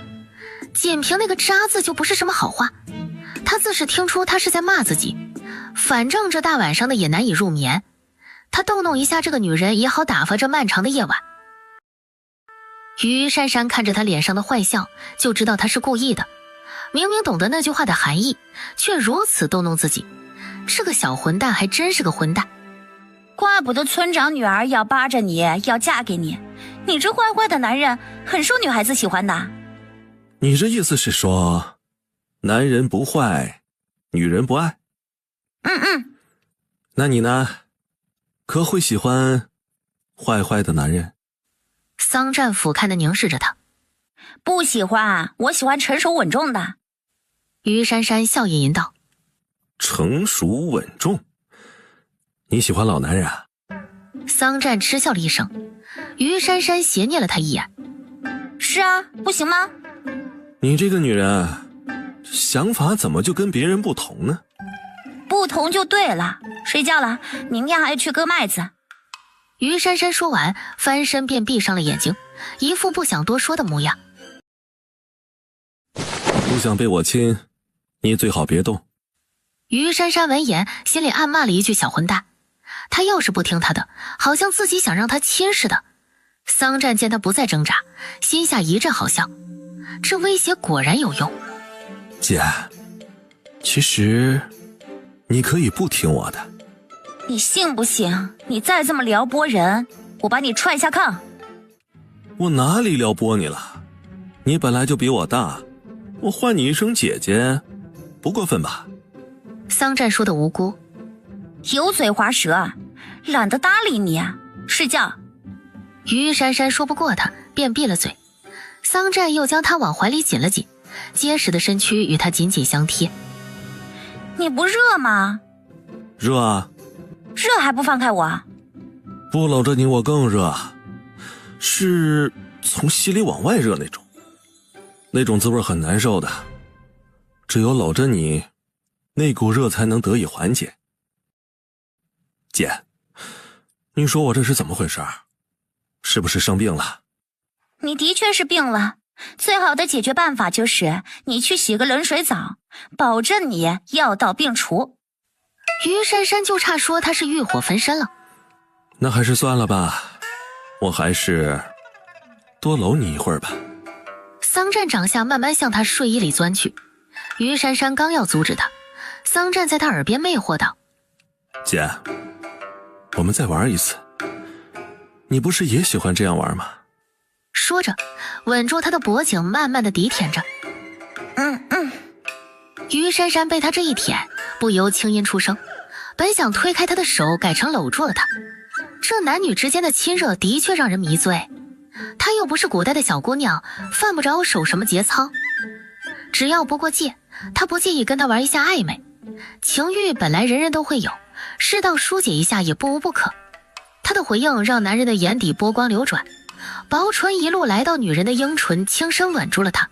仅凭那个渣字就不是什么好话，他自是听出他是在骂自己，反正这大晚上的也难以入眠，他逗弄一下这个女人也好打发这漫长的夜晚。于珊珊看着他脸上的坏笑，就知道他是故意的，明明懂得那句话的含义，却如此逗弄自己，这个小混蛋还真是个混蛋。怪不得村长女儿要扒着你，要嫁给你，你这坏坏的男人很受女孩子喜欢的。你这意思是说，男人不坏，女人不爱？那你呢？可会喜欢坏坏的男人？桑占俯瞰地凝视着他。不喜欢，我喜欢成熟稳重的。于珊珊笑吟吟道。成熟稳重？你喜欢老男人啊？桑占嗤笑了一声。于珊珊斜睨了他一眼。是啊，不行吗？你这个女人，想法怎么就跟别人不同呢？不同就对了。睡觉了，明天还要去割麦子。于珊珊说完，翻身便闭上了眼睛，一副不想多说的模样。不想被我亲，你最好别动。于珊珊闻言，心里暗骂了一句小混蛋。他要是不听他的，好像自己想让他亲似的。桑占见他不再挣扎，心下一阵好笑，这威胁果然有用。姐，其实你可以不听我的。你信不信？你再这么撩拨人，我把你踹下炕。我哪里撩拨你了？你本来就比我大，我唤你一声姐姐，不过分吧？桑占说的无辜。油嘴滑舌，懒得搭理你，睡觉。于珊珊说不过他，便闭了嘴。桑占又将他往怀里紧了紧，结实的身躯与他紧紧相贴。你不热吗？热啊。热还不放开我？不搂着你我更热，是从心里往外热那种，那种滋味很难受的，只有搂着你，那股热才能得以缓解。姐，你说我这是怎么回事？是不是生病了？你的确是病了，最好的解决办法就是你去洗个冷水澡，保证你药到病除。于珊珊就差说他是欲火焚身了。那还是算了吧，我还是多搂你一会儿吧。桑占掌下慢慢向他睡衣里钻去，于珊珊刚要阻止他，桑占在他耳边魅惑道：姐，我们再玩一次，你不是也喜欢这样玩吗？说着吻住他的脖颈，慢慢的抵舔着。于珊珊被他这一舔，不由轻音出声，本想推开他的手，改成搂住了他。这男女之间的亲热的确让人迷醉，她又不是古代的小姑娘，犯不着守什么节操。只要不过界，她不介意跟他玩一下暧昧。情欲本来人人都会有，适当疏解一下也不无不可。她的回应让男人的眼底波光流转，薄唇一路来到女人的樱唇，轻声吻住了她。